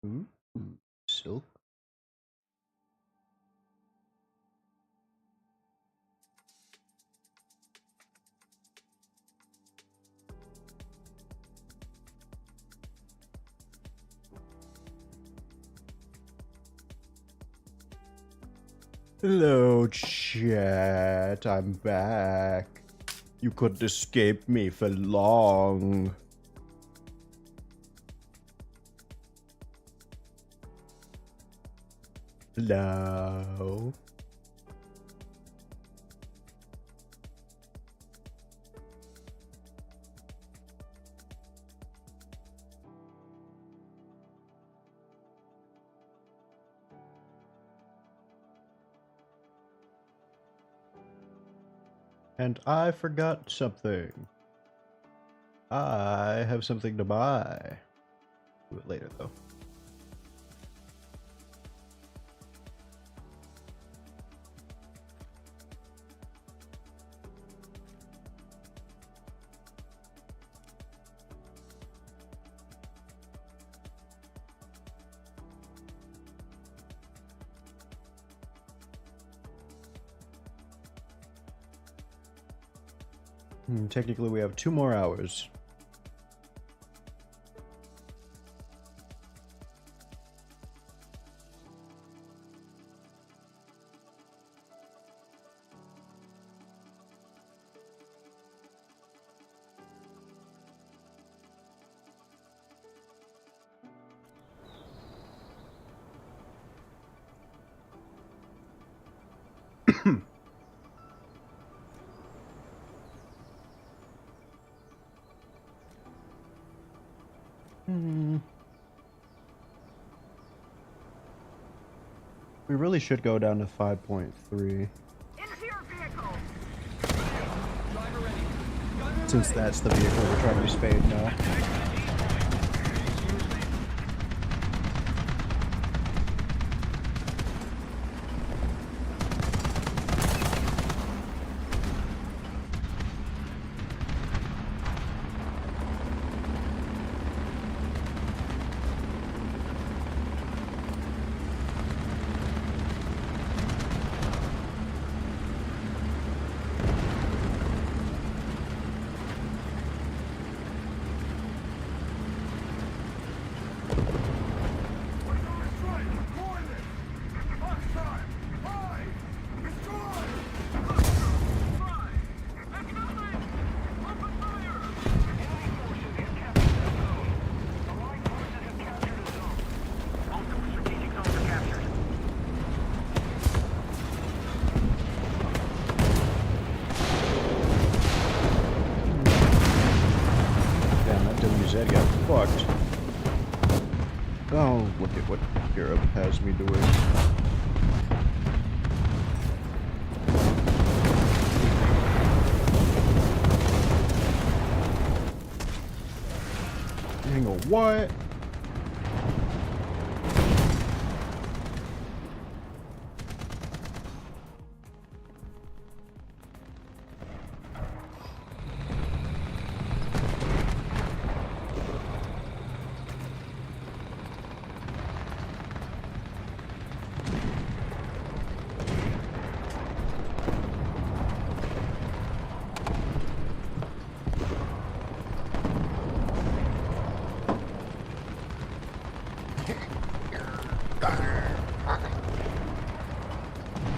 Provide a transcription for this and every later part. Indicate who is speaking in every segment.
Speaker 1: Ooh, silk. Hello, chat. I'm back. You couldn't escape me for long. Hello. And I forgot something. I have something to buy. Do it later, though. Technically, we have 2 more hours. We really should go down to 5.3. Since that's the vehicle we're trying to spade now. Zed got fucked. Oh, look at what Europe has me doing. Hang on, what?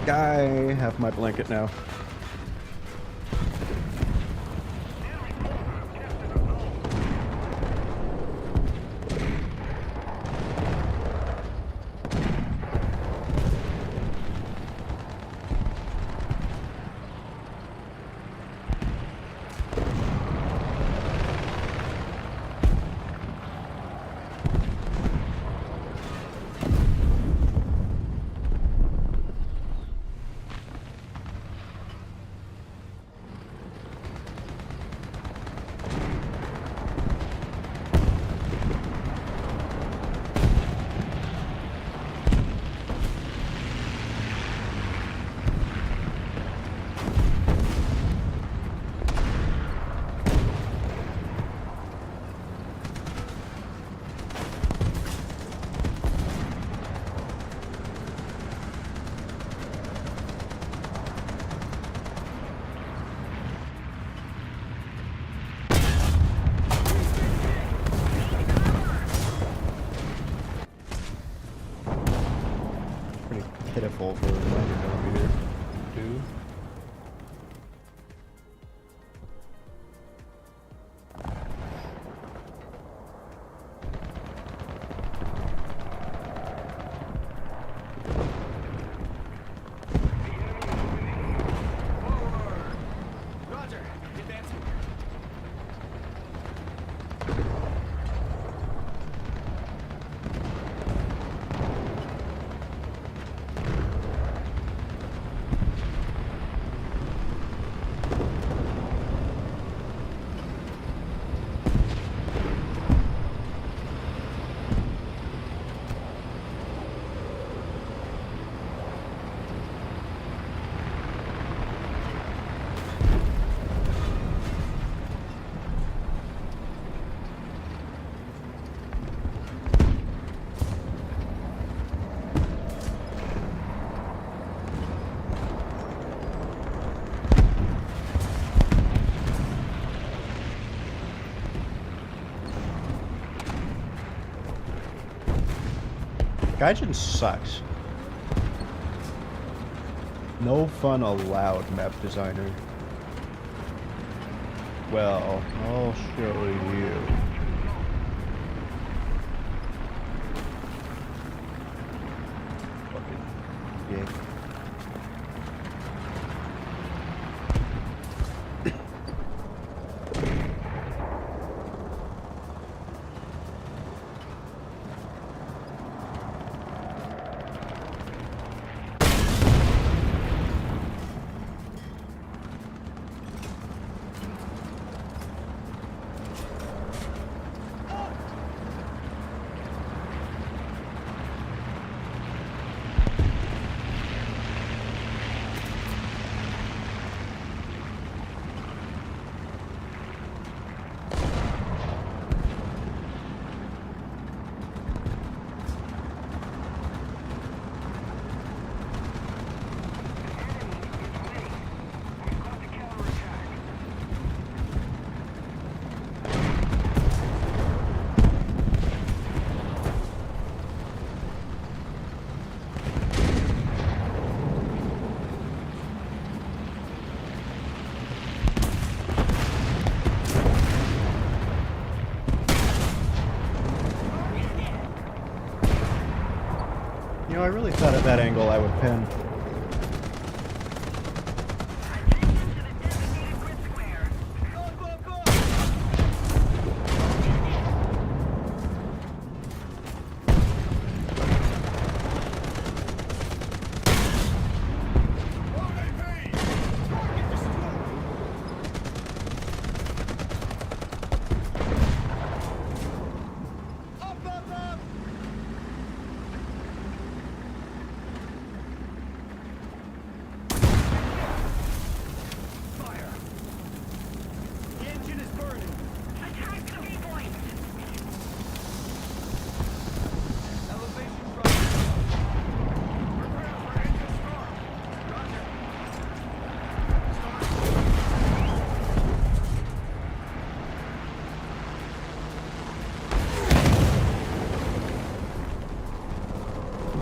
Speaker 1: I have my blanket now. Gaijin sucks. No fun allowed, map designer. Well, I'll show you. Fucking dick. You know, I really thought at that angle I would pin.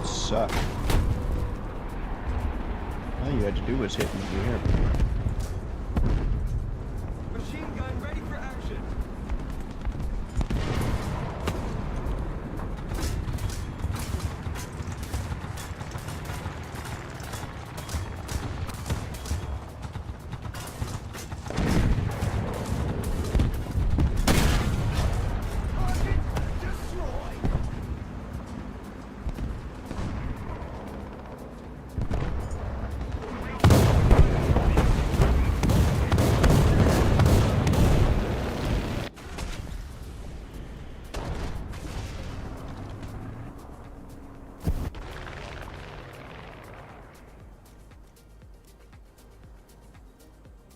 Speaker 1: Suck. All you had to do was hit me here.
Speaker 2: Machine gun ready for action.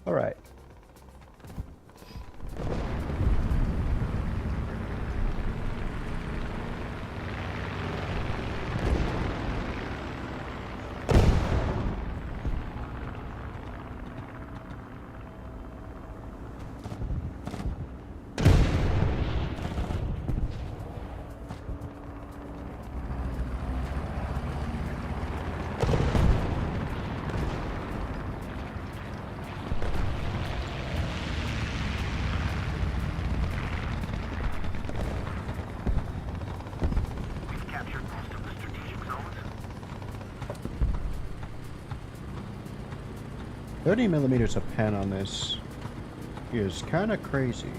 Speaker 1: All right.
Speaker 2: Captured most of the strategic zones.
Speaker 1: 30 millimeters of pen on this is kind of crazy.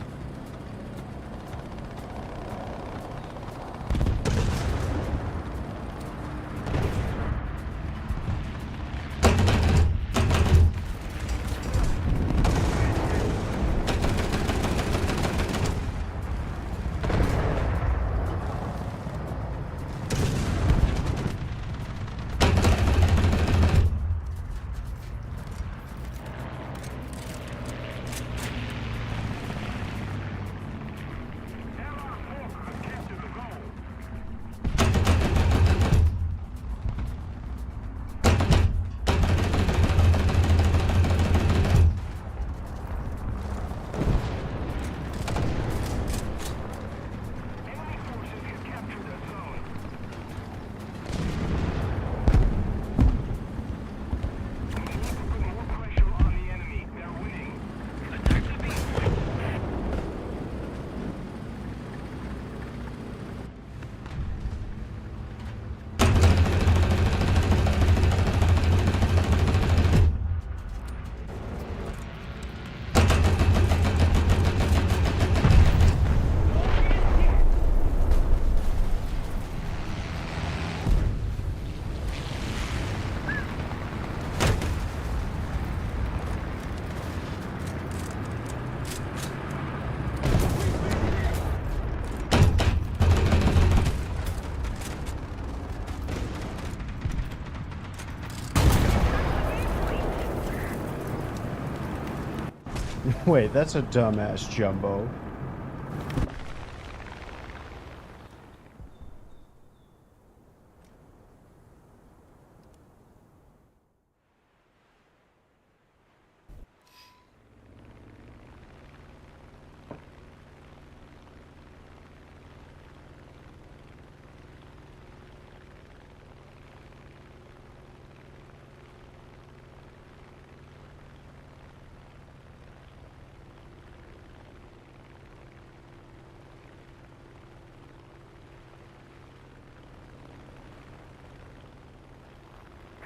Speaker 1: Wait, that's a dumbass jumbo.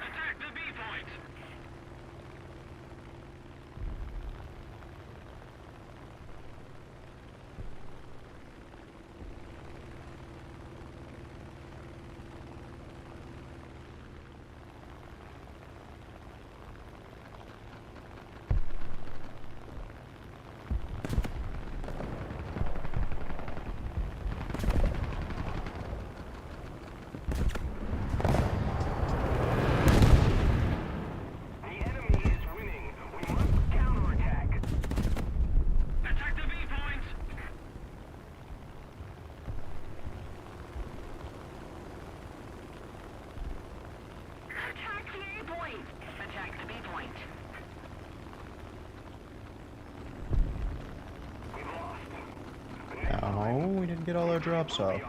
Speaker 2: Attack the B point! The enemy is winning. We must counterattack. Attack the B point! Attack the A point! Attack the B point. We've lost.
Speaker 1: Oh, we didn't get all our drops off.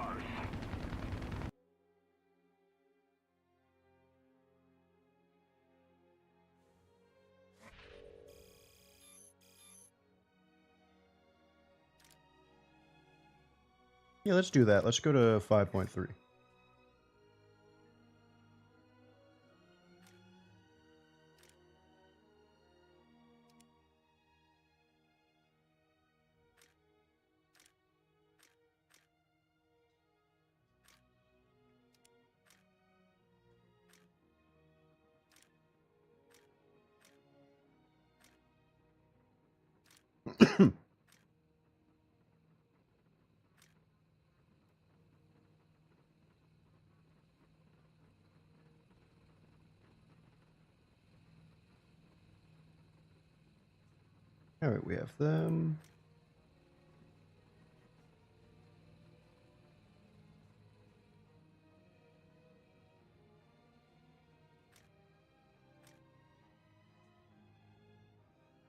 Speaker 1: Yeah, let's do that. Let's go to 5.3. Alright, we have them.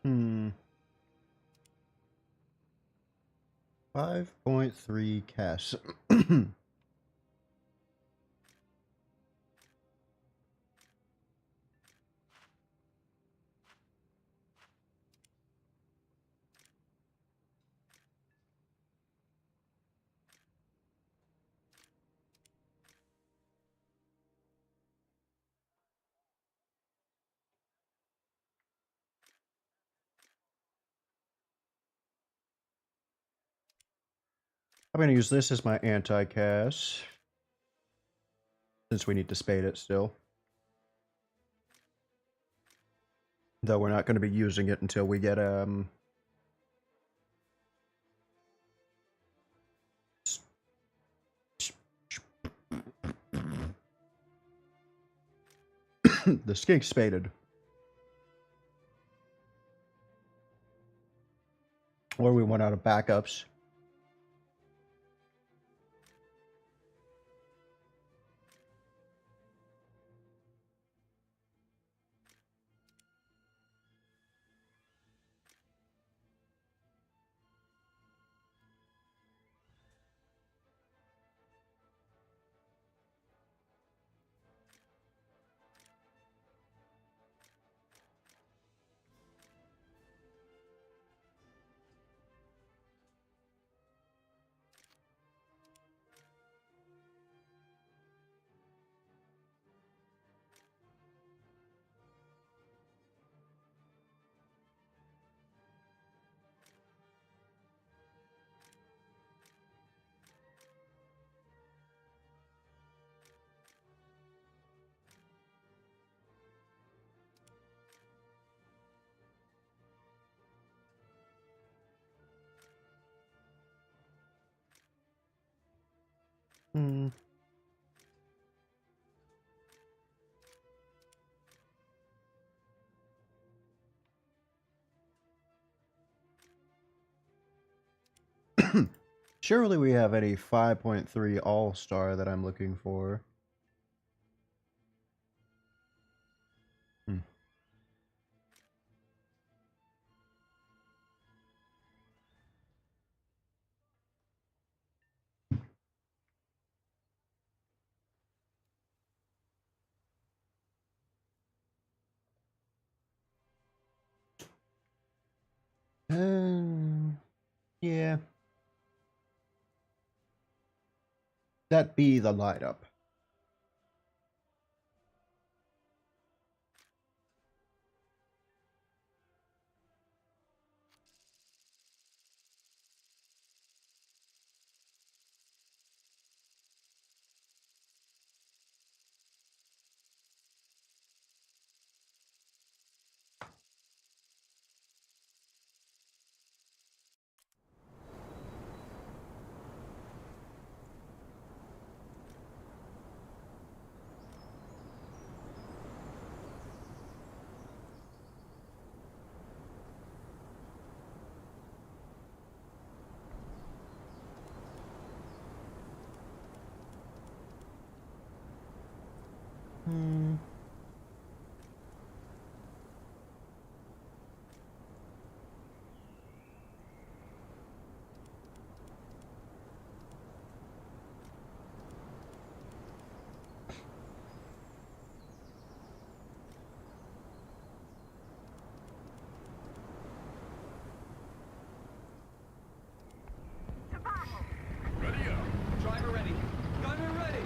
Speaker 1: Hmm. 5.3 Cass. I'm going to use this as my anti-Cass, since we need to spade it still. Though we're not going to be using it until we get, the skink spaded. Or we went out of backups. Hmm. Surely we have any 5.3 all-star that I'm looking for. Hmm. Yeah. That be the lineup. Hmm.
Speaker 2: Ready up. Driver ready. Gunner ready.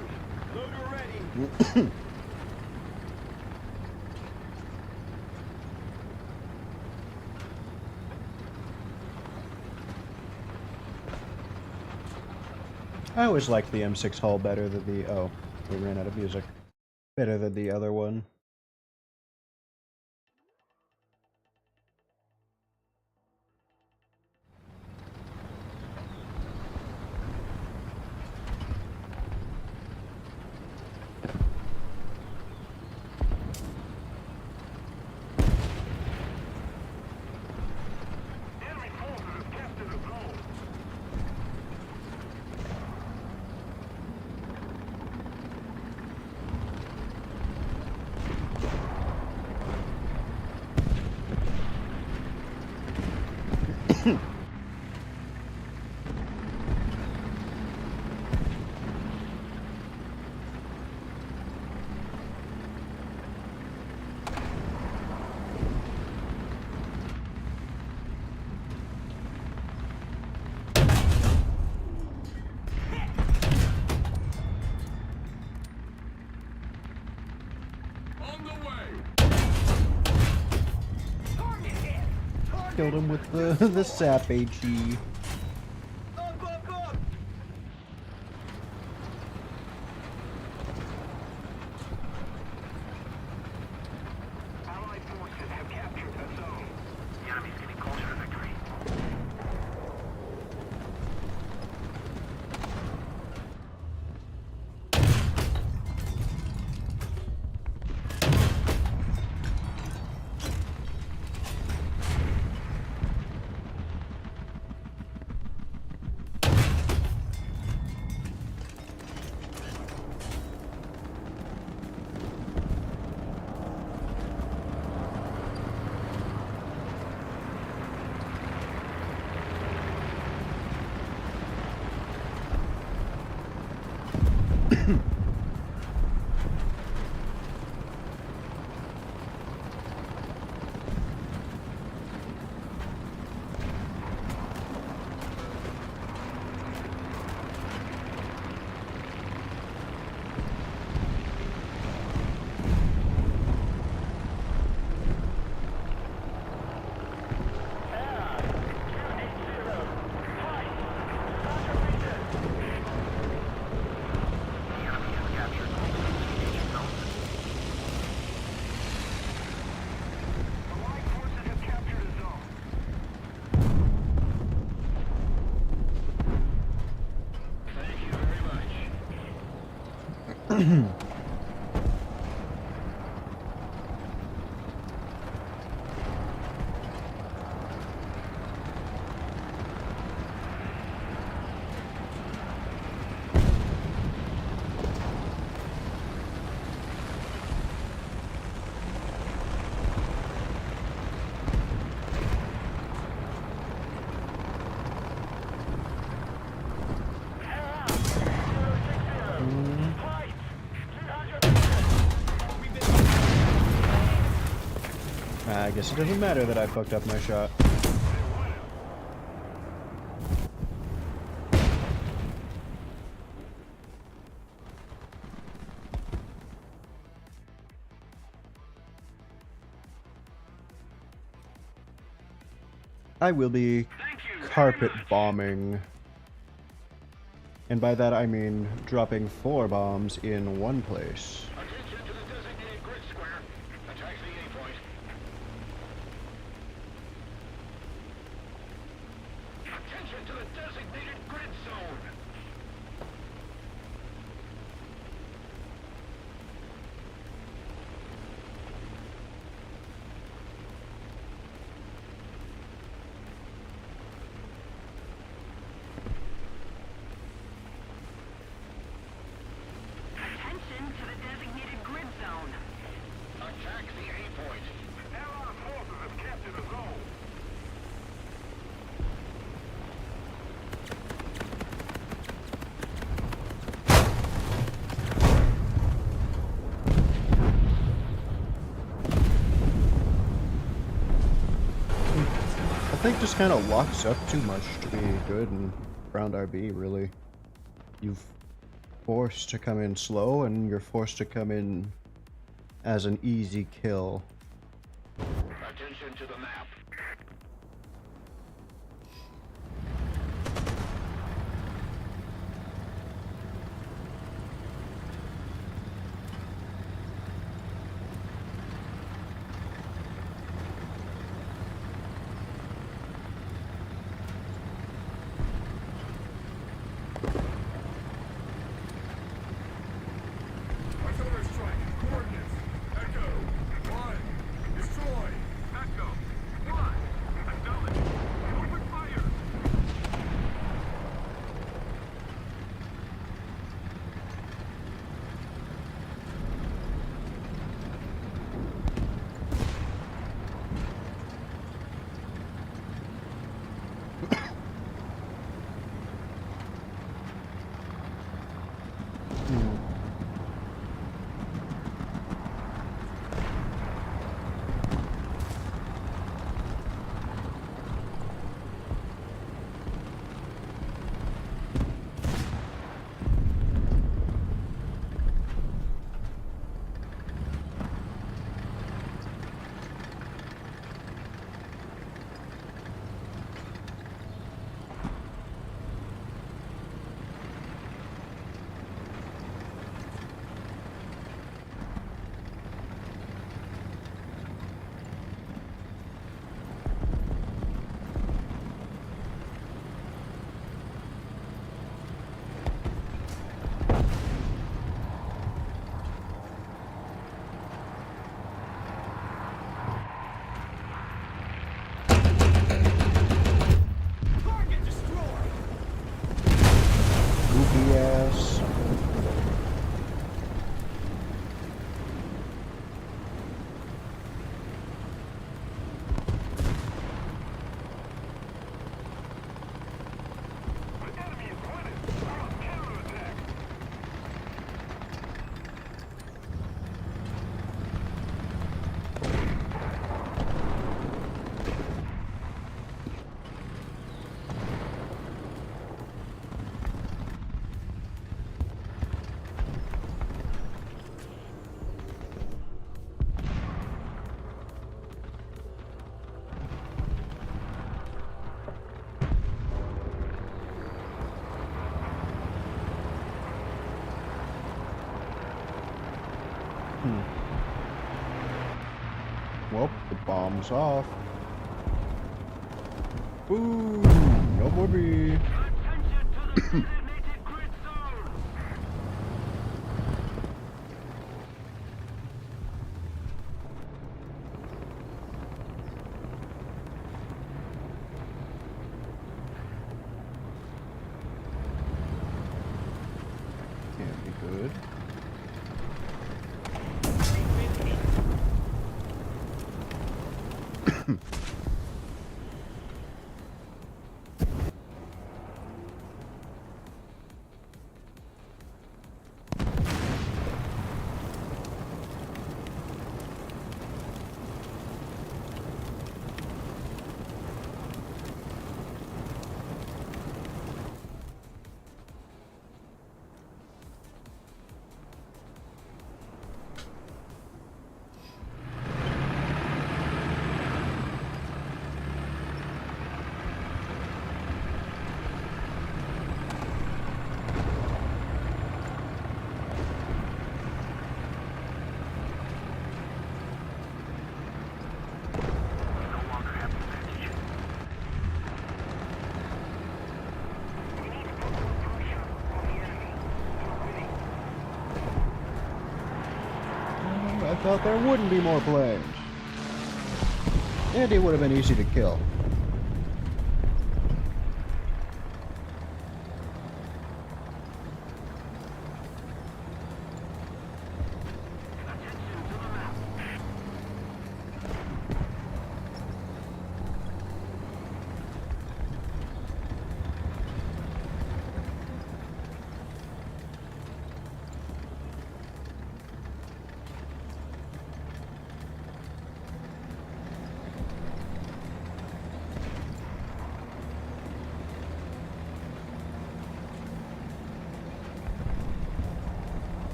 Speaker 2: Loader ready.
Speaker 1: I always liked the M6 hull better than the... Oh, we ran out of music. Better than the other one.
Speaker 2: Enemy forces have captured the zone. On the way. Target hit. Target
Speaker 1: Killed him with the sap HE.
Speaker 2: up, up, up. Allied forces have captured the zone. The enemy's getting closer to victory.
Speaker 1: I guess it doesn't matter that I fucked up my shot. I will be carpet bombing. And by that I mean dropping 4 bombs in one place.
Speaker 2: Attention to the designated grid square. Attack the A point. Attention to the designated grid zone.
Speaker 3: Attention to the designated grid zone.
Speaker 2: Attack the A point. Allied forces have captured a zone.
Speaker 1: I think just kind of locks up too much to be good in round RB, really. You've forced to come in slow, and you're forced to come in as an easy kill.
Speaker 2: Attention to the map. Artillery strike. Coordinates. Echo. 1. Destroy. Echo. 1. Acknowledge. Open fire.
Speaker 1: Goofy ass.
Speaker 2: The enemy is winning. We're on counterattack.
Speaker 1: Well, the bomb's off. Ooh, no more me.
Speaker 2: Attention to the designated grid zone.
Speaker 1: Can't be good. thought there wouldn't be more planes. And he would have been easy to kill.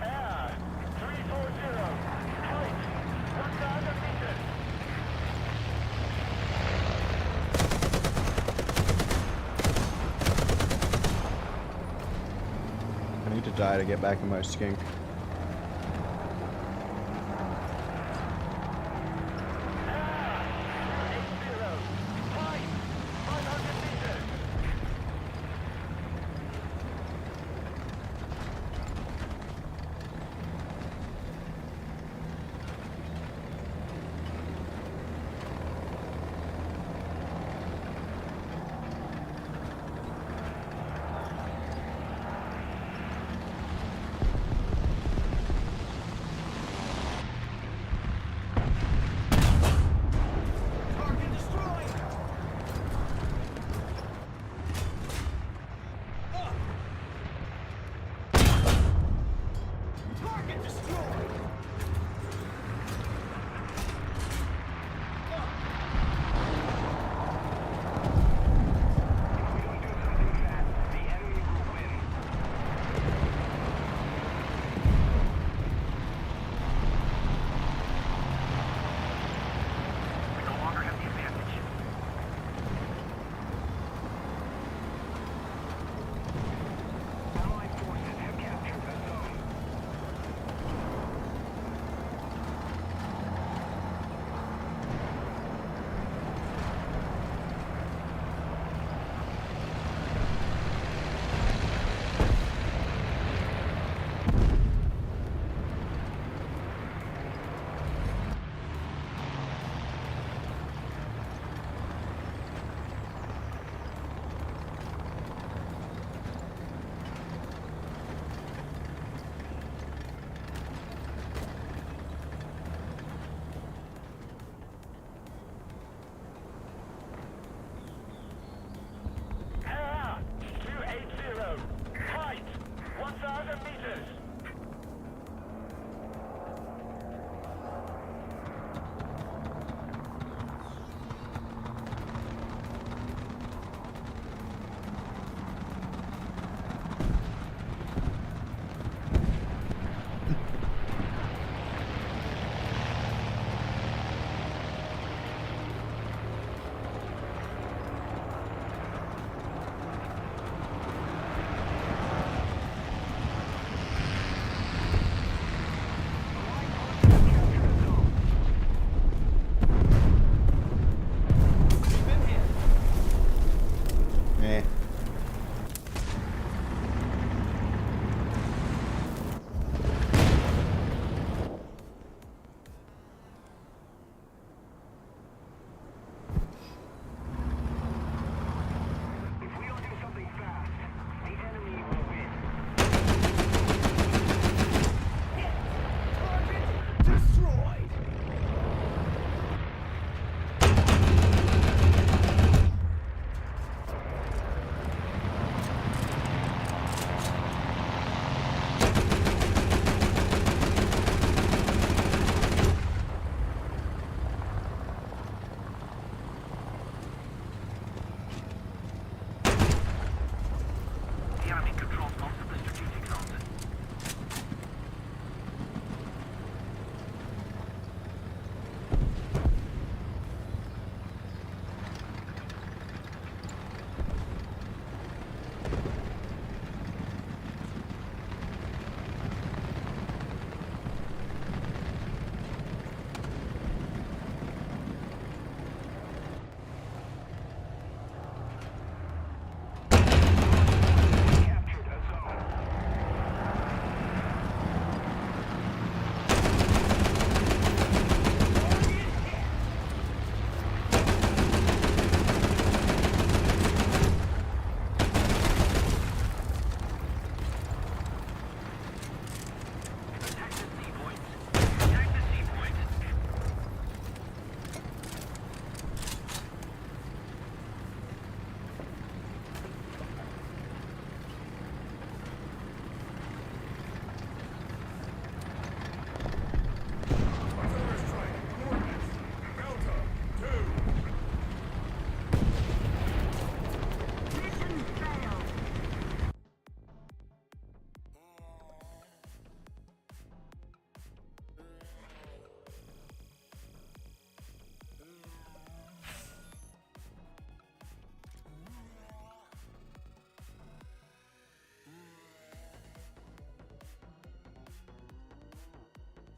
Speaker 2: Air 340. Flight 1,000 meters.
Speaker 1: I need to die to get back in my skink.
Speaker 2: Air 80. Flight 500 meters.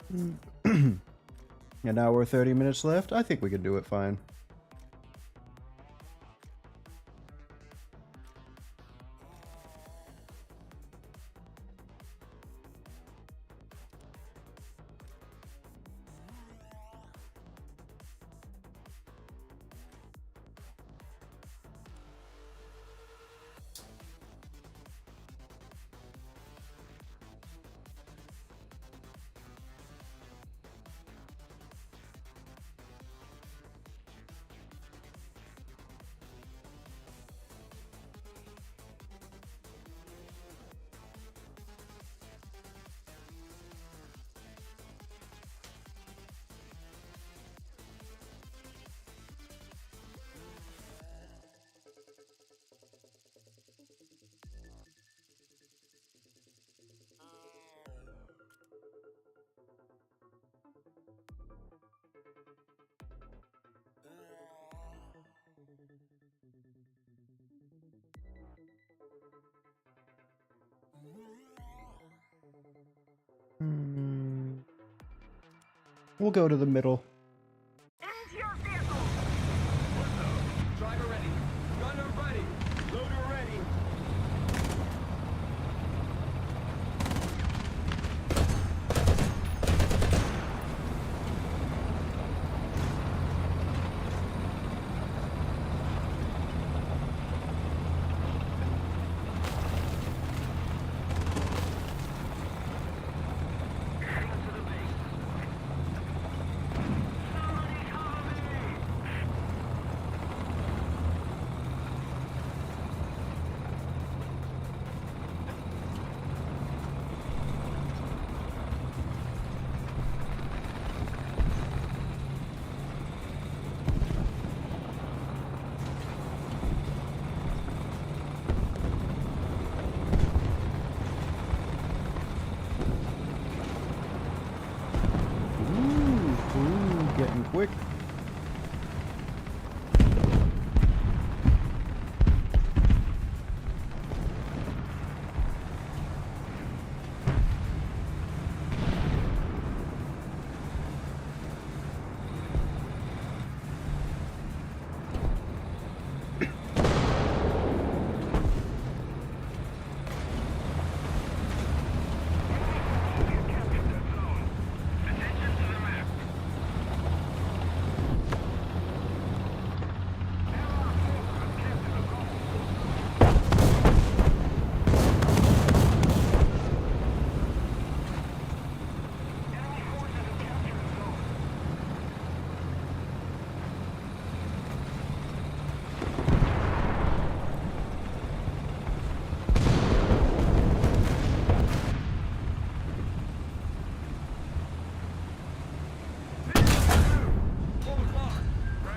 Speaker 1: An hour 30 minutes left. I think we can do it fine. We'll go to the middle.
Speaker 3: Into your vehicle!
Speaker 2: Driver ready. Gunner ready. Loader ready.
Speaker 1: Getting quick.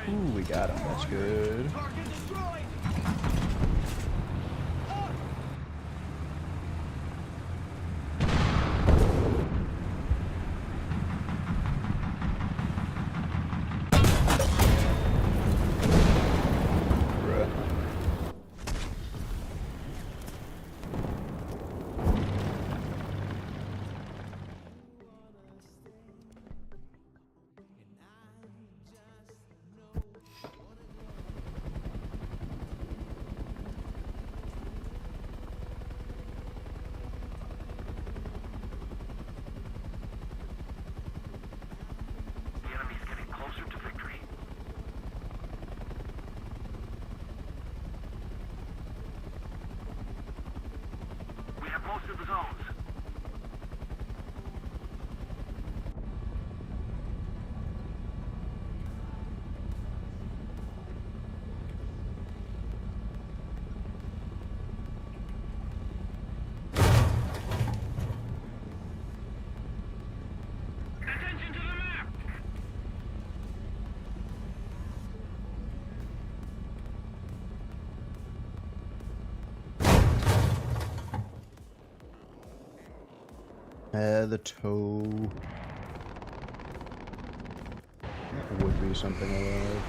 Speaker 1: Ooh, we got him. That's good.
Speaker 2: Target destroyed.
Speaker 1: Bruh.
Speaker 2: The enemy's getting closer to victory. We have most of the zones. Attention to the map!
Speaker 1: The toe. That would be something alive.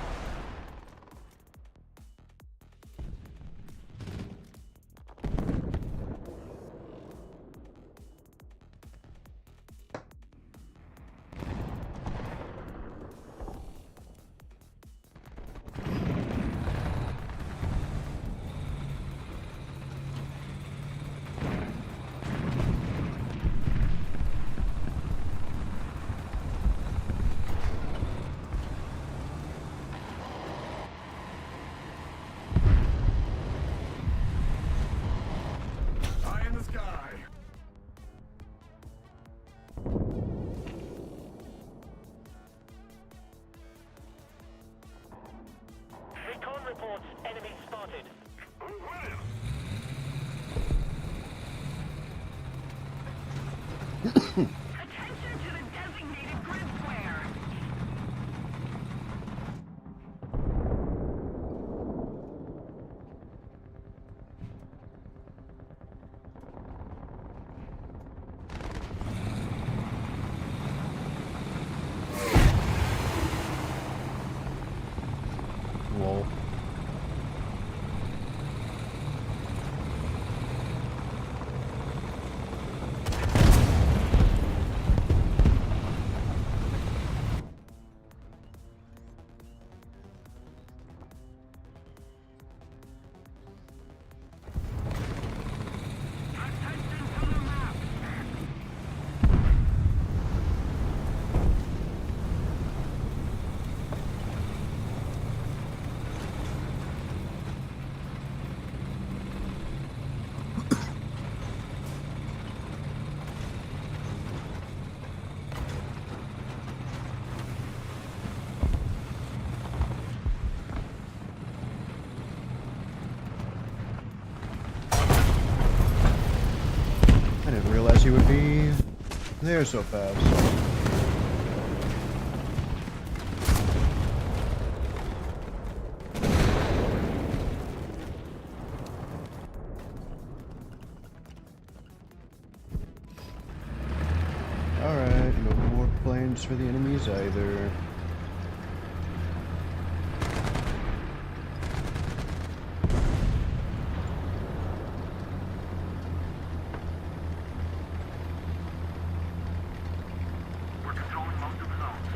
Speaker 1: They're so fast. Alright, no more planes for the enemies either.
Speaker 2: We're controlling most of the zones.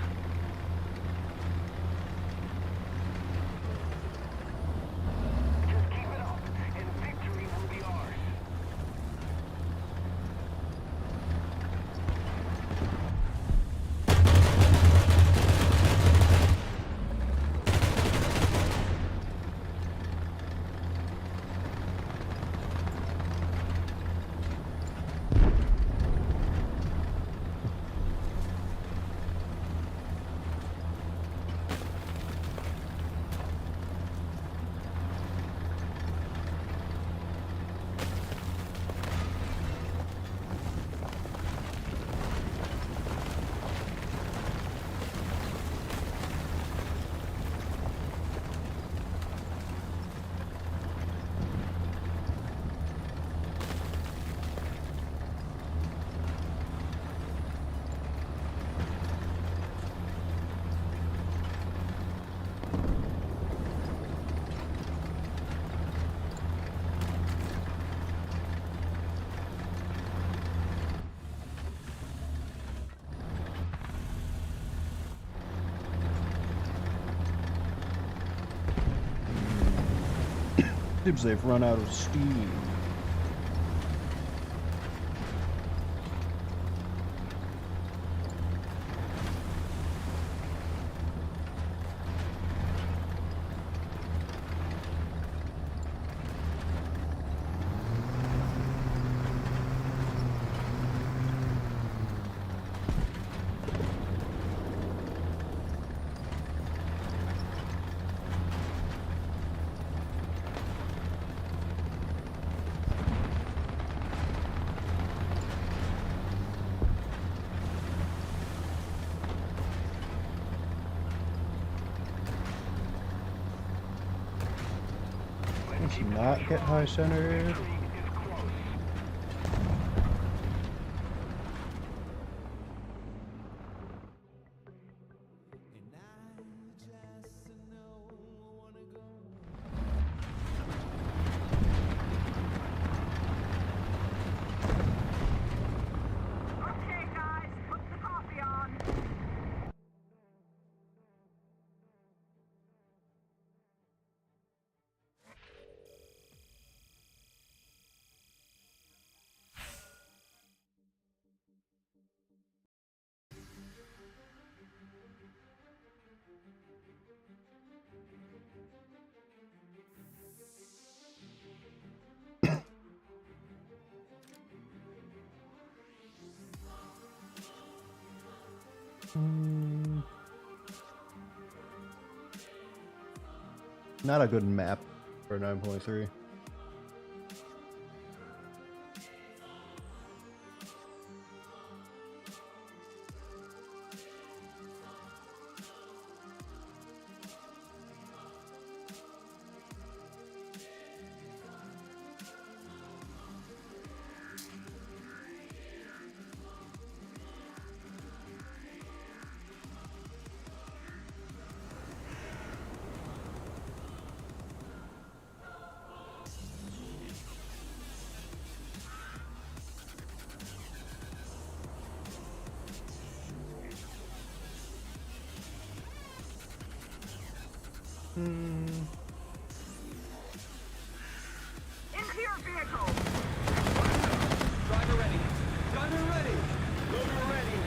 Speaker 2: Just keep it up, and victory will be ours.
Speaker 1: Seems they've run out of steam. Let's not get high centered.
Speaker 2: Victory is close.
Speaker 3: Okay, guys, put the coffee on.
Speaker 1: Not a good map for 9.3.
Speaker 3: Into your vehicle.
Speaker 2: Driver ready. Driver ready. Loader ready.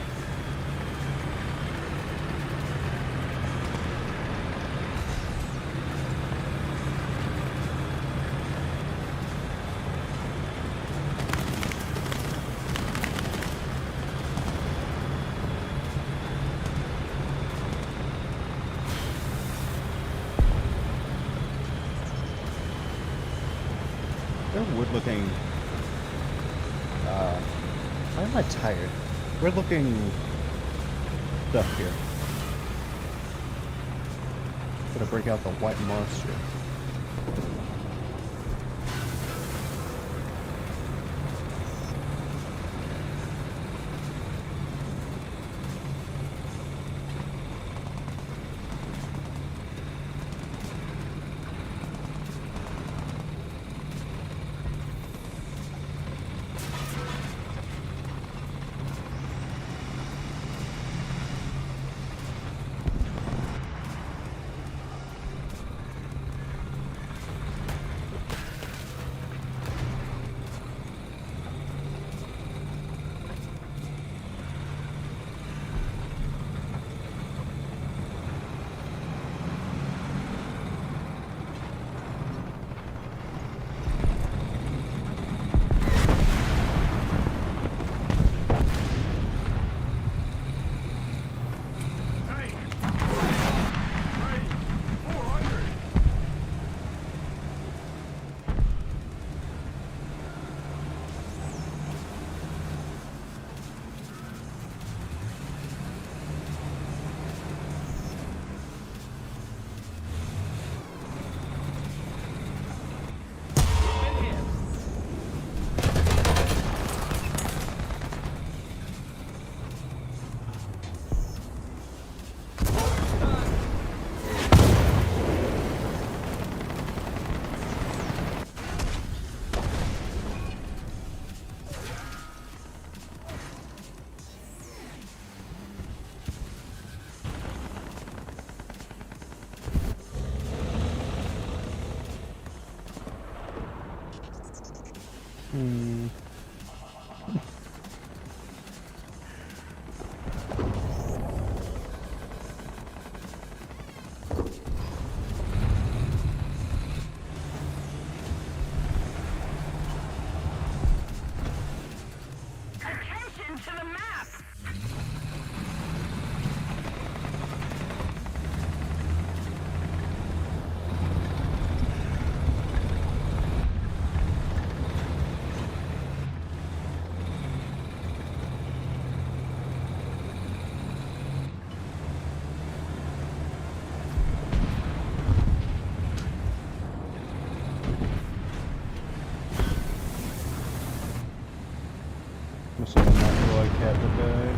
Speaker 1: They're wood looking. Why am I tired? We're looking stuff here. Gonna break out the white monster.
Speaker 3: Attention to the map!
Speaker 1: Must have been that boy Catgut died.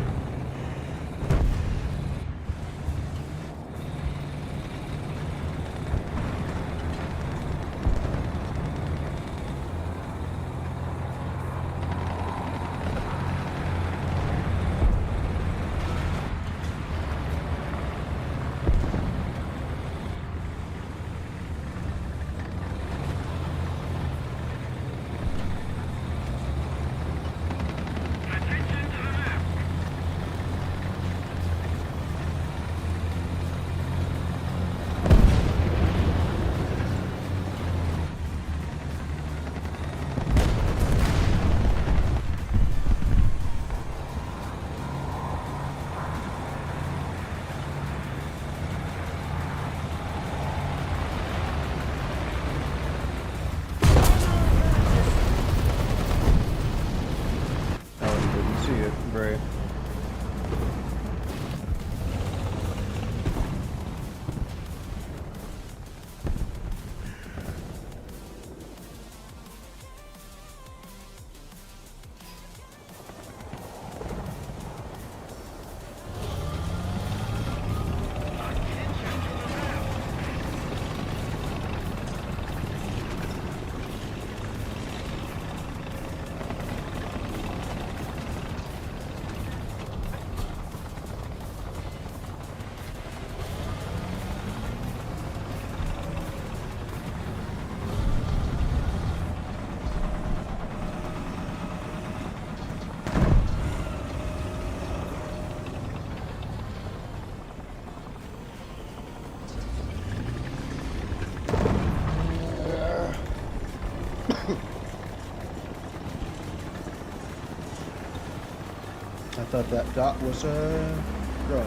Speaker 1: Right. I thought that dot was a drone.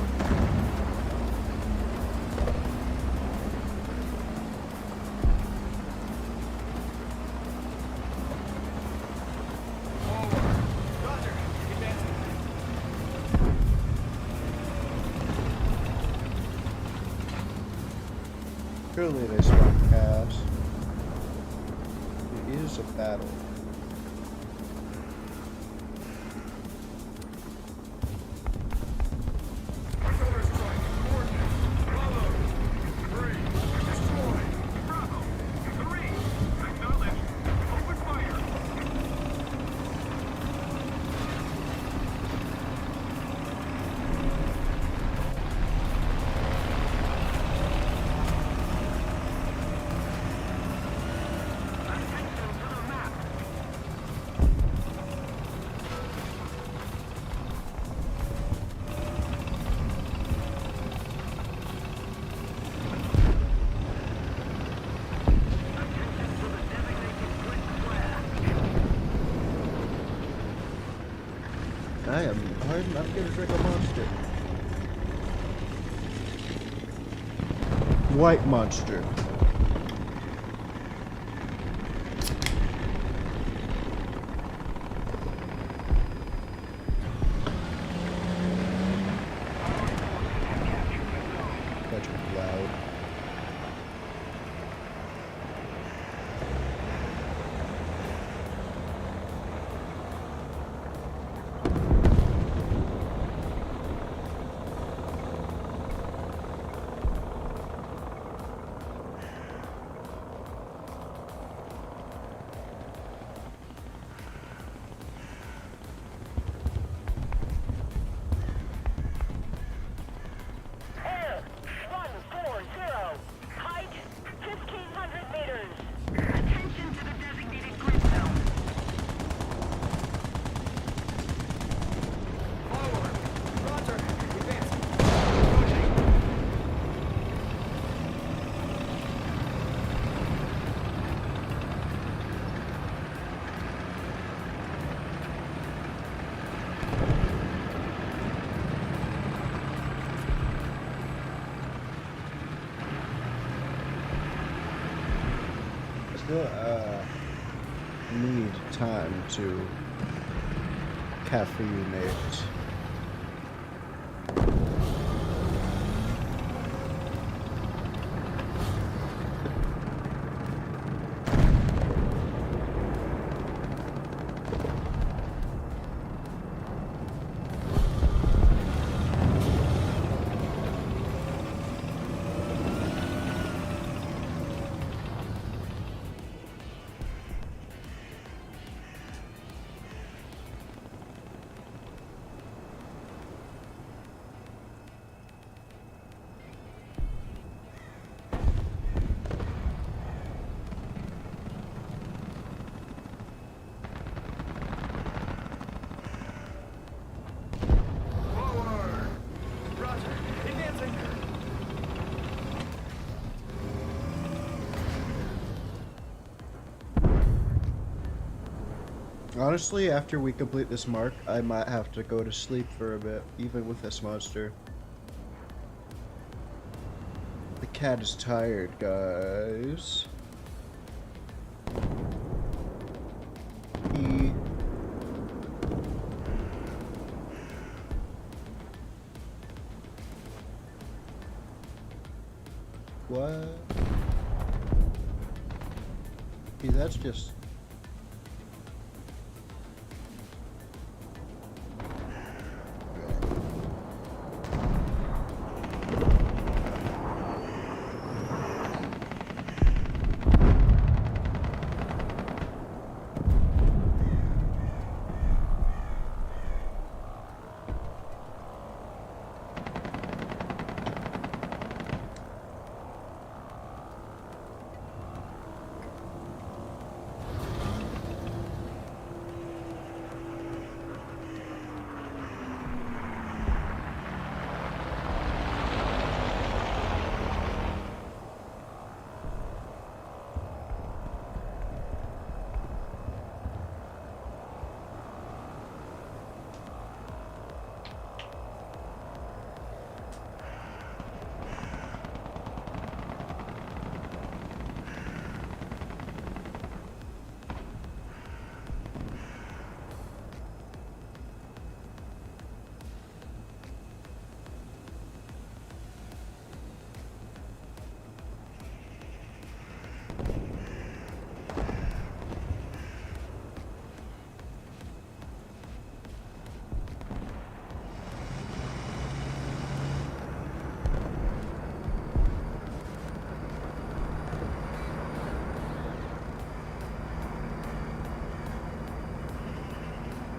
Speaker 1: Surely they spawn cast. It is a battle. I am hard enough to drink a monster. White monster. That's loud.
Speaker 3: Air 140. Height 1,500 meters. Attention to the designated grid zone.
Speaker 2: Forward. Roger. Advance.
Speaker 1: I still need time to caffeinate.
Speaker 2: Forward. Roger. Advancing.
Speaker 1: Honestly, after we complete this mark, I might have to go to sleep for a bit, even with this monster. The cat is tired, guys. He... What? See, that's just...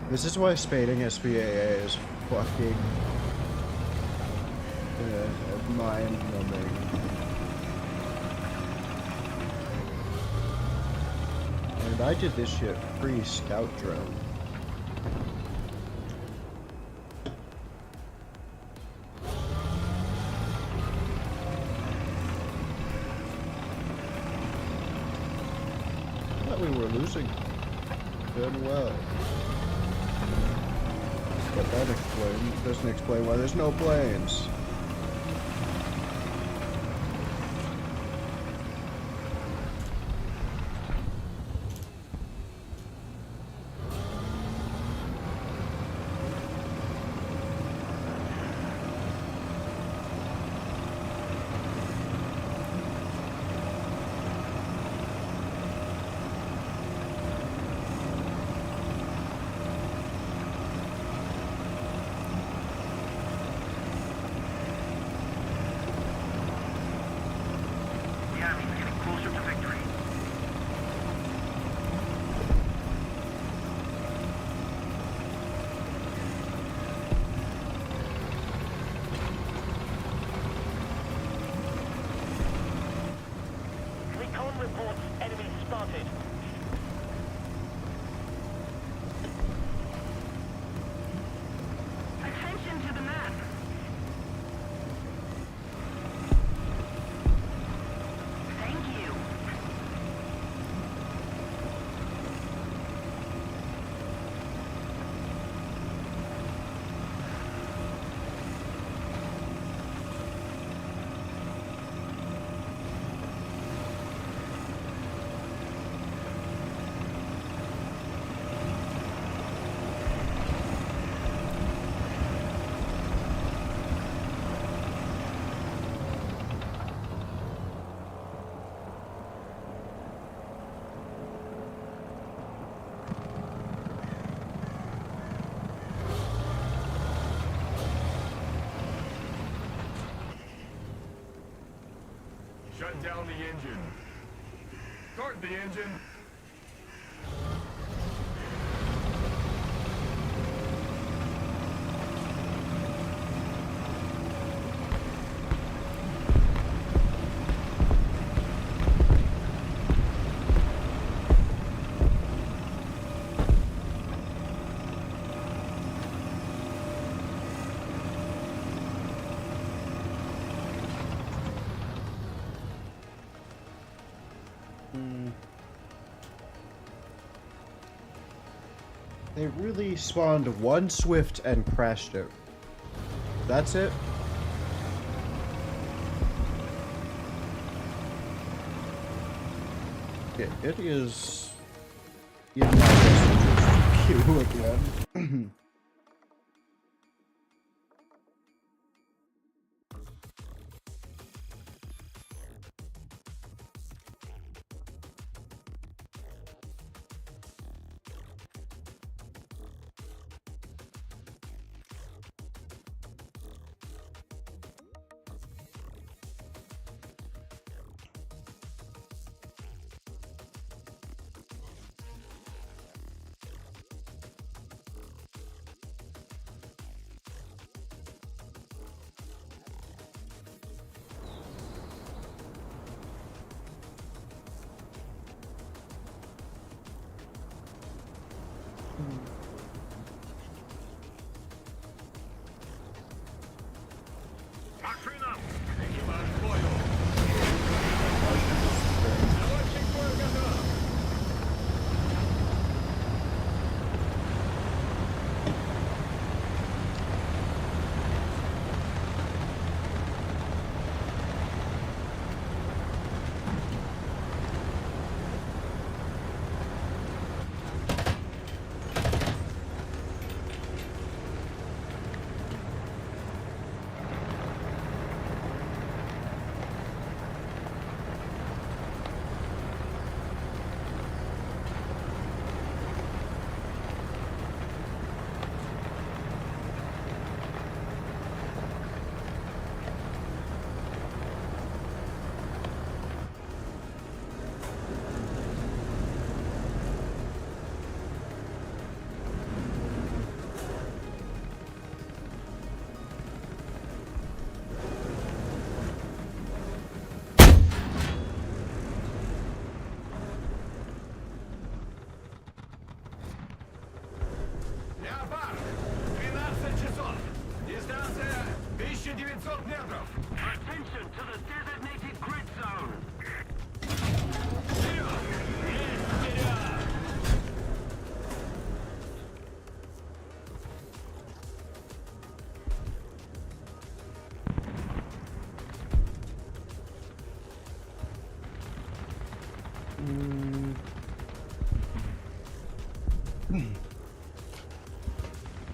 Speaker 1: This is why spading SPAA is fucking mind-numbing. And I did this shit pre-scout drone. I thought we were losing. Doing well. But that doesn't explain why there's no planes.
Speaker 2: The enemy's getting closer to victory.
Speaker 3: Recon reports enemy spotted. Attention to the map. Thank you.
Speaker 2: Shut down the engine. Start the engine.
Speaker 1: They really spawned one Swift and crashed it. That's it? It is in my best interest to queue again.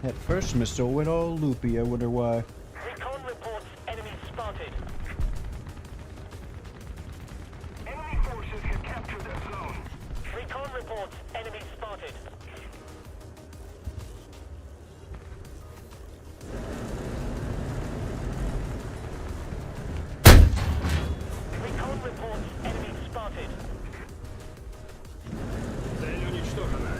Speaker 1: That first missile went all loopy. I wonder why.
Speaker 3: Recon reports enemy spotted.
Speaker 2: Enemy forces have captured that zone.
Speaker 3: Recon reports enemy spotted. Recon reports enemy spotted.
Speaker 2: Цель уничтожена.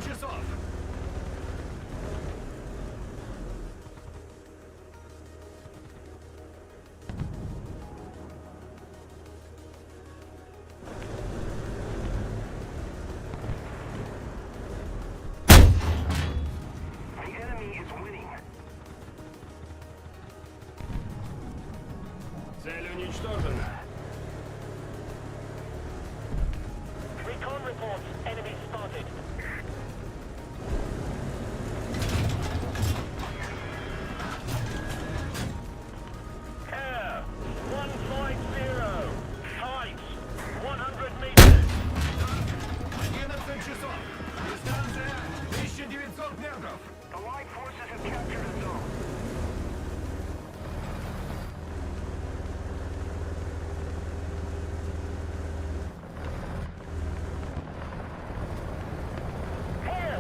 Speaker 2: Часов. The enemy is winning. Цель уничтожена.
Speaker 3: Recon reports enemy spotted. Air 150. Height 100 meters.
Speaker 2: 11 часов. Дистанция 1900 метров. The light forces have captured a zone.
Speaker 3: Air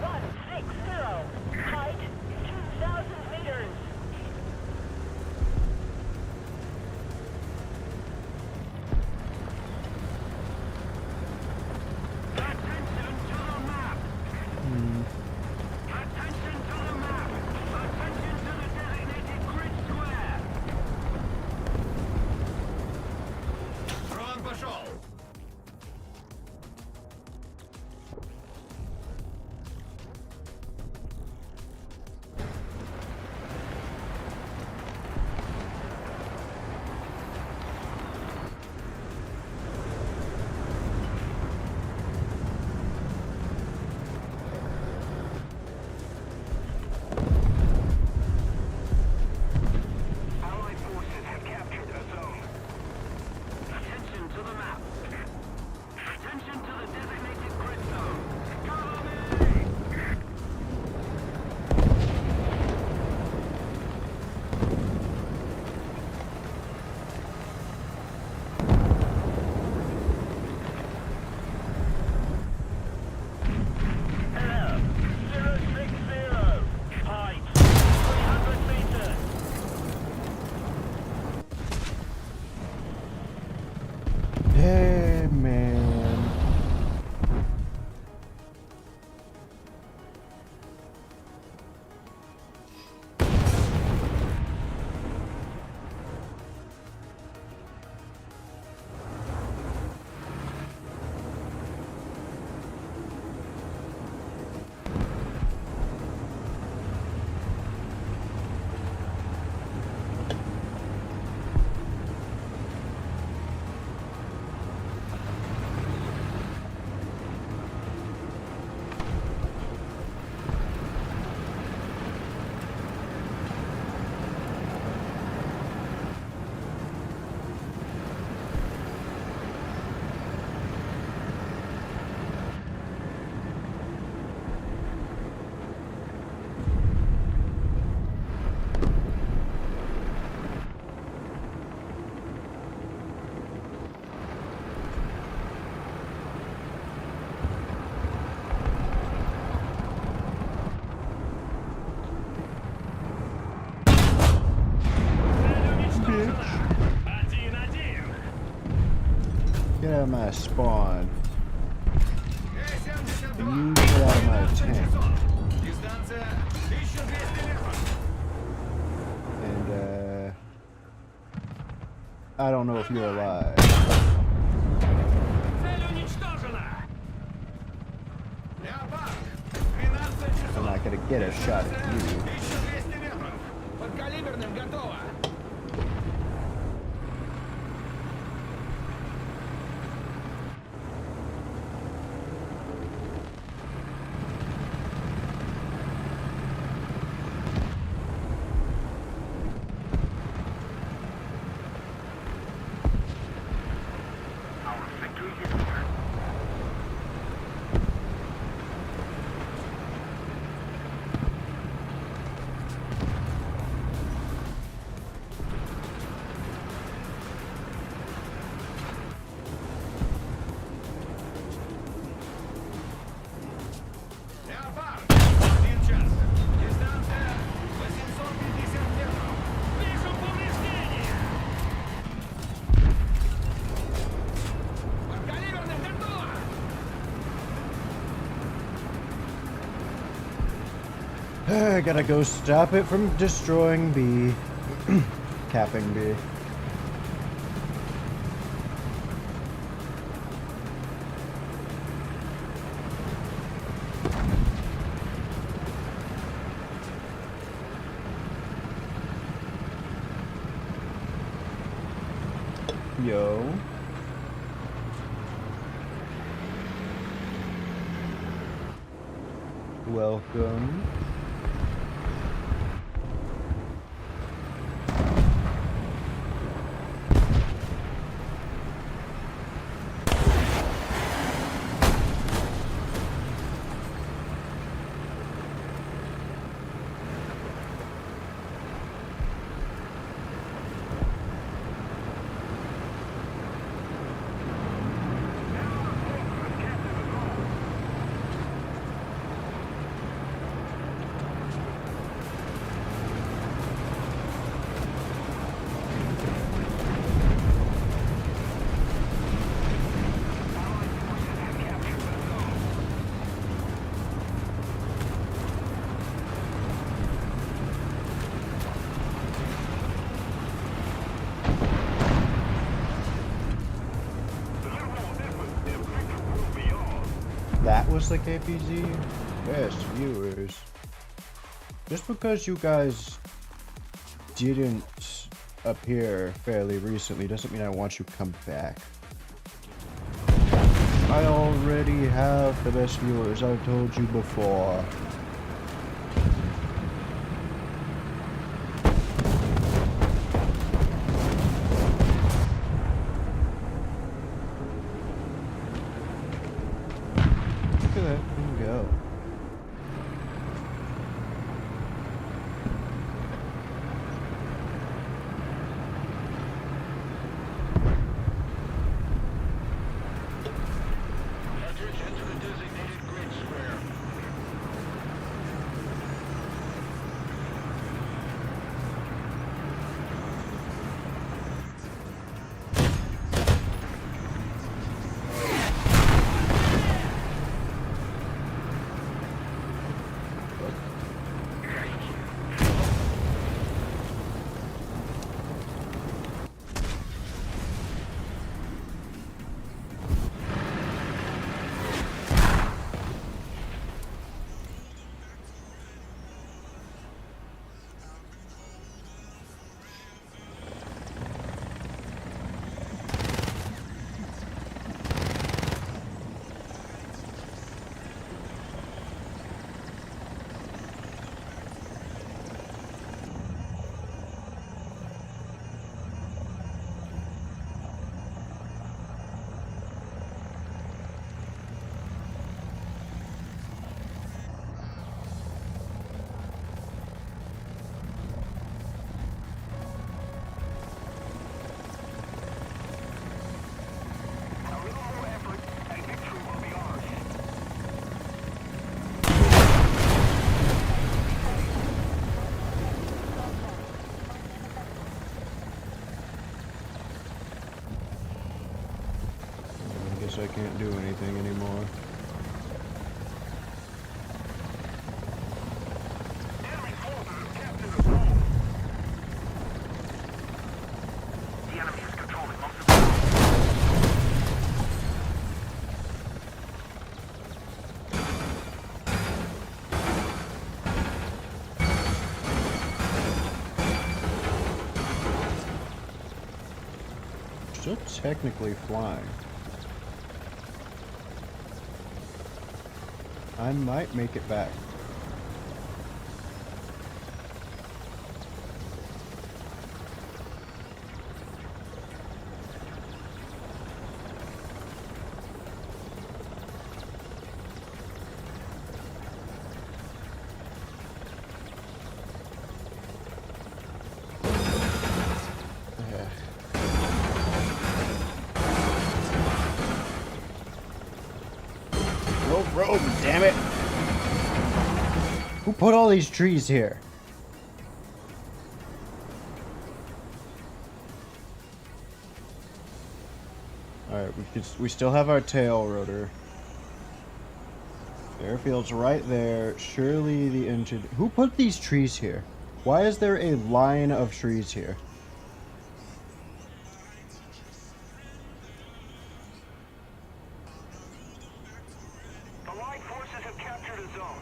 Speaker 3: 160. Height 2000 meters.
Speaker 2: Attention to the map. Attention to the map. Attention to the designated grid square. Дрон пошел. Allied forces have captured a zone. Attention to the map. Attention to the designated grid zone. Cover me!
Speaker 3: Air 060. Height 300 meters.
Speaker 1: Hey, man. Get out of my spawn. You get out of my tank.
Speaker 2: Дистанция 1200 метров.
Speaker 1: And, I don't know if you're alive.
Speaker 2: Цель уничтожена. Леопард 12 часов.
Speaker 1: I'm not gonna get a shot at you.
Speaker 2: 1200 метров. Подкалиберным готово.
Speaker 1: I gotta go stop it from destroying B. Capping B. Yo. Welcome. That was the KPZ? Yes, viewers. Just because you guys didn't appear fairly recently doesn't mean I want you to come back. I already have the best viewers, I've told you before. Look at that thing go.
Speaker 2: Attention to the designated grid square. A little more effort and victory will be ours.
Speaker 1: I guess I can't do anything anymore.
Speaker 2: Enemy forces have captured the zone. The enemy is controlling most of the zone.
Speaker 1: Still technically flying. I might make it back. Yeah. No road, damn it! Who put all these trees here? Alright, we still have our tail rotor. Airfield's right there. Surely the engine... Who put these trees here? Why is there a line of trees here?
Speaker 2: The Allied forces have captured a zone.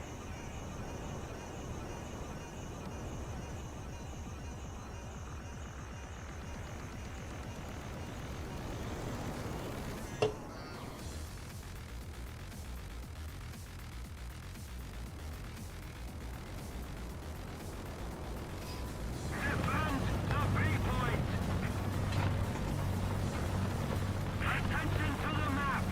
Speaker 2: Defend the B point. Attention to the map.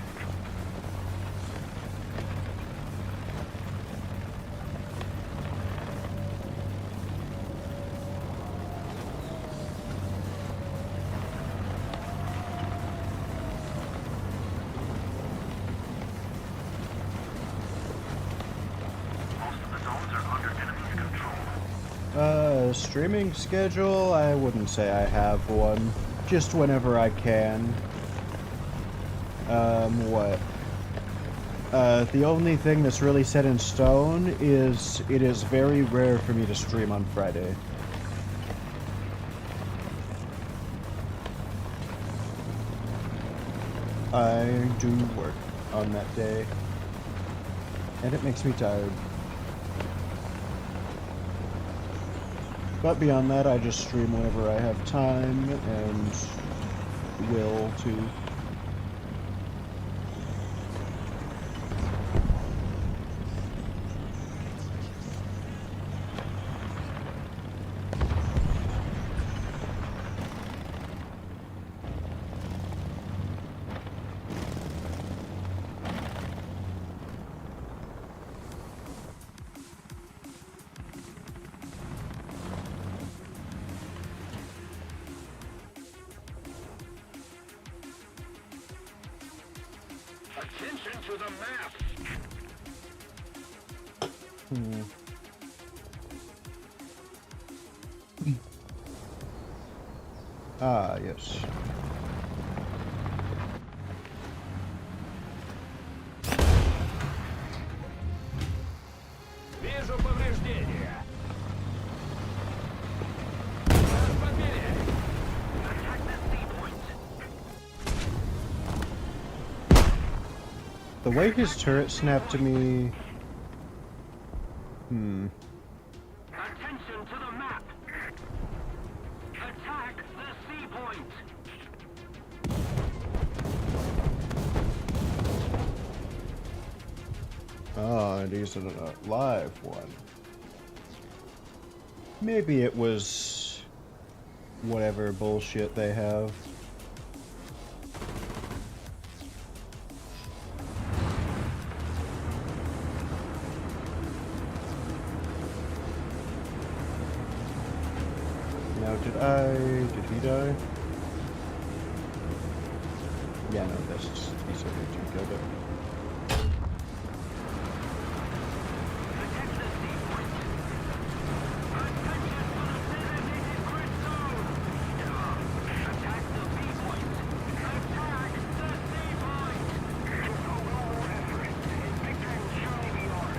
Speaker 2: Most of the zones are under enemy control.
Speaker 1: Streaming schedule? I wouldn't say I have one. Just whenever I can. What? The only thing that's really set in stone is it is very rare for me to stream on Friday. I do work on that day, and it makes me tired. But beyond that, I just stream whenever I have time and will to.
Speaker 2: Attention to the map.
Speaker 1: Ah, yes.
Speaker 3: Вижу повреждения. Подбери.
Speaker 2: Attack the C point.
Speaker 1: The way his turret snapped to me...
Speaker 2: Attention to the map. Attack the C point.
Speaker 1: Oh, and he's a live one. Maybe it was... whatever bullshit they have. Now, did he die? Yeah, no, that's just, he's okay to kill it.
Speaker 2: Protect the C point. Attention to the designated grid zone. Attack the B point. Attack the C point. It's a low effort. Victory will surely be ours.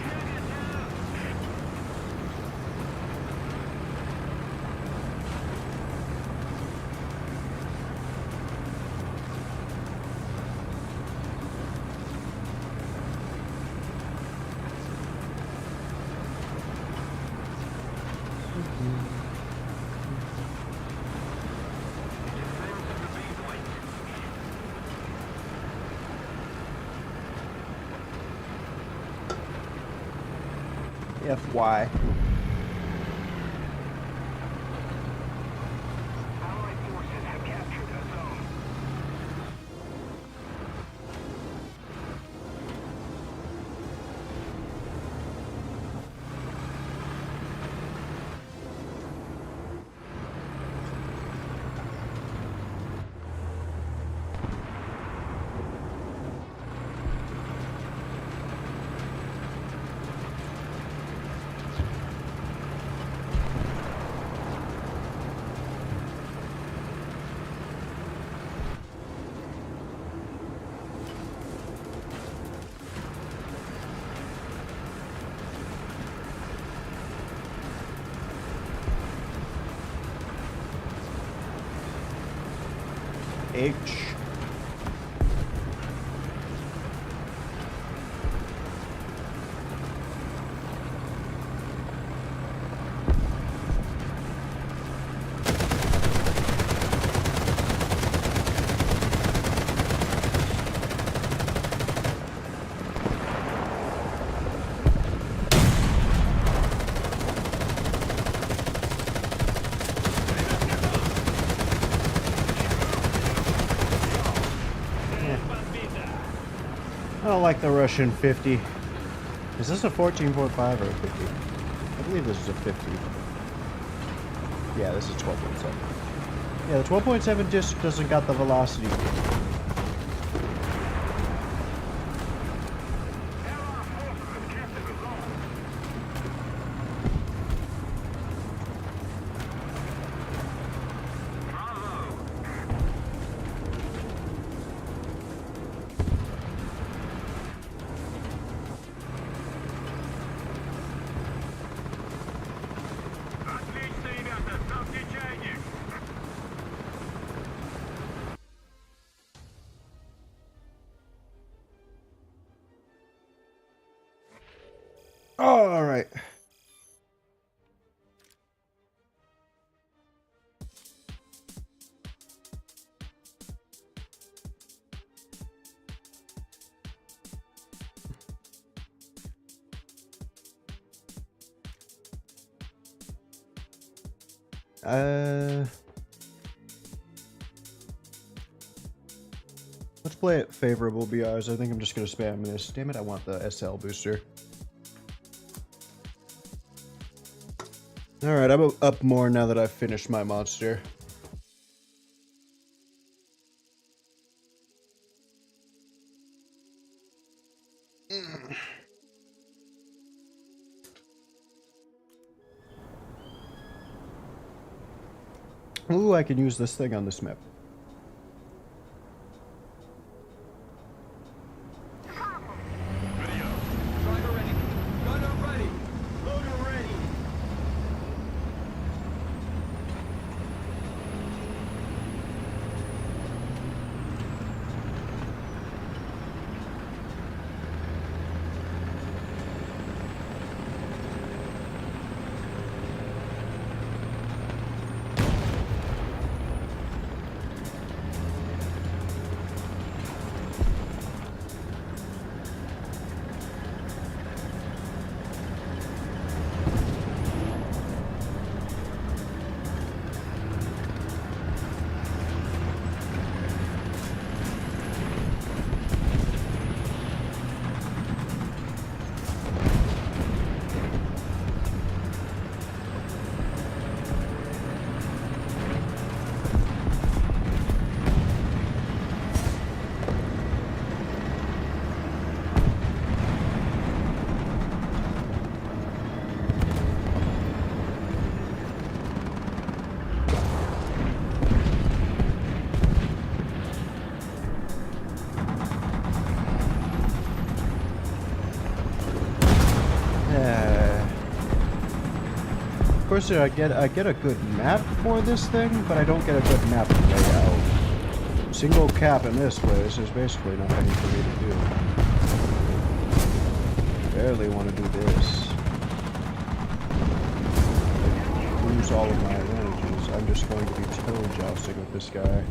Speaker 2: Negative. Defense of the B point.
Speaker 1: FY.
Speaker 2: Allied forces have captured a zone.
Speaker 1: H. I don't like the Russian 50. Is this a 14.5 or a 50? I believe this is a 50. Yeah, this is 12.7. Yeah, the 12.7 disc doesn't got the velocity. All right. Let's play it favorable BRs. I think I'm just gonna spam this. Damn it, I want the SL booster. Alright, I'm up more now that I've finished my monster. Ooh, I can use this thing on this map.
Speaker 3: Driver ready. Gunner ready. Loader ready.
Speaker 1: Of course, I get a good map for this thing, but I don't get a good map layout. Single cap in this place is basically nothing for me to do. Barely want to do this. Lose all of my advantages. I'm just going to be toe jousting with this guy.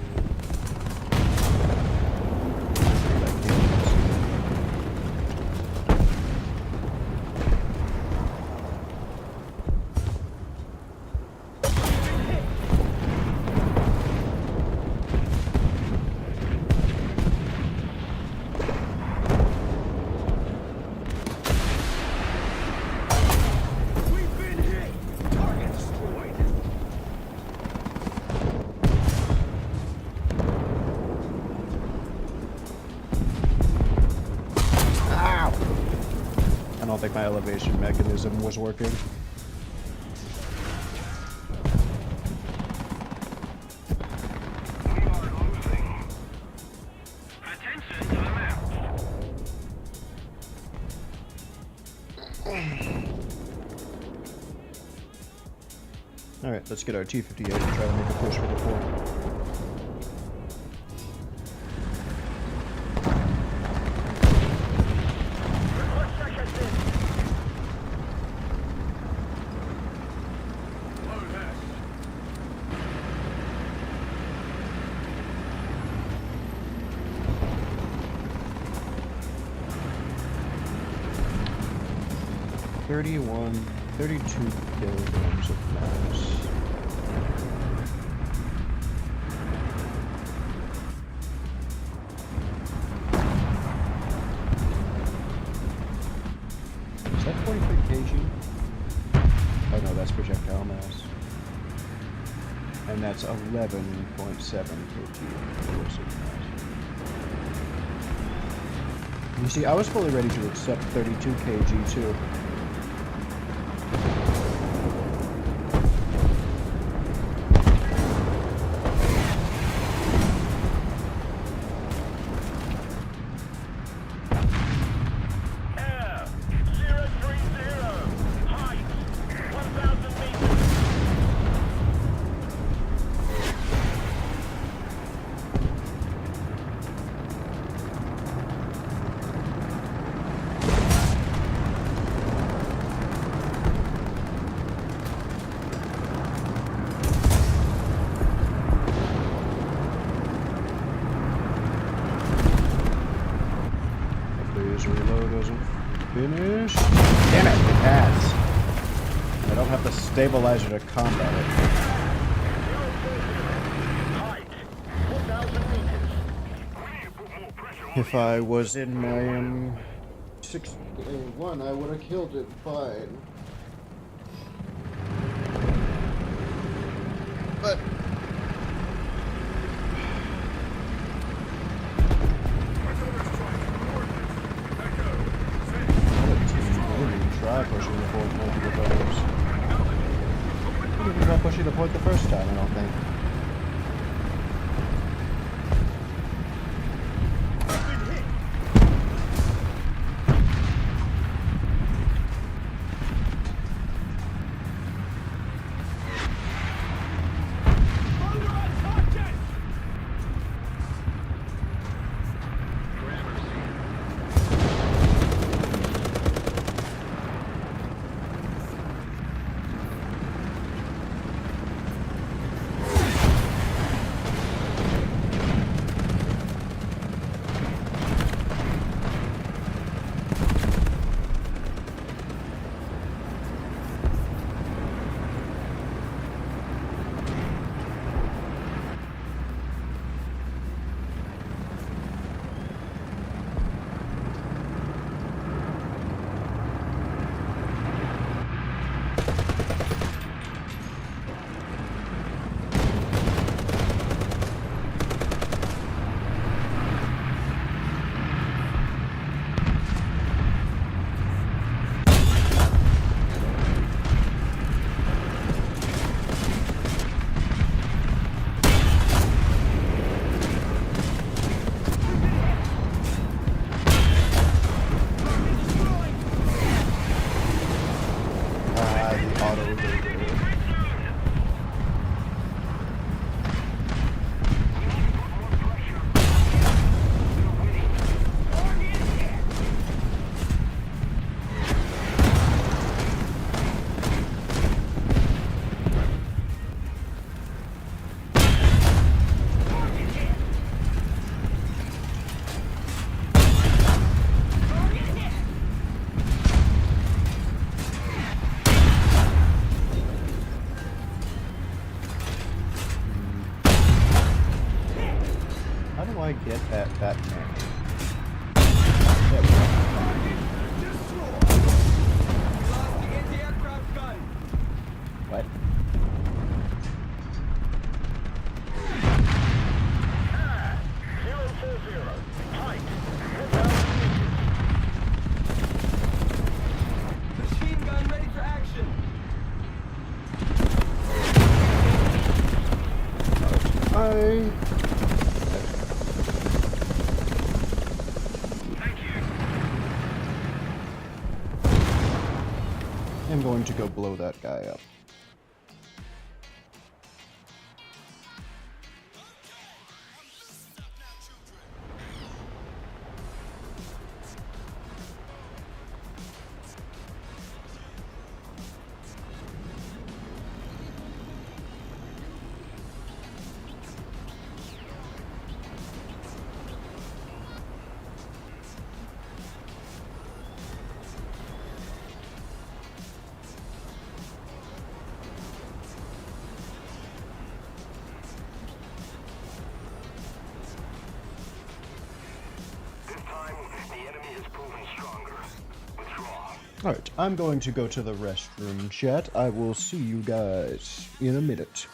Speaker 1: I don't think my elevation mechanism was working.
Speaker 2: We are losing. Attention to the map.
Speaker 1: Alright, let's get our T-58 and try to make a push for the point. 32 kilograms of mass. Is that 43 kg? Oh no, that's projectile mass. And that's 11.7 kg explosive mass. You see, I was fully ready to accept 32 kg too.
Speaker 2: Air 030. Height 1,000 meters.
Speaker 1: Please reload doesn't finish. Damn it, it has. I don't have the stabilizer to combat it.
Speaker 2: 040. Height 4,000 meters. We need to put more pressure on.
Speaker 1: If I was in my 6A1, I would have killed it fine. But try pushing the point multiple times. I didn't even try pushing the point the first time, I don't think. I get at that man? There we go.
Speaker 3: Lost the anti-aircraft gun.
Speaker 1: What?
Speaker 2: Air 040. Height 1,000 meters.
Speaker 3: Machine gun ready for action.
Speaker 1: I'm going to go blow that guy up. Alright, I'm going to go to the restroom, chat. I will see you guys in a minute.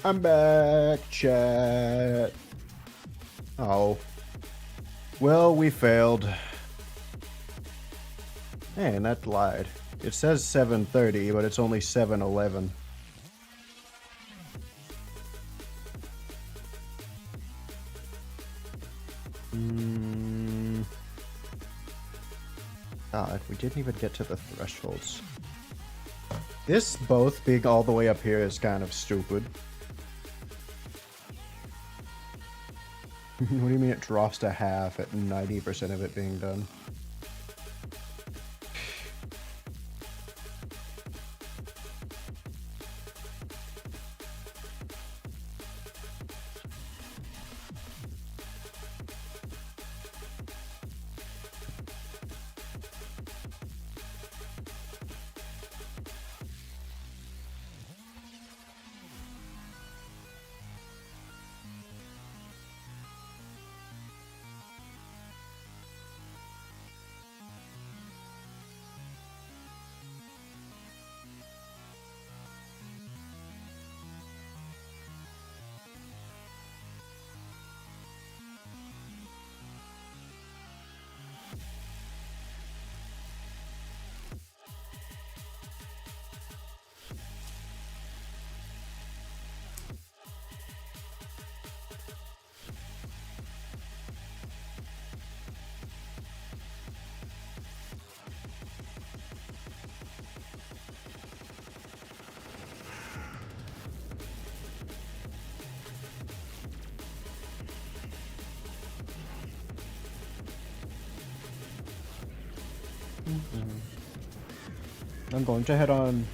Speaker 1: I'm back, chat. Oh. Well, we failed. Man, that lied. It says 7:30, but it's only 7:11. God, we didn't even get to the thresholds. This both being all the way up here is kind of stupid. What do you mean it drops to half at 90% of it being done? I'm going to head on.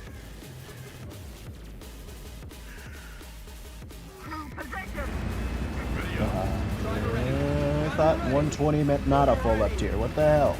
Speaker 1: I thought 120 meant not a full up tier. What the hell?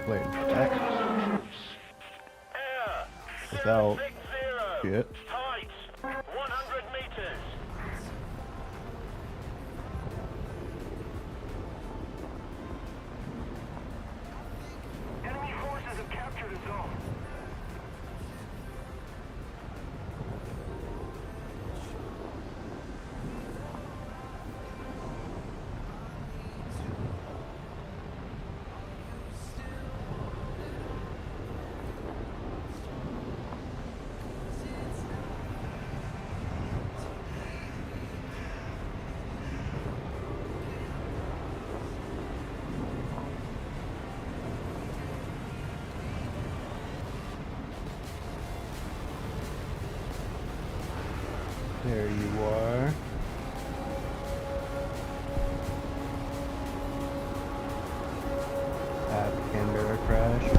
Speaker 1: Wait, attack
Speaker 2: Air.
Speaker 1: without
Speaker 2: 060.
Speaker 1: shit.
Speaker 2: Height. 100 meters. Enemy forces have captured a zone.
Speaker 1: There you are. At Canberra crash.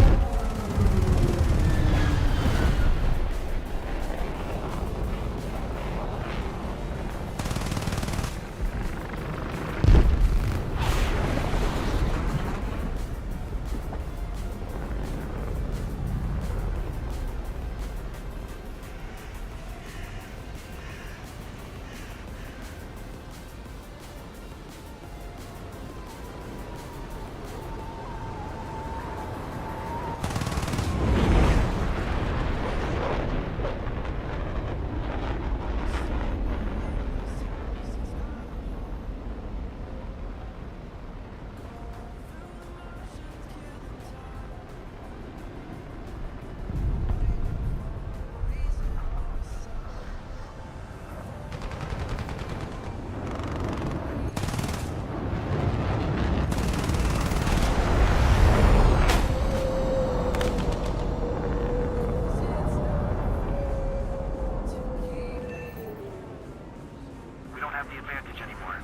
Speaker 2: We don't have the advantage anymore.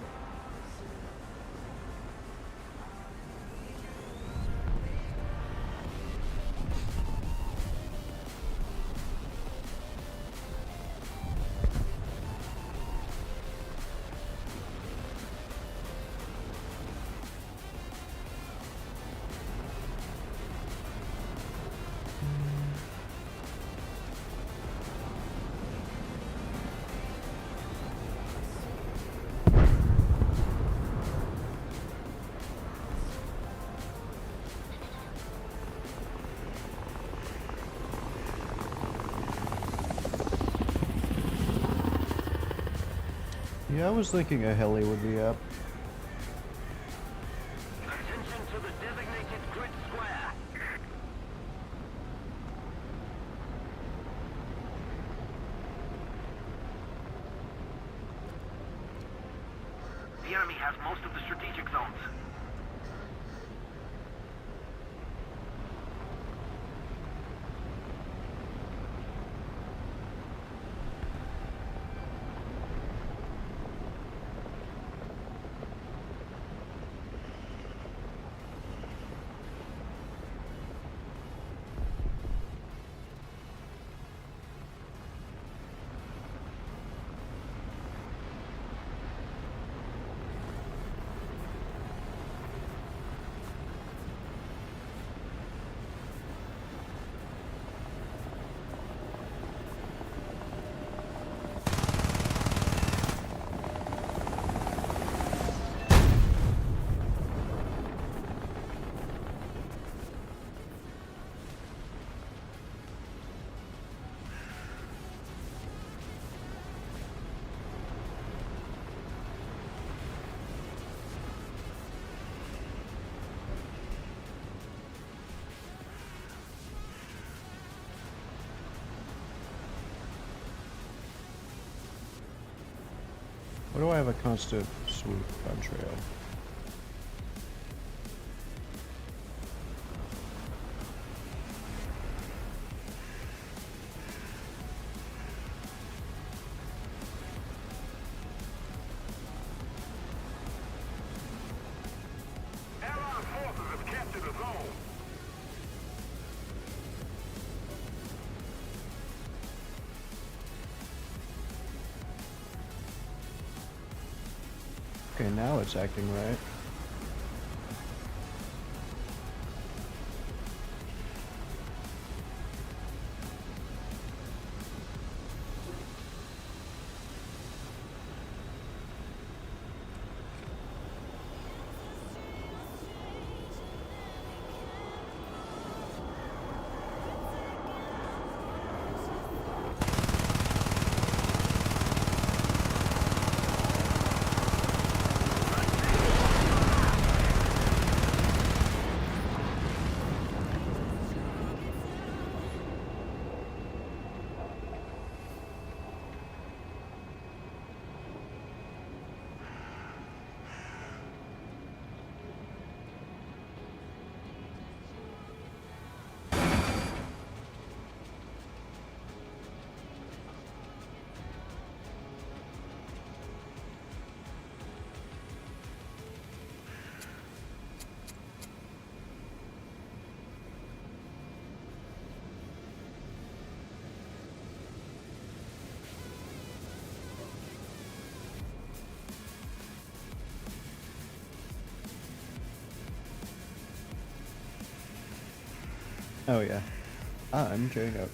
Speaker 1: Yeah, I was thinking a heli would be up.
Speaker 2: Attention to the designated grid square. The enemy has most of the strategic zones.
Speaker 1: Why do I have a constant swoop on trail?
Speaker 2: Allied forces have captured a zone.
Speaker 1: Okay, now it's acting right. Oh yeah. I'm checking out.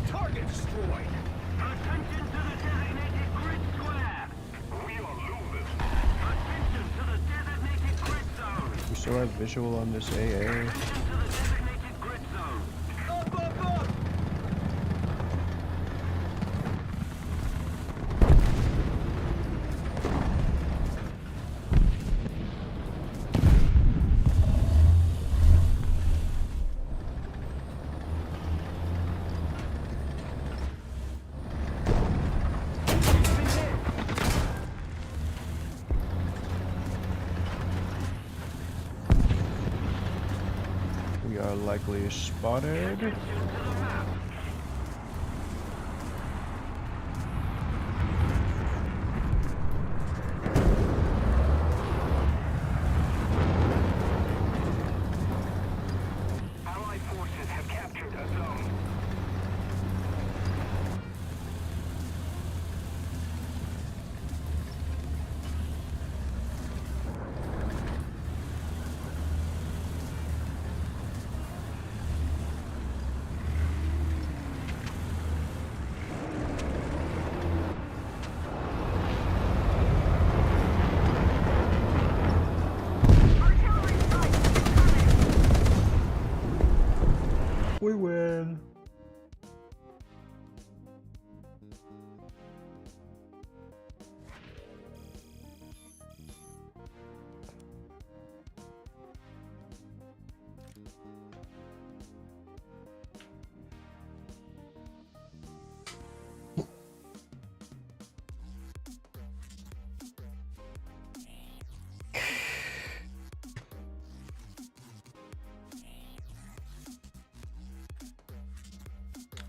Speaker 2: Target destroyed. Attention to the designated grid square. We are losing. Attention to the designated grid zone.
Speaker 1: We still have visual on this AA.
Speaker 2: Attention to the designated grid zone.
Speaker 3: Up, up, up!
Speaker 1: We are likely spotted.
Speaker 2: Allied forces have captured a zone.
Speaker 1: We win.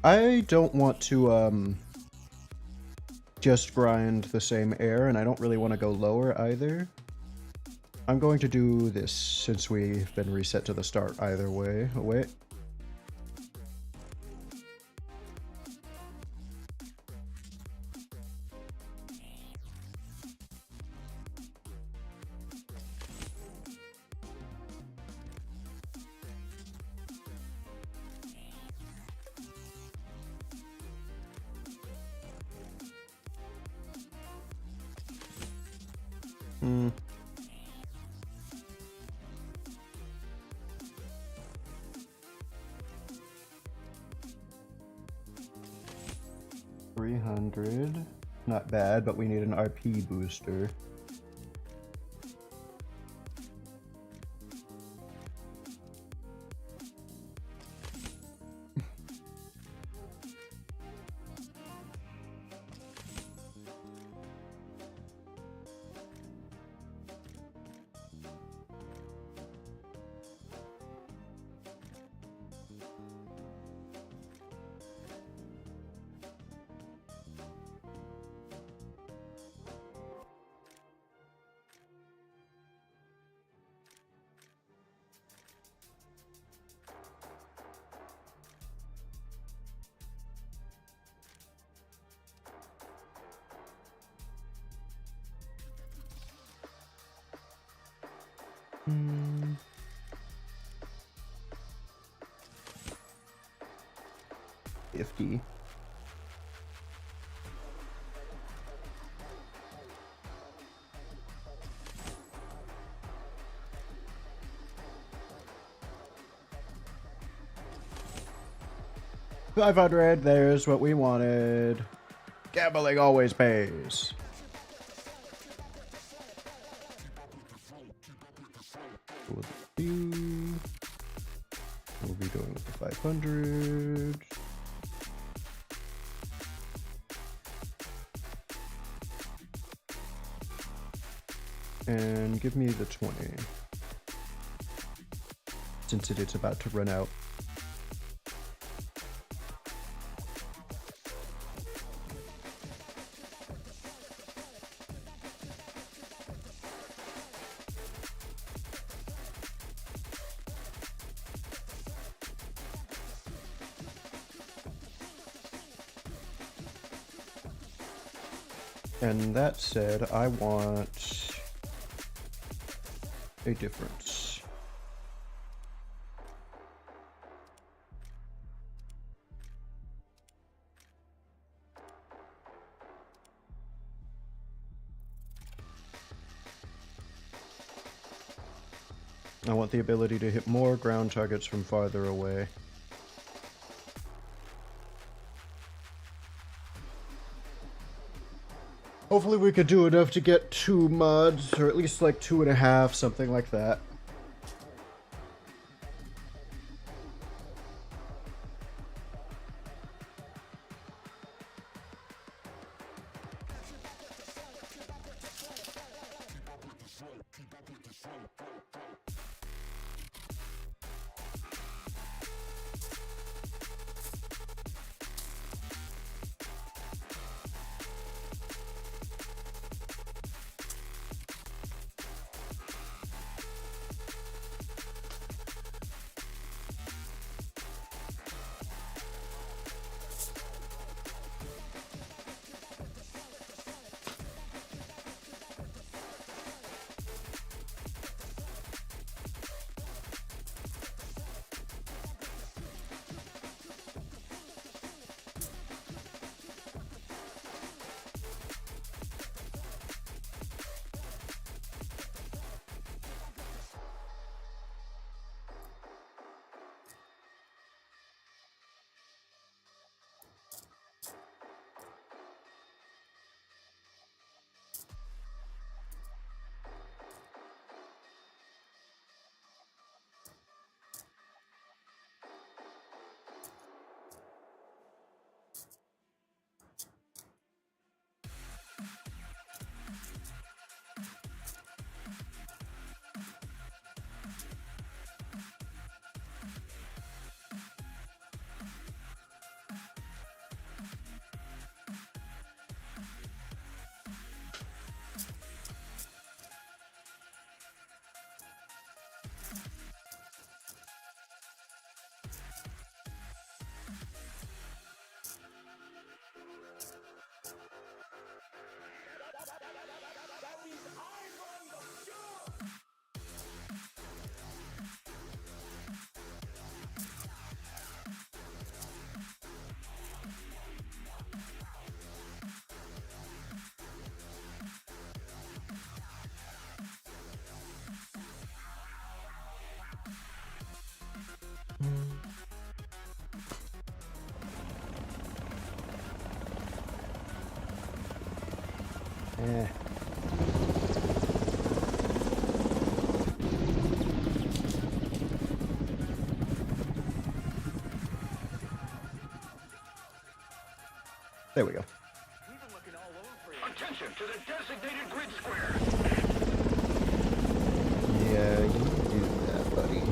Speaker 1: I don't want to just grind the same air, and I don't really want to go lower either. I'm going to do this since we've been reset to the start either way. Oh, wait. Hmm. $300. Not bad, but we need an RP booster. 50. $500, there's what we wanted. Gambling always pays. We'll be going with the 500. And give me the 20. Since it is about to run out. And that said, I want a difference. I want the ability to hit more ground targets from farther away. Hopefully we could do enough to get 2 mods, or at least like 2.5, something like that. Eh. There we go.
Speaker 2: Attention to the designated grid square.
Speaker 1: Yeah, you do that, buddy.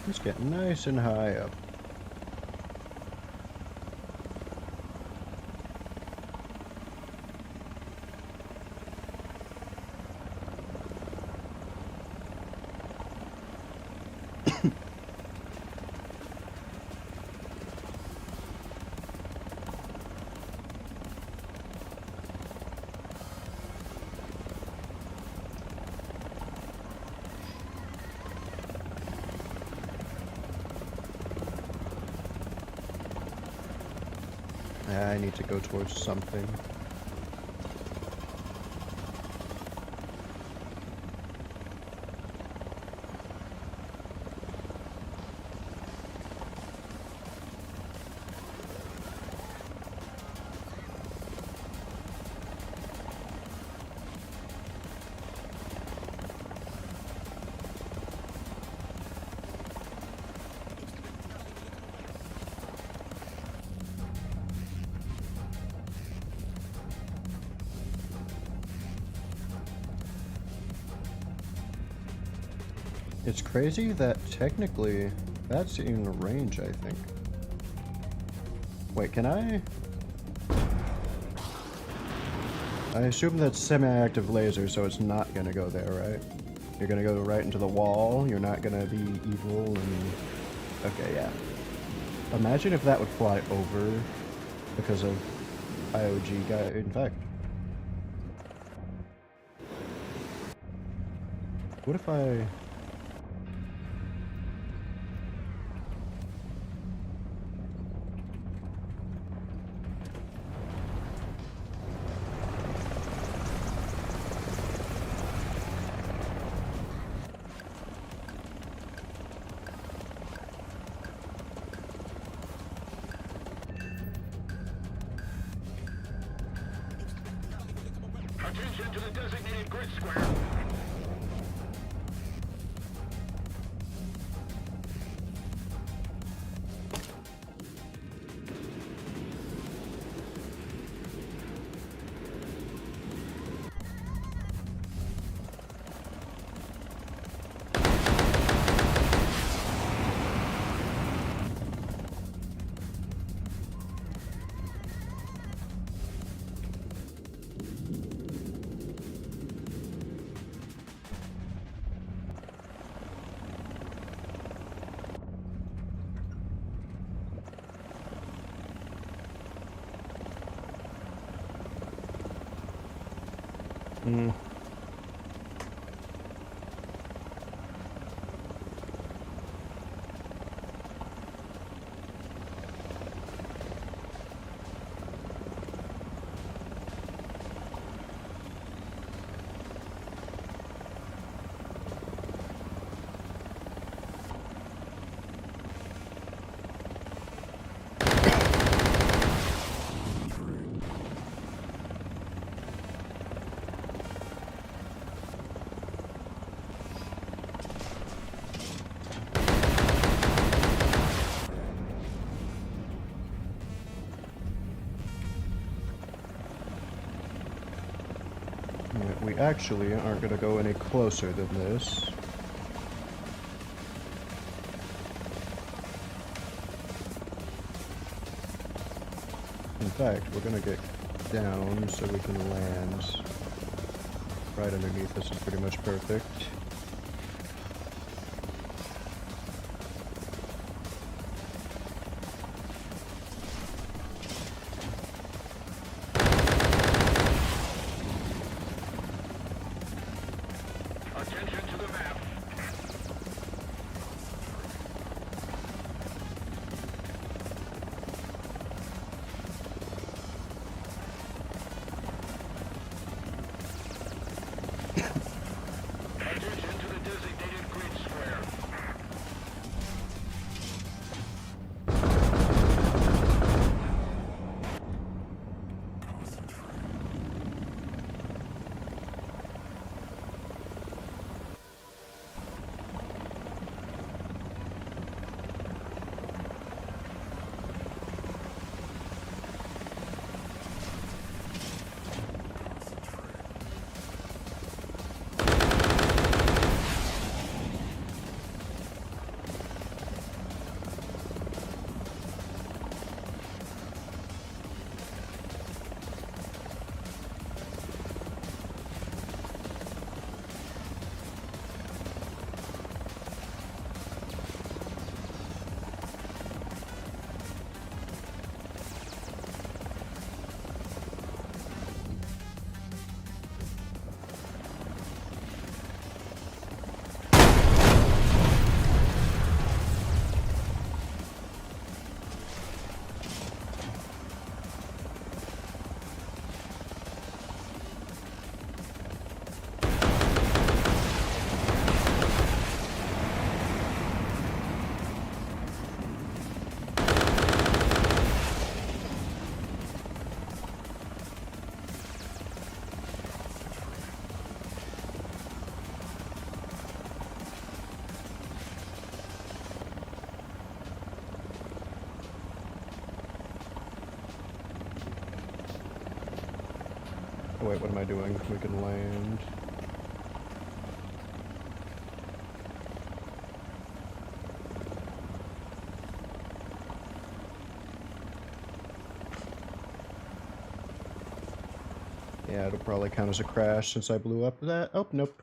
Speaker 1: It's getting nice and high up. I need to go towards something. It's crazy that technically that's in range, I think. Wait, can I? I assume that's semi-active laser, so it's not gonna go there, right? You're gonna go right into the wall, you're not gonna be evil and... Okay, yeah. Imagine if that would fly over because of IOG guy. In fact, what if I...
Speaker 2: Attention to the designated grid square.
Speaker 1: We actually aren't going to go any closer than this. In fact, we're going to get down so we can land right underneath. This is pretty much perfect.
Speaker 2: Attention to the map. Attention
Speaker 1: Oh wait, what am I doing? We can land. Yeah, it'll probably count as a crash since I blew up that. Oh, nope.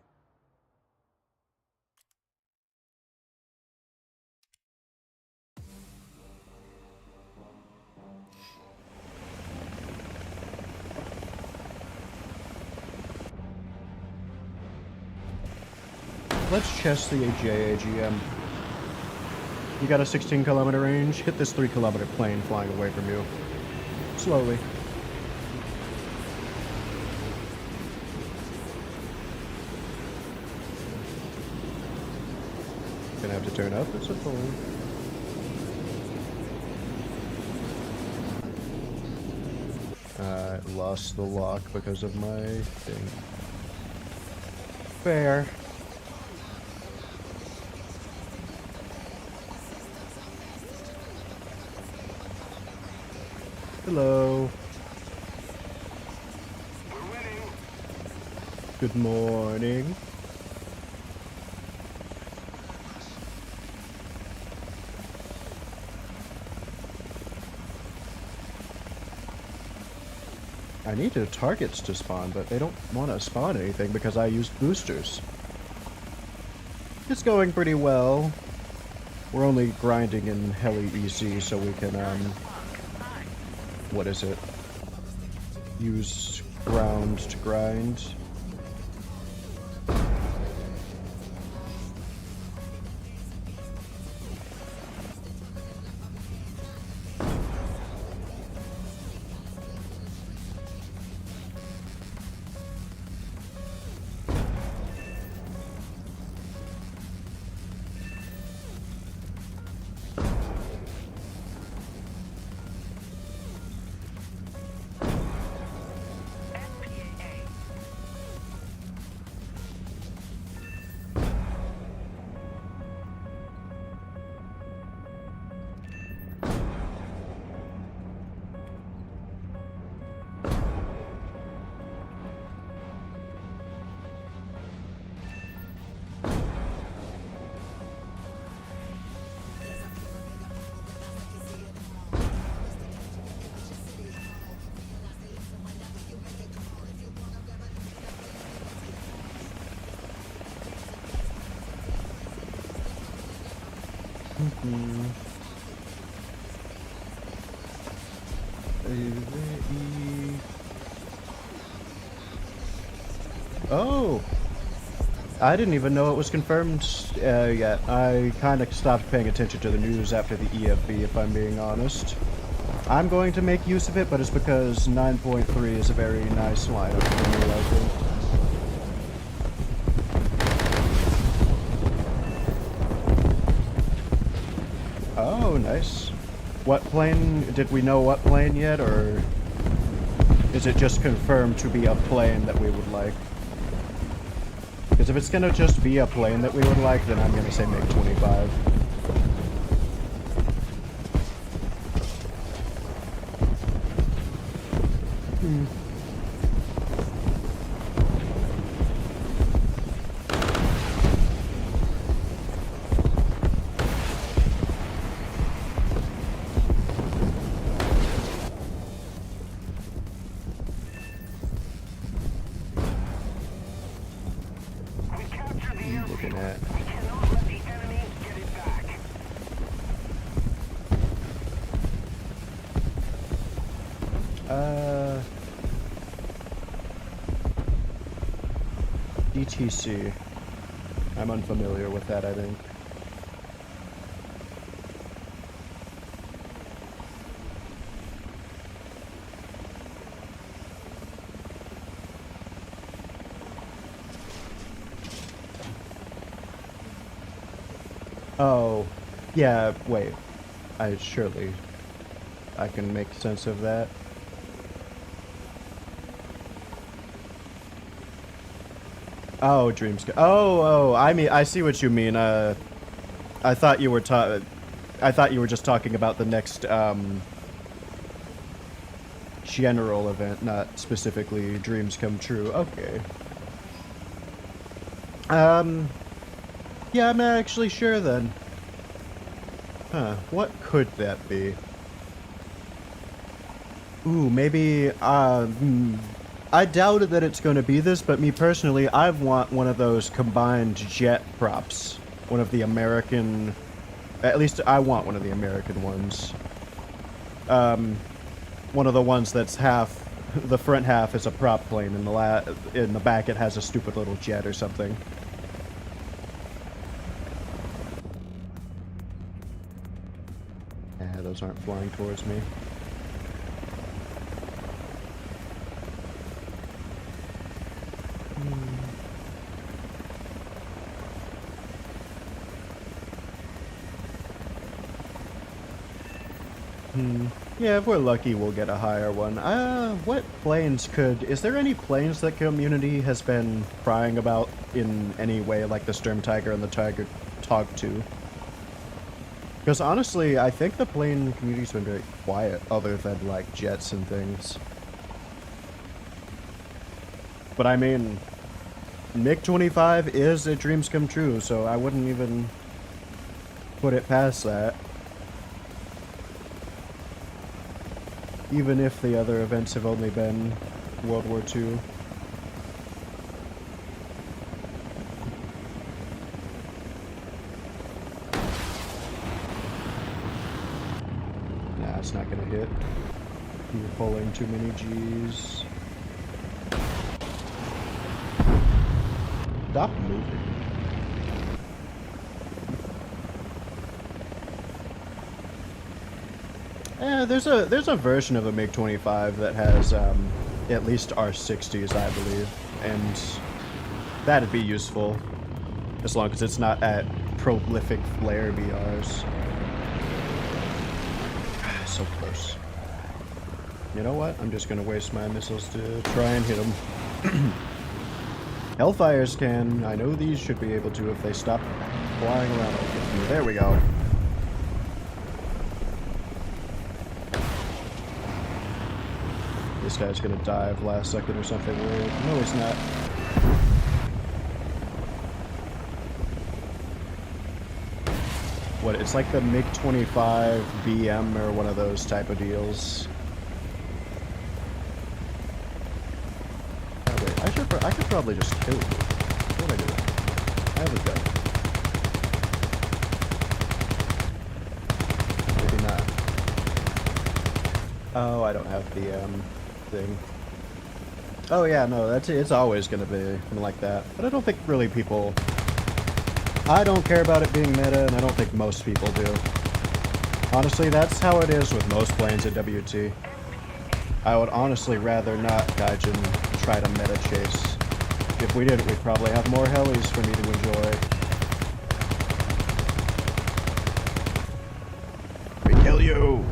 Speaker 1: Let's chest the JAGM. You got a 16-kilometer range? Hit this 3-kilometer plane flying away from you. Slowly. Gonna have to turn up, it's a pull. I lost the lock because of my thing. Fair. Hello.
Speaker 2: We're winning.
Speaker 1: Good morning. I needed targets to spawn, but they don't want to spawn anything because I used boosters. It's going pretty well. We're only grinding in heli easy so we can, what is it? Use ground to grind. Oh! I didn't even know it was confirmed yet. I kind of stopped paying attention to the news after the EFB, if I'm being honest. I'm going to make use of it, but it's because 9.3 is a very nice lineup for me, I think. Oh, nice. What plane? Did we know what plane yet, or is it just confirmed to be a plane that we would like? Because if it's gonna just be a plane that we would like, then I'm gonna say MiG-25.
Speaker 2: We captured the airfield.
Speaker 1: Looking at.
Speaker 2: We cannot let the enemy get it back.
Speaker 1: DTC. I'm unfamiliar with that, I think. Oh, yeah, wait. I can make sense of that. Oh, Dreamscape. Oh, I mean, I see what you mean. I thought you were I thought you were just talking about the next, general event, not specifically dreams come true. Okay. Yeah, I'm not actually sure then. Huh, what could that be? Ooh, maybe, I doubted that it's going to be this, but me personally, I want one of those combined jet props. One of the American... At least I want one of the American ones. One of the ones that's half... The front half is a prop plane, and in the back it has a stupid little jet or something. Yeah, those aren't flying towards me. Yeah, if we're lucky, we'll get a higher one. What planes could... Is there any planes that community has been crying about in any way, like the Sturm Tiger and the Tiger Tog 2? Because honestly, I think the plane community's been very quiet, other than, like, jets and things. But I mean, MiG-25 is a dreams come true, so I wouldn't even put it past that. Even if the other events have only been World War II. Nah, it's not gonna hit. You're pulling too many G's. Stop moving. There's a version of a MiG-25 that has at least R60s, I believe, and that'd be useful as long as it's not at prolific flare BRs. So close. You know what? I'm just gonna waste my missiles to try and hit them. Hellfires can. I know these should be able to if they stop flying around. There we go. This guy's gonna dive last second or something weird. No, he's not. What, it's like the MiG-25 BM or one of those type of deals. Oh wait, I could probably just kill you. What am I doing? I have a gun. Maybe not. Oh, I don't have the thing. Oh yeah, no, it's always gonna be like that. But I don't think really people... I don't care about it being meta, and I don't think most people do. Honestly, that's how it is with most planes at WT. I would honestly rather not Gaijin try to meta chase. If we did it, we'd probably have more helis for me to enjoy. We kill you!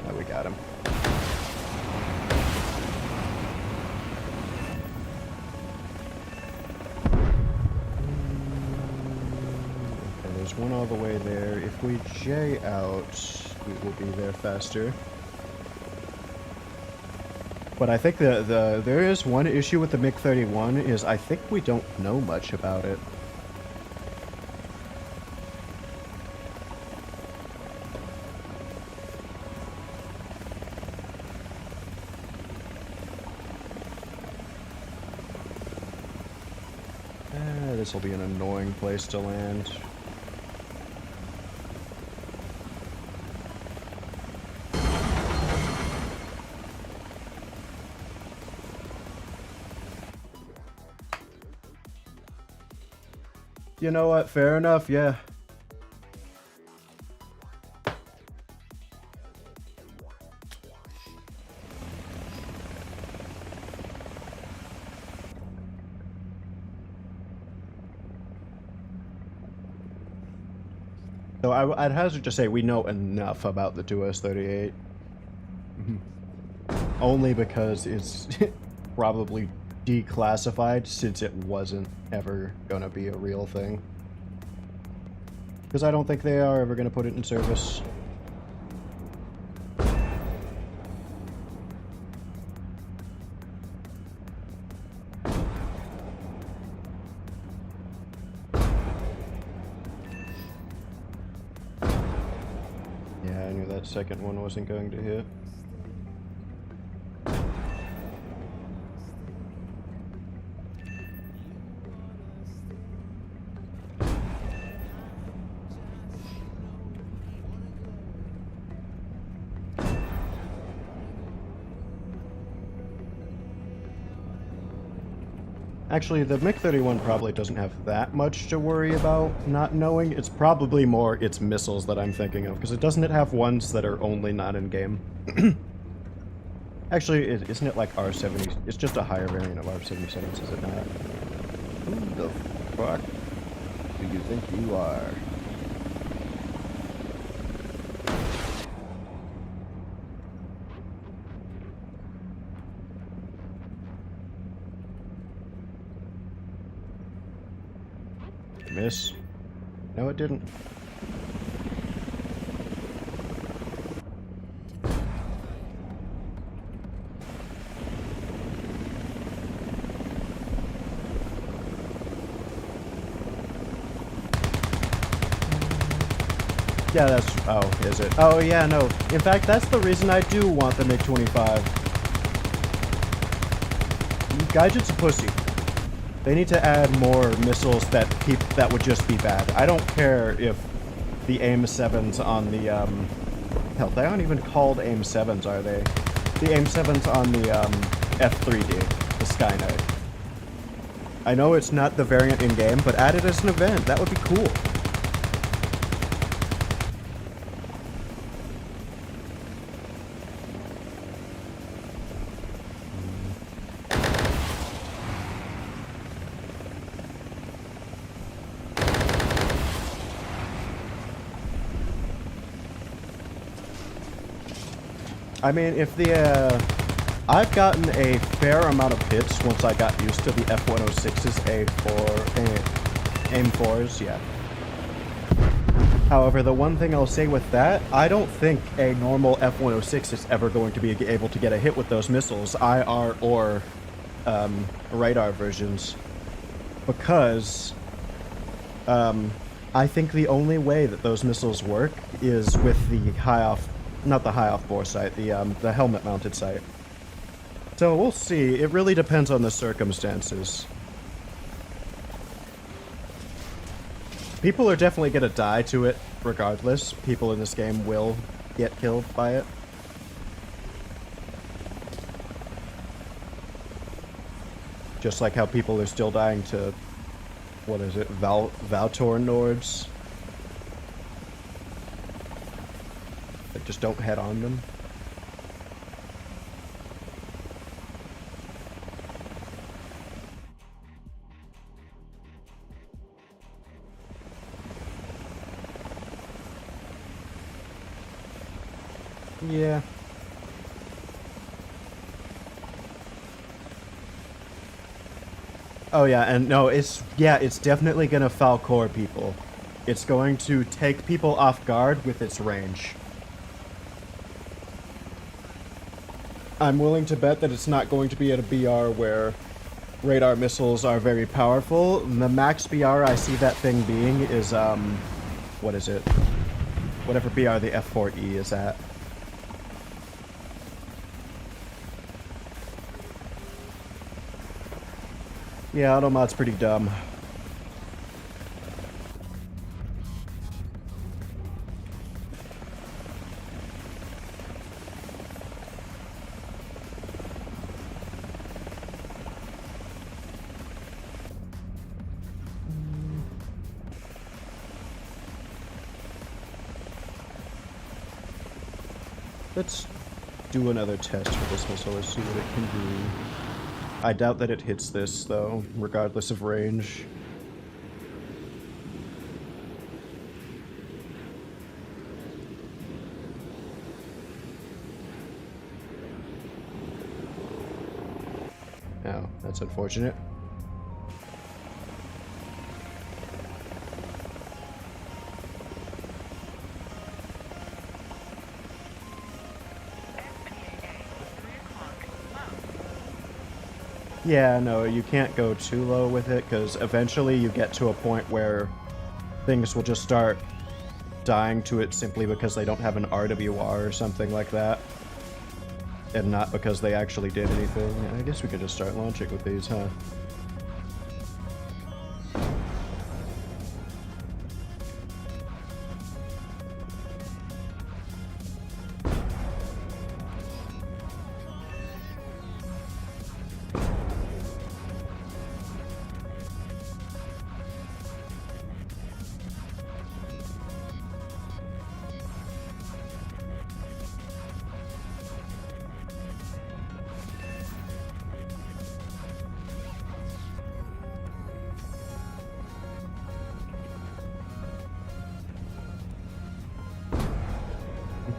Speaker 1: Oh, we got him. One all the way there. If we J out, we will be there faster. But I think there is one issue with the MiG-31 is I think we don't know much about it. This will be an annoying place to land. You know what? Fair enough, yeah. So I'd hazard to say we know enough about the 2S-38. Only because it's probably declassified since it wasn't ever gonna be a real thing. Because I don't think they are ever gonna put it in service. that second one wasn't going to hit. Actually, the MiG-31 probably doesn't have that much to worry about not knowing. It's probably more its missiles that I'm thinking of, because doesn't it have ones that are only not in-game? Actually, isn't it like R-70? It's just a higher variant of R-77s, is it not? Who the fuck do you think you are? Miss? No, it didn't. Yeah, that's... Oh, is it? Oh, yeah, no. In fact, that's the reason I do want the MiG-25. Gadget's a pussy. They need to add more missiles that would just be bad. I don't care if the AIM-7s on the, hell, they aren't even called AIM-7s, are they? The AIM-7s on the, F3D, the Skyknight. I know it's not the variant in-game, but add it as an event. That would be cool. I mean, if the, I've gotten a fair amount of hits once I got used to the F-106's AIM-4s, yeah. However, the one thing I'll say with that, I don't think a normal F-106 is ever going to be able to get a hit with those missiles, IR or radar versions, because I think the only way that those missiles work is with the high-off, not the high-off bore sight, the helmet-mounted sight. So we'll see. It really depends on the circumstances. People are definitely going to die to it regardless. People in this game will get killed by it. Just like how people are still dying to, what is it, Valtor Nords? That just don't head on them. Yeah. Oh yeah, and no, it's definitely gonna Falcor people. It's going to take people off guard with its range. I'm willing to bet that it's not going to be at a BR where radar missiles are very powerful. The max BR I see that thing being is, what is it? Whatever BR the F4E is at. Yeah, Automod's pretty dumb. Let's do another test for this missile. Let's see what it can do. I doubt that it hits this, though, regardless of range. Oh, that's unfortunate. Yeah, no, you can't go too low with it, because eventually you get to a point where things will just start dying to it simply because they don't have an RWR or something like that. And not because they actually did anything. I guess we could just start launching with these, huh?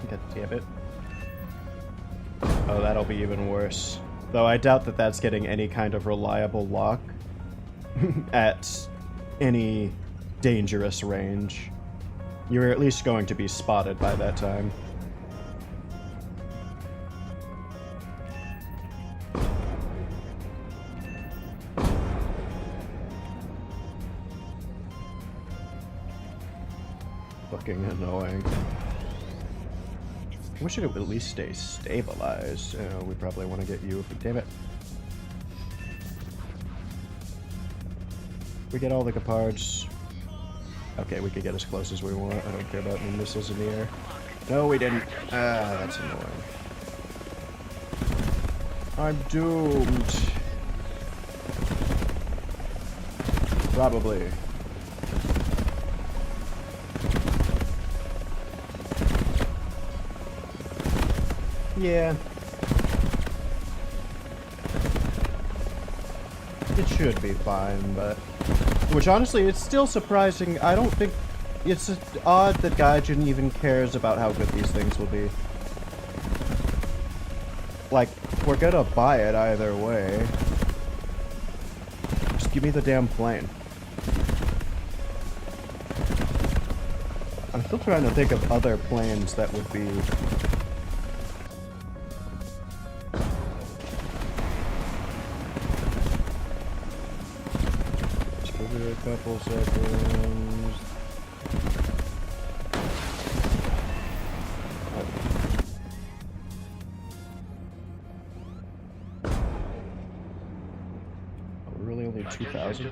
Speaker 1: God damn it. Oh, that'll be even worse. Though I doubt that that's getting any kind of reliable lock at any dangerous range. You're at least going to be spotted by that time. Fucking annoying. I wish it would at least stay stabilized. We probably want to get you. Damn it. We get all the Gepards. Okay, we could get as close as we want. I don't care about any missiles in the air. No, we didn't. Ah, that's annoying. I'm doomed. Probably. Yeah. It should be fine, but... Which, honestly, it's still surprising. I don't think... It's odd that Gaijin even cares about how good these things will be. Like, we're gonna buy it either way. Just give me the damn plane. I'm still trying to think of other planes that would be... A couple seconds. Oh, really only 2,000?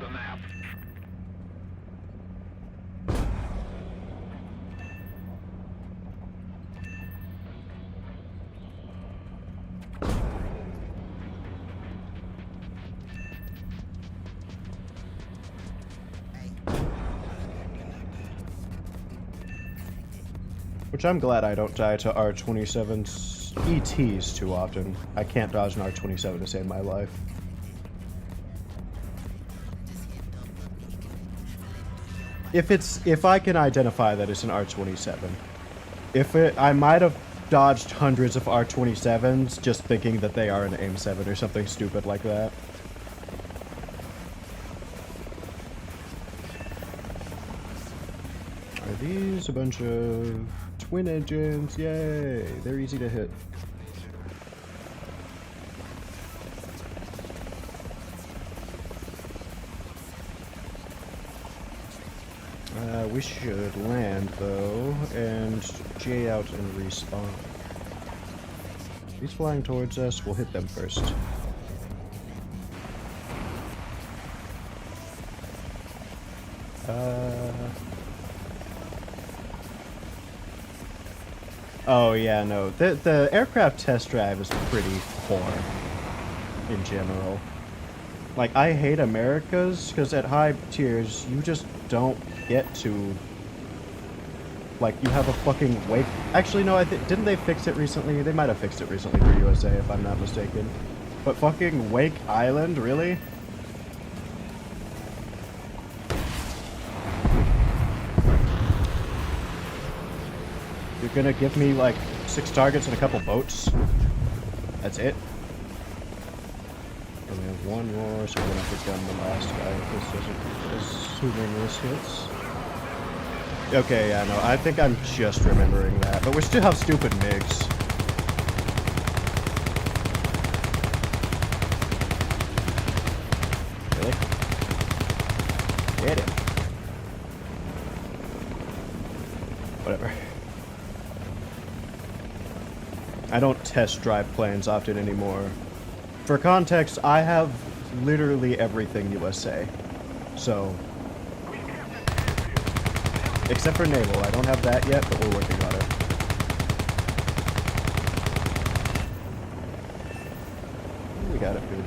Speaker 1: Which I'm glad I don't die to R27's ETs too often. I can't dodge an R27 to save my life. If I can identify that it's an R27. I might have dodged hundreds of R27s just thinking that they are an AIM-7 or something stupid like that. Are these a bunch of twin engines? Yay! They're easy to hit. We should land though, and J out and respawn. He's flying towards us, we'll hit them first. Oh yeah, no. The aircraft test drive is pretty poor in general. Like, I hate Americas, because at high tiers, you just don't get to... Like, you have a fucking wake... Actually, no, didn't they fix it recently? They might have fixed it recently for USA, if I'm not mistaken. But fucking Wake Island, really? You're gonna give me, like, 6 targets and a couple boats? That's it? And we have one more, so we're gonna have to gun the last guy if this doesn't... assuming this hits. Okay, yeah, no, I think I'm just remembering that. But we still have stupid MiGs. Really? Get him. I don't test drive planes often anymore. For context, I have literally everything USA. So, except for naval, I don't have that yet, but we're working on it. We got it, good.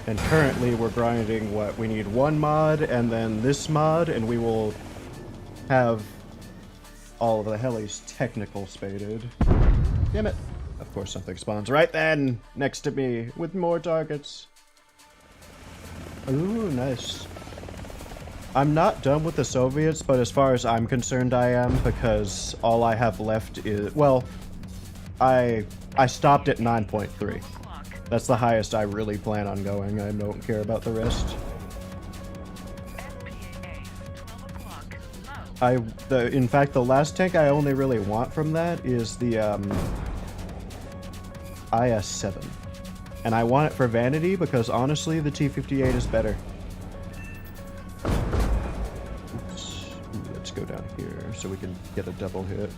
Speaker 1: And currently we're grinding what? We need one mod and then this mod, and we will have all of the helis technical spaded. Damn it. Of course something spawns right then, next to me, with more targets. Ooh, nice. I'm not done with the Soviets, but as far as I'm concerned I am, because all I have left is, well, I stopped at 9.3. That's the highest I really plan on going. I don't care about the rest. In fact, the last tank I only really want from that is the IS-7. And I want it for vanity because honestly, the T-58 is better. Oops. Ooh, let's go down here so we can get a double hit.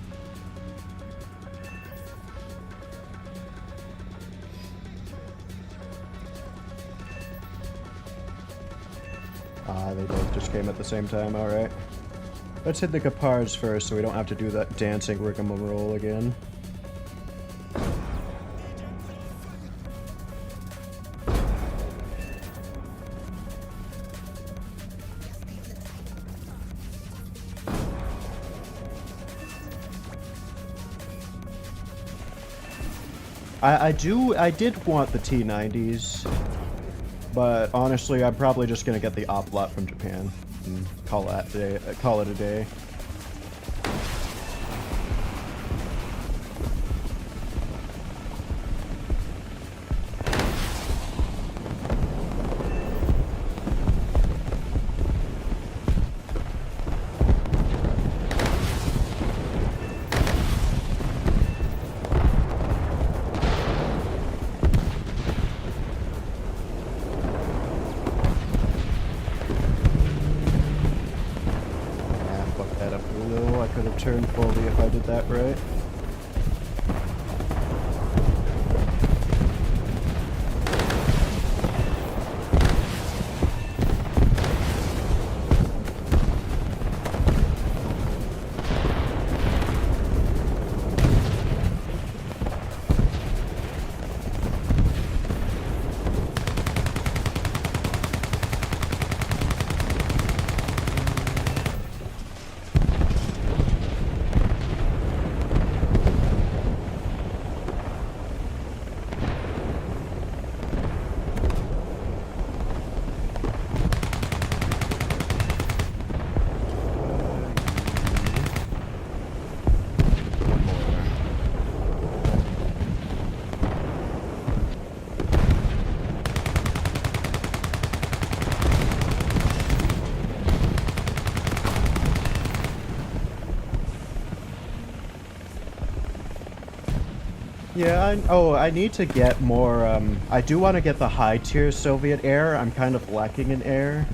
Speaker 1: Ah, they both just came at the same time, alright. Let's hit the Kapars first so we don't have to do that dancing rigmarole again. I did want the T-90s. But honestly, I'm probably just gonna get the op lot from Japan and call it a day. Turn fully if I did that right. Yeah, I need to get more, I do want to get the high-tier Soviet air. I'm kind of lacking in air.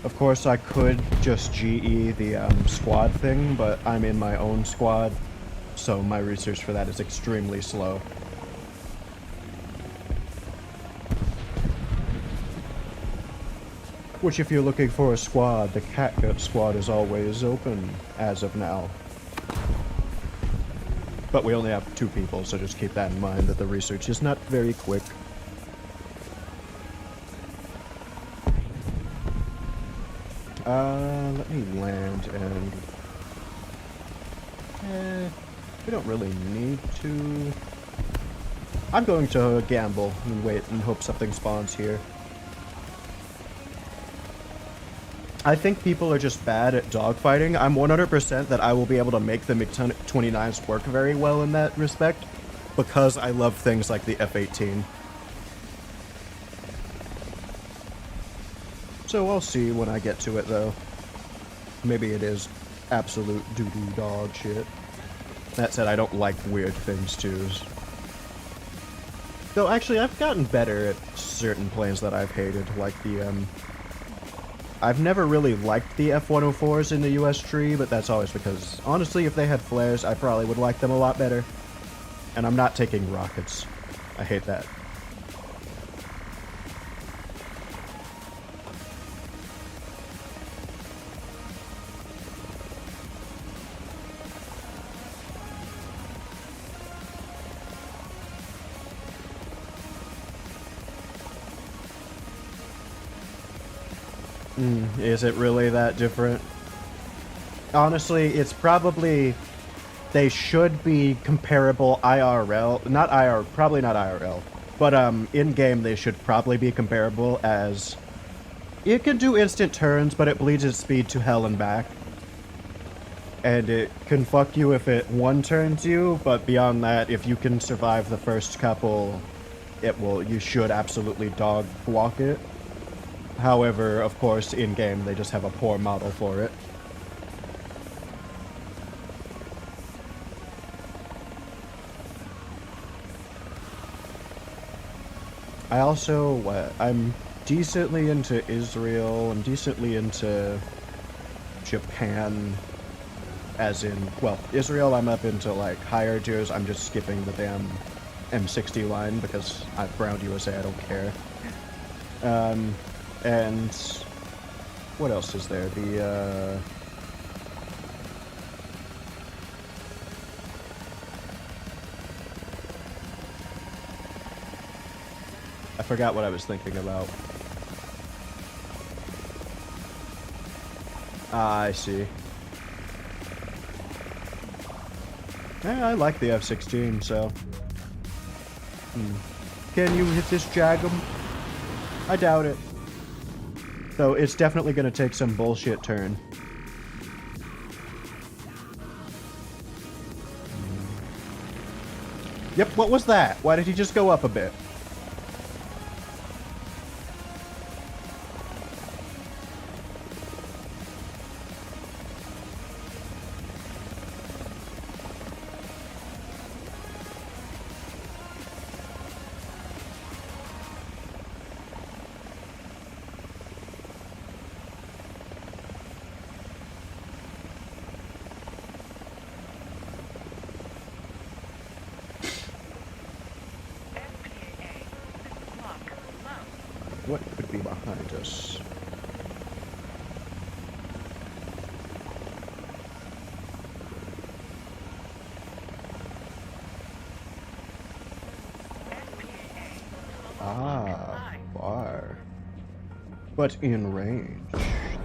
Speaker 1: Of course, I could just GE the squad thing, but I'm in my own squad, so my research for that is extremely slow. Which, if you're looking for a squad, the Catgut squad is always open, as of now. But we only have 2 people, so just keep that in mind, that the research is not very quick. Let me land and... we don't really need to... I'm going to gamble and wait and hope something spawns here. I think people are just bad at dogfighting. I'm 100% that I will be able to make the MiG-29s work very well in that respect, because I love things like the F-18. So I'll see when I get to it, though. Maybe it is absolute doo-doo dog shit. That said, I don't like weird things, too. Though, actually, I've gotten better at certain planes that I've hated, like the, I've never really liked the F-104s in the US tree, but that's always because, honestly, if they had flares, I probably would like them a lot better. And I'm not taking rockets. I hate that. Is it really that different? Honestly, it's probably... They should be comparable IRL. Not IR, probably not IRL. But in-game they should probably be comparable as... It can do instant turns, but it bleeds its speed to hell and back. And it can fuck you if it one-turns you, but beyond that, if you can survive the first couple, you should absolutely dog walk it. However, of course, in-game, they just have a poor model for it. I also, I'm decently into Israel, I'm decently into Japan, as in, well, Israel I'm up into, like, higher tiers, I'm just skipping the damn M60 line, because I've browned USA, I don't care. And what else is there? I forgot what I was thinking about. Ah, I see. Yeah, I like the F-16, so... Can you hit this Jagum? I doubt it. So it's definitely gonna take some bullshit turn. Yep, what was that? Why did he just go up a bit? What could be behind us? Ah, bar. But in range.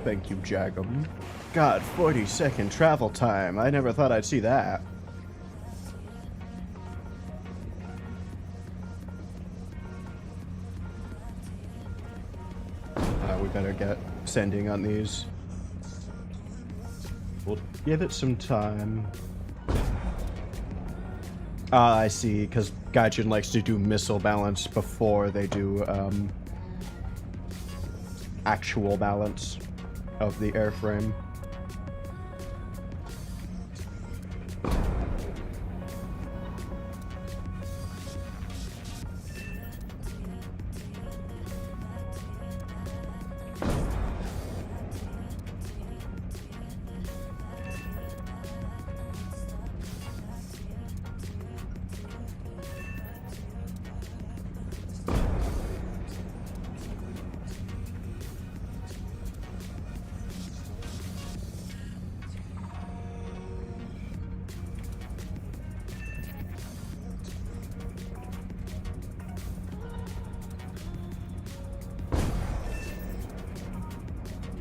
Speaker 1: Thank you, Jagum. God, 40-second travel time. I never thought I'd see that. We better get sending on these. We'll give it some time. Ah, I see, because Gaijin likes to do missile balance before they do actual balance of the airframe.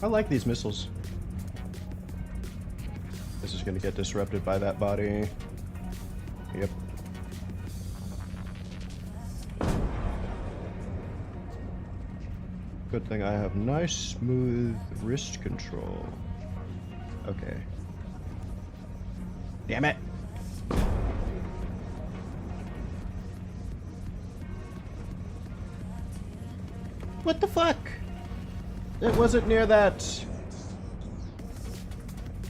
Speaker 1: I like these missiles. This is gonna get disrupted by that body. Yep. Good thing I have nice, smooth wrist control. Okay. Damn it! What the fuck? It wasn't near that.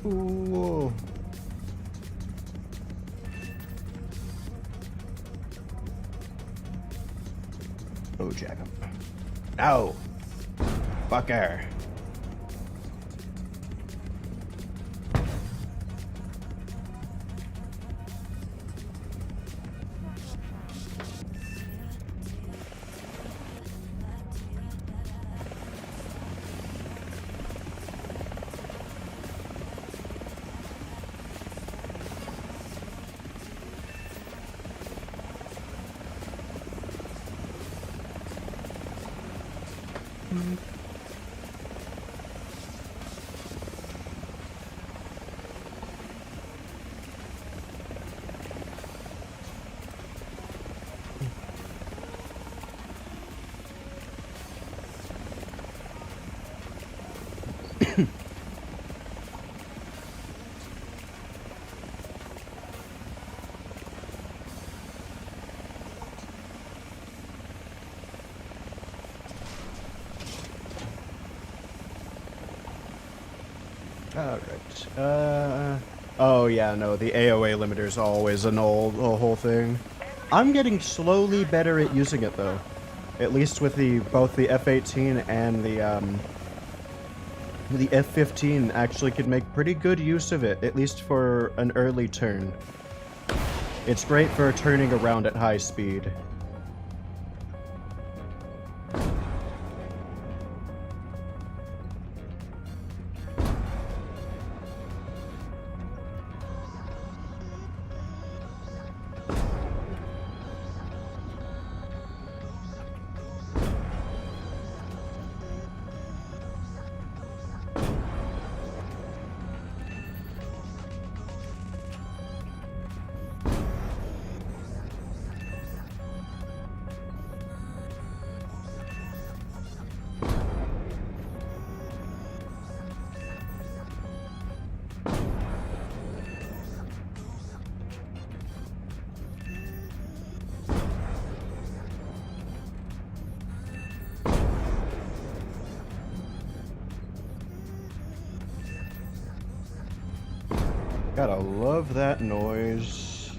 Speaker 1: Ooh. Oh, Jacob. No! Fucker. Alright. Oh yeah, no, the AOA limiter is always a whole thing. I'm getting slowly better at using it though. At least with both the F-18 and the F-15 actually can make pretty good use of it, at least for an early turn. It's great for turning around at high speed. Gotta love that noise.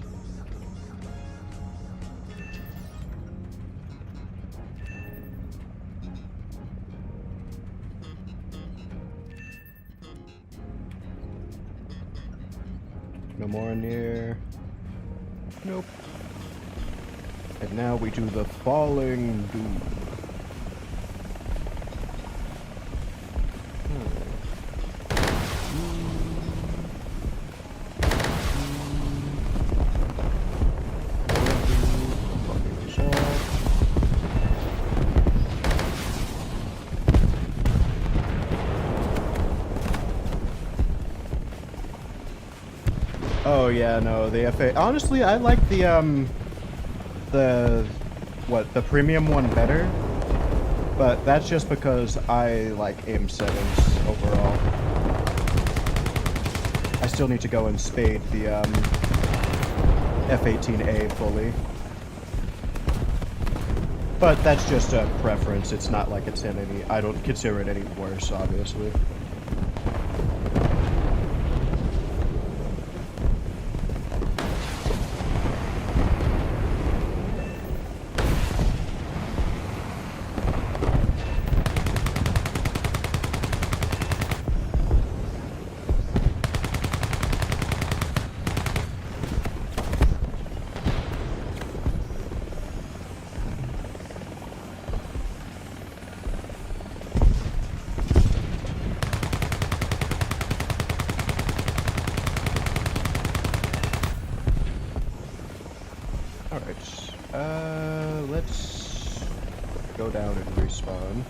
Speaker 1: No more in here. Nope. And now we do the falling doom. Oh yeah, no, the FA. Honestly, I like the premium one better, but that's just because I like aim settings overall. I still need to go and spade the F-18A fully, but that's just a preference. It's not like it's in any. I don't consider it any worse, obviously. Let's go down and respawn.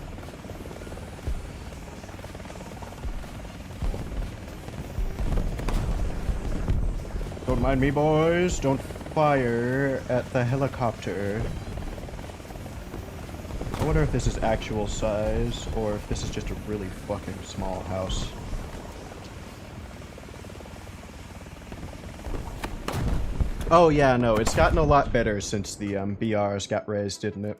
Speaker 1: Don't mind me, boys. Don't fire at the helicopter. I wonder if this is actual size, or if this is just a really fucking small house. Oh yeah, no, it's gotten a lot better since the BRs got raised, didn't it?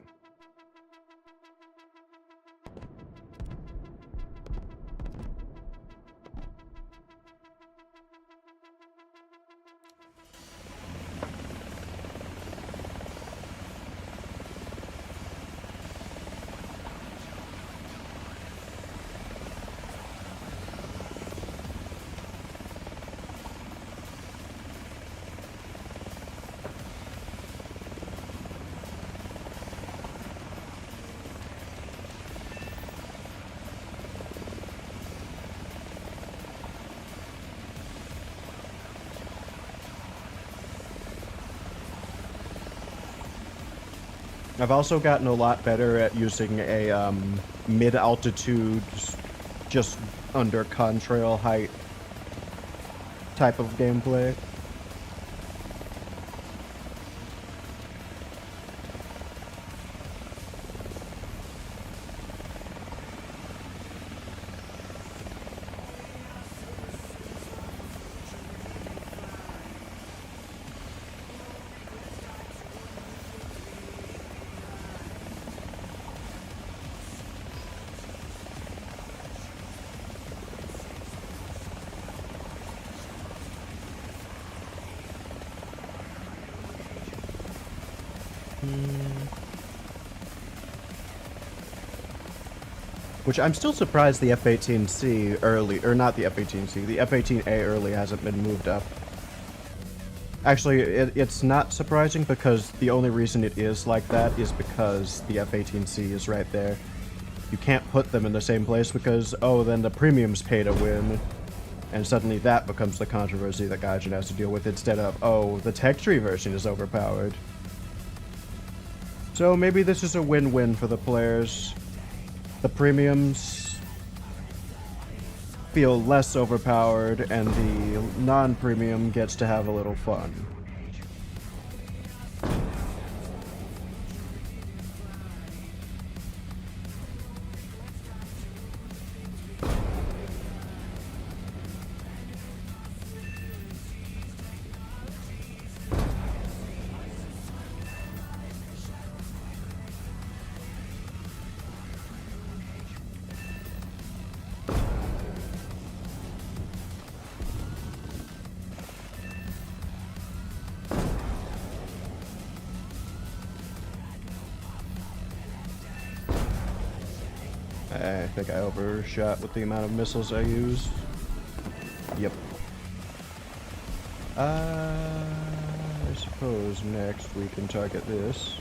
Speaker 1: I've also gotten a lot better at using a mid-altitude, just under contrail height type of gameplay. Which I'm still surprised the F-18C early, or not the F-18C, the F-18A early hasn't been moved up. Actually, it's not surprising because the only reason it is like that is because the F-18C is right there. You can't put them in the same place because, oh, then the premiums pay to win. And suddenly that becomes the controversy that Gaijin has to deal with instead of, oh, the tech tree version is overpowered. So maybe this is a win-win for the players. The premiums feel less overpowered, and the non-premium gets to have a little fun. I think I overshot with the amount of missiles I used. Yep. I suppose next we can target this.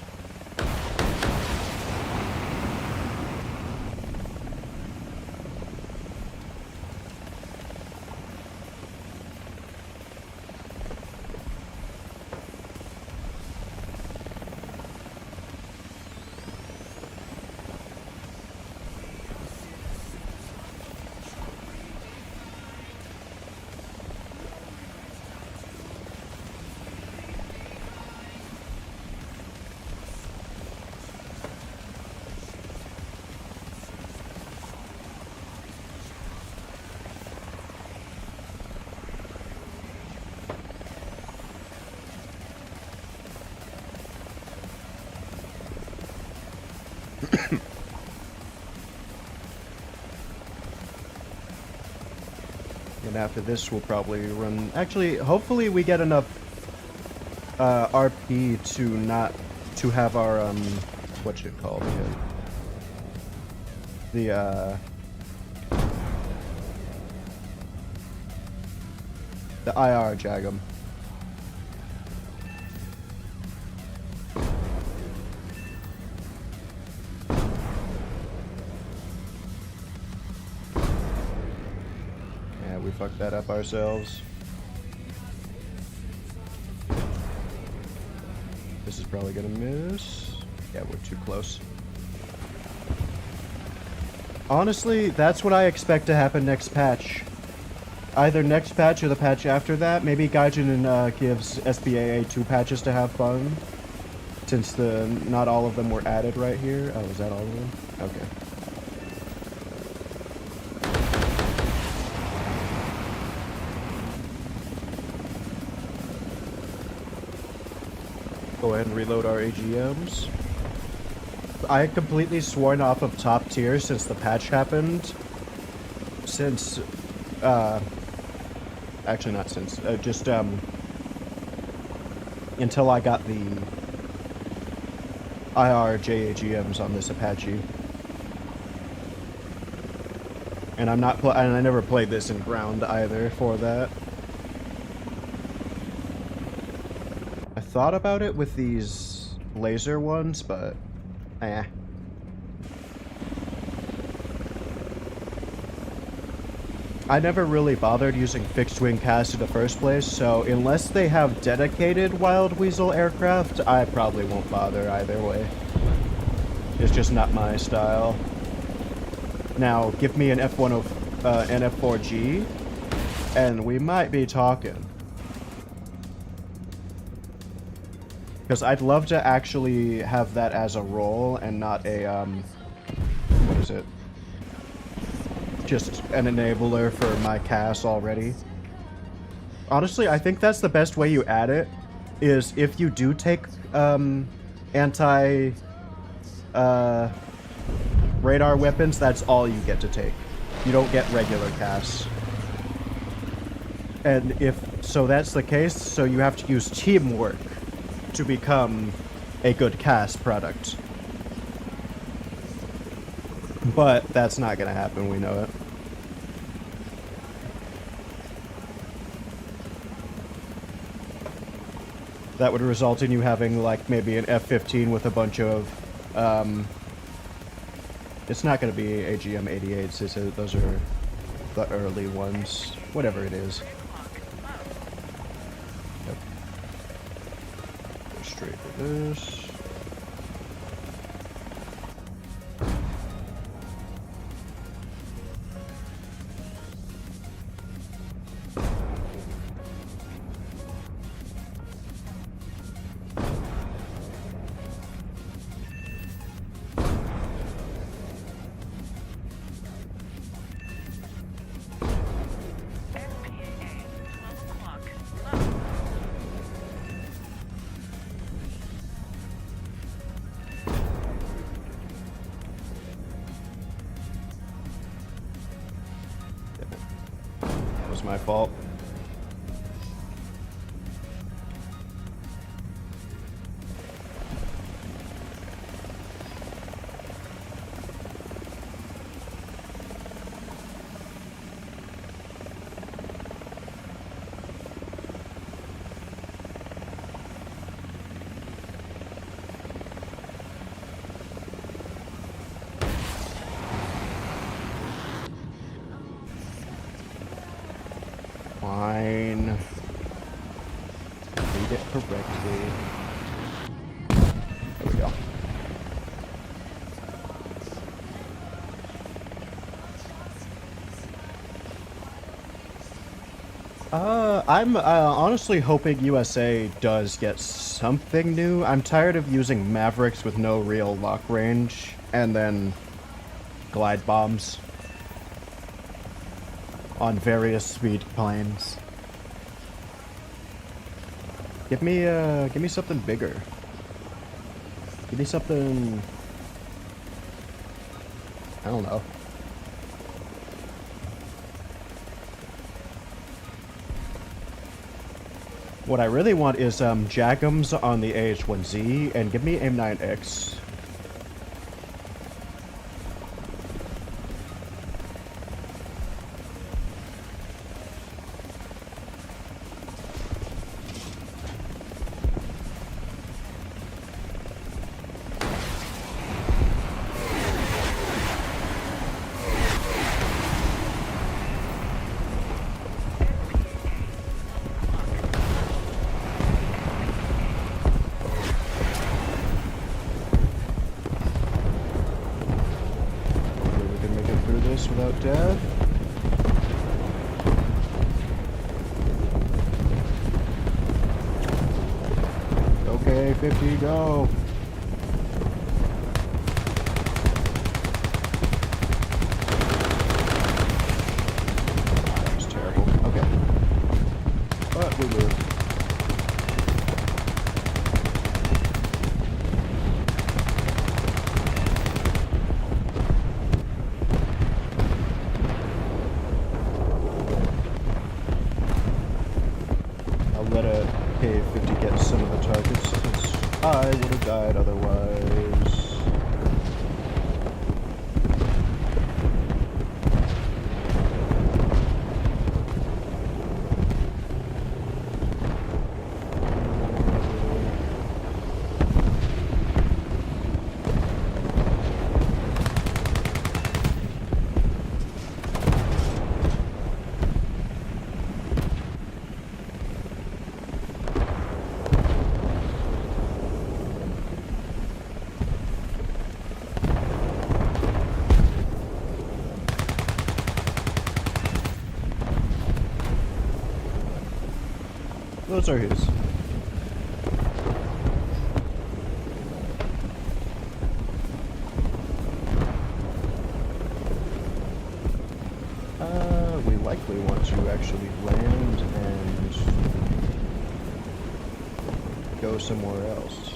Speaker 1: And after this, we'll probably run... Actually, hopefully we get enough RP to have our, what's it called again? The IR Jagum. We fucked that up ourselves. This is probably gonna miss. Yeah, we're too close. Honestly, that's what I expect to happen next patch. Either next patch or the patch after that. Maybe Gaijin gives SBAA 2 patches to have fun. Since not all of them were added right here. Oh, is that all of them? Okay. Go ahead and reload our AGMs. I had completely sworn off of top tier since the patch happened. Since, actually not since, just, until I got the IR JAGMs on this Apache. And and I never played this in ground either for that. I thought about it with these laser ones, but I never really bothered using fixed wing cast in the first place, so unless they have dedicated Wild Weasel aircraft, I probably won't bother either way. It's just not my style. Now, give me an an F4G, and we might be talking. Because I'd love to actually have that as a role and not a, what is it? Just an enabler for my cast already. Honestly, I think that's the best way you add it, is if you do take, anti, radar weapons, that's all you get to take. You don't get regular casts. And if so that's the case, so you have to use teamwork to become a good cast product. But that's not gonna happen, we know it. That would result in you having like maybe an F-15 with a bunch of it's not going to be AGM 88s, is it? Those are the early ones. Whatever it is. Yep. Go straight for this. My fault. Fine. Read it correctly. There we go. I'm honestly hoping USA does get something new. I'm tired of using Mavericks with no real lock range, and then glide bombs on various speed planes. Give me something bigger. Give me something, I don't know. What I really want is Jagums on the AH-1Z, and give me AIM-9X. Without death. Okay, 50, go. That was terrible. Okay. But we live. K-50 get some of the targets, since I would have died otherwise. Those are his. We likely want to actually land and go somewhere else.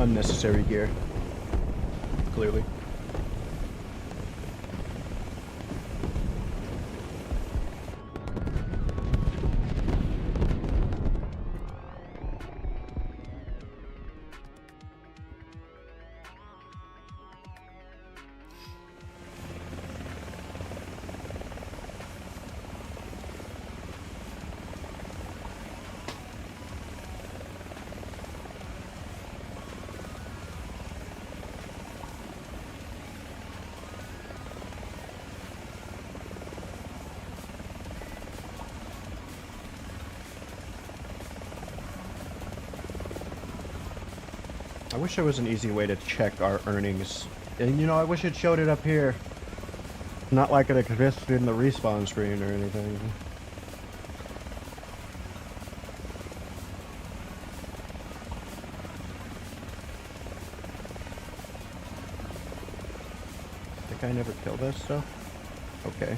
Speaker 1: Unnecessary gear. Clearly. I wish there was an easy way to check our earnings. And you know, I wish it showed it up here. Not like it exists in the respawn screen or anything. Think I never killed this stuff? Okay.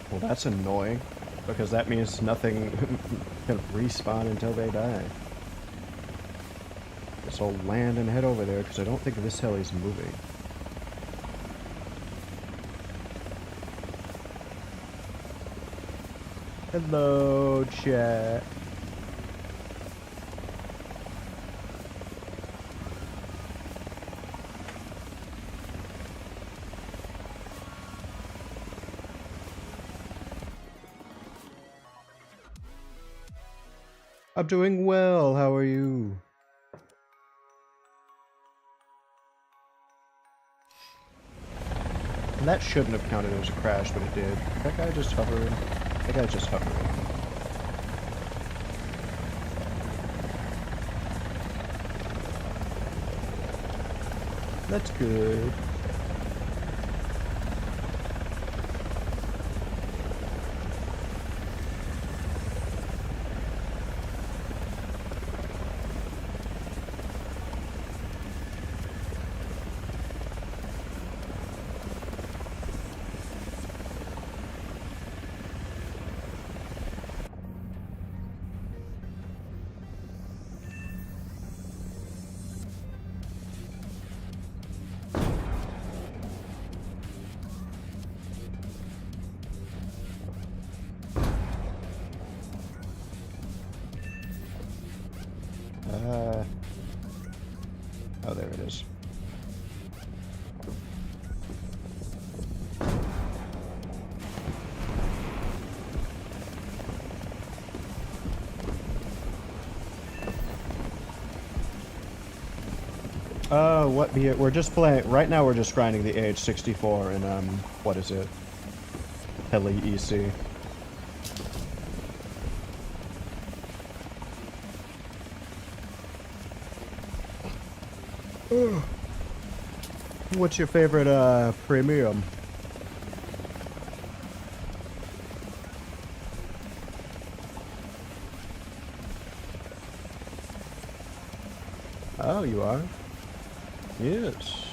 Speaker 1: Well, that's annoying, because that means nothing can respawn until they die. Guess I'll land and head over there, because I don't think this heli's moving. Hello, chat. I'm doing well, how are you? And that shouldn't have counted as a crash, but it did. That guy just hovering. That guy's just hovering. That's good. Oh, there it is. We're just playing, right now we're just grinding the AH-64 and, what is it? Heli EC. What's your favorite, premium? Oh, you are? Yes.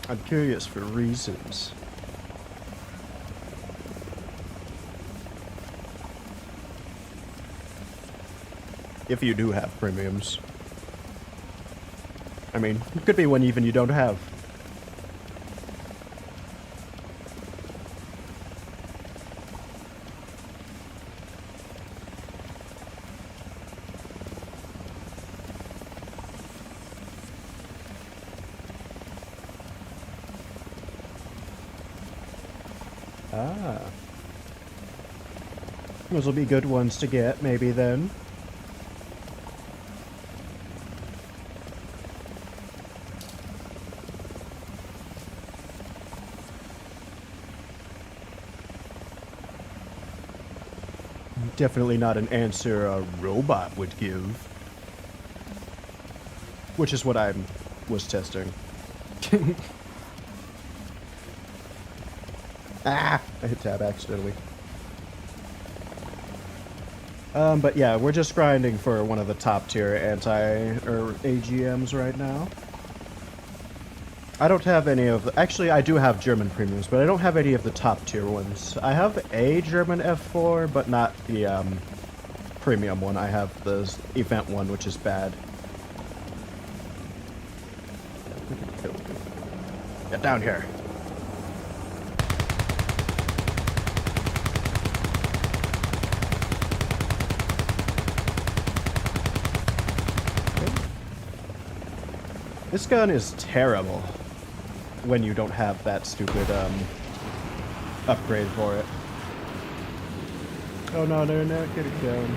Speaker 1: I'm curious for reasons. If you do have premiums. I mean, it could be one even you don't have. Ah. Those will be good ones to get, maybe then. Definitely not an answer a robot would give. Which is what I was testing. Ah! I hit tab accidentally. But yeah, we're just grinding for one of the top tier AGMs right now. I don't have any of the... Actually, I do have German premiums, but I don't have any of the top tier ones. I have a German F4, but not the premium one. I have the event one, which is bad. Get down here. This gun is terrible when you don't have that stupid upgrade for it. Oh no, they're not getting down.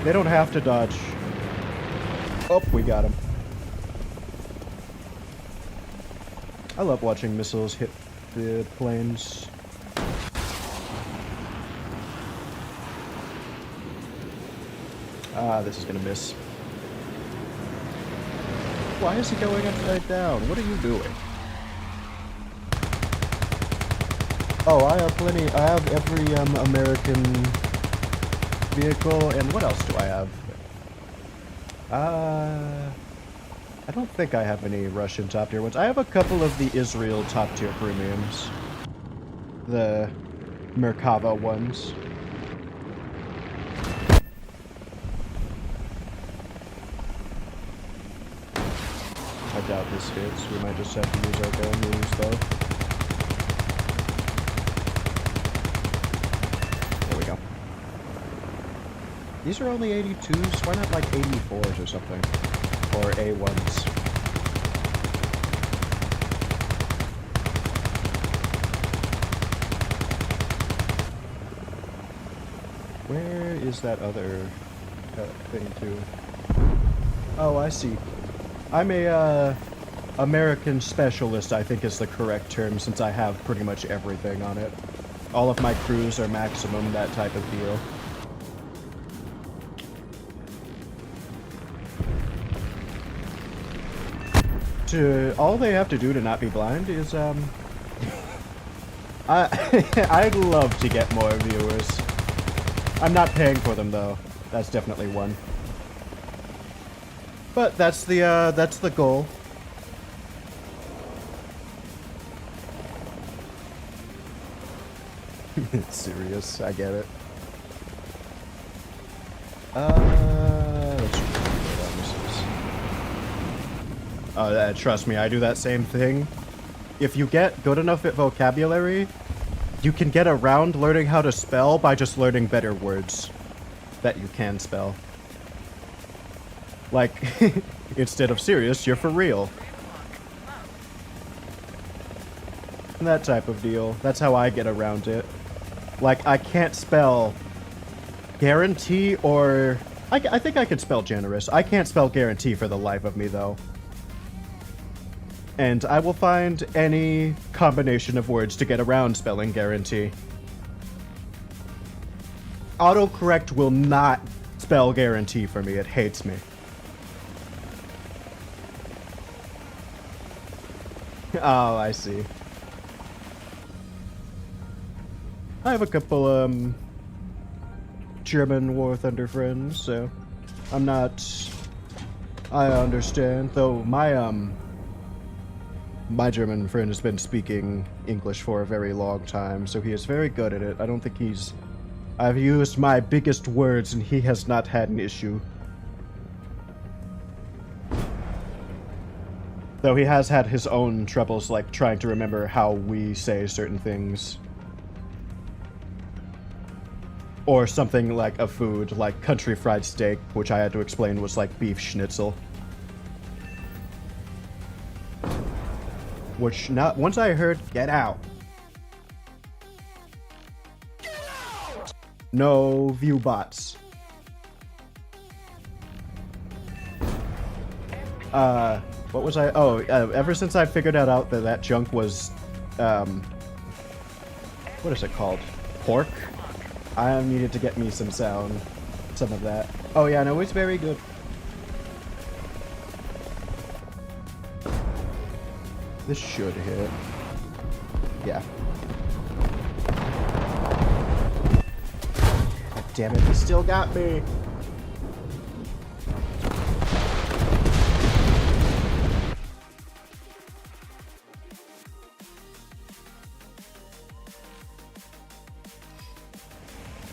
Speaker 1: They don't have to dodge. Oh, we got him. I love watching missiles hit the planes. Ah, this is gonna miss. Why is he going upside down? What are you doing? Oh, I have plenty. I have every American vehicle, and what else do I have? I don't think I have any Russian top tier ones. I have a couple of the Israel top tier premiums. The Merkava ones. I doubt this hits. We might just have to use our gun moves though. There we go. These are only 82s. Why not like 84s or something? Or A1s. Where is that other thing too? Oh, I see. I'm a American specialist, I think is the correct term, since I have pretty much everything on it. All of my crews are maximum, that type of deal. All they have to do to not be blind is, I'd love to get more viewers. I'm not paying for them, though. That's definitely one. But that's the goal. It's serious, I get it. Let's trust me, I do that same thing. If you get good enough at vocabulary, you can get around learning how to spell by just learning better words that you can spell. Like, instead of serious, you're for real. That type of deal. That's how I get around it. Like, I can't spell guarantee or... I think I could spell generous. I can't spell guarantee for the life of me, though. And I will find any combination of words to get around spelling guarantee. Autocorrect will not spell guarantee for me. It hates me. Oh, I see. I have a couple, German Warthunder friends, so I'm not... I understand, though my German friend has been speaking English for a very long time, so he is very good at it. I don't think he's... I've used my biggest words and he has not had an issue. Though he has had his own troubles, like trying to remember how we say certain things. Or something like a food, like country fried steak, which I had to explain was like beef schnitzel. Which, once I heard, get out. No view bots. What was I? Oh, ever since I figured out that junk was, what is it called? Pork? I needed to get me some of that. Oh yeah, no, it's very good. This should hit. Yeah. God damn it, he still got me.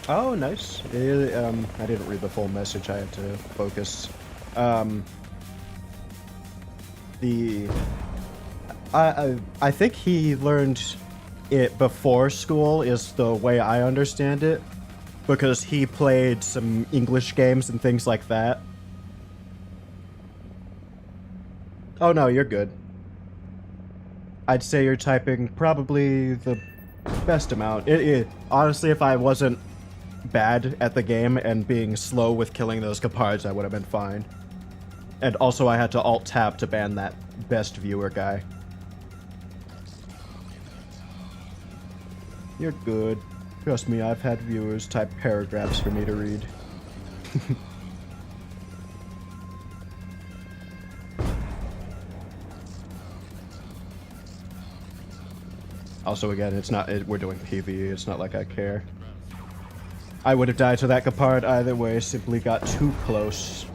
Speaker 1: Oh, nice. I didn't read the full message. I had to focus. I think he learned it before school is the way I understand it, because he played some English games and things like that. Oh no, you're good. I'd say you're typing probably the best amount. Honestly, if I wasn't bad at the game and being slow with killing those capards, I would have been fine. And also I had to alt-tab to ban that best viewer guy. You're good. Trust me, I've had viewers type paragraphs for me to read. Also, again, we're doing PvE, it's not like I care. I would have died to that Capard either way, simply got too close.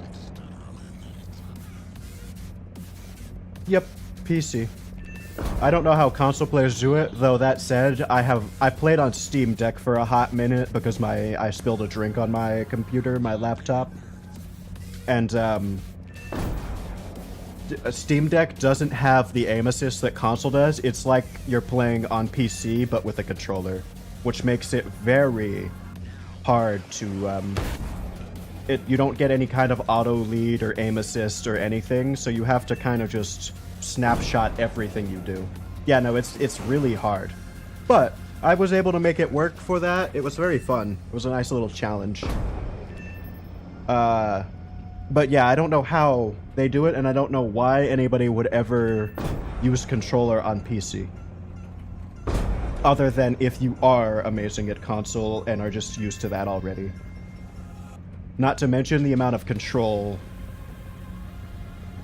Speaker 1: Yep, PC. I don't know how console players do it, though that said, I played on Steam Deck for a hot minute because I spilled a drink on my computer, my laptop. And Steam Deck doesn't have the aim assist that console does. It's like you're playing on PC but with a controller, which makes it very hard to you don't get any kind of auto lead or aim assist or anything, so you have to kind of just snapshot everything you do. Yeah, no, it's really hard. But I was able to make it work for that. It was very fun. It was a nice little challenge. But yeah, I don't know how they do it, and I don't know why anybody would ever use controller on PC. Other than if you are amazing at console and are just used to that already. Not to mention the amount of control.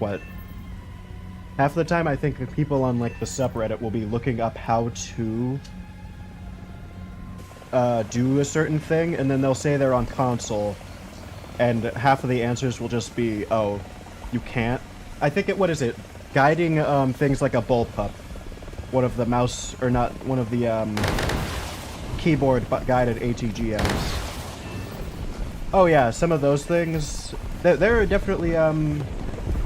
Speaker 1: What? Half the time I think people on like the subreddit will be looking up how to do a certain thing, and then they'll say they're on console, and half of the answers will just be, oh, you can't. I think what is it? Guiding things like a bullpup. One of the mouse, or not, one of the keyboard guided ATGMs. Oh yeah, some of those things. There are definitely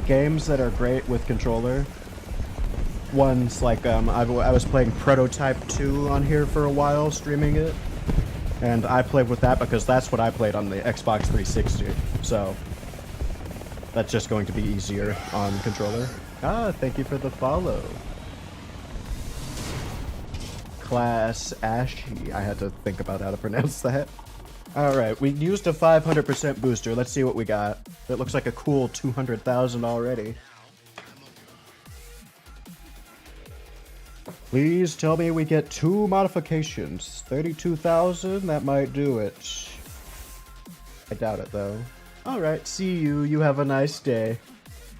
Speaker 1: games that are great with controller. Ones like I was playing Prototype 2 on here for a while, streaming it, and I played with that because that's what I played on the Xbox 360. So that's just going to be easier on controller. Ah, thank you for the follow. Class Ashy. I had to think about how to pronounce that. Alright, we used a 500% booster. Let's see what we got. It looks like a cool 200,000 already. Please tell me we get 2 modifications. 32,000? That might do it. I doubt it, though. Alright, see you. You have a nice day.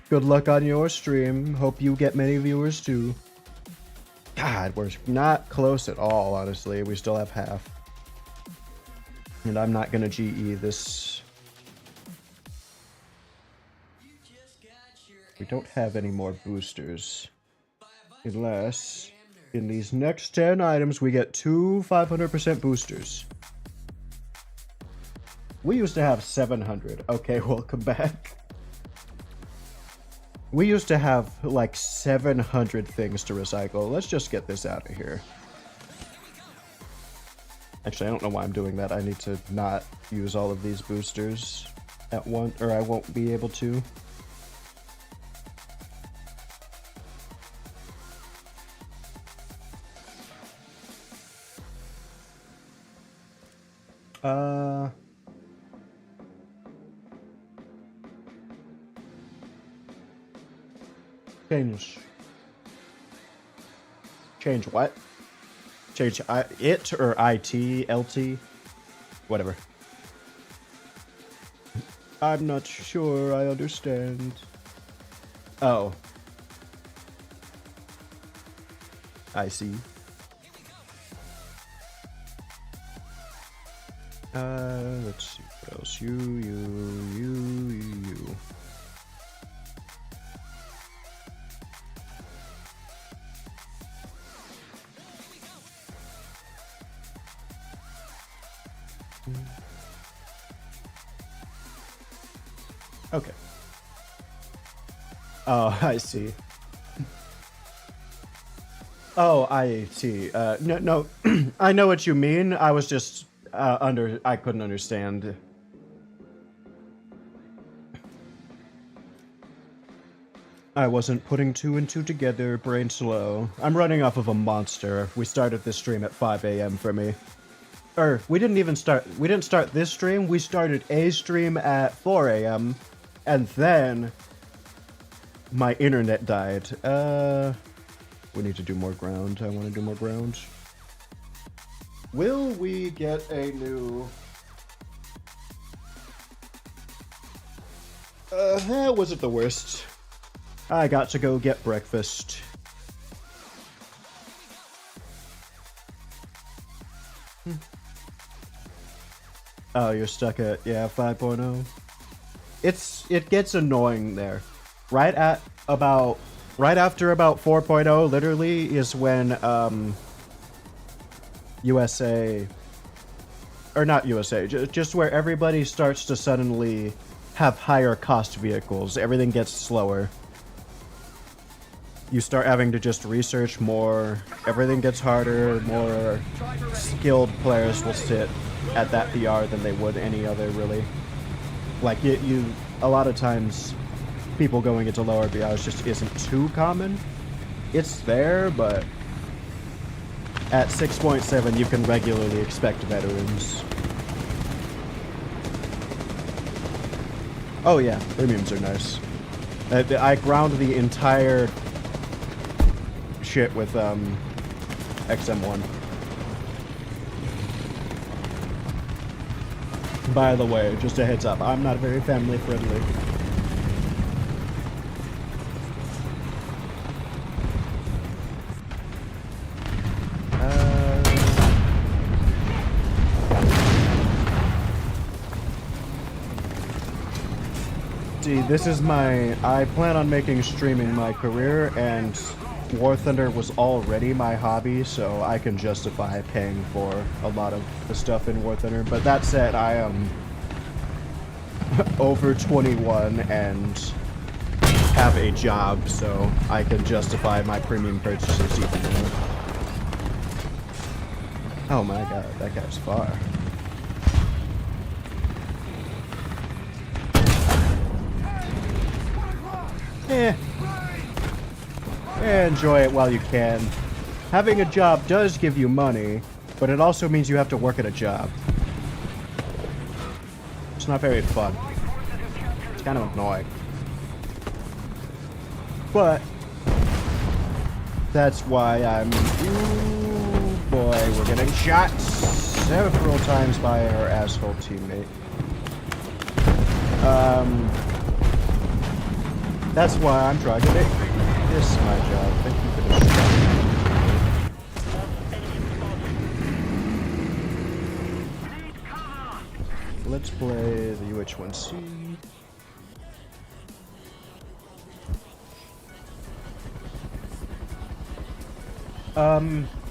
Speaker 1: Good luck on your stream. Hope you get many viewers, too. God, we're not close at all, honestly. We still have half. And I'm not gonna GE this. We don't have any more boosters. Unless, in these next 10 items, we get 2 500% boosters. We used to have 700. Okay, welcome back. We used to have like 700 things to recycle. Let's just get this out of here. Actually, I don't know why I'm doing that. I need to not use all of these boosters at once, or I won't be able to. Uh... Change what? Change it or IT, LT? Whatever. I'm not sure I understand. Oh. I see. Let's see what else. You. Okay. Oh, I see. Oh, I see. No, I know what you mean. I was just I couldn't understand. I wasn't putting two and two together. Brain slow. I'm running off of a monster. We started this stream at 5 a.m. for me. Or we didn't start this stream. We started a stream at 4 a.m. and then my internet died. We need to do more ground. I want to do more ground. Will we get a new... that wasn't the worst. I got to go get breakfast. Oh, you're stuck at, yeah, 5.0. It gets annoying there. Right after about 4.0, literally, is when, USA, or not USA, just where everybody starts to suddenly have higher cost vehicles. Everything gets slower. You start having to just research more. Everything gets harder. More skilled players will sit at that PR than they would any other, really. Like, you a lot of times, people going into lower BRs just isn't too common. It's there, but at 6.7, you can regularly expect veterans. Oh yeah, premiums are nice. I ground the entire shit with XM1. By the way, just a heads up, I'm not very family friendly. See, this is I plan on making streaming my career, and Warthunder was already my hobby, so I can justify paying for a lot of the stuff in Warthunder. But that said, I am over 21 and have a job, so I can justify my premium purchases even more. Oh my god, that guy's far. Enjoy it while you can. Having a job does give you money, but it also means you have to work at a job. It's not very fun. It's kind of annoying. But that's why I'm... Ooh, boy, we're getting shot several times by our asshole teammate. That's why I'm trying to make this my job. Thank you for this job. Let's play the UH-1C.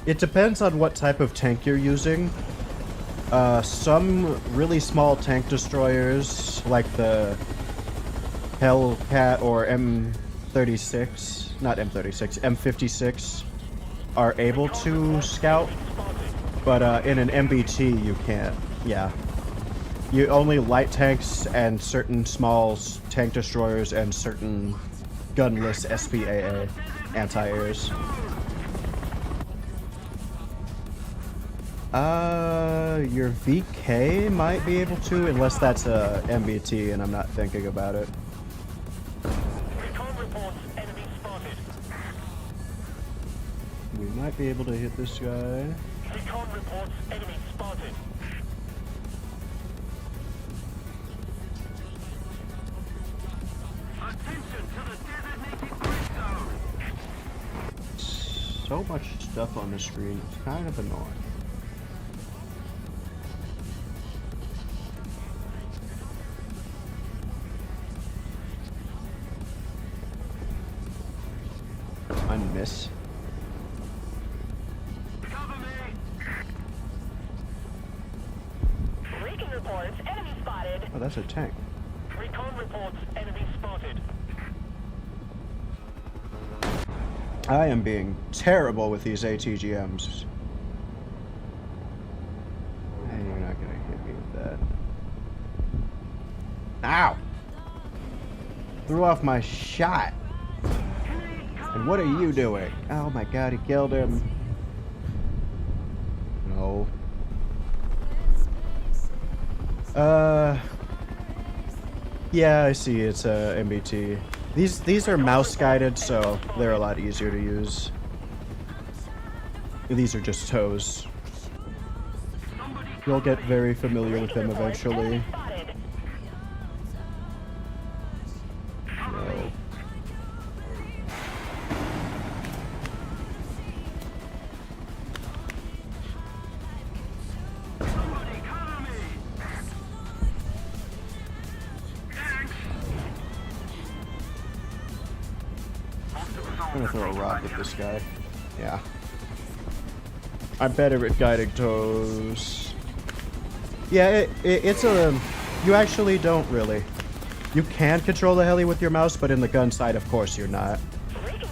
Speaker 1: It depends on what type of tank you're using. Some really small tank destroyers, like the Hellcat or M36, not M36, M56, are able to scout, but in an MBT you can't. Yeah. You only light tanks and certain small tank destroyers and certain gunless SPAA anti-airs. Your VK might be able to, unless that's a MBT and I'm not thinking about it.
Speaker 2: Recon reports enemy spotted.
Speaker 1: We might be able to hit this guy.
Speaker 2: Recon reports enemy spotted. Attention to the designated grid zone.
Speaker 1: So much stuff on the screen, it's kind of annoying. Unmiss.
Speaker 2: Cover me.
Speaker 4: Recon reports enemy spotted.
Speaker 1: Oh, that's a tank.
Speaker 2: Recon reports enemy spotted.
Speaker 1: I am being terrible with these ATGMs. And you're not gonna hit me with that. Ow! Threw off my shot. And what are you doing? Oh my god, he killed him. No. Yeah, I see. It's a MBT. These are mouse guided, so they're a lot easier to use. These are just toes. You'll get very familiar with them eventually. No.
Speaker 2: Somebody cover me. Thanks.
Speaker 1: I'm gonna throw a rock at this guy. Yeah. I'm better at guiding toes. Yeah, it's a... You actually don't really. You can control the heli with your mouse, but in the gun side, of course, you're not.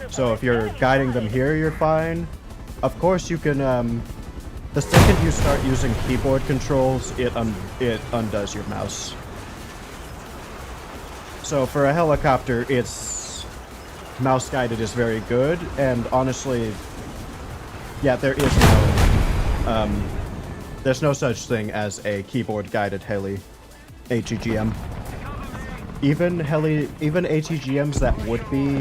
Speaker 1: So if you're guiding them here, you're fine. Of course, you can... the second you start using keyboard controls, it undoes your mouse. So for a helicopter, it's... mouse guided is very good, and honestly... Yeah, there is no... there's no such thing as a keyboard-guided heli ATGM. Even ATGMs that would be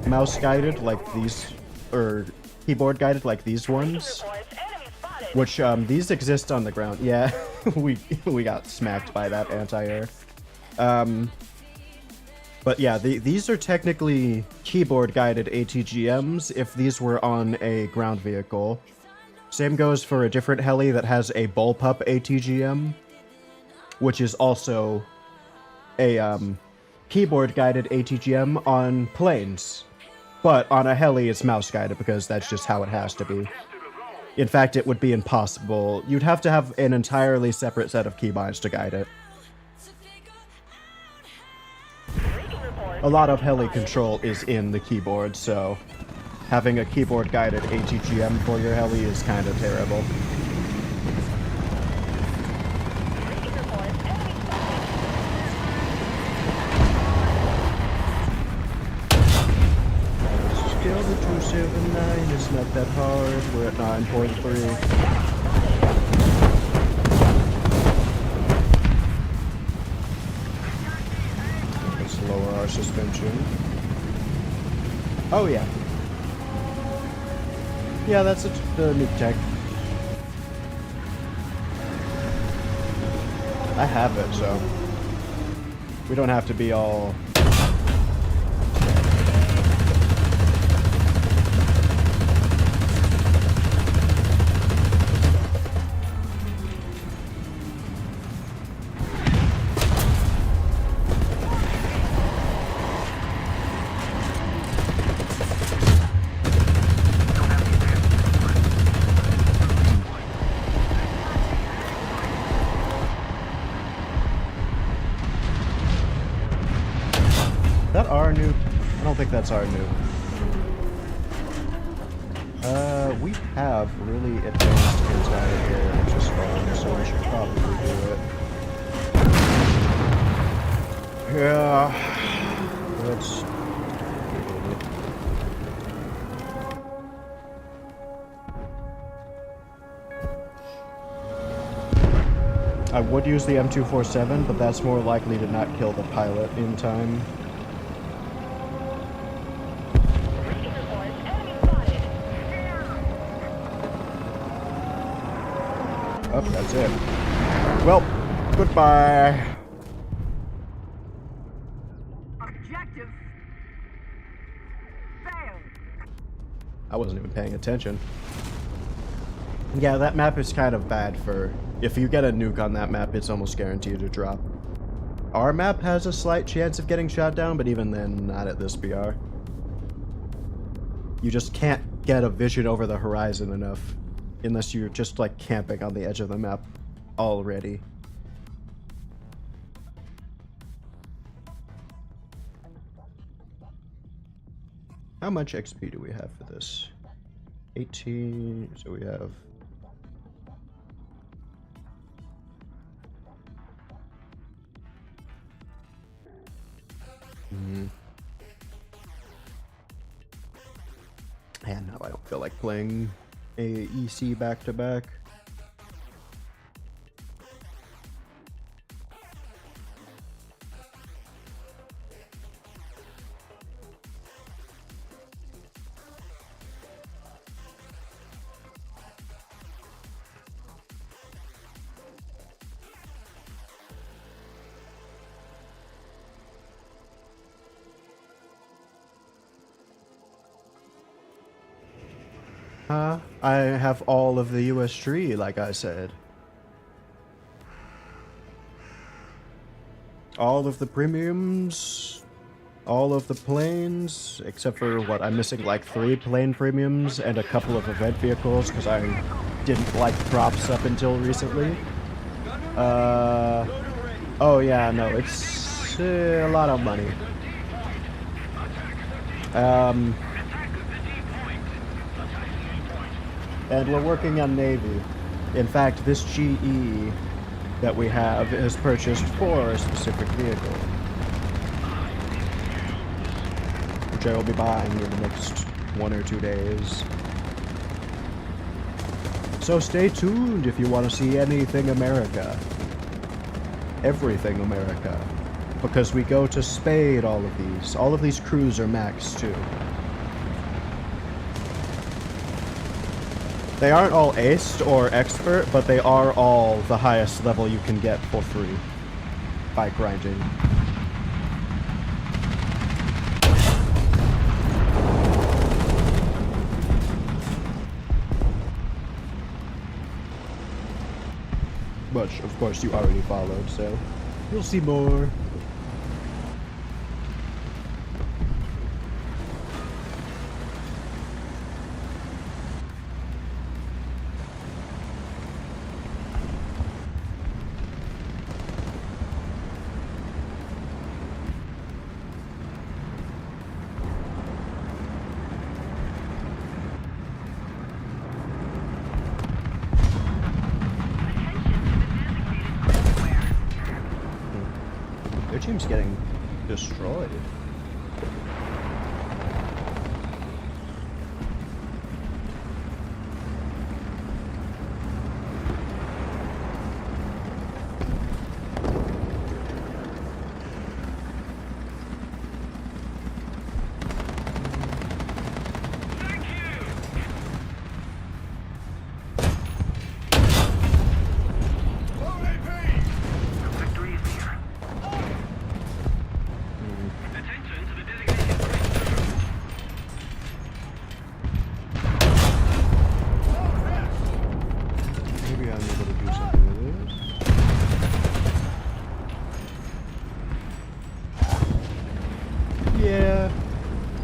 Speaker 1: mouse-guided, like these, or keyboard-guided, like these ones, which these exist on the ground. Yeah, we got smacked by that anti-air. But yeah, these are technically keyboard-guided ATGMs if these were on a ground vehicle. Same goes for a different heli that has a bullpup ATGM, which is also a keyboard-guided ATGM on planes. But on a heli, it's mouse-guided because that's just how it has to be. In fact, it would be impossible. You'd have to have an entirely separate set of keybinds to guide it. A lot of heli control is in the keyboard, so having a keyboard-guided ATGM for your heli is kind of terrible. Scale the 279, it's not that hard, we're at 9.3. Let's lower our suspension. Oh yeah. Yeah, that's the nuke tech. I have it, so we don't have to be all... That our nuke? I don't think that's our nuke. We have really advanced anti-air, which is fine, so we should probably do it. Yeah. Let's... I would use the M247, but that's more likely to not kill the pilot in time.
Speaker 4: Breaking reports. Enemy spotted.
Speaker 1: Oh, that's it. Well, goodbye.
Speaker 2: Objective failed.
Speaker 1: I wasn't even paying attention. Yeah, that map is kind of bad for... If you get a nuke on that map, it's almost guaranteed to drop. Our map has a slight chance of getting shot down, but even then, not at this BR. You just can't get a vision over the horizon enough. Unless you're just, like, camping on the edge of the map already. How much XP do we have for this? 18, so we have... And now I don't feel like playing a EC back-to-back. I have all of the US tree, like I said. All of the premiums, all of the planes, except for what, I'm missing like 3 plane premiums and a couple of event vehicles because I didn't like props up until recently. Oh yeah, no, it's a lot of money. And we're working on Navy. In fact, this GE that we have is purchased for a specific vehicle, which I will be buying in the next 1 or 2 days. So stay tuned if you want to see anything America. Everything America. Because we go to spade all of these. All of these crews are maxed too. They aren't all aced or expert, but they are all the highest level you can get for free by grinding. Which, of course, you already followed, so you'll see more. Their team's getting destroyed.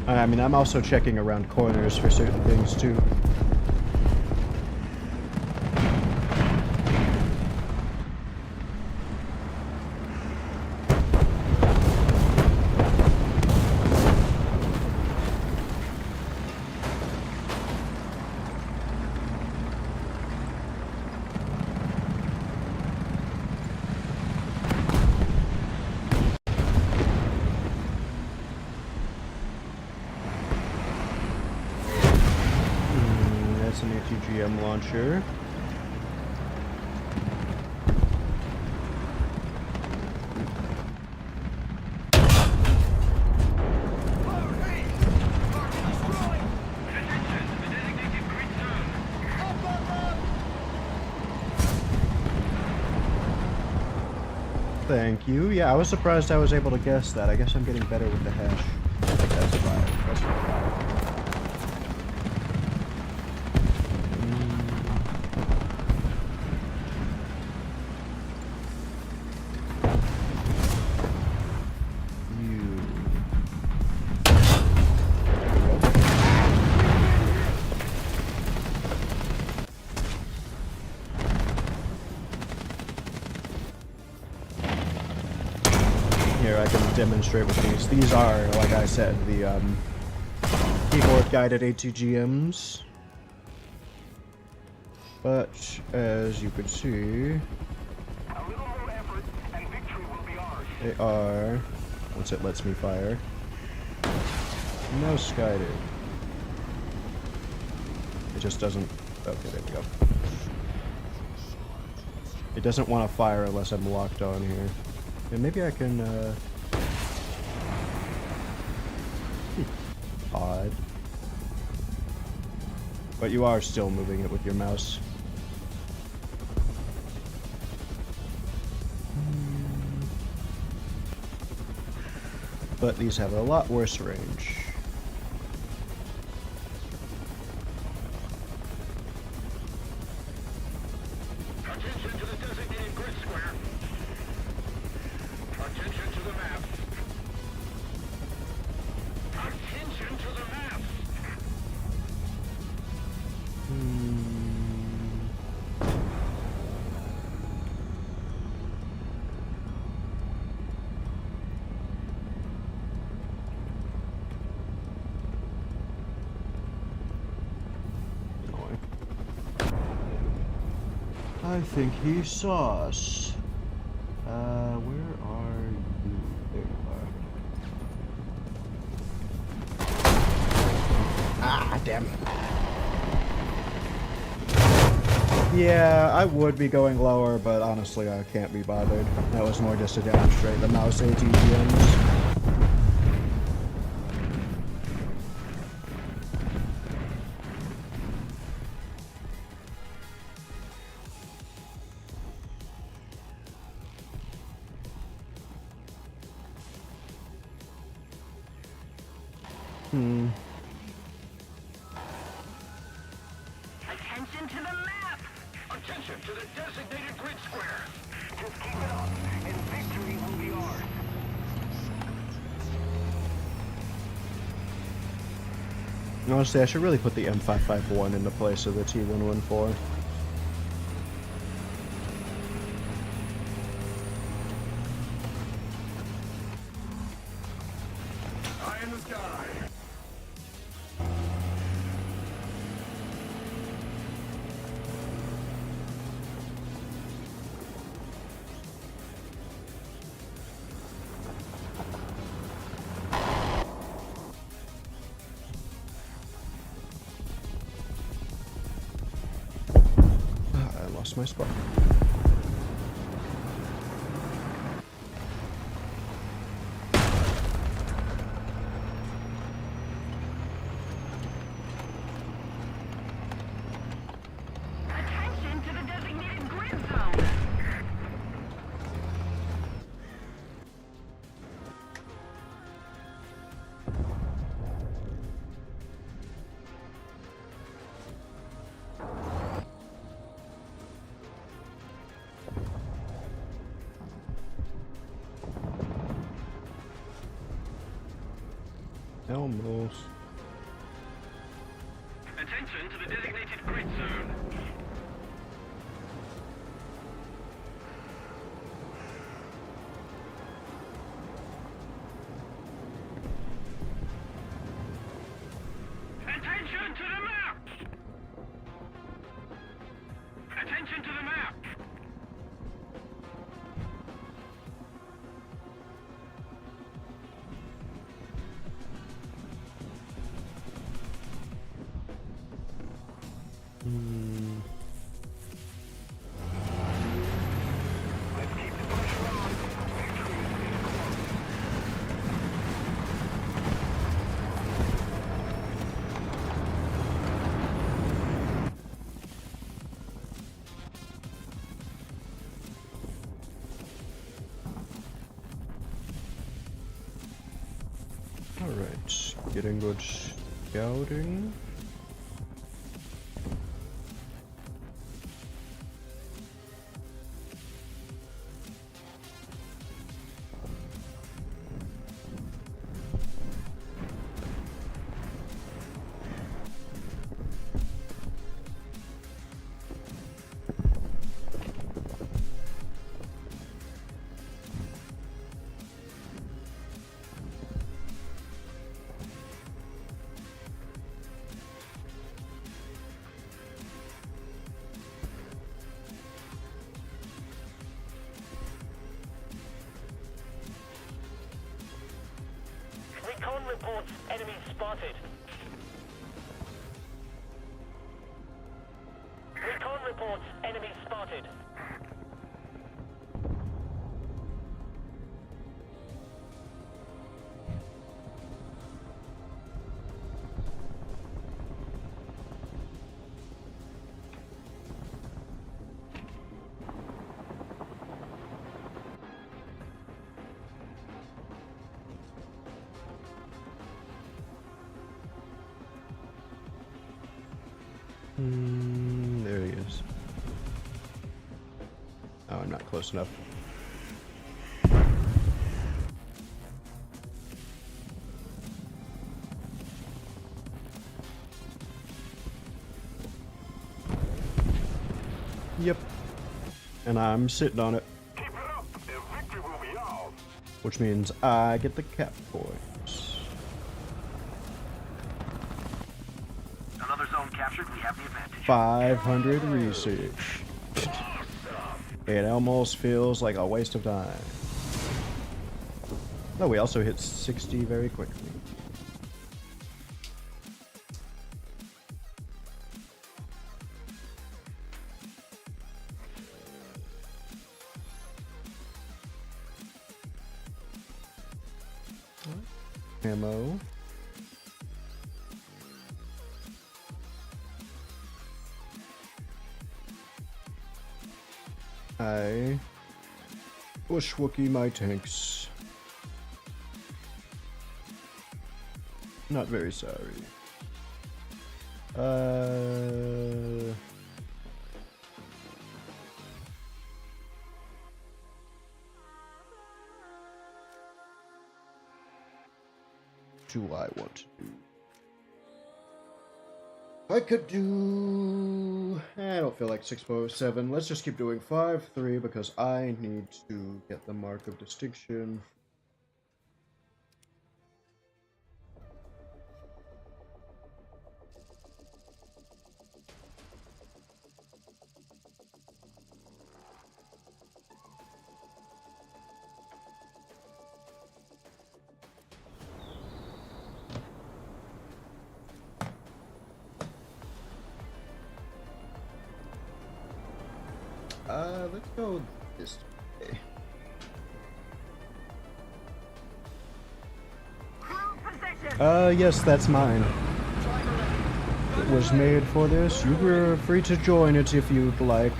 Speaker 1: I mean, I'm also checking around corners for certain things too. That's an ATGM launcher. Thank you. Yeah, I was surprised I was able to guess that. I guess I'm getting better with the hash. That's fine. That's fine. Here, I can demonstrate with these. These are, like I said, the keyboard-guided ATGMs. But, as you can see,
Speaker 2: A little more effort and victory will be ours.
Speaker 1: they are, once it lets me fire, mouse-guided. It just doesn't... Okay, there we go. It doesn't want to fire unless I'm locked on here. And maybe I can, odd. But you are still moving it with your mouse. But these have a lot worse range.
Speaker 2: Attention to the designated grid square. Attention to the map. Attention to the map.
Speaker 1: I think he saw us. Where are you? There you are. Ah, damn. Yeah, I would be going lower, but honestly, I can't be bothered. That was more just to demonstrate the mouse ATGMs.
Speaker 2: Attention to the map. Attention to the designated grid square. Just keep it up, and victory will be ours.
Speaker 1: Honestly, I should really put the M551 into place of the T114.
Speaker 3: Eye in the sky.
Speaker 1: I lost my spot.
Speaker 2: Attention to the designated grid zone.
Speaker 1: Almost.
Speaker 2: Attention to the designated grid zone. Attention to the map. Attention to the map. Let's keep the pressure on. Victory will be ours.
Speaker 1: Alright, getting good scouting.
Speaker 2: Recon reports enemy spotted. Recon reports enemy spotted.
Speaker 1: There he is. Oh, I'm not close enough. Yep. And I'm sitting on it.
Speaker 2: Keep it up, and victory will be ours.
Speaker 1: Which means I get the cap points.
Speaker 2: Another zone captured, we have the advantage.
Speaker 1: 500 research. It almost feels like a waste of time. Oh, we also hit 60 very quickly. Ammo. I bushwookie my tanks. Not very sorry. Do I want to do? I could do... I don't feel like 6.7. Let's just keep doing 5.3 because I need to get the mark of distinction. Let's go this way. Yes, that's mine. It was made for this. You were free to join it if you'd like.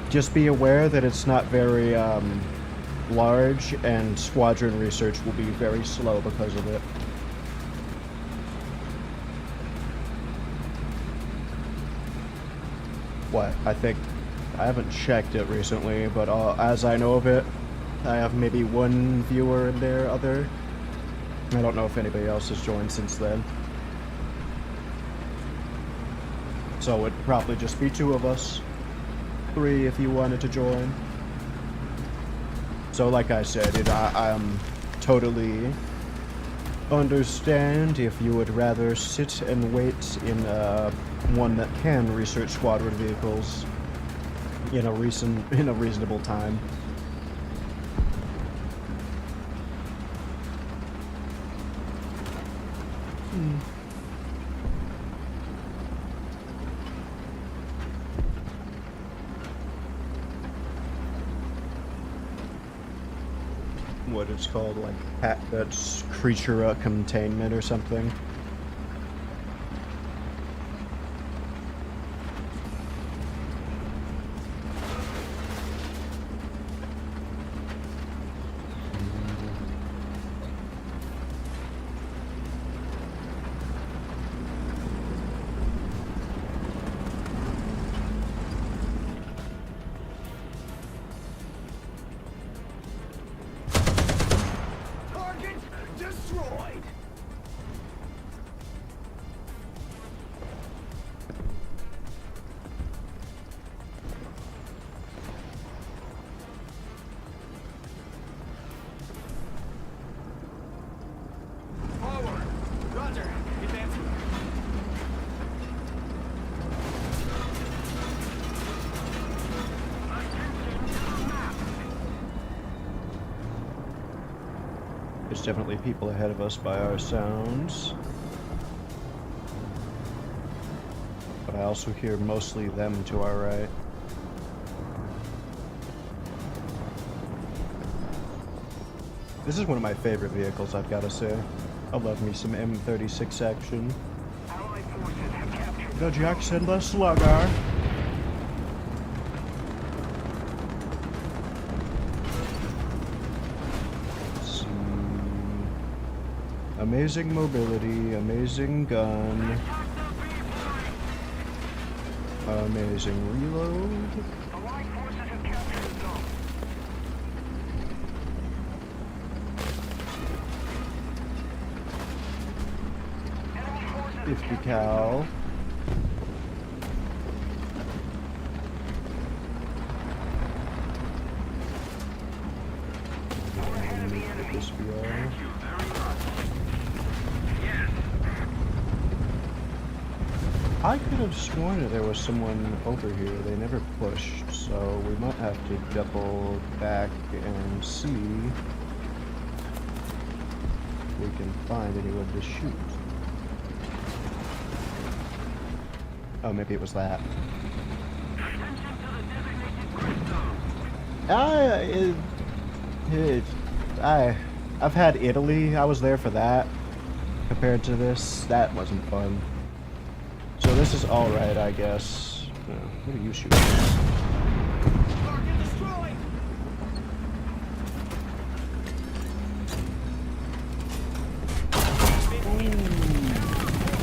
Speaker 1: Just be aware that it's not very, large, and squadron research will be very slow because of it. What? I haven't checked it recently, but as I know of it, I have maybe one viewer in there, other. I don't know if anybody else has joined since then. So it'd probably just be 2 of us. 3 if you wanted to join. So like I said, I'm totally understand if you would rather sit and wait in one that can research squadron vehicles in a reasonable time. What it's called, like Catgut's creature containment or something.
Speaker 3: Roger. Advancing.
Speaker 1: There's definitely people ahead of us by our sounds. But I also hear mostly them to our right. This is one of my favorite vehicles, I've got to say. I love me some M36 action.
Speaker 2: Allied forces have captured
Speaker 1: The Jackson the Slugger. Amazing mobility, amazing gun, amazing reload.
Speaker 2: Allied forces have captured the zone. Enemy forces have
Speaker 1: 50
Speaker 2: captured
Speaker 1: cal.
Speaker 2: We're ahead of the enemy.
Speaker 1: This VR. I could have sworn that there was someone over here. They never pushed, so we might have to double back and see if we can find anyone to shoot. Oh, maybe it was that. I've had Italy. I was there for that. Compared to this, that wasn't fun. So this is all right, I guess. What are you shooting?
Speaker 3: Target destroyed.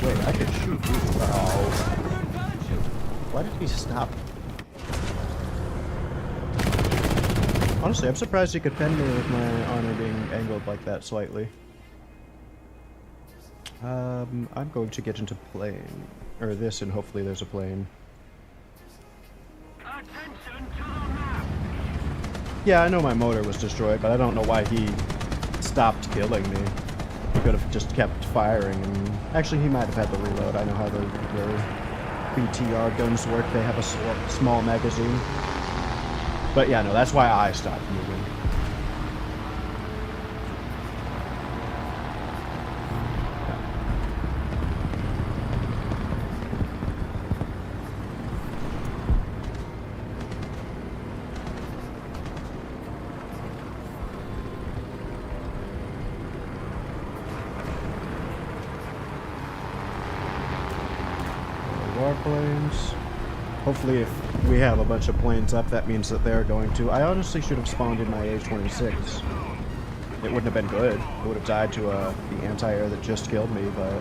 Speaker 1: Wait, I can shoot you. Oh,
Speaker 3: Everyone gun shoot.
Speaker 1: why did he stop? Honestly, I'm surprised he could pen me with my armor being angled like that slightly. I'm going to get into plane. Or this, and hopefully there's a plane.
Speaker 2: Attention to the map.
Speaker 1: Yeah, I know my motor was destroyed, but I don't know why he stopped killing me. He could have just kept firing, and actually he might have had the reload. I know how the BTR guns work. They have a small magazine. But yeah, no, that's why I stopped moving. Warplanes. Hopefully if we have a bunch of planes up, that means that they're going to. I honestly should have spawned in my A-26. It wouldn't have been good. I would have died to the anti-air that just killed me, but...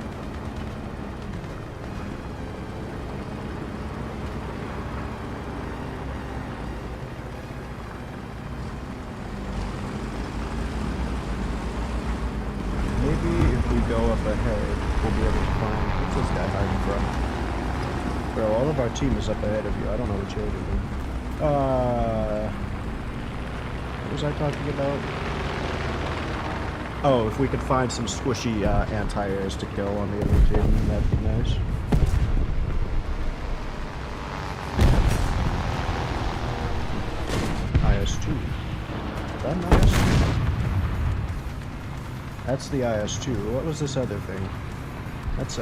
Speaker 1: maybe if we go up ahead, we'll be able to find... what's this guy hiding from? Bro, all of our team is up ahead of you. I don't know what you're doing. What was I talking about? Oh, if we could find some squishy anti-airs to kill on the other team, that'd be nice. IS-2. Is that an IS-2? That's the IS-2. What was this other thing? That's,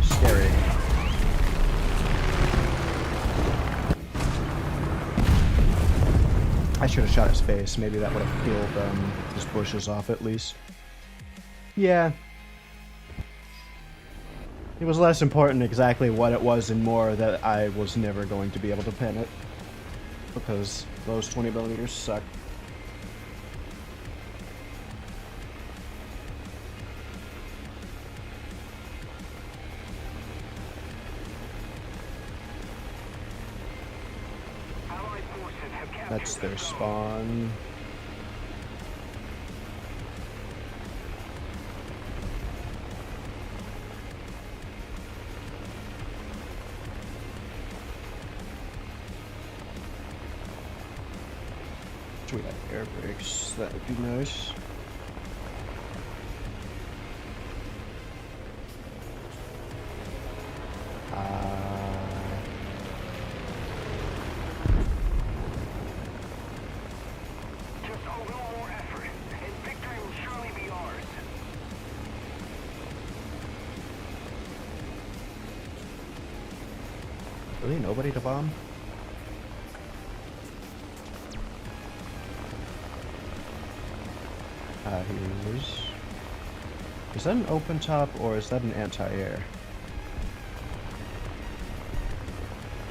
Speaker 1: scary. I should have shot his face. Maybe that would have peeled his bushes off at least. Yeah. It was less important exactly what it was and more that I was never going to be able to pin it. Because those 20mm suck. That's their spawn. We have air brakes. That would be nice. Really? Nobody to bomb? Here is. Is that an open top or is that an anti-air?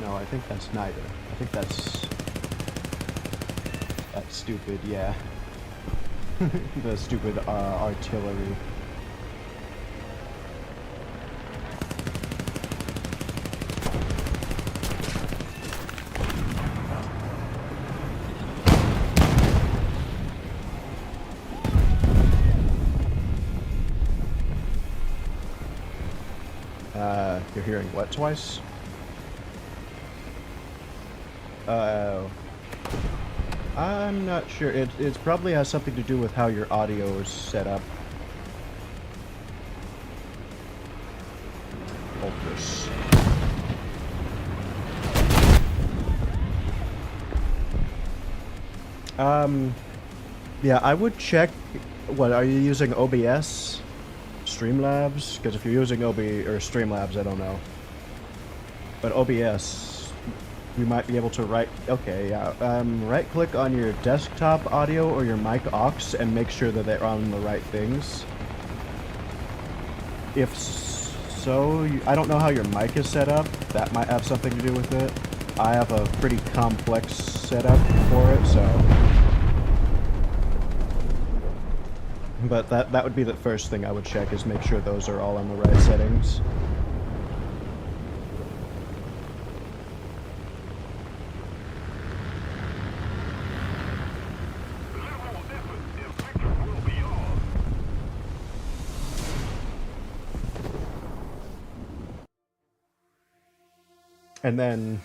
Speaker 1: No, I think that's neither. I think that's stupid, yeah. The stupid artillery. You're hearing what twice? I'm not sure. It probably has something to do with how your audio is set up. Focus. Yeah, I would check. What, are you using OBS? Streamlabs? Because if you're using Streamlabs, I don't know. But OBS, you might be able to right-click on your desktop audio or your mic aux and make sure that they're on the right things. If so, I don't know how your mic is set up. That might have something to do with it. I have a pretty complex setup for it, so... But that would be the first thing I would check, is make sure those are all on the right settings. And then,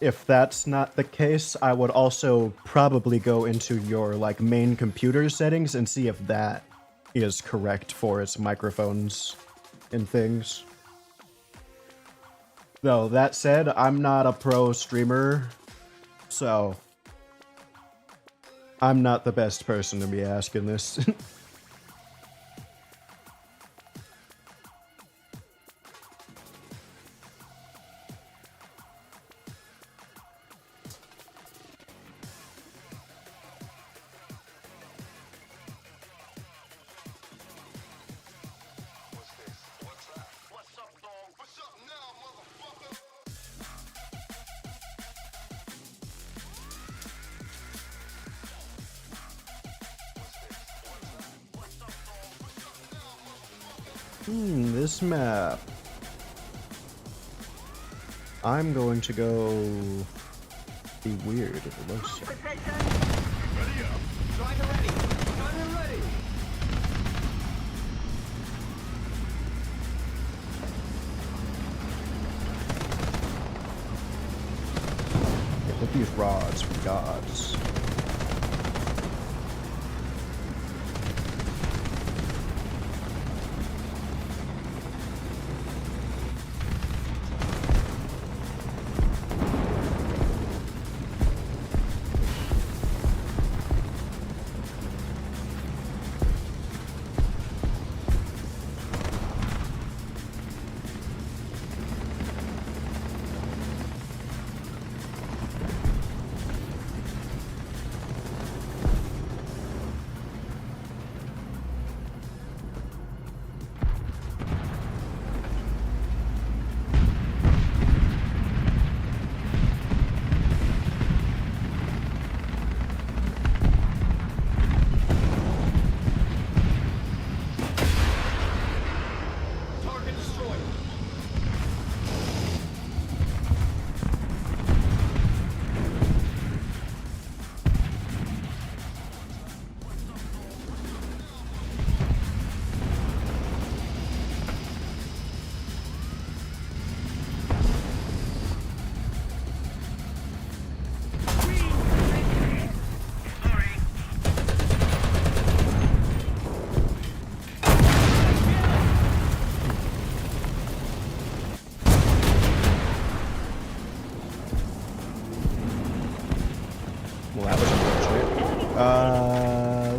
Speaker 1: if that's not the case, I would also probably go into your, like, main computer settings and see if that is correct for its microphones and things. Though, that said, I'm not a pro streamer, so I'm not the best person to be asking this. This map. I'm going to go be weird if it looks so.
Speaker 3: Ready up. Strider ready. Gunner ready.
Speaker 1: Yeah, look at these rods for gods.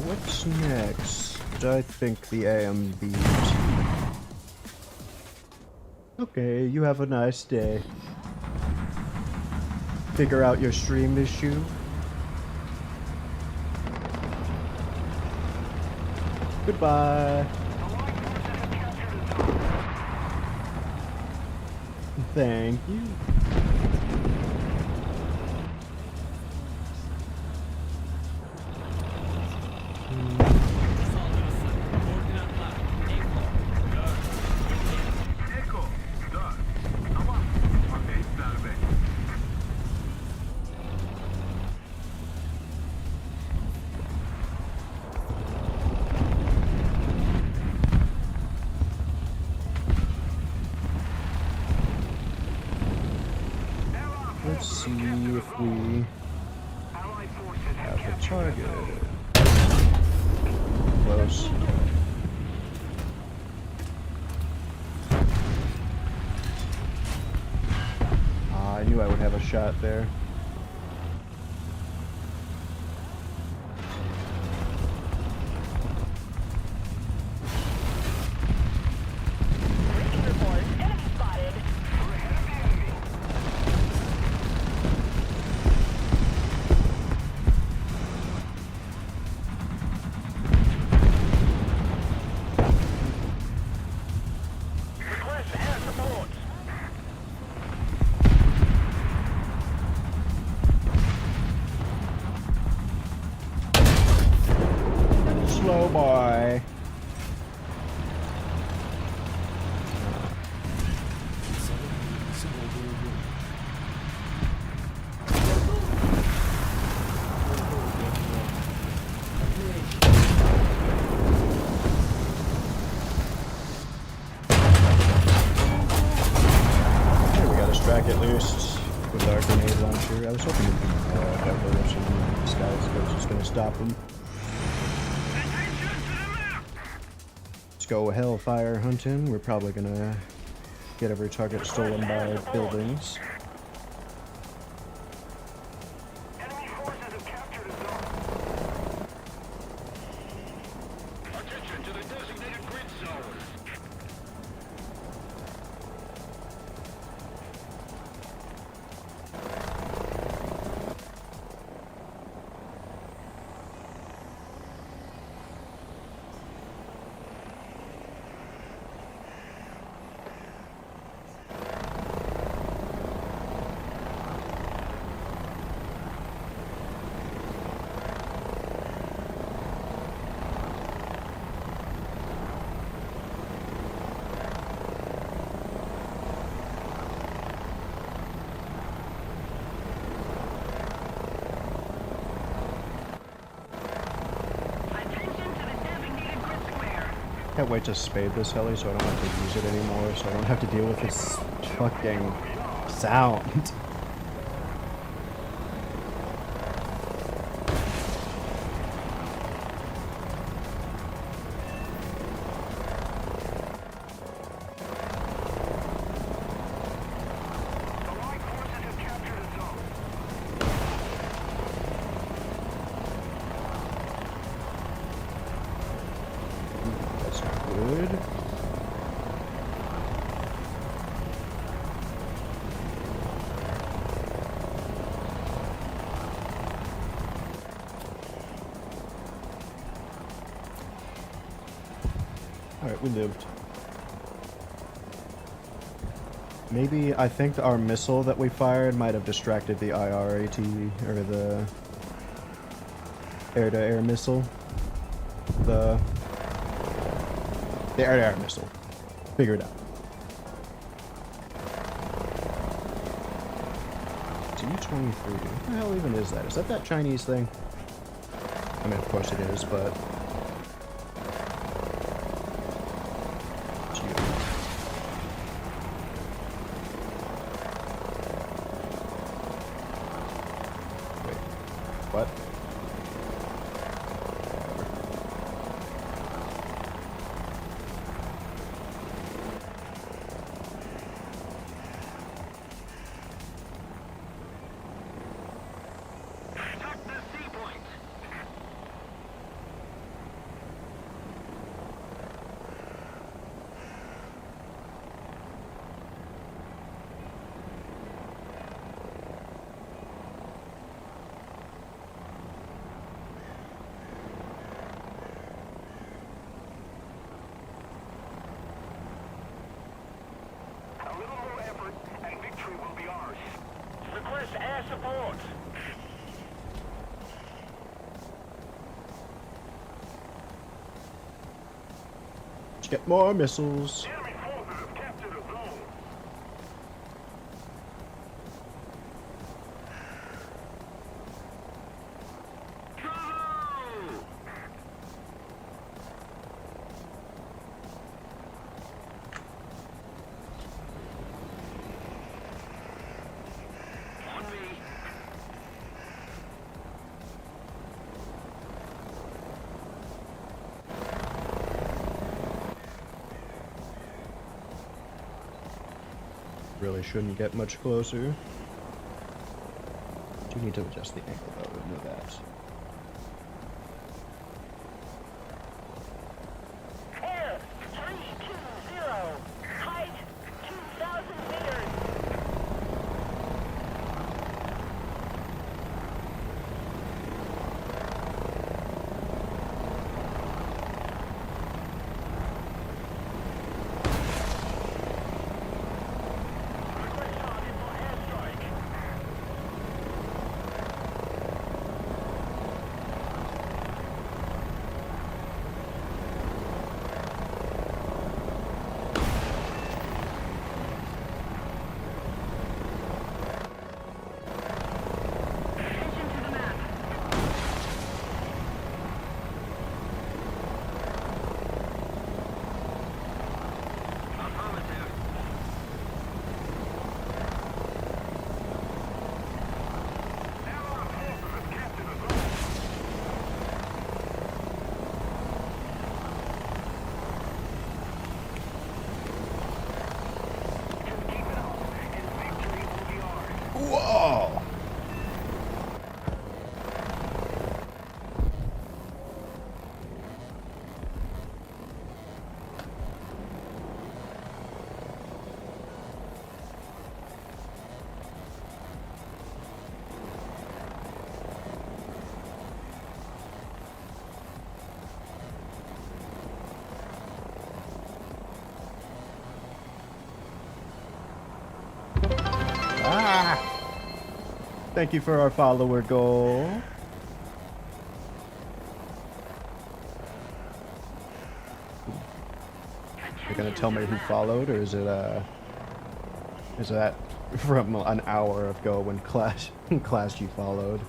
Speaker 1: What's next? I think the AMBs. Okay, you have a nice day. figure out your stream issue. Goodbye. Thank you.
Speaker 3: Niko, da. Tamam. Ateş serbest.
Speaker 1: Let's see if we have the target. Close. I knew I would have a shot there.
Speaker 4: Breaking report. Enemy spotted.
Speaker 2: Request air support.
Speaker 1: Slow boy. Here we got a strike at least with our grenade launcher. I was hoping to have a Russian disguise that was just gonna stop him.
Speaker 2: Attention to the map.
Speaker 1: Let's go hellfire hunting. We're probably gonna get every target stolen by buildings.
Speaker 2: Enemy forces have captured a zone. Attention to the designated grid zone. Attention to the designated grid square.
Speaker 1: Can't wait to spade this heli so I don't have to use it anymore, so I don't have to deal with this fucking sound.
Speaker 2: Allied forces have captured a zone.
Speaker 1: That's not good. Alright, we lived. Maybe, I think our missile that we fired might have distracted the IRAT, or the air-to-air missile. The air-to-air missile. Figure it out. T-23. What the hell even is that? Is that Chinese thing? I mean, of course it is, but... Gee. Wait. What?
Speaker 2: Attack the sea point.
Speaker 1: Let's get more missiles.
Speaker 2: Enemy forces have captured a zone. Go! On me.
Speaker 1: Really shouldn't get much closer. Do need to adjust the angle though, I know that.
Speaker 4: Air 320. Height 2,000 meters. Request target for airstrike. Attention to the map.
Speaker 2: Affirmative. Allied forces have captured a zone. Just keep it up, and victory will be ours.
Speaker 1: Whoa! Ah! Thank you for our follower goal. You're gonna tell me who followed, or is that from an hour ago when Clash you followed?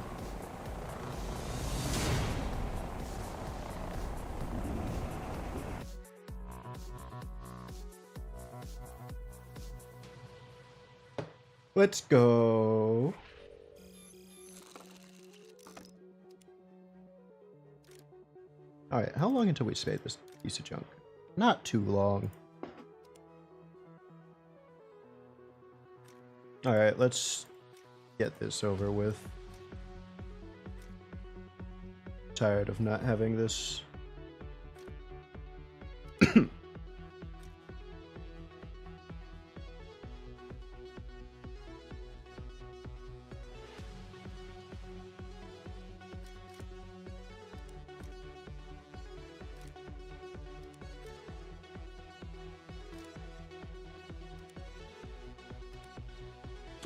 Speaker 1: Let's go. Alright, how long until we spade this piece of junk? Not too long. Alright, let's get this over with. Tired of not having this.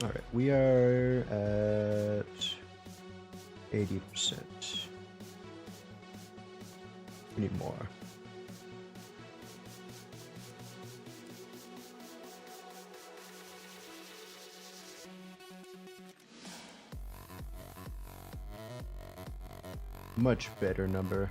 Speaker 1: Alright, we are at 80%. We need more. Much better number.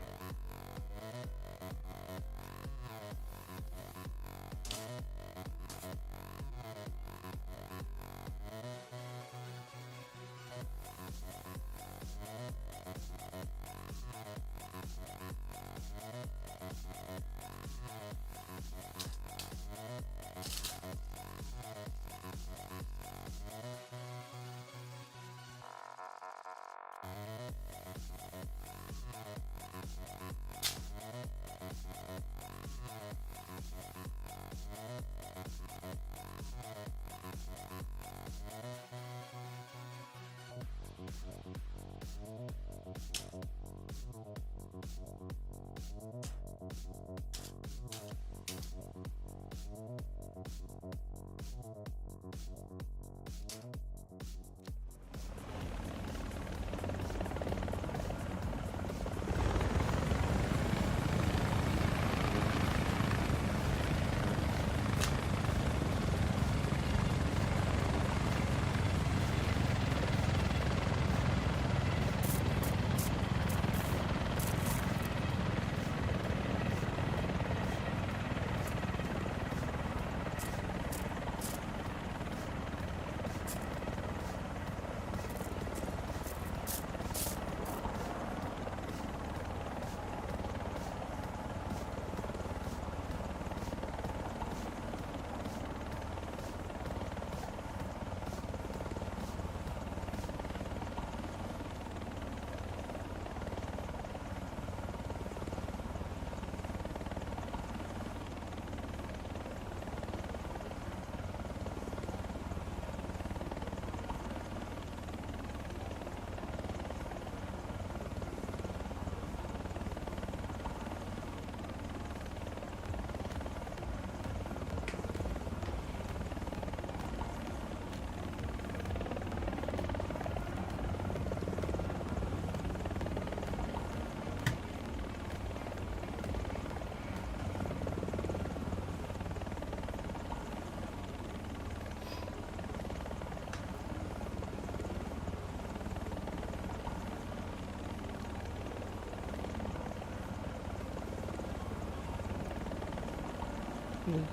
Speaker 1: Nope.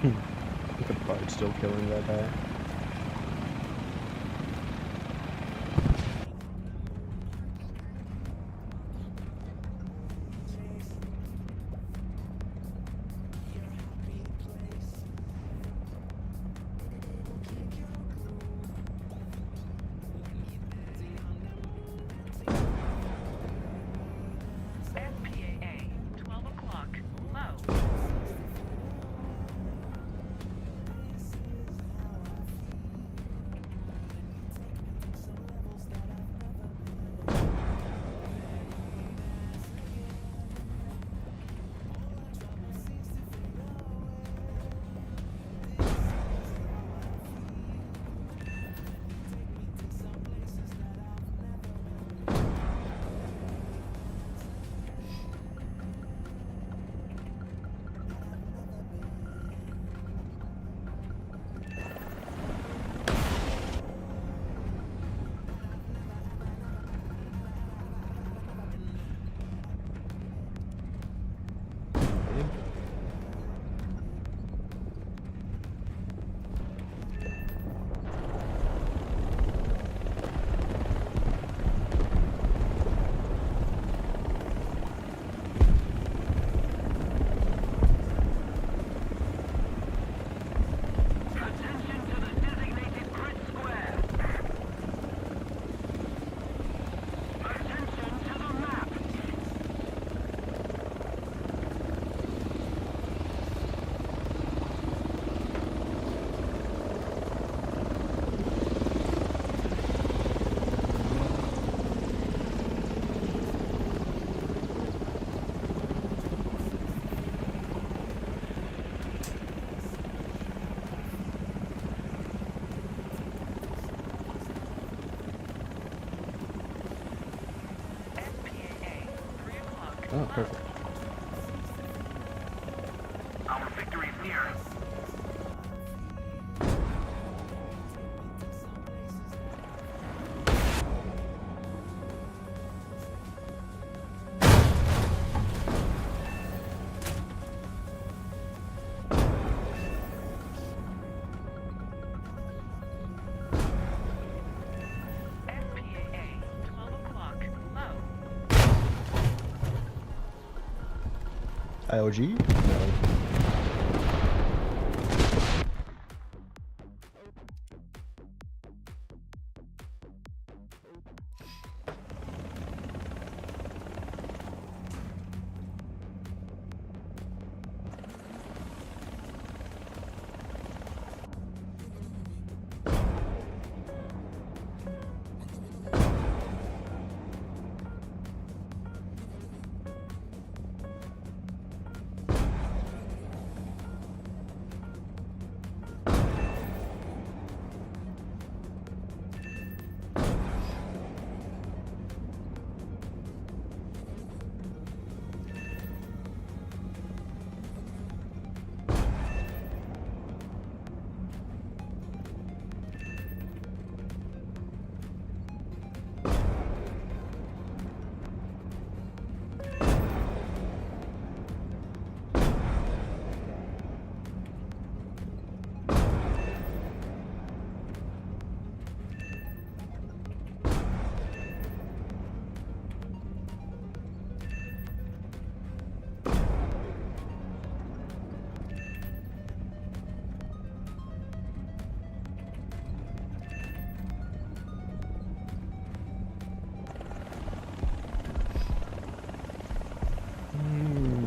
Speaker 1: Look at Bard still killing that guy.
Speaker 4: SPAA, 12 o'clock, low.
Speaker 2: Attention to the designated grid square. Attention to the map.
Speaker 4: SPAA, 3 o'clock,
Speaker 1: Oh,
Speaker 4: low.
Speaker 1: perfect.
Speaker 2: Our victory is near.
Speaker 4: SPAA, 12 o'clock, low.
Speaker 1: IOG? No.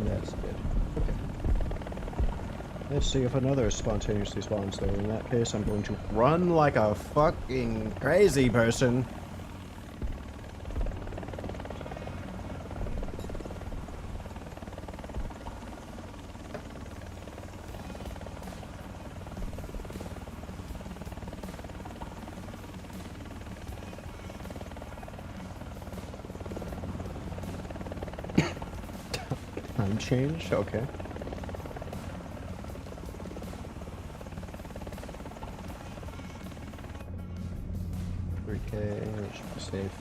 Speaker 1: That's good. Okay. Let's see if another spontaneously spawns there. In that case, I'm going to run like a fucking crazy person. time change? Okay. Okay, that should be safe.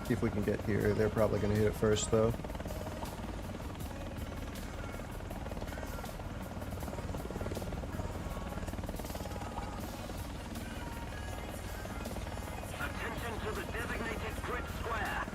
Speaker 1: See if we can get here. They're probably going to hit it first, though.
Speaker 2: Attention to the designated grid square.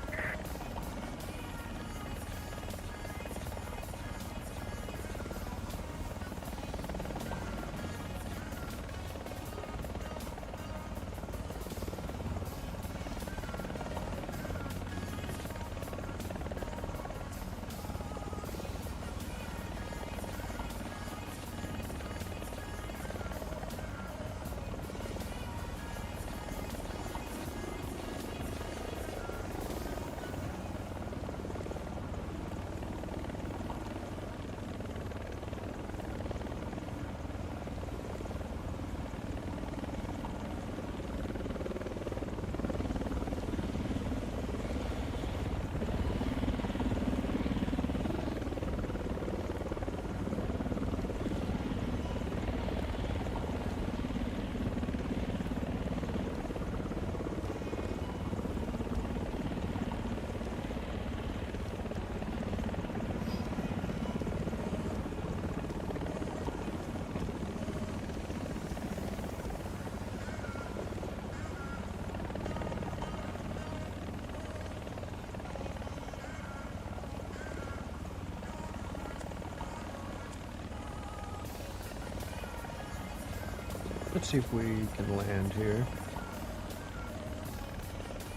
Speaker 1: Let's see if we can land here.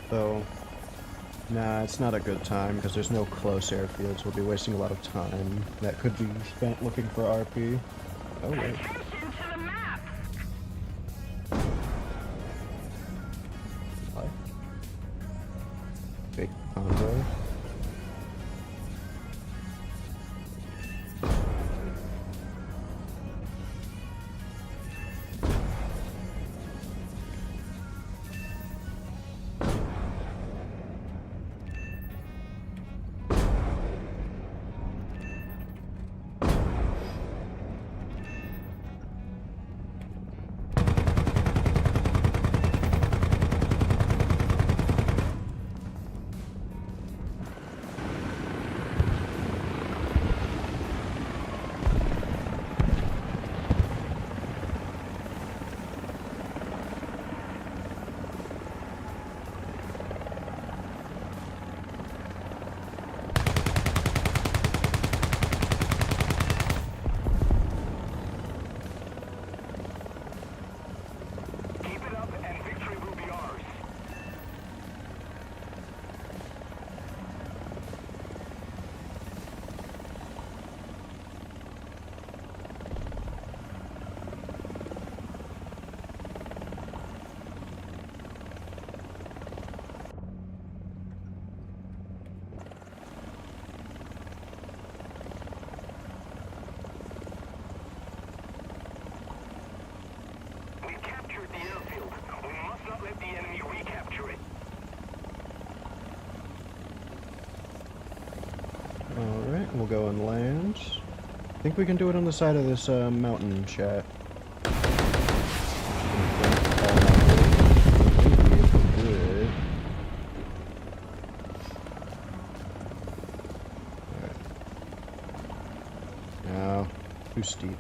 Speaker 1: Though, nah, it's not a good time because there's no close airfields. We'll be wasting a lot of time that could be spent looking for RP. Oh wait.
Speaker 2: Attention to the map.
Speaker 1: What? Big convoy.
Speaker 2: Keep it up and victory will be ours. We captured the airfield. We must not let the enemy recapture it.
Speaker 1: Alright, we'll go and land. I think we can do it on the side of this mountain, chat. Maybe if we do it. Alright. No, too steep.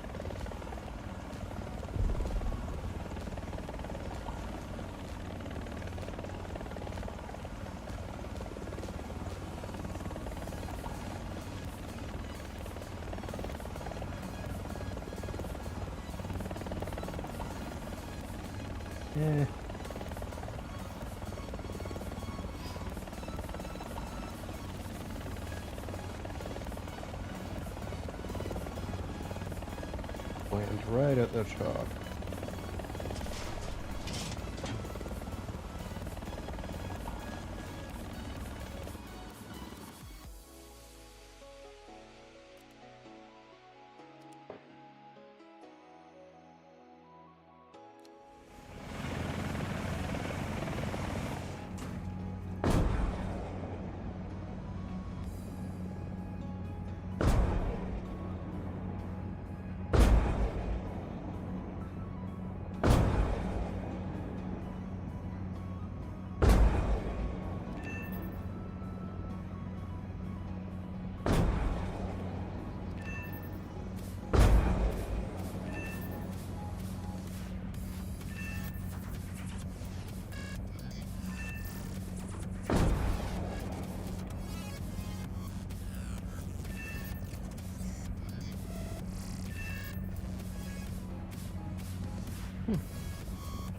Speaker 1: Eh. Land right at the top.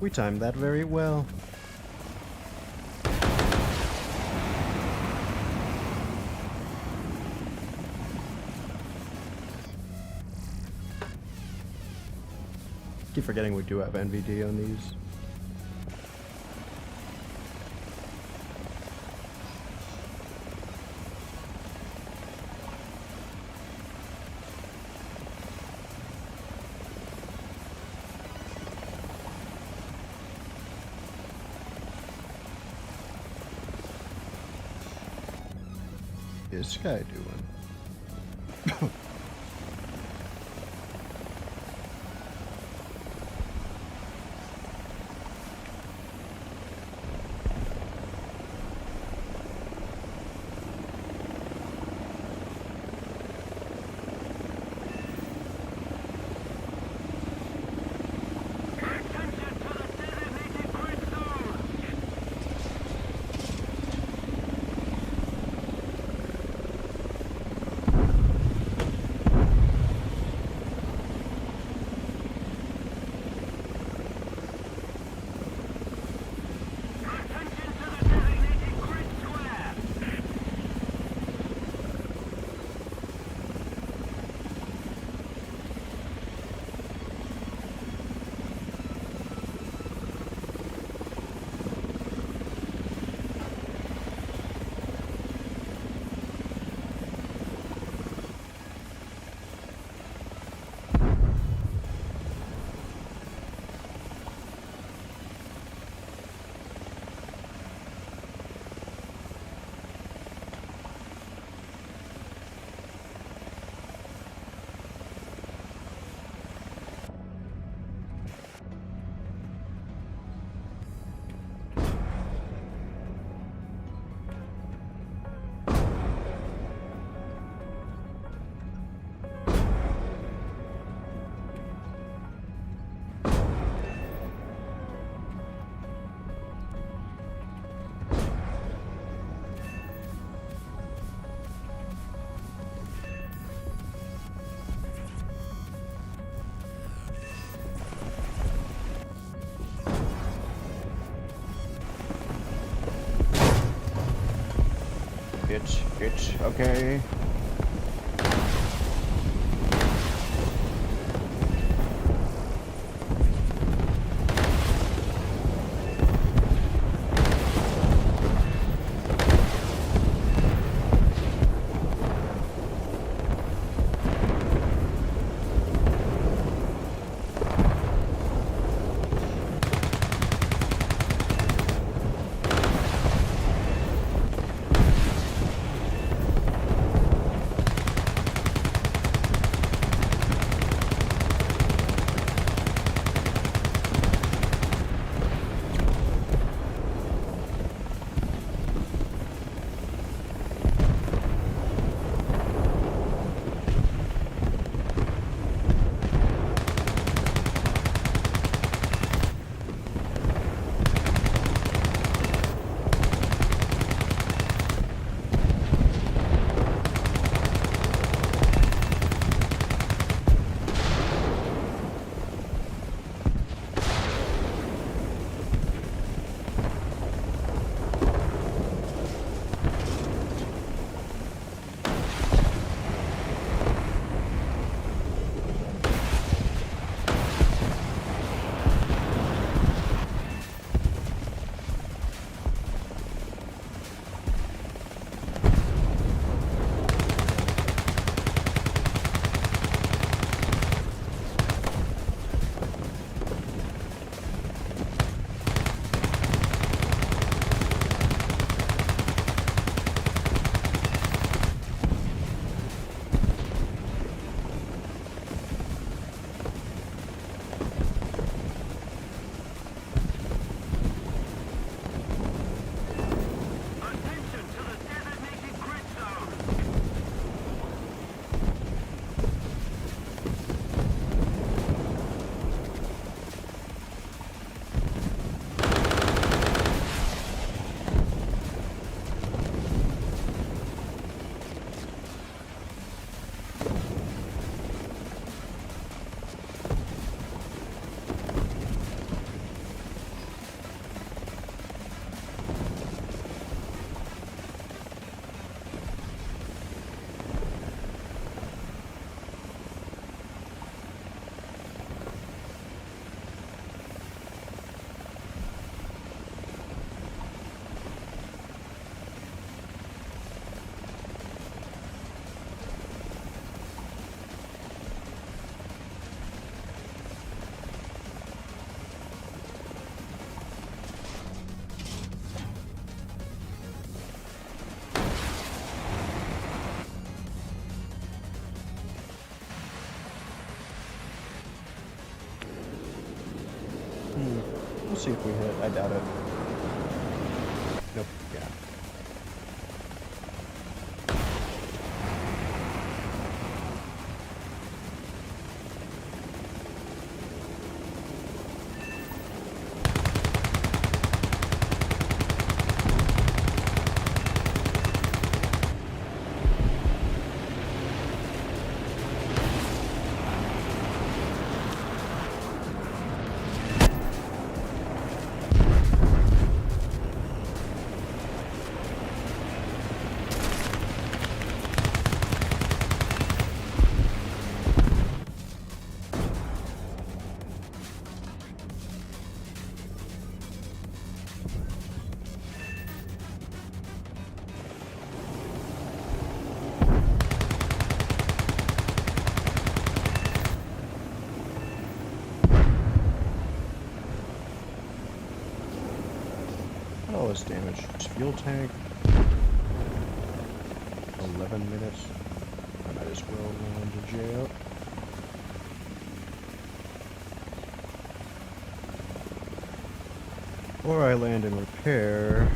Speaker 1: We timed that very well. Keep forgetting we do have NVD on these. This guy doing?
Speaker 2: Attention to the designated grid zone! Attention to the designated grid square!
Speaker 1: Okay. Let's see if we hit. I doubt it. Nope. Yeah. All this damage. This fuel tank. 11 minutes. I might as well land to jail. Or I land and repair.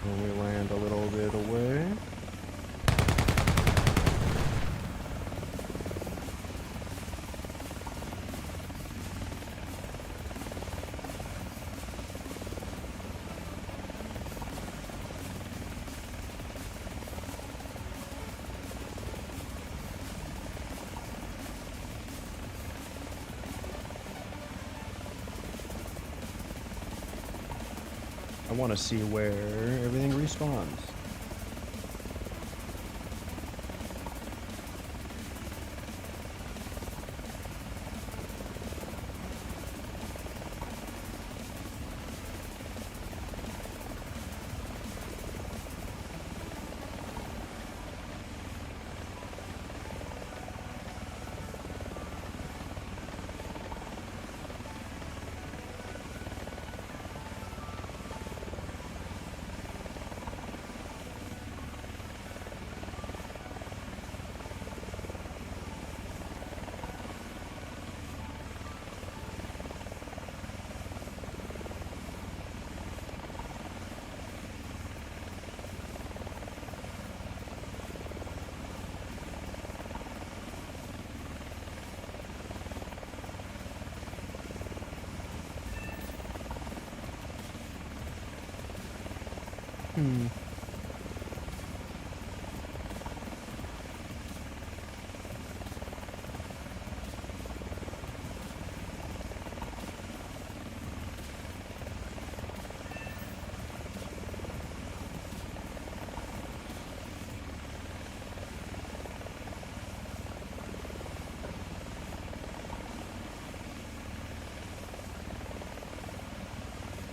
Speaker 1: When we land a little bit away. I want to see where everything respawns.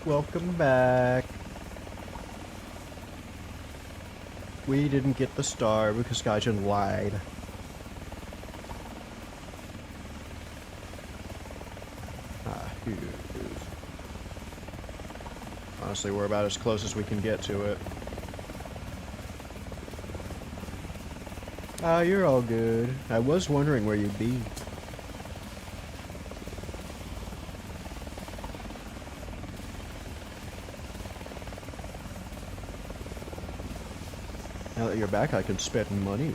Speaker 1: Welcome back. We didn't get the star because Gaijin lied. Honestly, we're about as close as we can get to it. Ah, you're all good. I was wondering where you'd be. Now that you're back, I can spend money.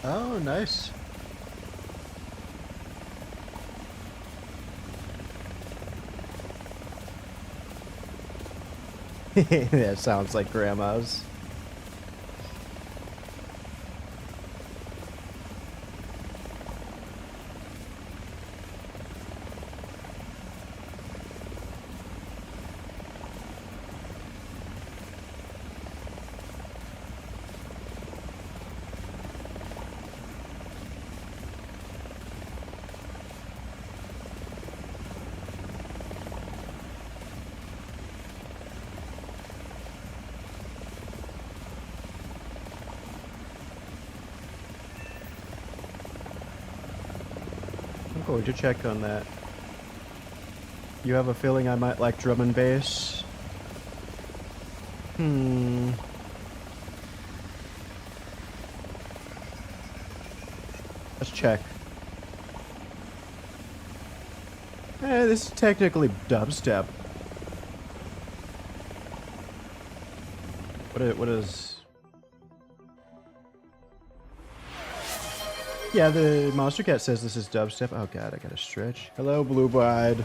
Speaker 1: Oh, nice. That sounds like grandma's. I'm going to check on that. You have a feeling I might like drum and bass? Let's check. This is technically dubstep. What is... Yeah, the Monster Cat says this is dubstep. Oh god, I gotta stretch. Hello, blue-eyed.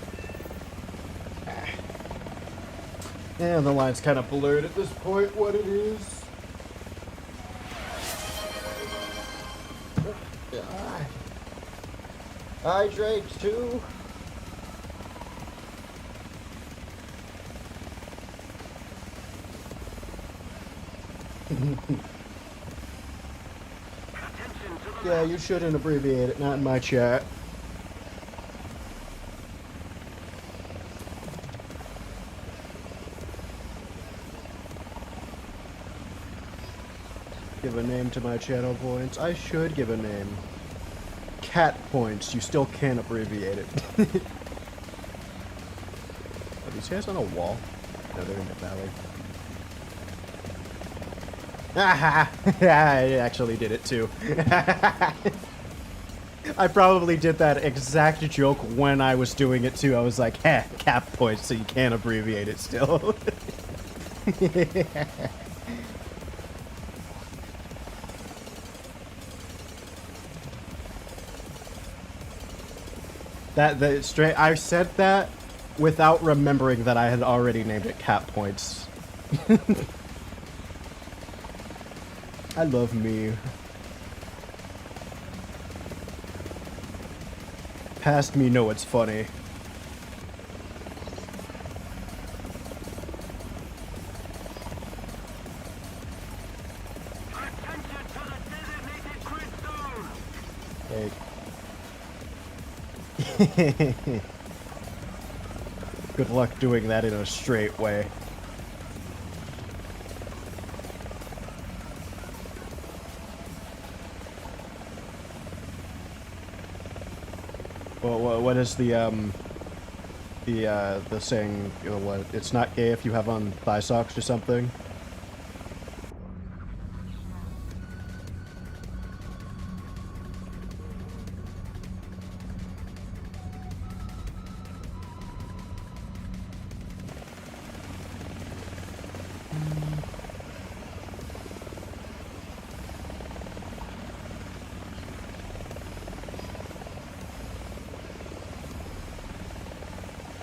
Speaker 1: Yeah, the line's kind of blurred at this point, what it is. Hydrate too. Yeah, you shouldn't abbreviate it, not in my chat. Give a name to my channel points. I should give a name. Cat points. You still can't abbreviate it. Are these guys on a wall? No, they're in the valley. Aha! I actually did it too. I probably did that exact joke when I was doing it too. I was like, "Heh, cap points, so you can't abbreviate it still." I said that without remembering that I had already named it cap points. I love me. Past me know it's funny.
Speaker 2: Attention to the designated grid zone!
Speaker 1: Hey. Good luck doing that in a straight way. Well, what is the saying? You know, what? It's not gay if you have on thigh socks or something.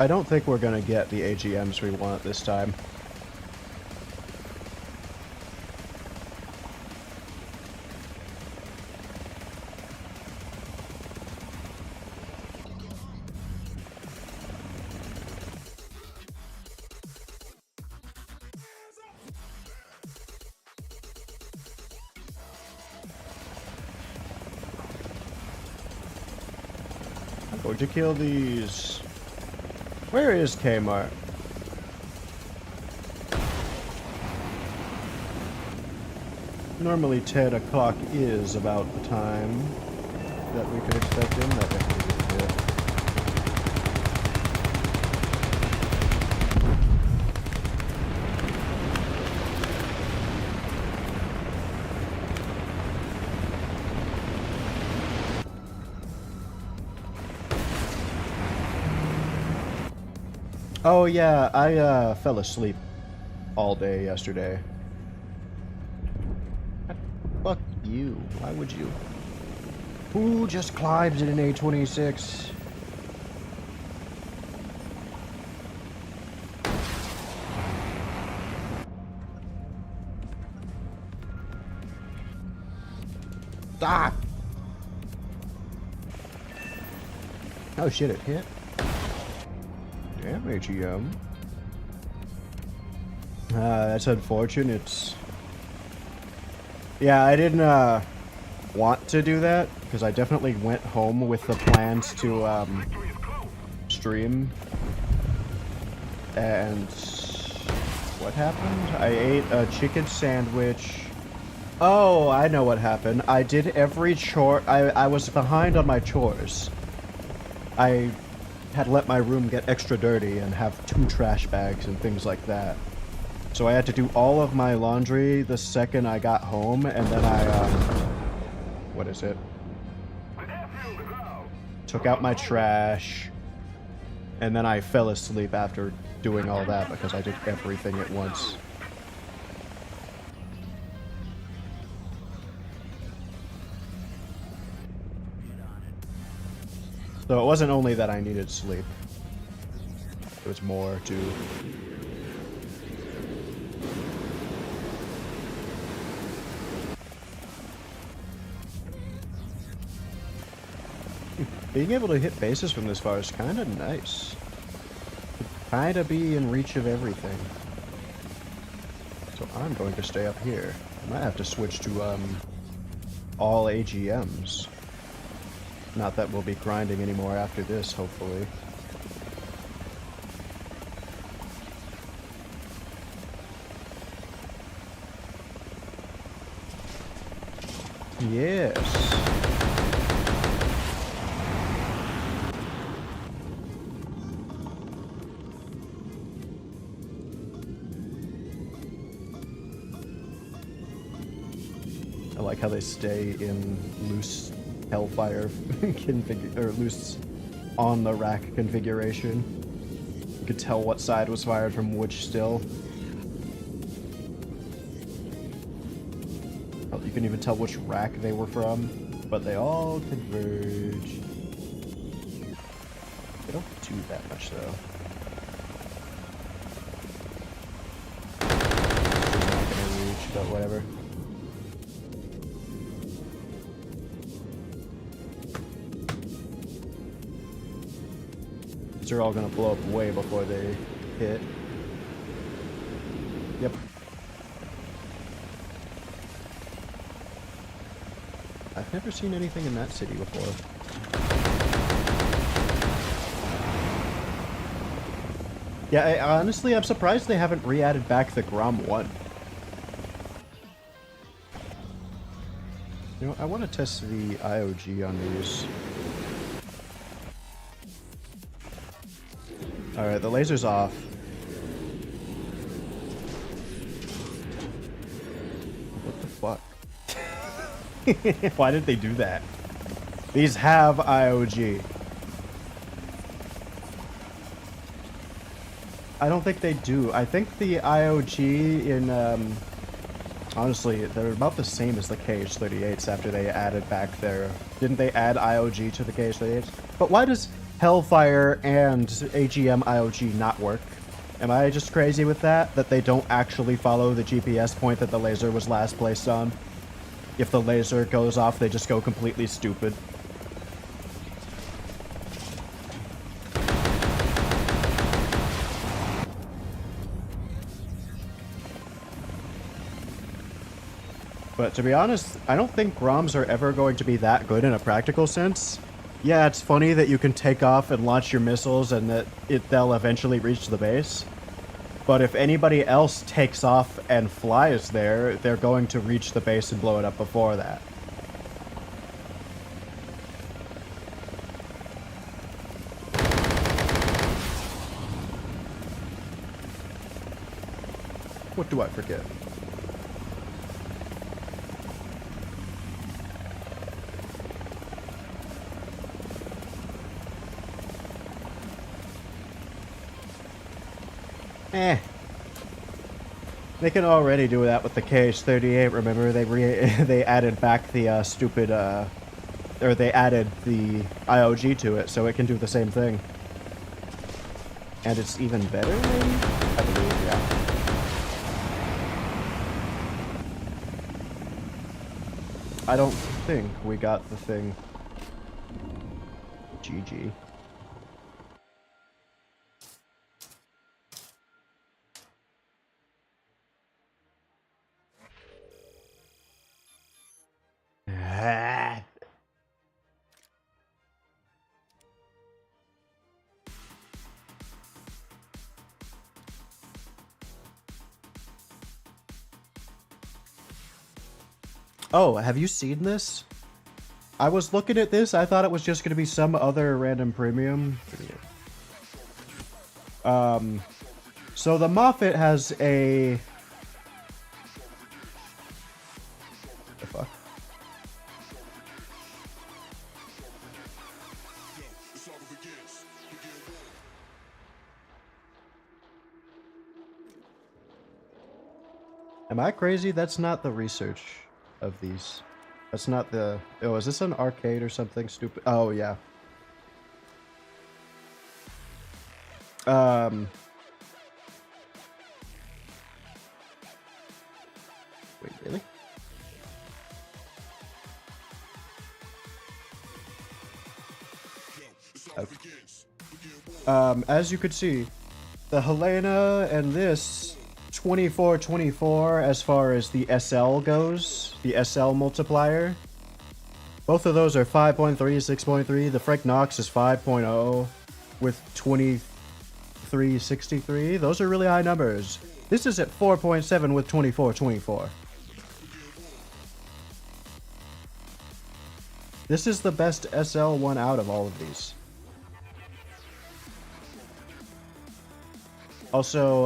Speaker 1: I don't think we're gonna get the AGMs we want this time. I'm going to kill these. Where is Kmart? Normally 10 o'clock is about the time that we could expect him. That definitely didn't hit. Oh yeah, I fell asleep all day yesterday. Fuck you. Why would you? Who just climbs in an A26? Stop! Oh shit, it hit. Damn, AGM. That's unfortunate. Yeah, I didn't want to do that because I definitely went home with the plans to stream. And what happened? I ate a chicken sandwich. Oh, I know what happened. I did every chore. I was behind on my chores. I had let my room get extra dirty and have 2 trash bags and things like that. So I had to do all of my laundry the second I got home, and then I, what is it? Took out my trash, and then I fell asleep after doing all that because I did everything at once. So it wasn't only that I needed sleep. It was more too. Being able to hit bases from this far is kind of nice. Kind of be in reach of everything. So I'm going to stay up here. I might have to switch to all AGMs. Not that we'll be grinding anymore after this, hopefully. Yes. I like how they stay in loose Hellfire or loose on the rack configuration. You could tell what side was fired from which still. Oh, you can even tell which rack they were from, but they all converge. They don't do that much though. It's not gonna reach, but whatever. They're all gonna blow up way before they hit. Yep. I've never seen anything in that city before. Yeah, honestly, I'm surprised they haven't re-added back the Grom 1. You know, I want to test the IOG on these. Alright, the laser's off. What the fuck? Why did they do that? These have IOG. I don't think they do. I think the IOG in, honestly, they're about the same as the KH-38s after they added back their... Didn't they add IOG to the KH-38s? But why does Hellfire and AGM IOG not work? Am I just crazy with that? That they don't actually follow the GPS point that the laser was last placed on? If the laser goes off, they just go completely stupid. But to be honest, I don't think Groms are ever going to be that good in a practical sense. Yeah, it's funny that you can take off and launch your missiles and that they'll eventually reach the base. But if anybody else takes off and flies there, they're going to reach the base and blow it up before that. What do I forget? They can already do that with the KH-38. Remember, they added back the stupid or they added the IOG to it, so it can do the same thing. And it's even better, maybe? I believe, yeah. I don't think we got the thing. GG. Oh, have you seen this? I was looking at this, I thought it was just going to be some other random premium. So the Moffat has a... The fuck? Am I crazy? That's not the research of these. That's not the... Oh, is this an arcade or something stupid? Oh, yeah. Wait, really? Okay. As you could see, the Helena and this 24-24 as far as the SL goes, the SL multiplier. Both of those are 5.3, 6.3. The Frank Knox is 5.0 with 2363. Those are really high numbers. This is at 4.7 with 24-24. This is the best SL one out of all of these. Also,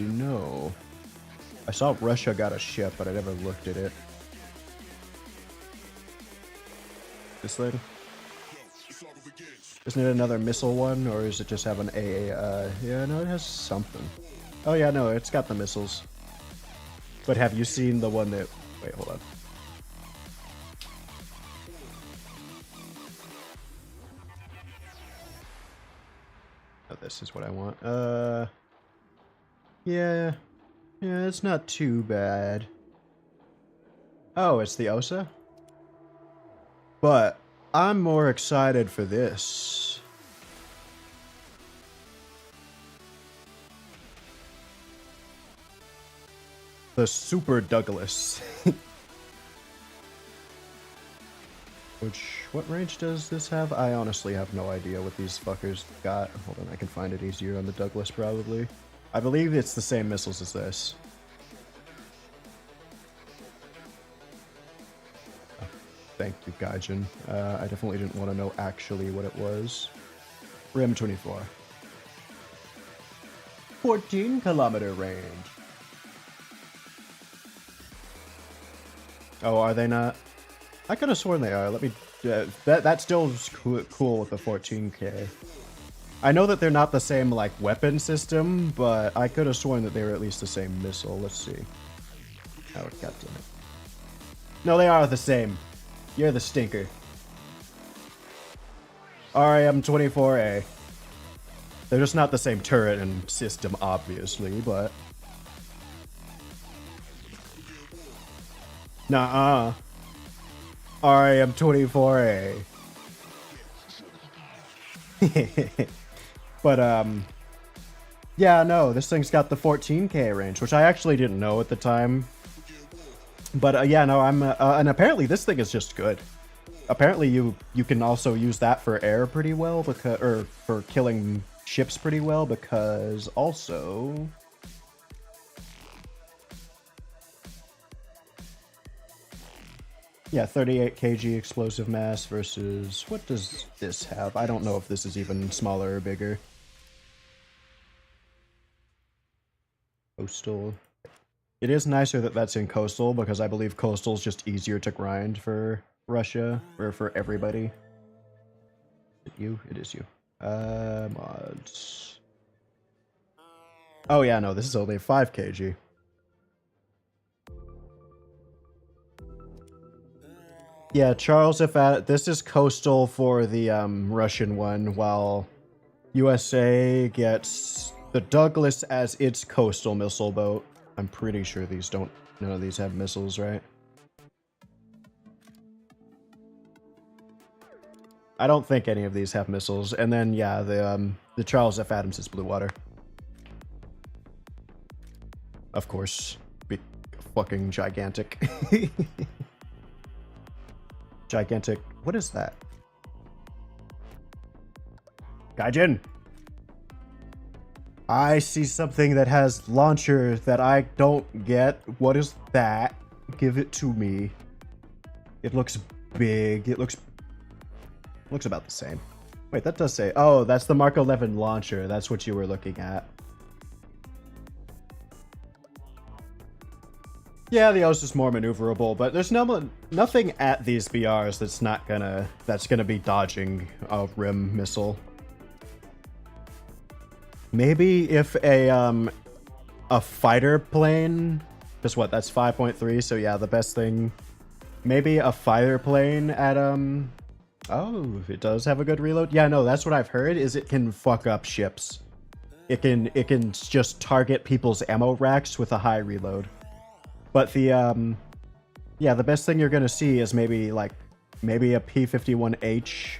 Speaker 1: no. I saw Russia got a ship, but I never looked at it. This thing? Isn't it another missile one, or does it just have an AA? Yeah, no, it has something. Oh yeah, no, it's got the missiles. But have you seen the one that... Wait, hold on. Oh, this is what I want. Yeah, it's not too bad. Oh, it's the OSA? But I'm more excited for this. The Super Douglas. What range does this have? I honestly have no idea what these fuckers got. Hold on, I can find it easier on the Douglas probably. I believe it's the same missiles as this. Oh, thank you, Gaijin. I definitely didn't want to know actually what it was. Rim 24. 14-kilometer range. Oh, are they not? I could have sworn they are. Let me... that still is cool with the 14K. I know that they're not the same, like, weapon system, but I could have sworn that they were at least the same missile. Let's see. Oh, goddammit. No, they are the same. You're the stinker. RM-24A. They're just not the same turret and system, obviously, but... Nuh-uh. RM-24A. But, yeah, no, this thing's got the 14K range, which I actually didn't know at the time. But, yeah, no, and apparently this thing is just good. apparently you can also use that for air pretty well, because, or for killing ships pretty well, because also yeah, 38 kg explosive mass versus, what does this have? I don't know if this is even smaller or bigger. Coastal. It is nicer that that's in coastal, because I believe coastal is just easier to grind for Russia, or for everybody. Is it you? It is you. Mods. Oh yeah, no, this is only 5 kg. Yeah, Charles, if this is coastal for the Russian one, while USA gets the Douglas as its coastal missile boat. I'm pretty sure these don't, none of these have missiles, right? I don't think any of these have missiles. And then, yeah, the Charles F. Adams is blue water. Of course. Be fucking gigantic. Gigantic. What is that? Gaijin! I see something that has launcher that I don't get. What is that? Give it to me. It looks big. It looks about the same. Wait, that does say... Oh, that's the Mark 11 launcher. That's what you were looking at. Yeah, the O's is more maneuverable, but there's nothing at these BRs that's gonna be dodging a rim missile. Maybe if a fighter plane, because what, that's 5.3, so yeah, the best thing, maybe a fighter plane at oh, it does have a good reload. Yeah, no, that's what I've heard, is it can fuck up ships. It can just target people's ammo racks with a high reload. But the yeah, the best thing you're gonna see is maybe a P-51H.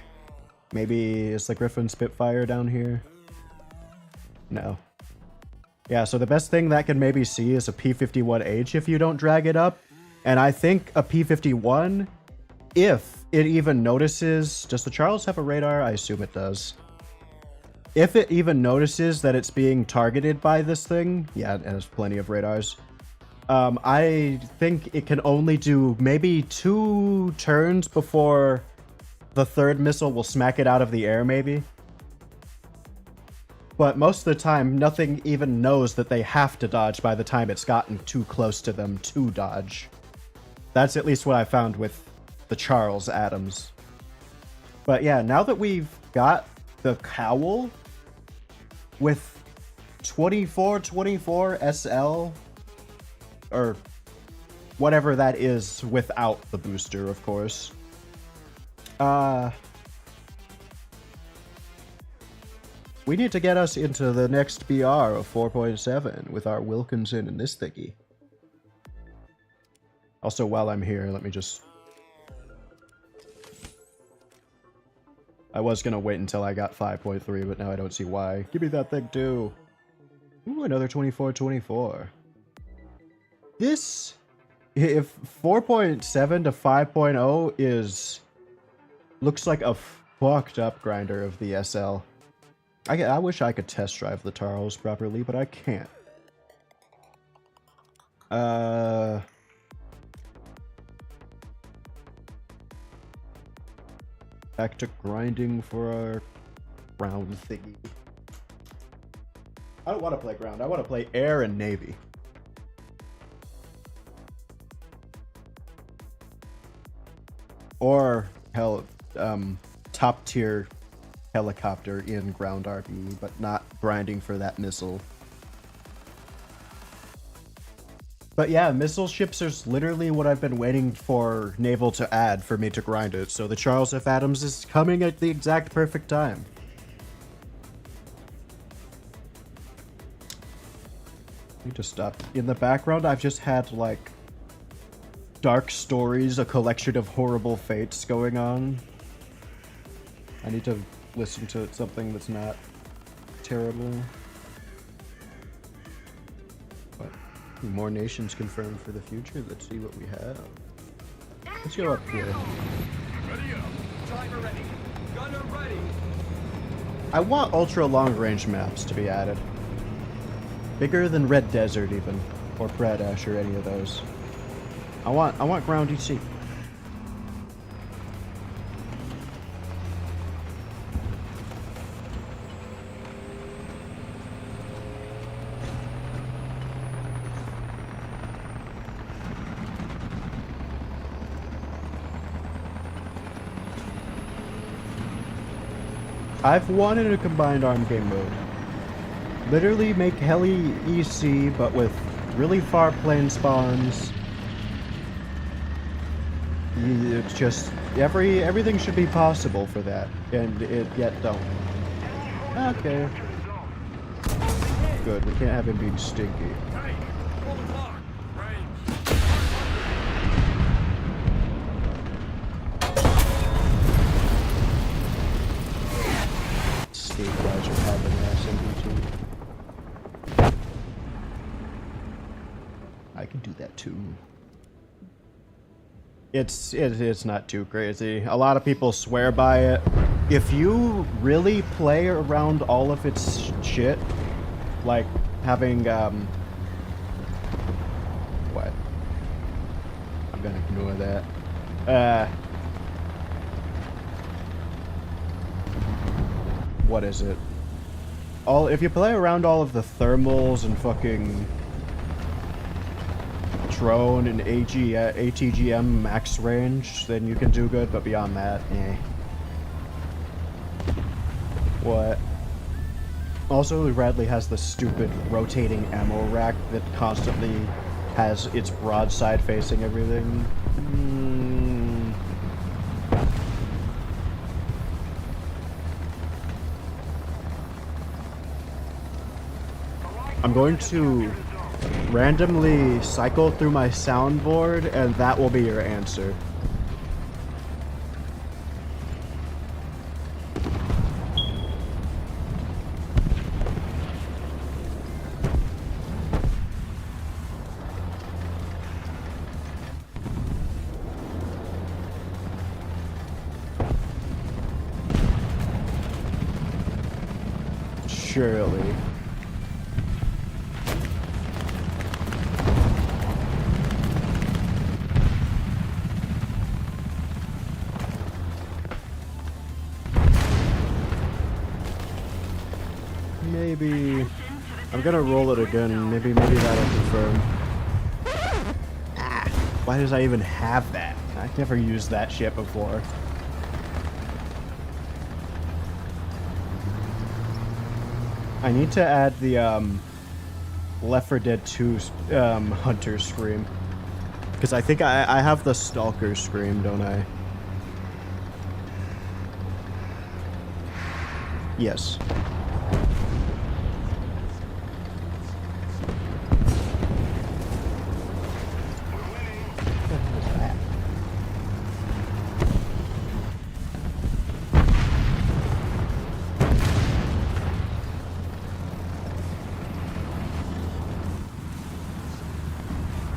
Speaker 1: Maybe is the Griffin Spitfire down here? No. Yeah, so the best thing that can maybe see is a P-51H if you don't drag it up. And I think a P-51, if it even notices... Does the Charles have a radar? I assume it does. If it even notices that it's being targeted by this thing... Yeah, it has plenty of radars. I think it can only do maybe 2 turns before the third missile will smack it out of the air, maybe. But most of the time, nothing even knows that they have to dodge by the time it's gotten too close to them to dodge. That's at least what I found with the Charles Adams. But yeah, now that we've got the cowl with 2424 SL, or whatever that is without the booster, of course. We need to get us into the next BR of 4.7 with our Wilkinson and this thingy. Also, while I'm here, let me just... I was gonna wait until I got 5.3, but now I don't see why. Give me that thing too. Ooh, another 2424. This... If 4.7 to 5.0 is... looks like a fucked up grinder of the SL. I wish I could test drive the Charles properly, but I can't. Back to grinding for our ground thingy. I don't want to play ground. I want to play air and navy. Or, hell, top tier helicopter in ground RB, but not grinding for that missile. But yeah, missile ships is literally what I've been waiting for Naval to add for me to grind it, so the Charles F. Adams is coming at the exact perfect time. I need to stop. In the background, I've just had, like, dark stories, a collection of horrible fates going on. I need to listen to something that's not terrible. But more nations confirmed for the future. Let's see what we have. Let's go up here.
Speaker 3: Ready up. Driver ready. Gunner ready.
Speaker 1: I want ultra long range maps to be added. Bigger than Red Desert even, or Pradesh or any of those. I want ground EC. I've wanted a combined arm game mode. Literally make heli EC, but with really far plane spawns. It's just everything should be possible for that, and it yet don't. Okay. Good. We can't have him being stinky.
Speaker 3: Hey, pull the clock. Range.
Speaker 1: Stabilizer having SMG2. I can do that too. It's not too crazy. A lot of people swear by it. If you really play around all of its shit, like having what? I'm gonna ignore that. What is it? If you play around all of the thermals and fucking drone and ATGM max range, then you can do good, but beyond that, eh. What? Also, Radley has the stupid rotating ammo rack that constantly has its broadside facing everything. I'm going to randomly cycle through my soundboard, and that will be your answer. Surely. Maybe I'm gonna roll it again. Maybe that'll confirm. Ah, why does I even have that? I've never used that shit before. I need to add the Left 4 Dead 2 Hunter Scream, because I think I have the Stalker Scream, don't I? Yes.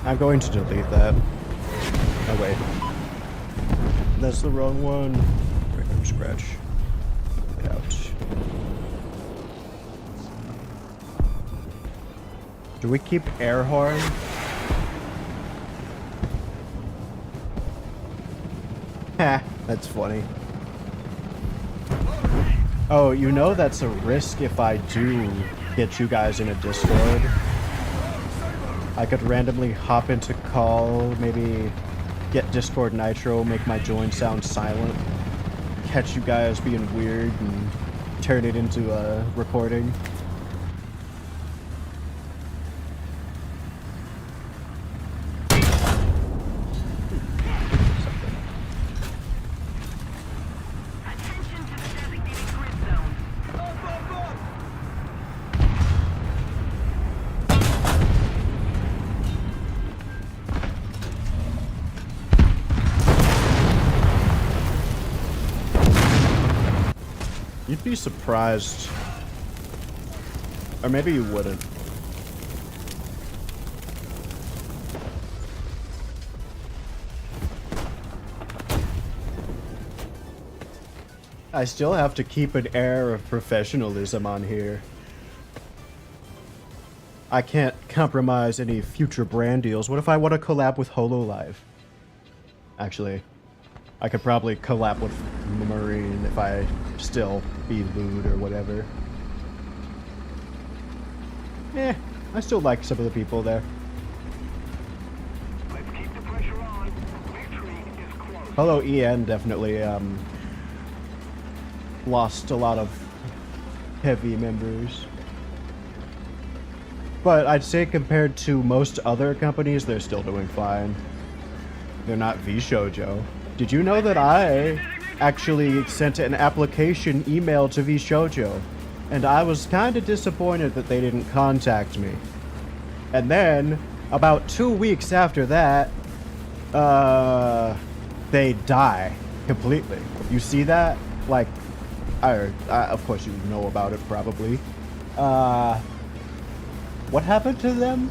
Speaker 1: I'm going to delete that. Oh wait. That's the wrong one. Random scratch. Get out. Do we keep air horn? Ha, that's funny. Oh, you know that's a risk if I do get you guys in a Discord. I could randomly hop into call, maybe get Discord Nitro, make my join sound silent, catch you guys being weird, and turn it into a recording.
Speaker 2: Attention to the designated grid zone.
Speaker 1: You'd be surprised. Or maybe you wouldn't. I still have to keep an air of professionalism on here. I can't compromise any future brand deals. What if I want to collab with HoloLive? Actually, I could probably collab with Marine if I still be lewd or whatever. Eh, I still like some of the people there.
Speaker 2: Let's keep the pressure on. Victory is close.
Speaker 1: Hello, EN definitely lost a lot of heavy members. But I'd say compared to most other companies, they're still doing fine. They're not VShojo. Did you know that I actually sent an application email to VShojo? And I was kind of disappointed that they didn't contact me. And then, about 2 weeks after that, they die completely. You see that? Like, of course you know about it probably. What happened to them?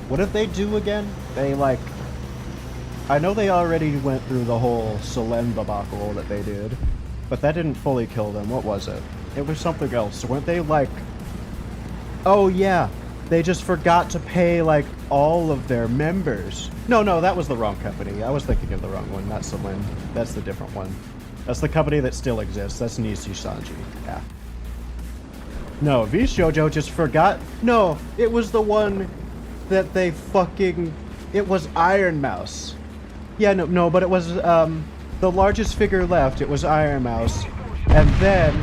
Speaker 1: What did they do again? They like... I know they already went through the whole Selene debacle that they did, but that didn't fully kill them. What was it? It was something else. Weren't they like... Oh yeah, they just forgot to pay like all of their members. No, that was the wrong company. I was thinking of the wrong one, not Selene. That's the different one. That's the company that still exists. That's Nishi Sanji. Yeah. No, VShojo just forgot. No, it was the one that they fucking... It was Iron Mouse. Yeah, no, but it was the largest figure left. It was Iron Mouse. And then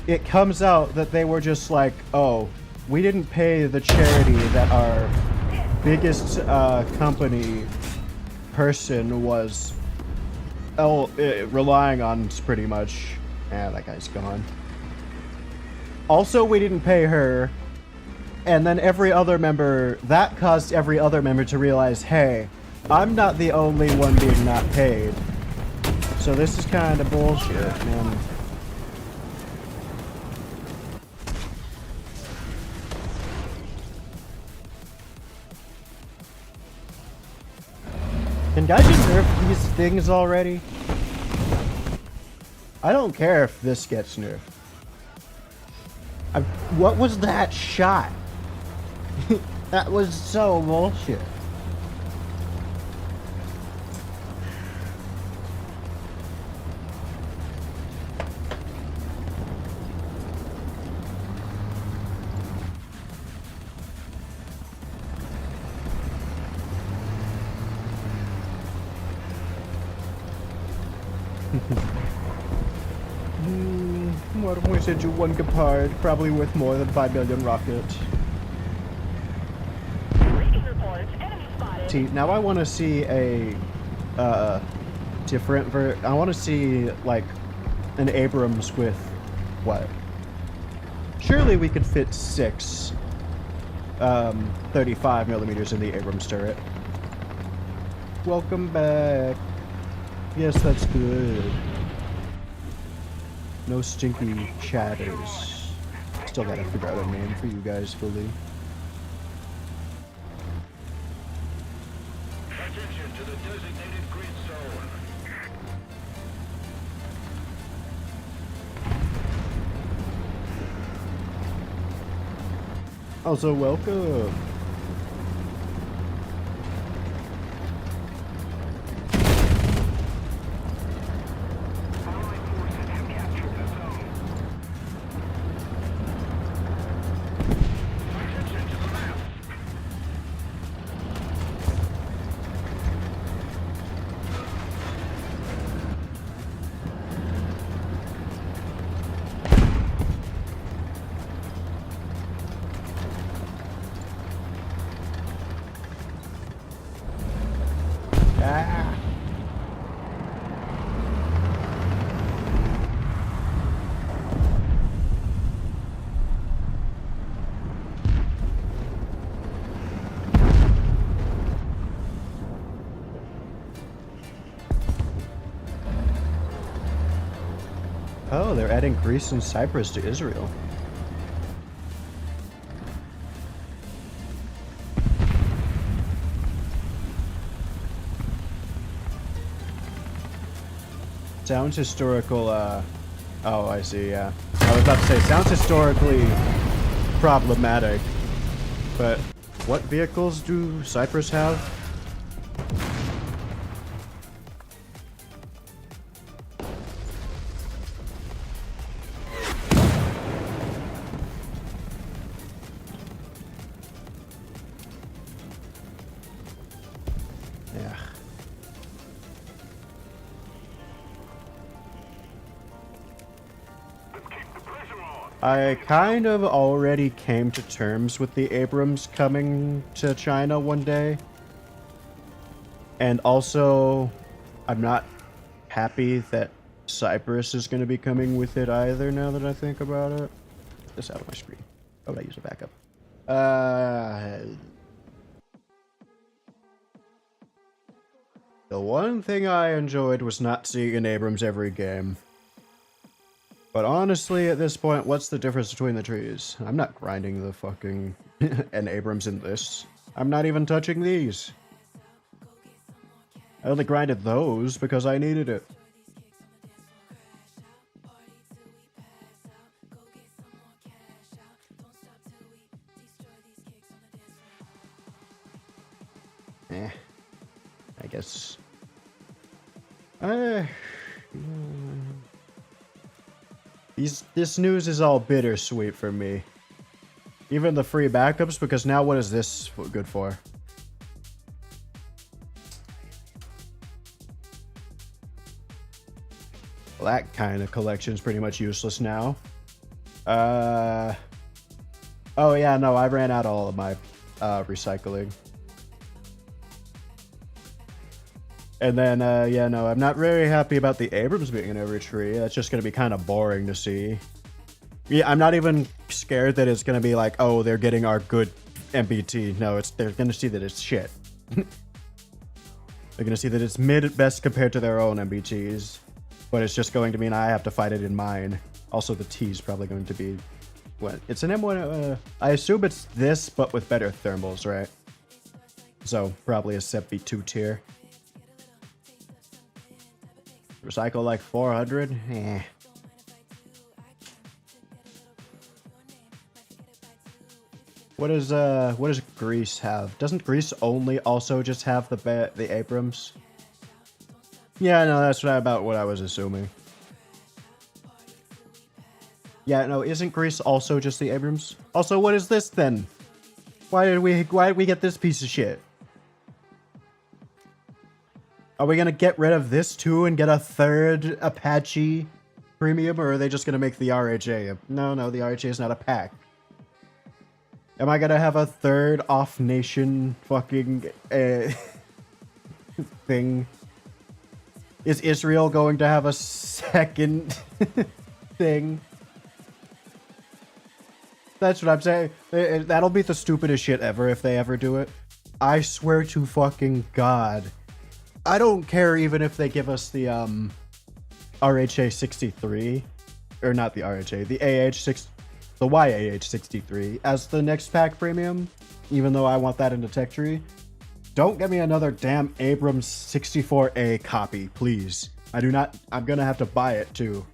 Speaker 1: it comes out that they were just like, oh, we didn't pay the charity that our biggest company person was relying on pretty much. Yeah, that guy's gone. Also, we didn't pay her, and then every other member, that caused every other member to realize, hey, I'm not the only one being not paid. So this is kind of bullshit, man. Can guys just nerf these things already? I don't care if this gets nerfed. What was that shot? That was so bullshit. What if we send you one card? Probably worth more than 5 million rockets. See, now I want to see a different I want to see like an Abrams with what? Surely we could fit 6 35 millimeters in the Abrams turret. Welcome back. Yes, that's good. No stinky chatters. Still gotta figure out a name for you guys fully.
Speaker 2: Attention to the designated grid zone.
Speaker 1: Also, welcome. Oh, they're adding Greece and Cyprus to Israel. Sounds historical, oh, I see, yeah. I was about to say, sounds historically problematic. But what vehicles do Cyprus have? Yeah. I kind of already came to terms with the Abrams coming to China one day. And also, I'm not happy that Cyprus is going to be coming with it either now that I think about it. Get this out of my screen. Oh, I use a backup. The one thing I enjoyed was not seeing an Abrams every game. But honestly, at this point, what's the difference between the trees? I'm not grinding the fucking an Abrams in this. I'm not even touching these. I only grinded those because I needed it. I guess. This news is all bittersweet for me. Even the free backups, because now what is this good for? Well, that kind of collection's pretty much useless now. Oh yeah, no, I ran out all of my recycling. And then, yeah, no, I'm not very happy about the Abrams being in every tree. That's just going to be kind of boring to see. Yeah, I'm not even scared that it's going to be like, oh, they're getting our good MBT. No, they're going to see that it's shit. They're going to see that it's mid at best compared to their own MBTs. But it's just going to mean I have to fight it in mine. Also, the T is probably going to be... What? It's an M1... I assume it's this, but with better thermals, right? So, probably a Sep B2 tier. Recycle like 400? Eh. What does Greece have? Doesn't Greece only also just have the Abrams? Yeah, no, that's about what I was assuming. Yeah, no, isn't Greece also just the Abrams? Also, what is this then? Why did we get this piece of shit? Are we gonna get rid of this too and get a third Apache premium, or are they just gonna make the RHA? No, the RHA is not a pack. Am I gonna have a third off-nation fucking thing? Is Israel going to have a second thing? That's what I'm saying. That'll be the stupidest shit ever if they ever do it. I swear to fucking God. I don't care even if they give us the RHA 63, or not the RHA, the AH6, the YAH 63 as the next pack premium, even though I want that in the tech tree. Don't get me another damn Abrams 64A copy, please. I do not. I'm gonna have to buy it too.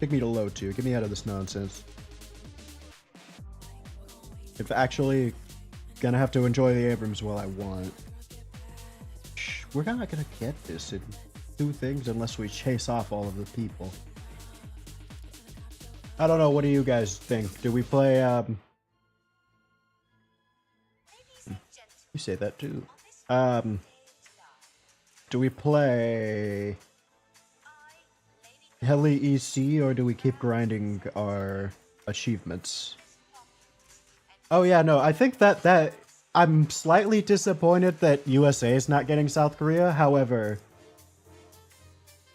Speaker 1: Take me to load too. Get me out of this nonsense. If actually gonna have to enjoy the Abrams while I want. We're not gonna get this in 2 things unless we chase off all of the people. I don't know. What do you guys think? Do we play? You say that too. Do we play Heli EC or do we keep grinding our achievements? Oh yeah, no, I think that I'm slightly disappointed that USA is not getting South Korea. However,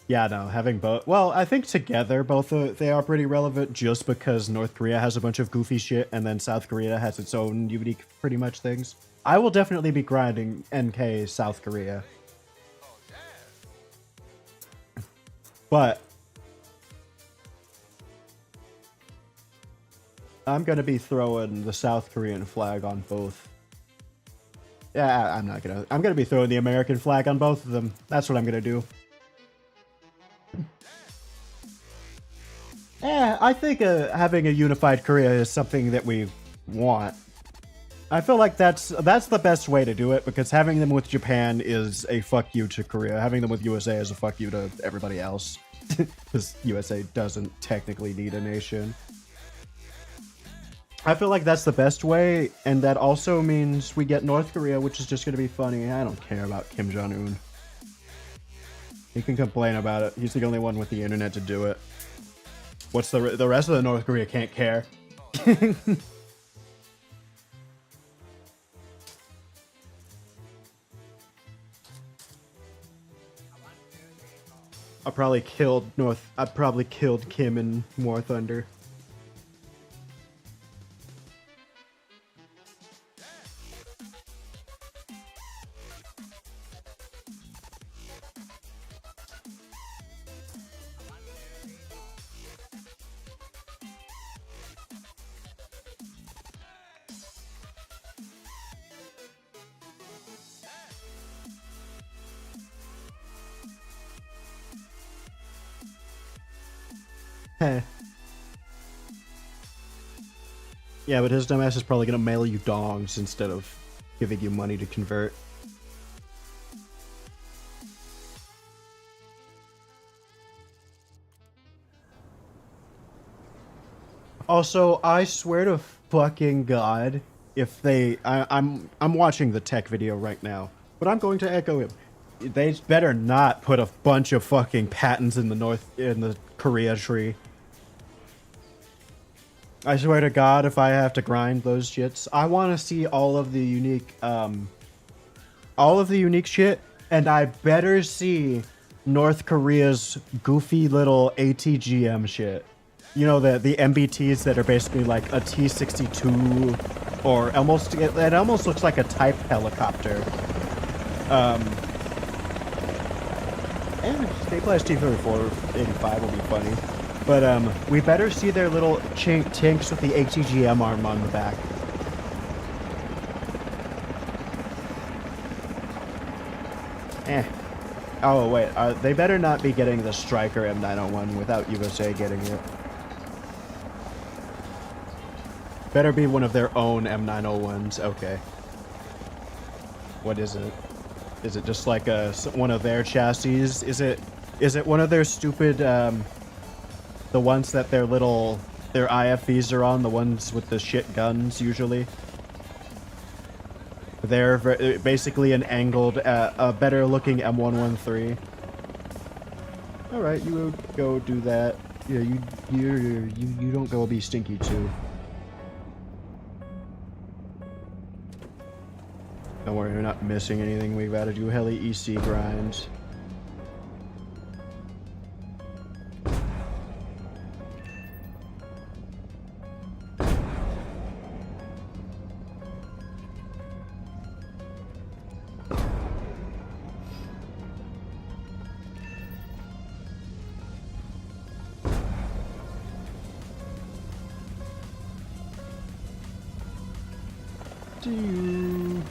Speaker 1: yeah, no, having both. Well, I think together both they are pretty relevant just because North Korea has a bunch of goofy shit and then South Korea has its own unique pretty much things. I will definitely be grinding NK South Korea. But I'm going to be throwing the South Korean flag on both. Yeah, I'm gonna be throwing the American flag on both of them. That's what I'm gonna do. Yeah, I think having a unified Korea is something that we want. I feel like that's the best way to do it, because having them with Japan is a fuck you to Korea. Having them with USA is a fuck you to everybody else. Because USA doesn't technically need a nation. I feel like that's the best way, and that also means we get North Korea, which is just going to be funny. I don't care about Kim Jong-un. He can complain about it. He's the only one with the internet to do it. What's the rest of the North Korea can't care. I probably killed Kim in War Thunder. Heh. Yeah, but his dumbass is probably gonna mail you dongs instead of giving you money to convert. Also, I swear to fucking God, if they, I'm watching the tech video right now, but I'm going to echo him. They better not put a bunch of fucking patents in the Korea tree. I swear to God, if I have to grind those shits, I want to see all of the unique shit, and I better see North Korea's goofy little ATGM shit. You know, the MBTs that are basically like a T-62, or almost, it almost looks like a type helicopter. And Staples T-3485 will be funny. But we better see their little tanks with the ATGM arm on the back. Oh wait, they better not be getting the Striker M901 without USA getting it. Better be one of their own M901s. Okay. What is it? Is it just like one of their chassis? Is it one of their stupid the ones that their IFVs are on, the ones with the shit guns usually? They're basically an angled, a better looking M113. All right, you go do that. Yeah, you don't go be stinky too. Don't worry, you're not missing anything. We've got to do heli EC grinds. Do you?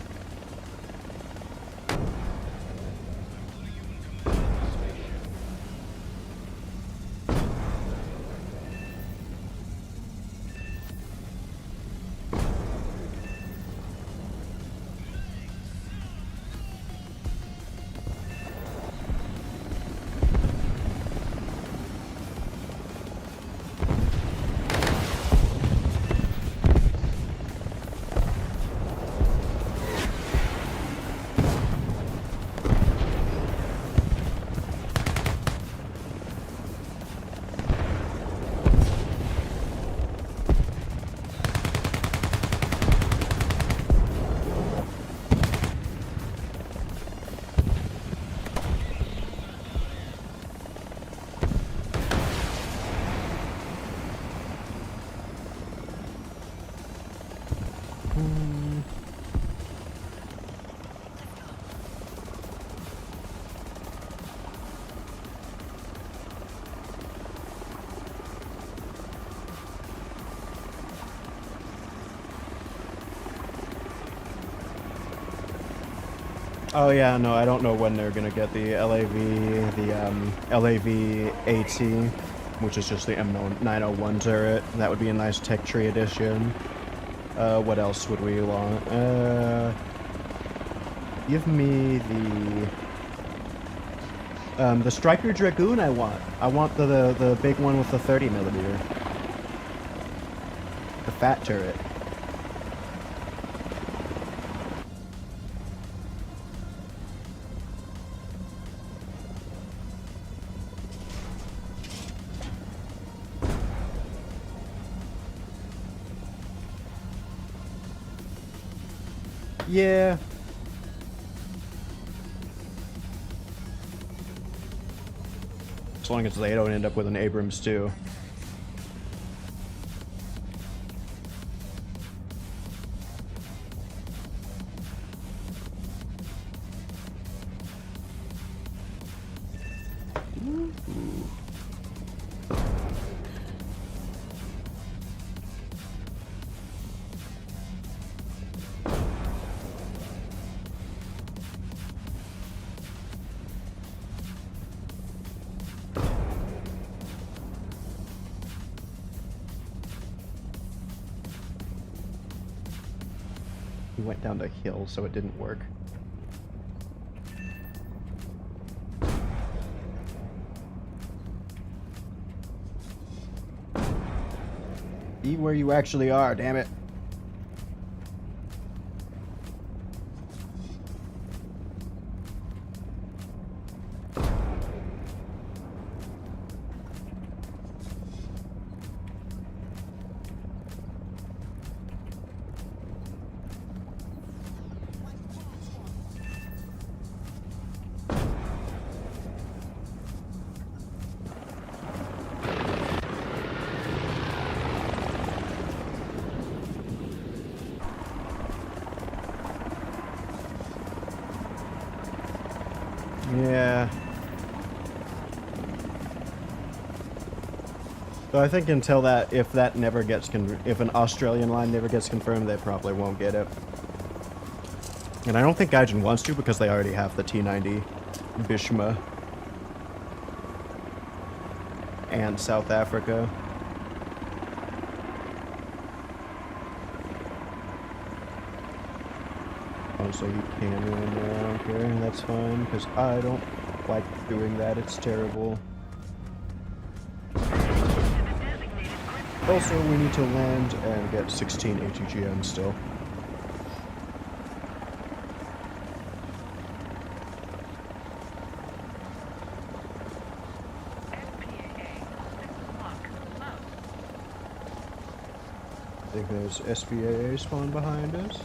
Speaker 1: Oh yeah, no, I don't know when they're gonna get the LAV AT, which is just the M901 turret. That would be a nice tech tree addition. What else would we want? Give me the Striker Dragoon. I want the big one with the 30mm, the fat turret. Yeah. As long as they don't end up with an Abrams too. He went down the hill, so it didn't work. Be where you actually are, damn it. Yeah. So I think until that, if that never gets if an Australian line never gets confirmed, they probably won't get it. And I don't think Gaijin wants to because they already have the T90 Bishma and South Africa. Oh, so you can run there, I don't care, that's fine, because I don't like doing that, it's terrible. Also, we need to land and get 16 ATGM still. I think there's SPAA spawn behind us.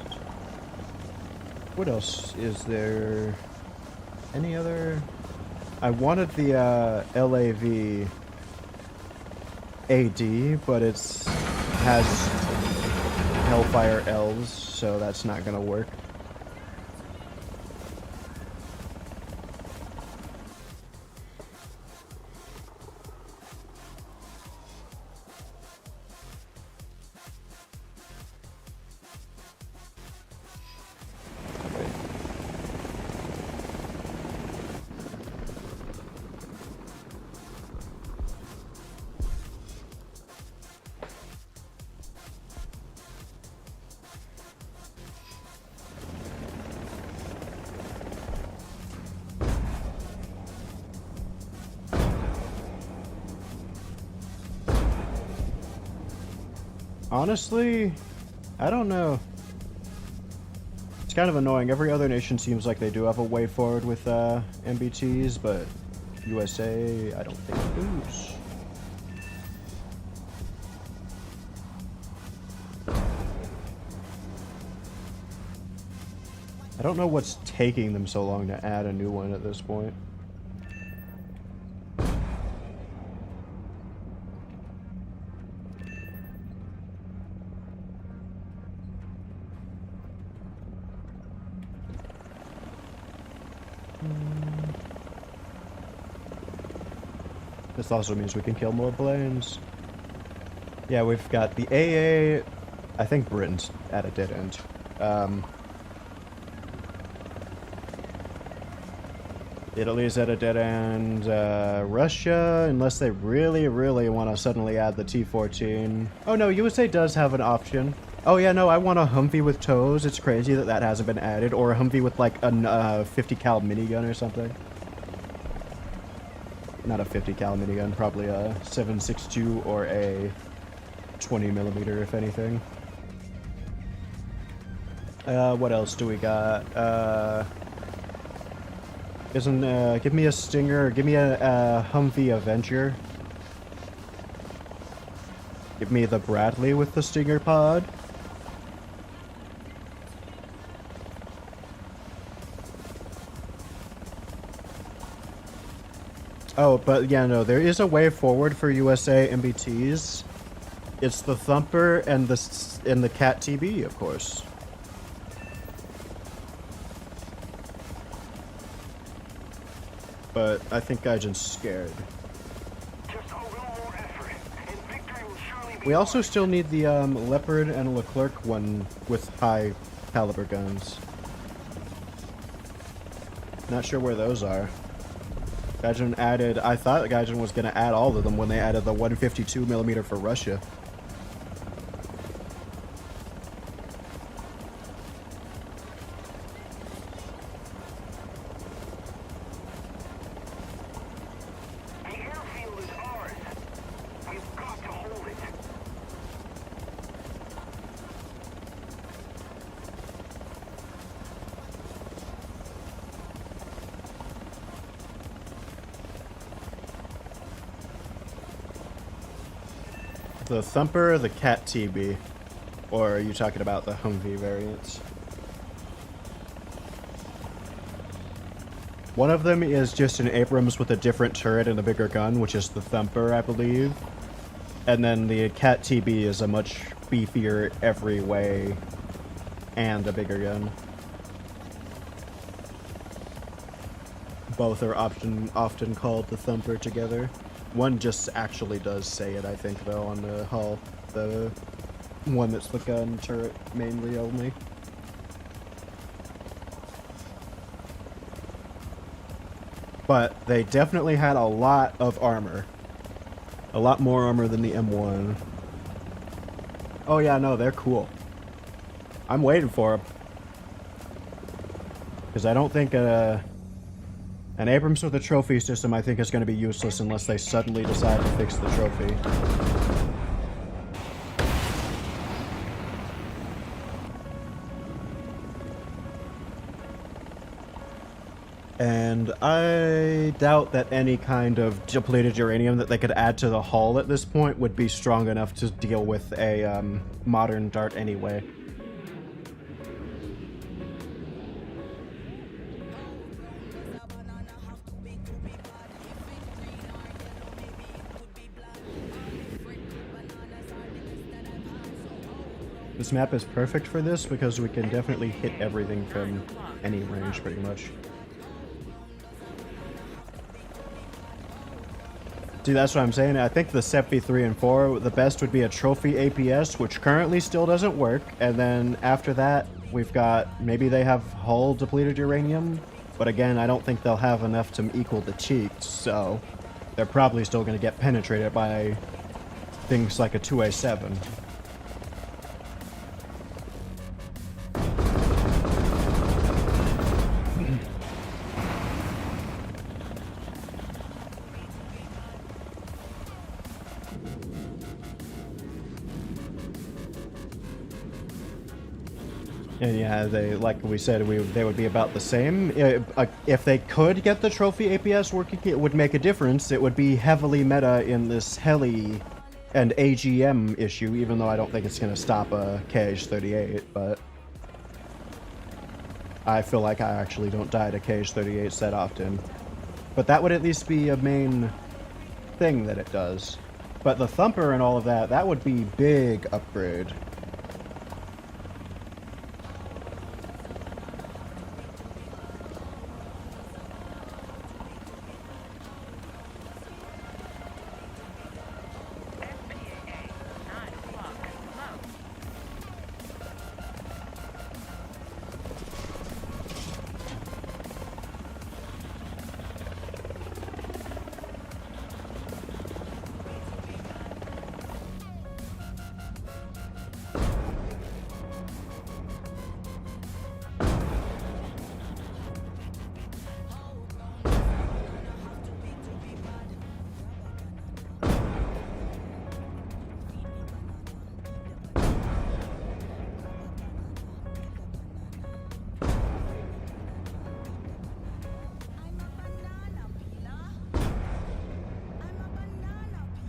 Speaker 1: What else is there? Any other? I wanted the LAV AD, but it's has Hellfire Elves, so that's not gonna work. Honestly, I don't know. It's kind of annoying. Every other nation seems like they do have a way forward with MBTs, but USA, I don't think does. I don't know what's taking them so long to add a new one at this point. This also means we can kill more planes. Yeah, we've got the AA. I think Britain's at a dead end. Italy's at a dead end. Russia, unless they really, really want to suddenly add the T-14. Oh no, USA does have an option. Oh yeah, no, I want a Humvee with tows. It's crazy that that hasn't been added. Or a Humvee with like a 50 cal minigun or something. Not a 50 cal minigun, probably a 7.62 or a 20 millimeter, if anything. What else do we got? Give me a Stinger, give me a Humvee Avenger. Give me the Bradley with the Stinger pod. Oh, but yeah, no, there is a way forward for USA MBTs. It's the Thumper and the Cat TB, of course. But I think Gaijin's scared.
Speaker 2: Just a little more effort, and victory will surely be
Speaker 1: We also still need the Leopard and Leclerc one with high caliber guns. Not sure where those are. Gaijin added, I thought Gaijin was going to add all of them when they added the 152mm for Russia.
Speaker 2: The airfield is ours. We've got to hold it.
Speaker 1: The Thumper or the Cat TB? Or are you talking about the Humvee variants? One of them is just an Abrams with a different turret and a bigger gun, which is the Thumper, I believe. And then the Cat TB is a much beefier every way and a bigger gun. Both are often called the Thumper together. One just actually does say it, I think, though, on the hull. The one that's the gun turret mainly only. But they definitely had a lot of armor. A lot more armor than the M1. Oh yeah, no, they're cool. I'm waiting for them. Because I don't think an Abrams with a trophy system, I think, is going to be useless unless they suddenly decide to fix the trophy. And I doubt that any kind of depleted uranium that they could add to the hull at this point would be strong enough to deal with a modern dart anyway. This map is perfect for this because we can definitely hit everything from any range pretty much. See, that's what I'm saying. I think the SEPV 3 and 4, the best would be a trophy APS, which currently still doesn't work. And then after that, we've got, maybe they have hull depleted uranium. But again, I don't think they'll have enough to equal the cheats, so they're probably still going to get penetrated by things like a 2A7. And yeah, they, like we said, they would be about the same. If they could get the trophy APS working, it would make a difference. It would be heavily meta in this heli and AGM issue, even though I don't think it's going to stop a KH-38, but I feel like I actually don't die to KH-38s that often. But that would at least be a main thing that it does. But the Thumper and all of that, that would be big upgrade.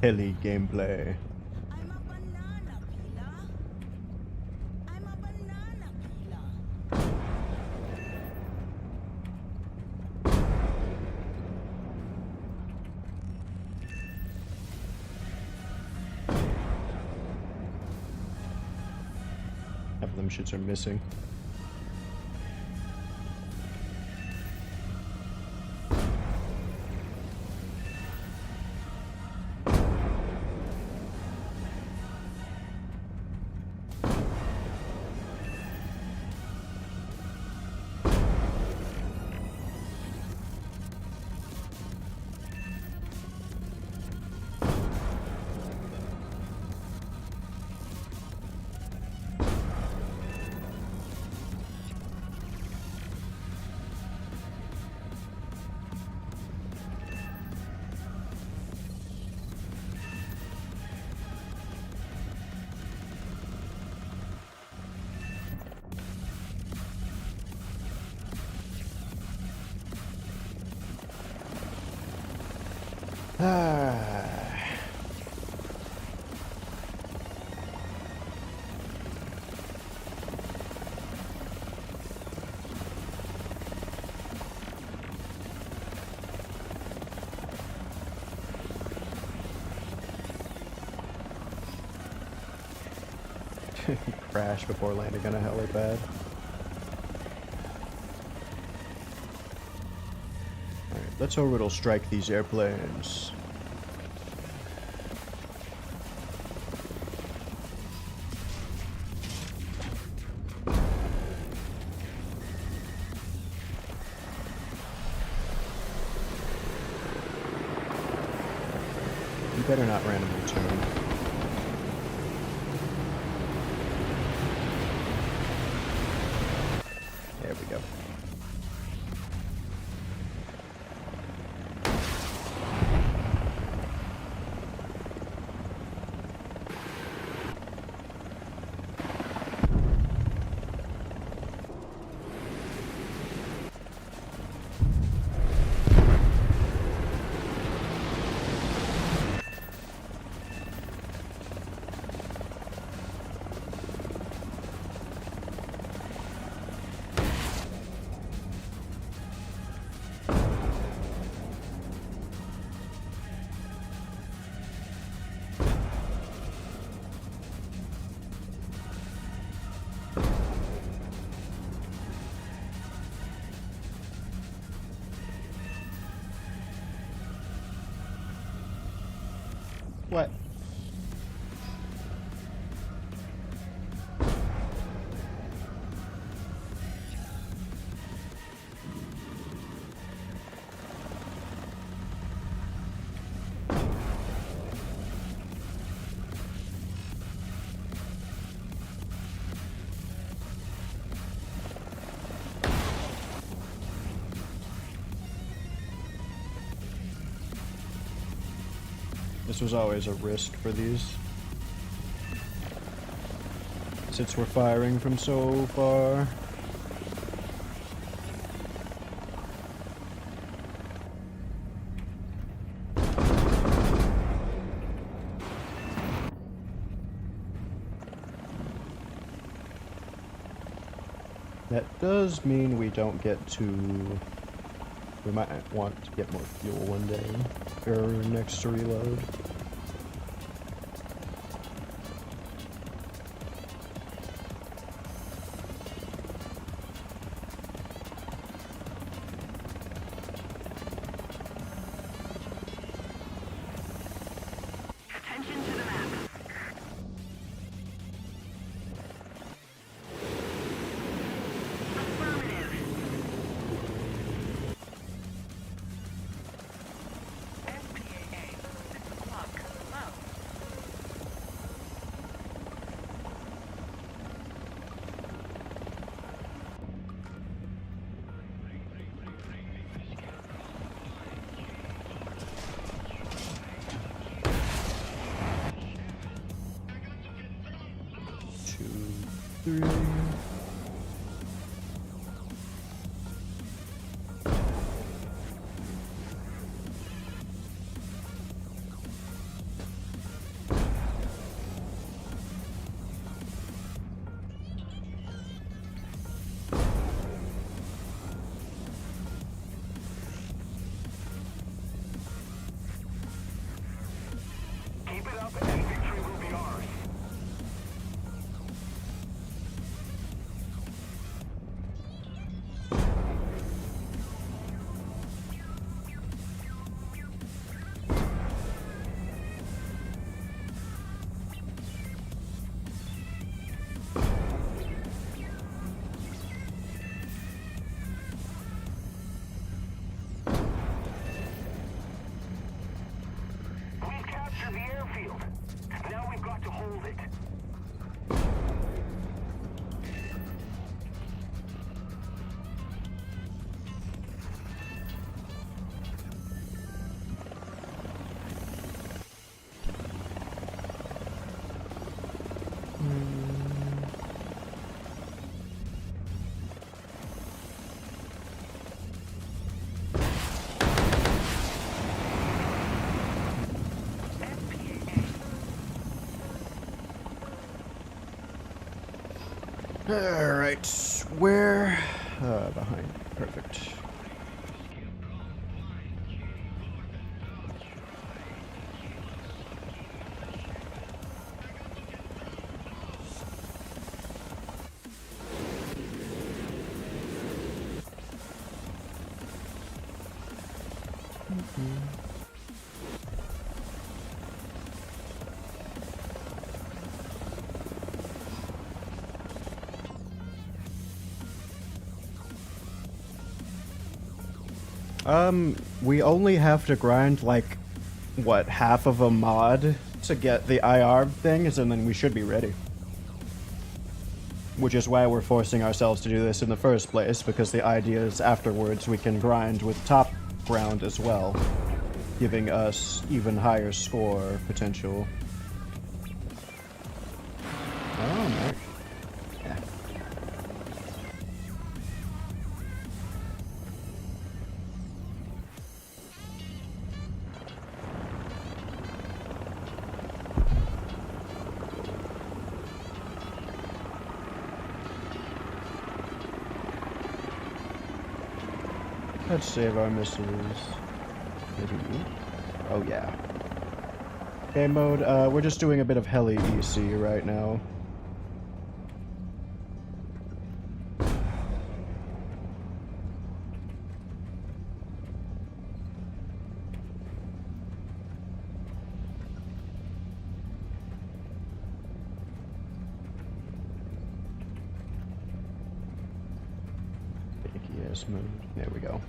Speaker 1: heli gameplay.
Speaker 5: I'm a banana peeler. I'm a banana peeler.
Speaker 1: Half of them shits are missing. Crash before landing on a helipad. Alright, let's orbital strike these airplanes. You better not randomly turn. There we go. What? This was always a risk for these. Since we're firing from so far. That does mean we don't get to... We might want to get more fuel one day for next reload.
Speaker 2: Attention to the map. Affirmative.
Speaker 4: SPAA, 6 o'clock, low.
Speaker 1: Two, three.
Speaker 2: airfield. Now we've got to hold it.
Speaker 1: Alright, where? Behind. Perfect. We only have to grind, like, what, half of a mod to get the IR things, and then we should be ready. Which is why we're forcing ourselves to do this in the first place, because the idea is afterwards we can grind with top ground as well, giving us even higher score potential. Oh, nice. Yeah. Let's save our missiles. Oh yeah. Game mode, we're just doing a bit of heli EC right now. Yes, mode. There we go.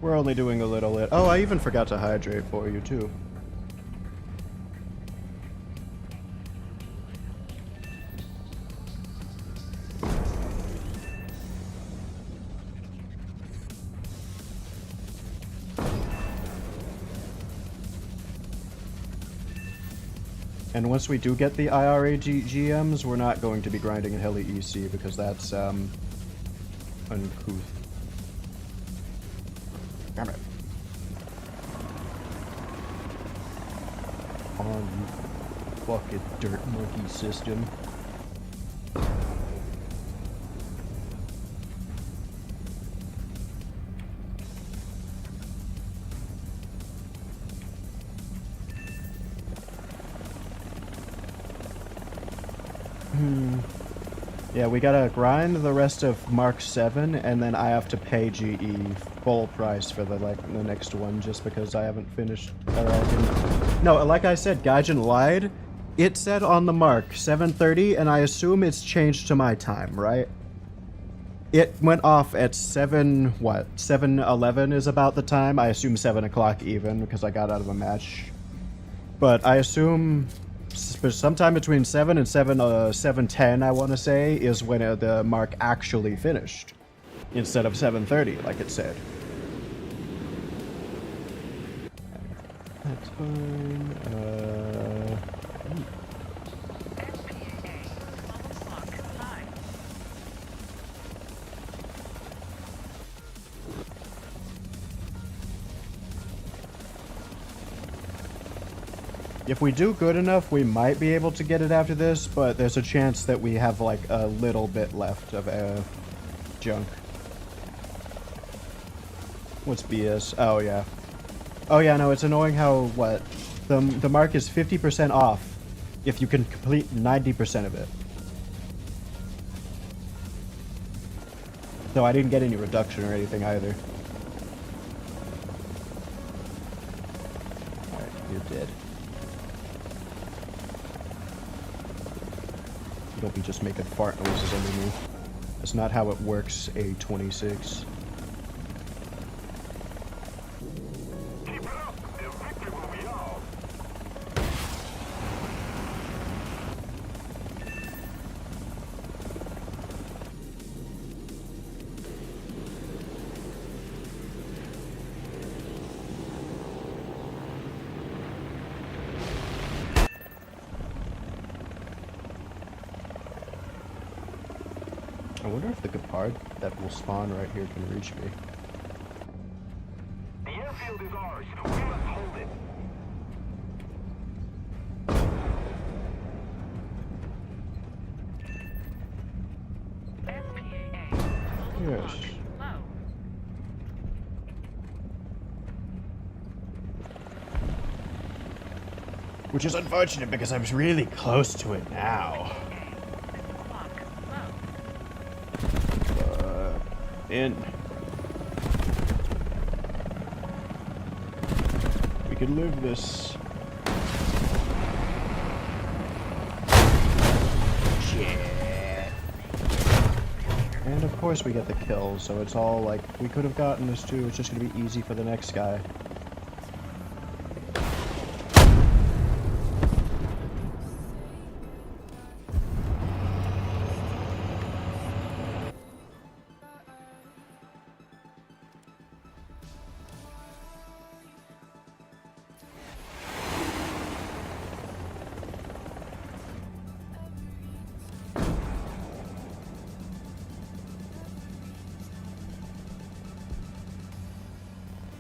Speaker 1: We're only doing a little bit. Oh, I even forgot to hydrate for you, too. And once we do get the IRA GMs, we're not going to be grinding in heli EC because that's, uncouth. Damn it. Oh, you fucking dirt monkey system. Yeah, we gotta grind the rest of Mark 7, and then I have to pay GE full price for the next one, just because I haven't finished. No, like I said, Gaijin lied. It said on the mark 7:30, and I assume it's changed to my time, right? It went off at 7:11 is about the time. I assume 7 o'clock even, because I got out of a match. But I assume sometime between 7 and 7:10, I want to say, is when the mark actually finished, instead of 7:30, like it said. That's fine. If we do good enough, we might be able to get it after this, but there's a chance that we have like a little bit left of junk. What's BS? Oh yeah. Oh yeah, no, it's annoying how, what? The mark is 50% off if you can complete 90% of it. Though I didn't get any reduction or anything either. Alright, you're dead. Don't be just making fart noises under me. That's not how it works, A26.
Speaker 2: Keep it up. The victory will be ours.
Speaker 1: I wonder if the Gepard that will spawn right here can reach me.
Speaker 2: The airfield is ours. We must hold it.
Speaker 4: SPAA.
Speaker 1: Yes.
Speaker 4: Low.
Speaker 1: Which is unfortunate because I'm really close to it now.
Speaker 4: 6 o'clock. Low.
Speaker 1: In. We could live this. Shit. And of course we get the kill, so it's all like, we could have gotten this too, it's just gonna be easy for the next guy.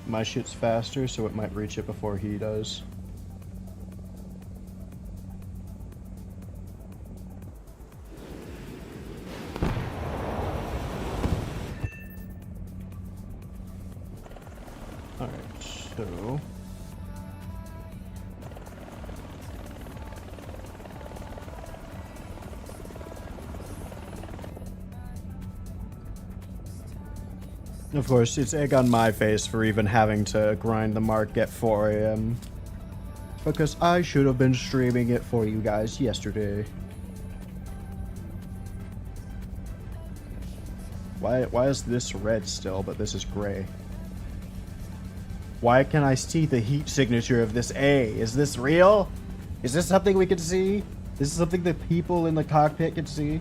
Speaker 1: My shit's faster, so it might reach it before he does. Alright, so... Of course, it's egg on my face for even having to grind the mark at 4 AM. Because I should have been streaming it for you guys yesterday. Why is this red still, but this is gray? Why can I see the heat signature of this A? Is this real? Is this something we can see? This is something that people in the cockpit can see?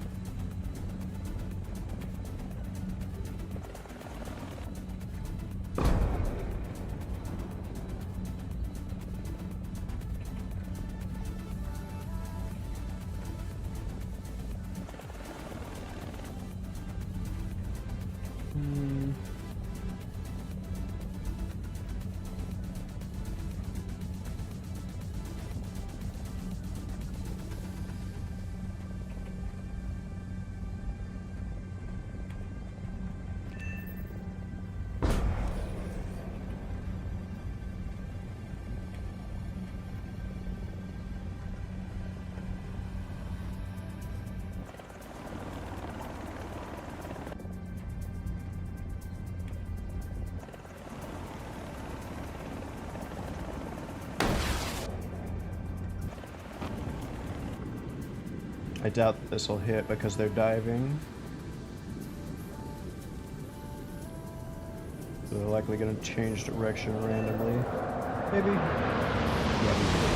Speaker 1: I doubt this will hit because they're diving. So they're likely going to change direction randomly. Maybe. Yeah, we did.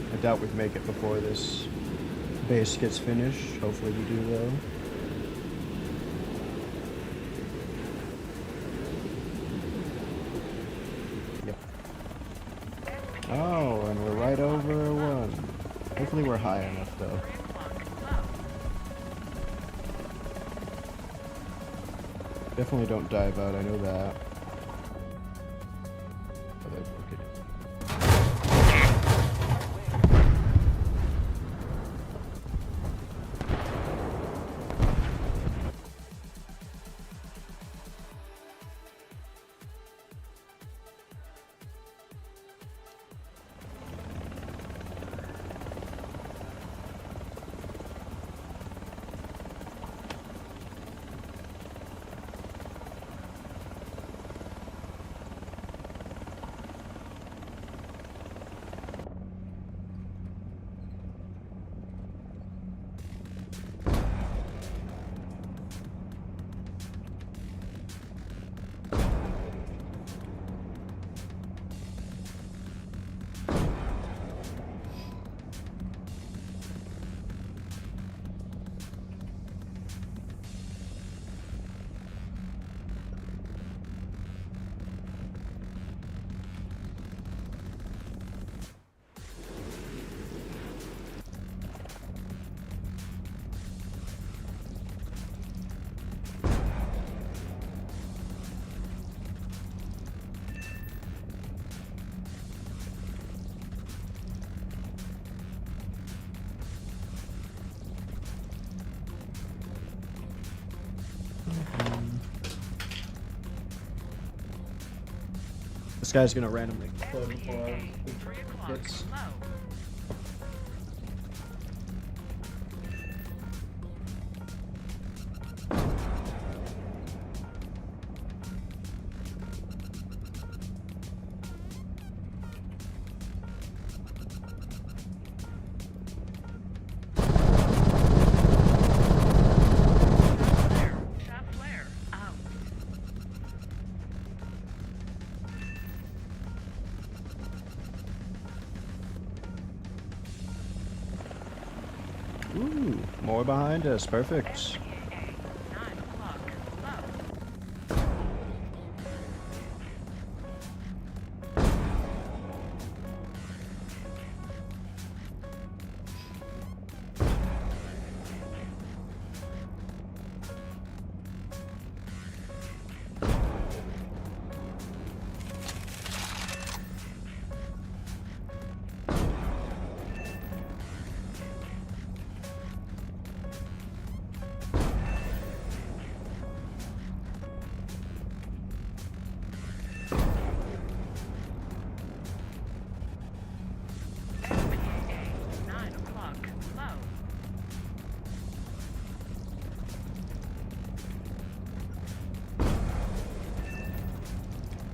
Speaker 1: I doubt we'd make it before this base gets finished. Hopefully we do though. Yep. Oh, and we're right over 1. Hopefully we're high enough though.
Speaker 4: 3 o'clock. Low.
Speaker 1: Definitely don't dive out, I know that. Oh, that's okay. This guy's gonna randomly explode before our
Speaker 4: 3 o'clock.
Speaker 1: hits.
Speaker 4: Low. Shot flare. Out.
Speaker 1: Ooh, more behind us. Perfect.
Speaker 4: 9 o'clock. Low. MPA. 9 o'clock. Low.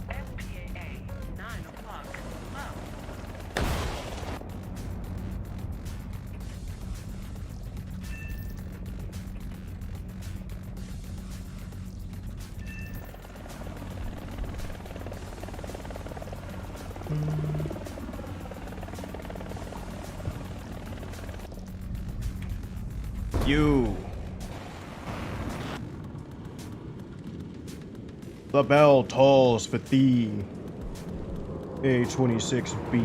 Speaker 4: MPA. 9 o'clock. Low.
Speaker 1: You. The bell tolls for thee. A26B.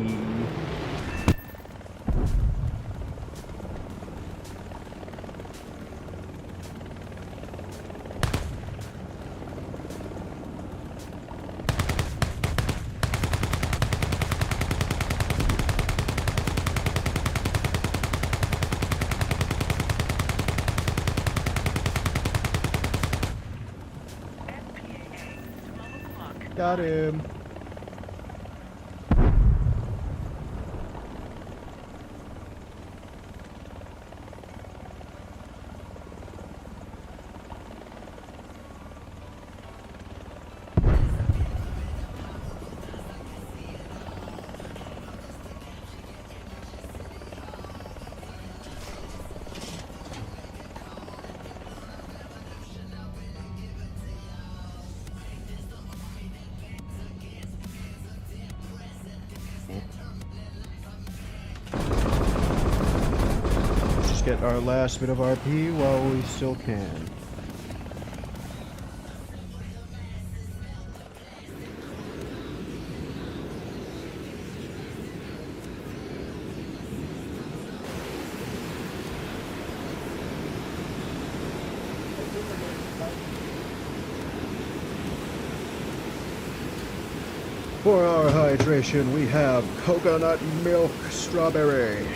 Speaker 4: MPA. 12 o'clock.
Speaker 1: Got him. Let's just get our last bit of RP while we still can. For our hydration, we have coconut milk strawberry.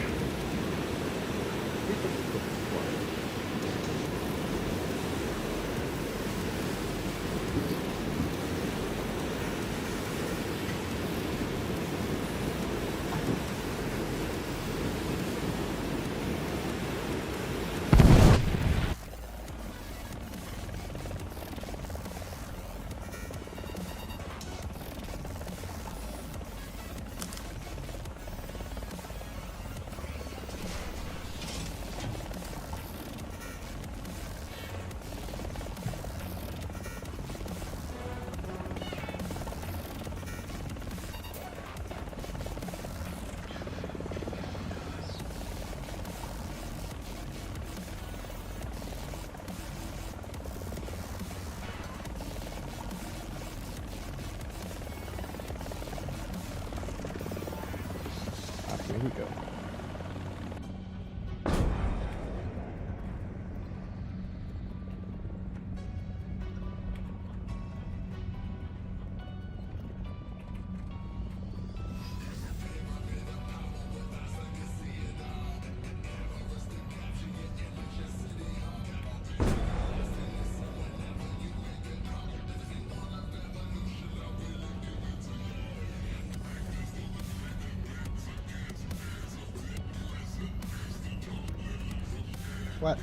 Speaker 1: What?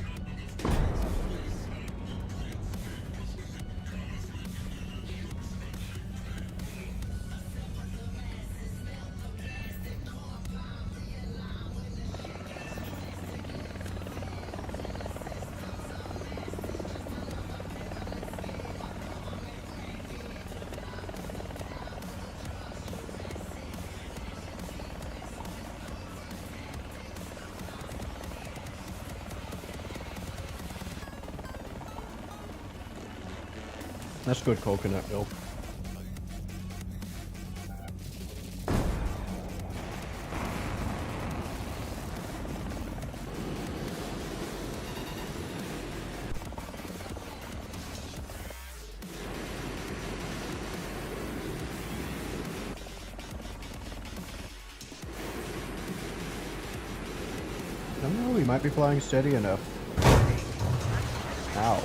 Speaker 1: That's good coconut milk. I don't know, we might be flying steady enough. Ow.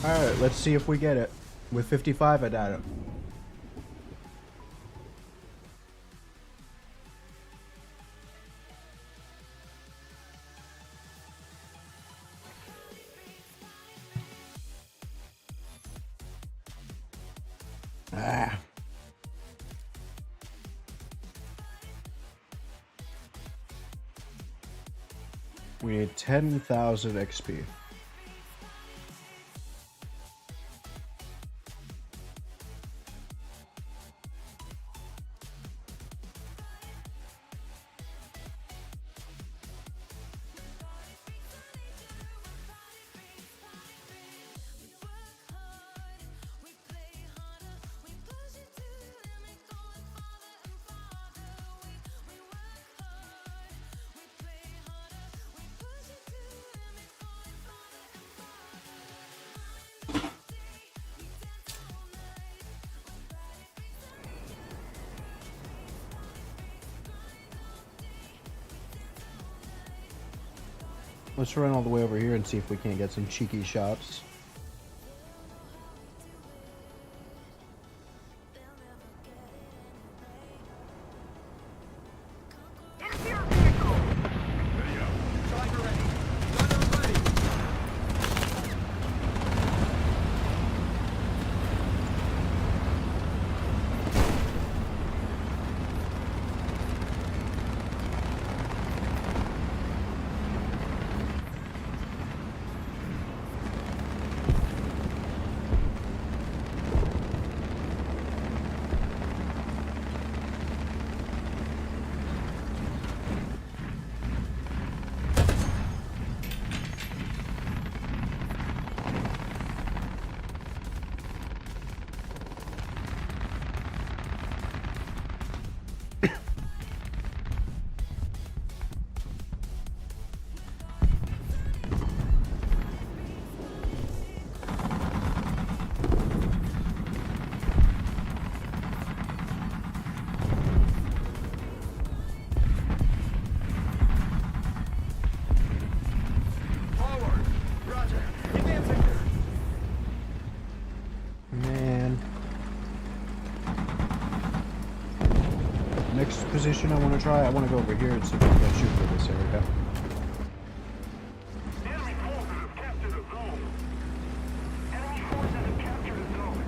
Speaker 1: Alright, let's see if we get it. With 55, I doubt it. Ah. We need 10,000 XP. Let's run all the way over here and see if we can't get some cheeky shots.
Speaker 2: Into your vehicle!
Speaker 3: Driver ready. Gunner ready.
Speaker 1: position I want to try? I want to go over here and see if we can shoot for this area.
Speaker 2: Enemy forces have captured a zone. Enemy forces have captured a zone.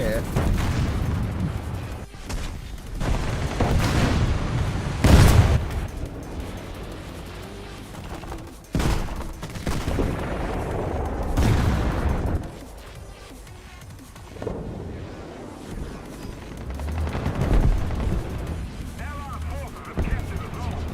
Speaker 1: Yeah.
Speaker 2: Allied forces have captured a zone.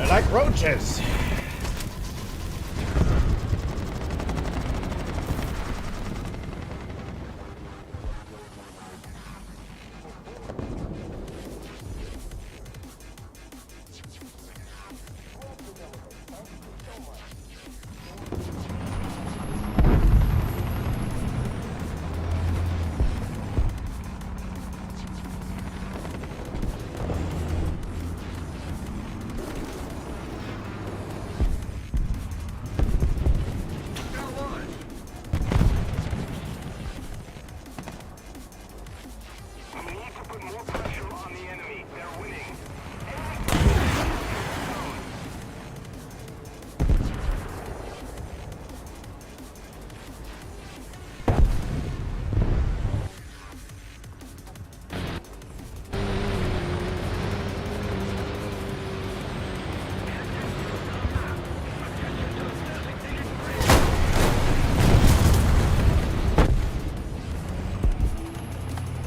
Speaker 1: I like roaches.
Speaker 2: We need to put more pressure on the enemy. They're winning.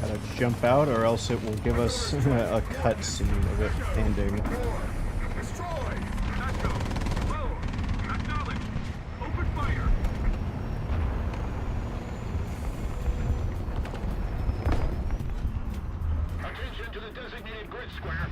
Speaker 1: Gotta jump out, or else it will give us a cutscene of it ending.
Speaker 2: Destroy! Echo! Boom! Acknowledged! Open fire! Attention to the designated grid square.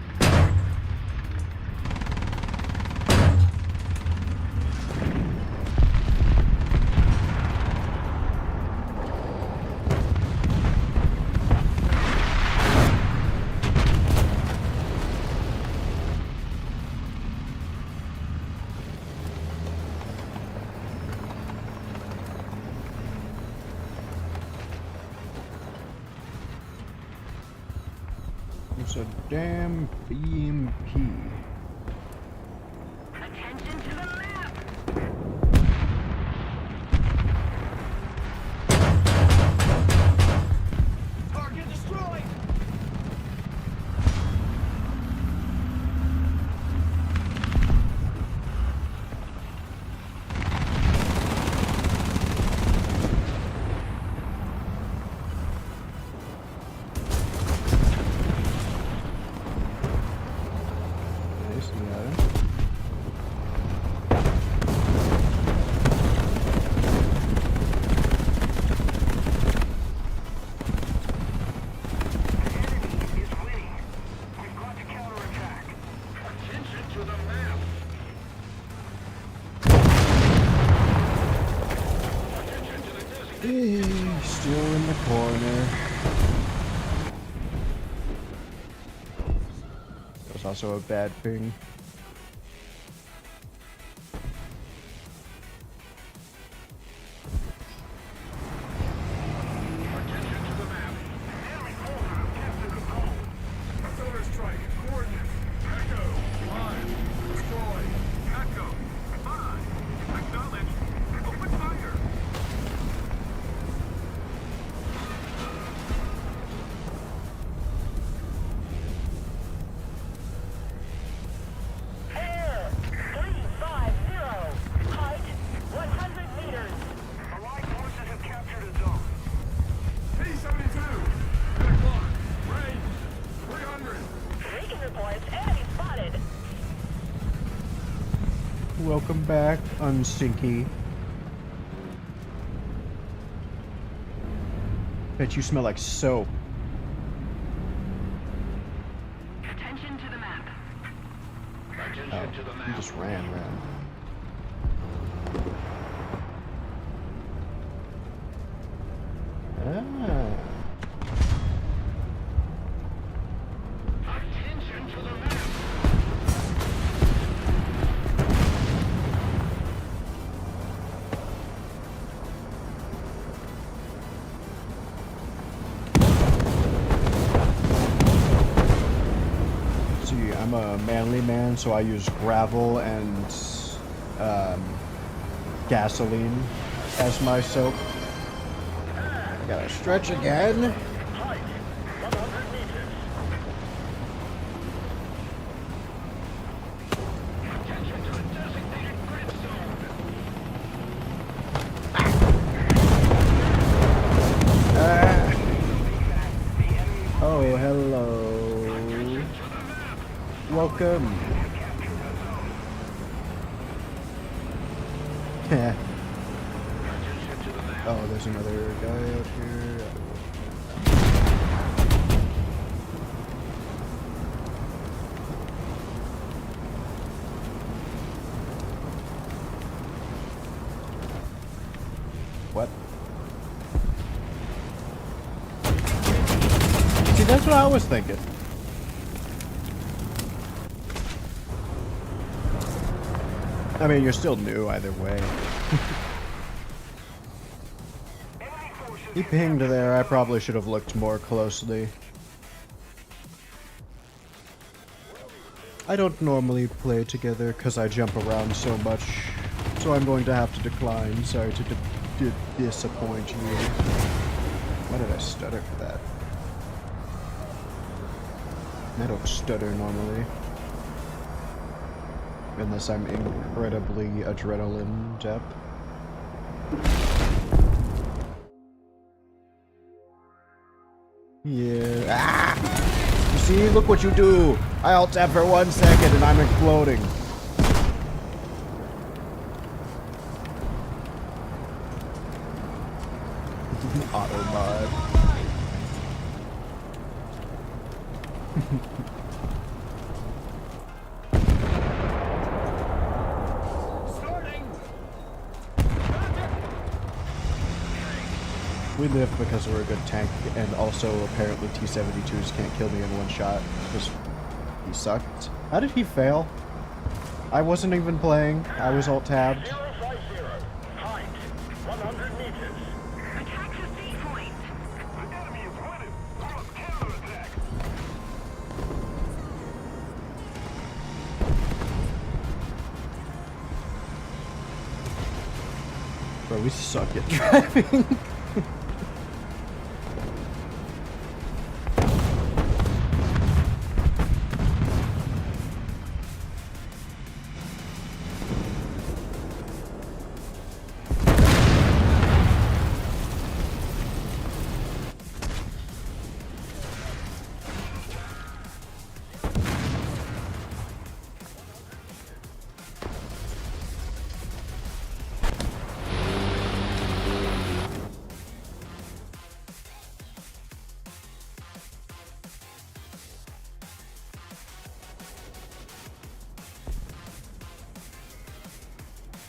Speaker 1: It's a damn BMP.
Speaker 2: Attention to the map! Target destroyed!
Speaker 1: still in the corner. That was also a bad ping.
Speaker 2: Attention to the map. Enemy forces have captured the goal. Solar strike. Coordinates. Echo. 5. Destroy. Echo. 5. Acknowledged. Open fire. Air. 350. Height. 100 meters. Allied forces have captured a zone.
Speaker 3: P-72. 10 o'clock. Range. 300.
Speaker 2: Beacon reports enemy spotted.
Speaker 1: Welcome back, Unstinky. Bet you smell like soap.
Speaker 2: Attention to the map. Attention
Speaker 1: Oh,
Speaker 2: to the
Speaker 1: you
Speaker 2: map.
Speaker 1: just ran. Ah.
Speaker 2: Attention to the map.
Speaker 1: See, I'm a manly man, so I use gravel and gasoline as my soap. I gotta stretch again.
Speaker 2: Height. 100 meters. Attention to the designated grid zone.
Speaker 1: Ah. Oh, hello. Welcome. Yeah. Oh, there's another guy out here. What? See, that's what I was thinking. I mean, you're still new either way. He pinged there. I probably should have looked more closely. I don't normally play together because I jump around so much, so I'm going to have to decline. Sorry to disappoint you. Why did I stutter for that? I don't stutter normally. Unless I'm incredibly adrenaline dep. Yeah. Ah! You see? Look what you do! I alt tab for 1 second and I'm exploding. Auto mod.
Speaker 3: Starting.
Speaker 1: We live because we're a good tank, and also apparently T-72s can't kill me in one shot, because he sucked. How did he fail? I wasn't even playing, I was alt-tabbed.
Speaker 2: 050. Height. 100 meters. Attack the C point. The enemy is winning. We must counterattack.
Speaker 1: Bro, we suck at driving.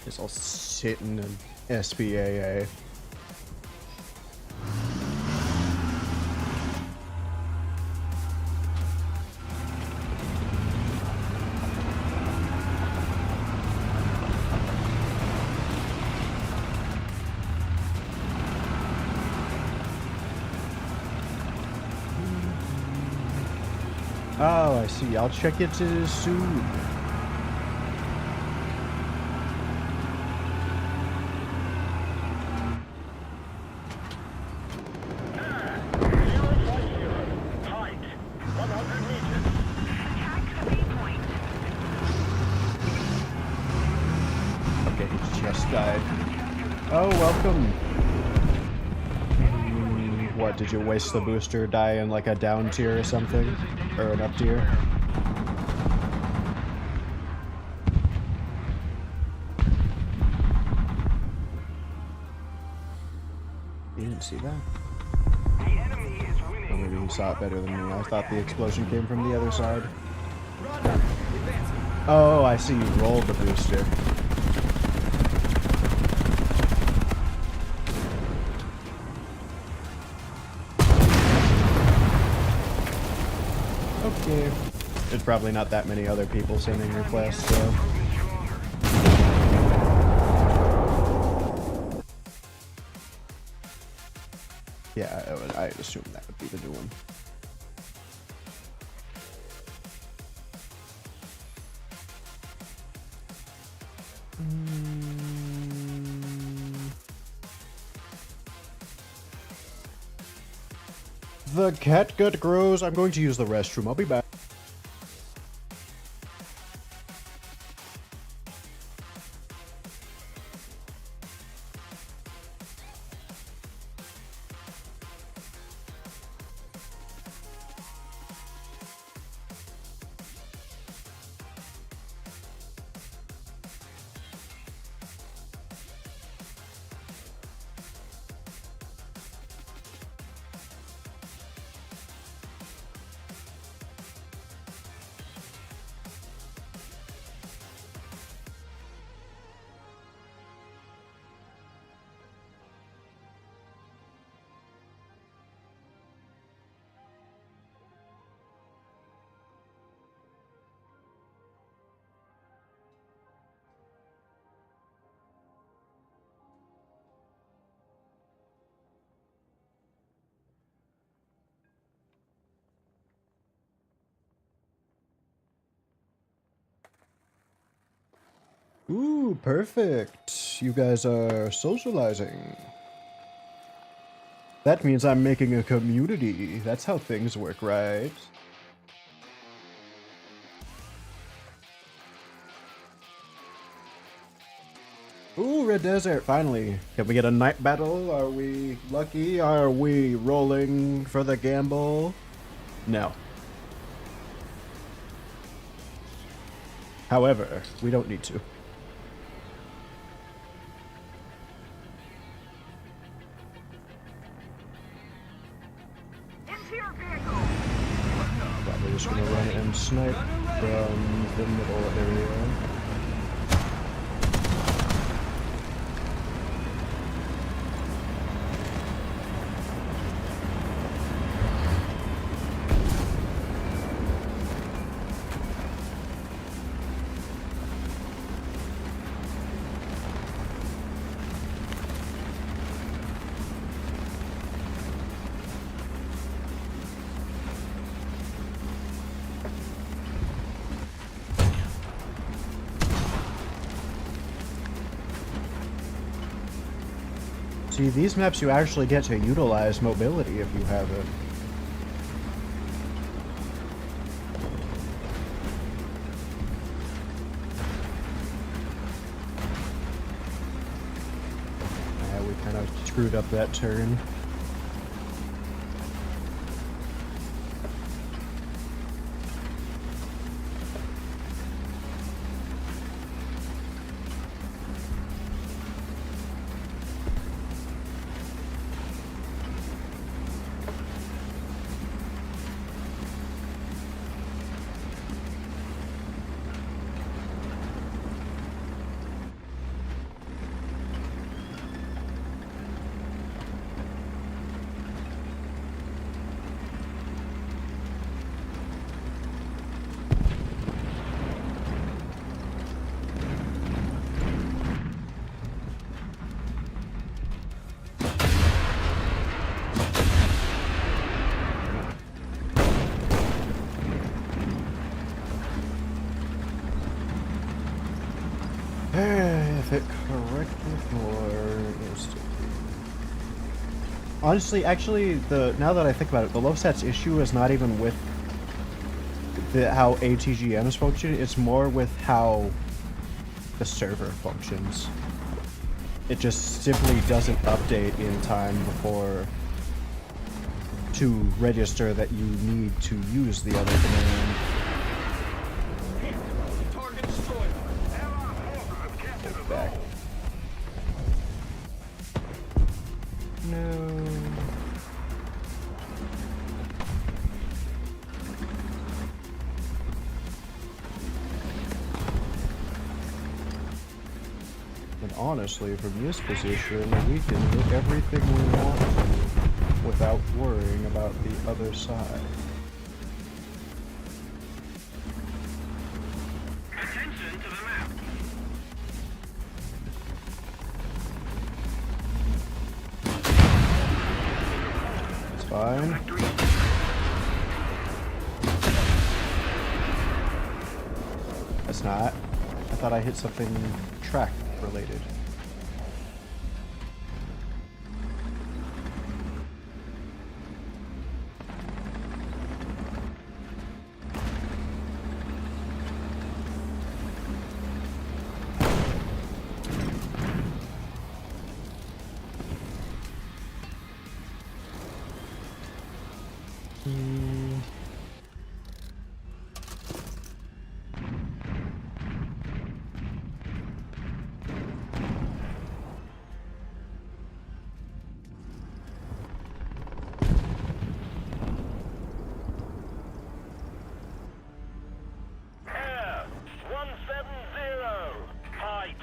Speaker 1: Guess I'll sit in an SBAA. Oh, I see. I'll check it soon. Okay, he just died. Oh, welcome. What, did you waste the booster, die in like a down tier or something? Or an up tier? You didn't see that? Or maybe he saw it better than me. I thought the explosion came from the other side. Oh, I see. You rolled the booster. Okay. There's probably not that many other people sending requests, so... Yeah, I'd assume that would be the new one. The catgut grows. I'm going to use the restroom. I'll be back. Ooh, perfect. You guys are socializing. That means I'm making a community. That's how things work, right? Ooh, Red Desert, finally. Can we get a night battle? Are we lucky? Are we rolling for the gamble? No. However, we don't need to. Probably just gonna run and snipe from the middle area. See, these maps you actually get to utilize mobility if you have it. Yeah, we kind of screwed up that turn. fit correctly for instant. Honestly, actually, now that I think about it, the low stats issue is not even with how ATGMs function. It's more with how the server functions. It just simply doesn't update in time to register that you need to use the other command.
Speaker 3: Target destroyed.
Speaker 2: Allied forces have captured a
Speaker 1: Back.
Speaker 2: zone.
Speaker 1: No. And honestly, from this position, we can hit everything we want to without worrying about the other side.
Speaker 2: Attention to the map.
Speaker 1: It's fine. That's not. I thought I hit something track related.
Speaker 2: Air 170. Height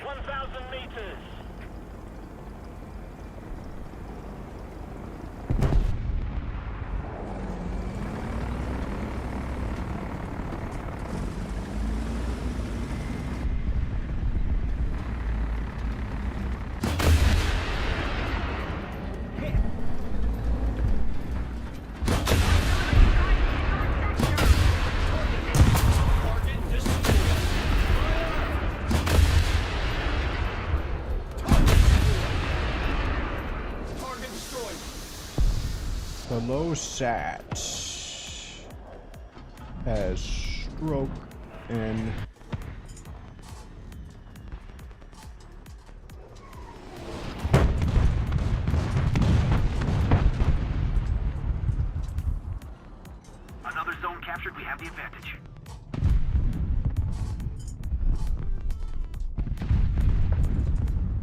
Speaker 2: 1,000 meters.
Speaker 3: Target destroyed. Target destroyed.
Speaker 1: The low sat has stroke and
Speaker 2: Another zone captured. We have the advantage.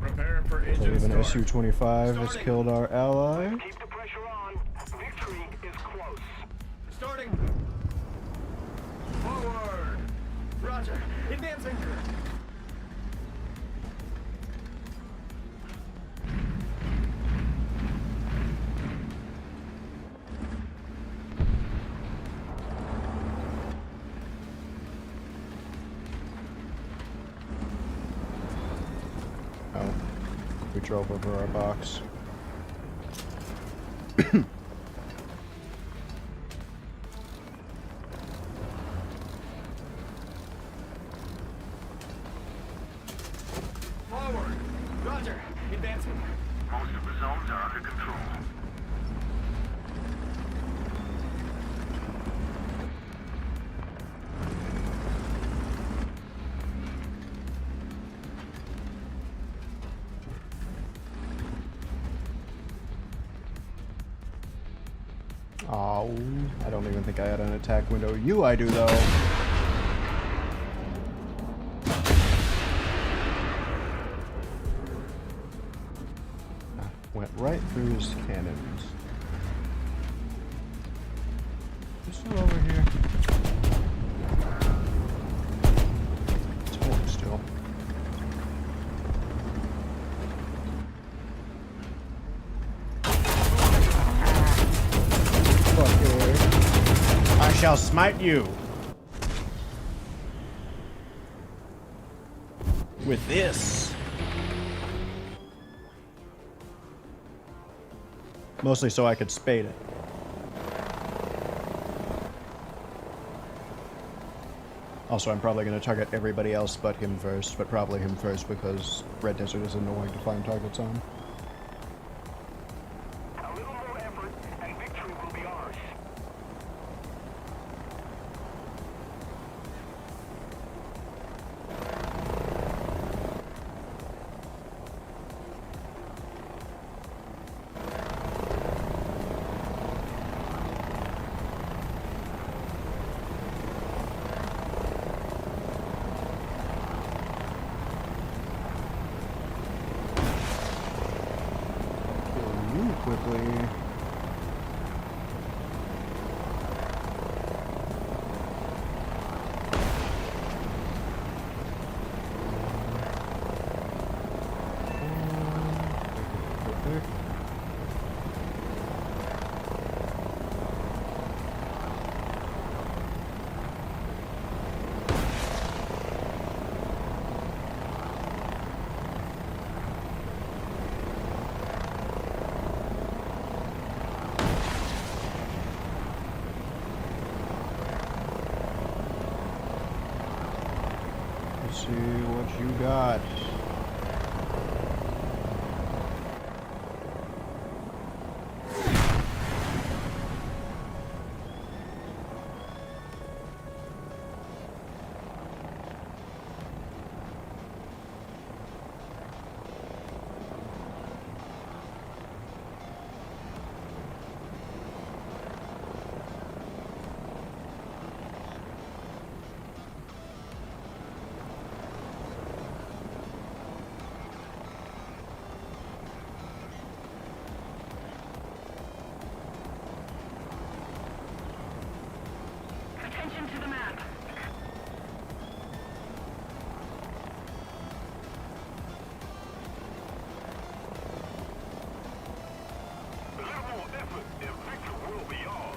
Speaker 3: Prepare for
Speaker 1: I
Speaker 3: engine
Speaker 1: believe an
Speaker 3: start.
Speaker 1: SU-25 has killed our ally.
Speaker 2: Keep the pressure on. Victory is close.
Speaker 3: Starting. Forward. Roger. Advancing.
Speaker 1: Oh, we drove over our box.
Speaker 3: Forward. Roger. Advancing.
Speaker 2: Most of the zones are under control.
Speaker 1: Oh, I don't even think I had an attack window. You, I do though. Went right through his cannons. He's still over here. It's holding still. Fucker. I shall smite you. With this. Mostly so I could spade it. Also, I'm probably going to target everybody else but him first, but probably him first because Red Desert is annoying to find targets on.
Speaker 2: A little more effort, and victory will be ours.
Speaker 1: Kill you quickly. Let's see what you got.
Speaker 2: Attention to the map. A little more effort, and victory will be ours.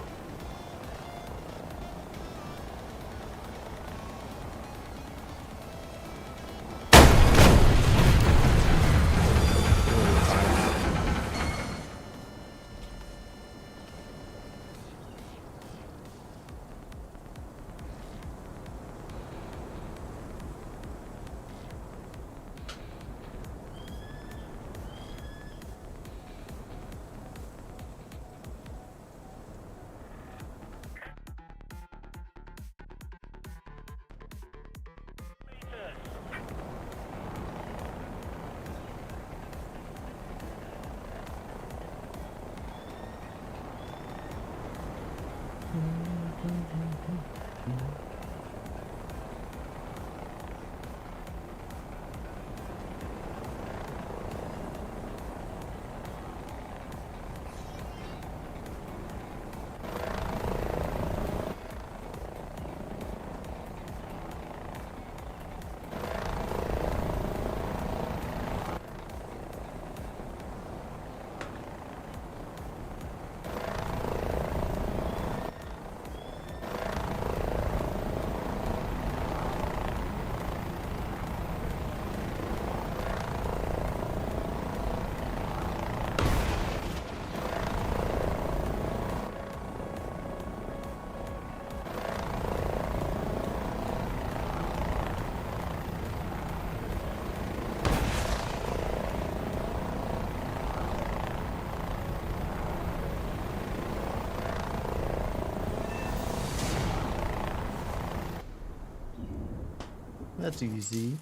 Speaker 1: That's easy.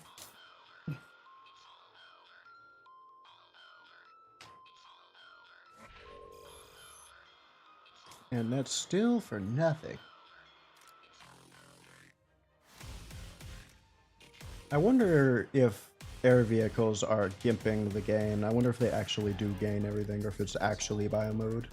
Speaker 1: And that's still for nothing. I wonder if air vehicles are gimping the gain. I wonder if they actually do gain everything or if it's actually by a mode.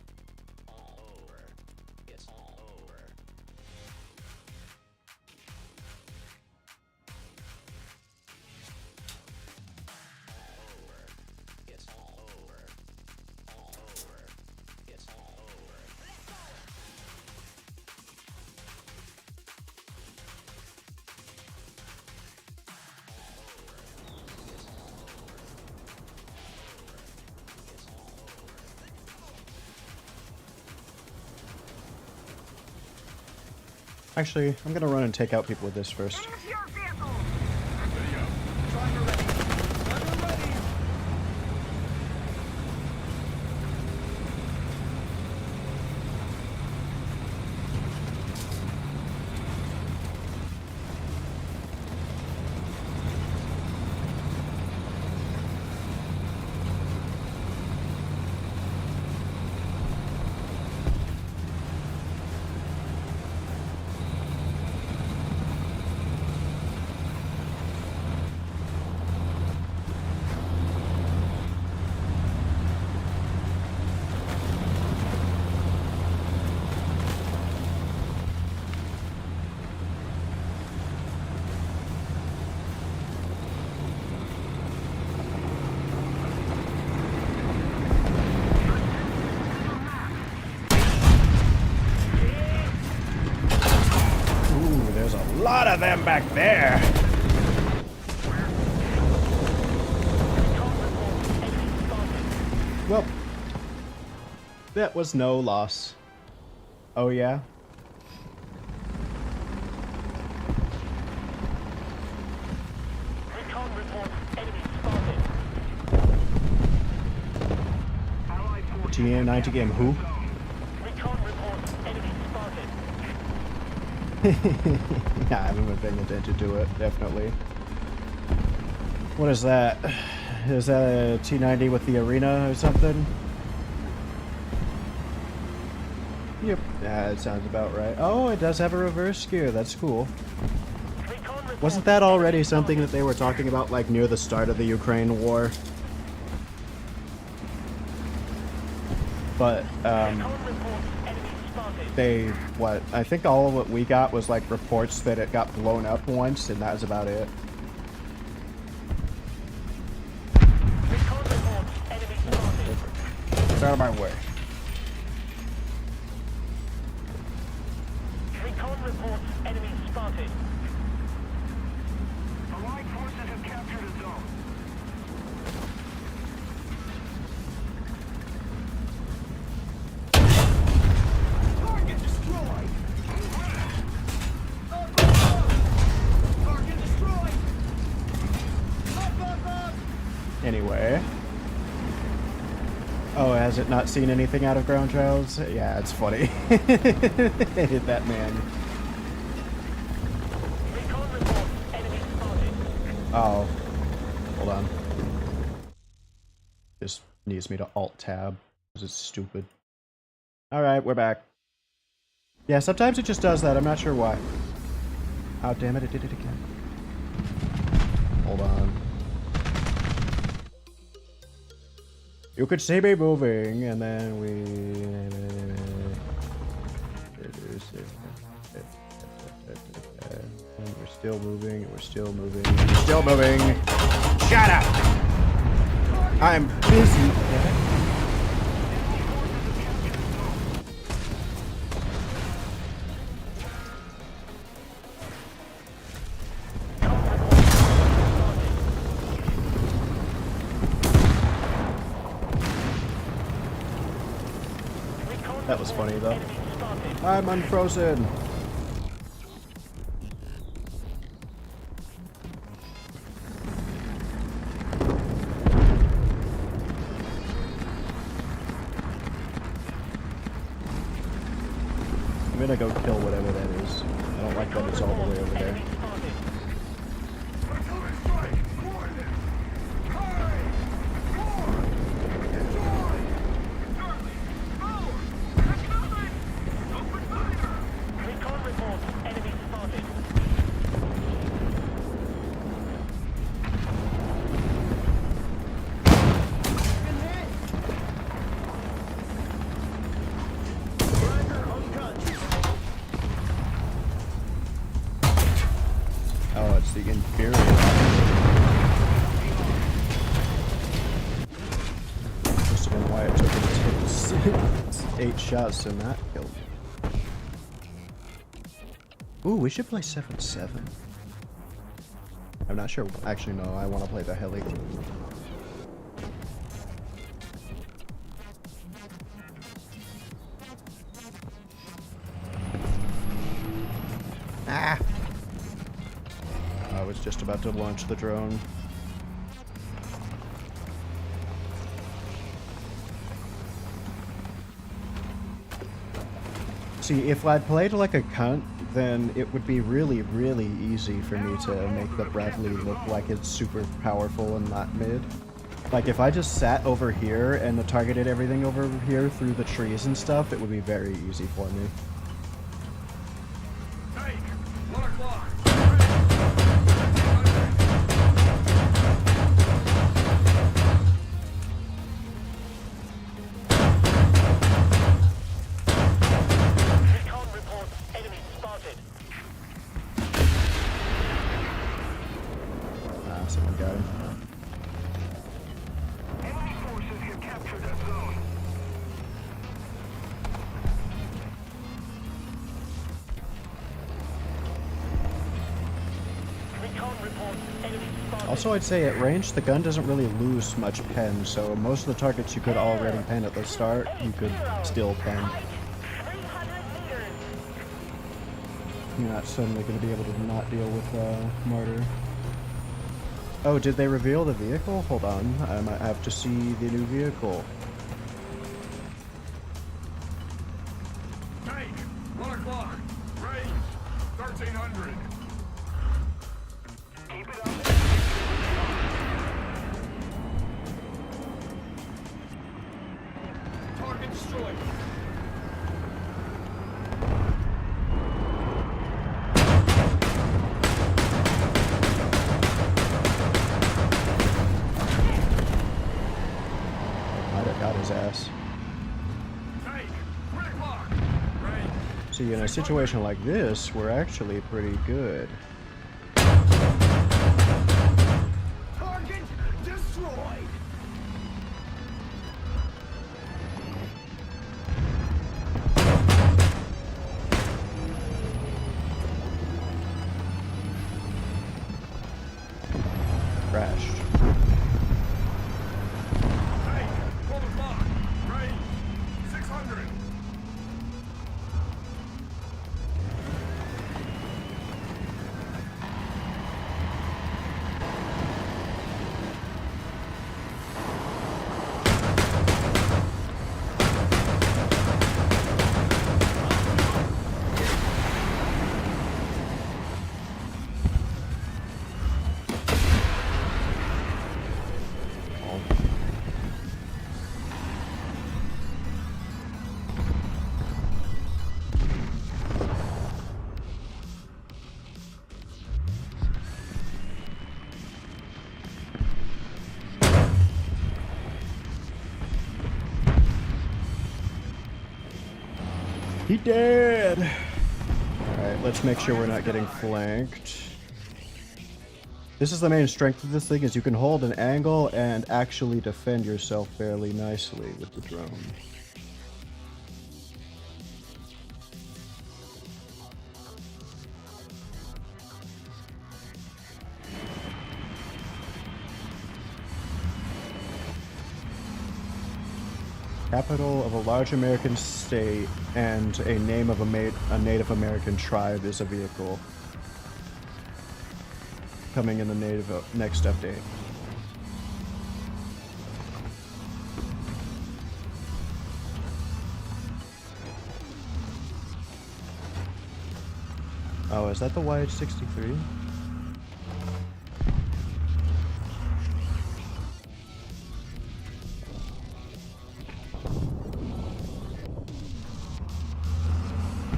Speaker 1: Actually, I'm gonna run and take out people with this first.
Speaker 2: Into your vehicle!
Speaker 3: Driver ready. Driver ready.
Speaker 1: Ooh, there's a lot of them back there. Well, that was no loss. Oh yeah?
Speaker 2: Recon report enemy spotted. Allied forces
Speaker 1: TA90 game who?
Speaker 2: Recon report enemy spotted.
Speaker 1: Yeah, I haven't been paying attention to it, definitely. What is that? Is that a T90 with the arena or something? Yep. Yeah, it sounds about right. Oh, it does have a reverse gear. That's cool.
Speaker 2: Recon report
Speaker 1: Wasn't that already something that they were talking about, like, near the start of the Ukraine war? But,
Speaker 2: report enemy spotted.
Speaker 1: what, I think all of what we got was, like, reports that it got blown up once, and that was about it.
Speaker 2: Recon report enemy spotted.
Speaker 1: Get out of my way.
Speaker 2: Recon report enemy spotted. Allied forces have captured a zone.
Speaker 3: Target destroyed. Target destroyed. Up.
Speaker 1: Anyway. Oh, has it not seen anything out of ground trials? Yeah, it's funny. Hit that man.
Speaker 2: Recon report enemy spotted.
Speaker 1: Oh. Hold on. Just needs me to alt-tab, because it's stupid. Alright, we're back. Yeah, sometimes it just does that, I'm not sure why. Oh, damn it, it did it again. Hold on. You could see me moving, and then we... And we're still moving, and we're still moving, and we're still moving! Shut up! I'm busy, damn it. That was funny, though. I'm unfrozen! I'm gonna go kill whatever that is. I don't like that it's all the way over there.
Speaker 2: Recon report enemy spotted.
Speaker 1: Oh, it's the inferior. Must have been why it took him 8 shots to not kill me. Ooh, we should play 7-7. I'm not sure. Actually, no, I want to play the heli. Ah! I was just about to launch the drone. See, if I'd played like a cunt, then it would be really, really easy for me to make the Bradley look like it's super powerful and not mid. Like, if I just sat over here and targeted everything over here through the trees and stuff, it would be very easy for me.
Speaker 3: Take 1 o'clock.
Speaker 2: Recon reports enemy spotted.
Speaker 1: Ah, someone got him.
Speaker 2: Enemy forces have captured that zone. Recon reports enemy spotted.
Speaker 1: Also, I'd say at range, the gun doesn't really lose much pen, so most of the targets you could already pen at the start, you could still pen.
Speaker 2: 300 meters.
Speaker 1: You're not suddenly going to be able to not deal with Martyr. Oh, did they reveal the vehicle? Hold on, I might have to see the new vehicle.
Speaker 3: Take 1 o'clock. Range 1300.
Speaker 2: Keep it up.
Speaker 3: Target destroyed.
Speaker 1: Might have got his ass.
Speaker 3: Take 3 o'clock. Range.
Speaker 1: See, in a situation like this, we're actually pretty good.
Speaker 3: Target destroyed.
Speaker 1: Crashed.
Speaker 3: Take 12 o'clock. Range 600.
Speaker 1: He dead! Alright, let's make sure we're not getting flanked. This is the main strength of this thing, is you can hold an angle and actually defend yourself fairly nicely with the drone. Capital of a large American state and a name of a Native American tribe is a vehicle. Coming in the next update. Oh, is that the YH-63?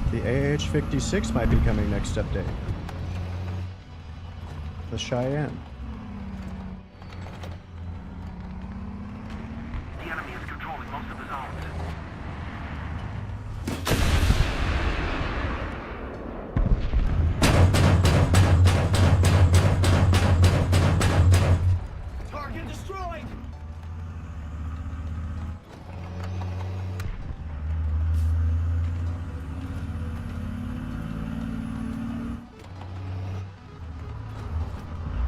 Speaker 1: The AH-56 might be coming next update. The Cheyenne.
Speaker 2: The enemy is controlling most of the zones.
Speaker 3: Target destroyed.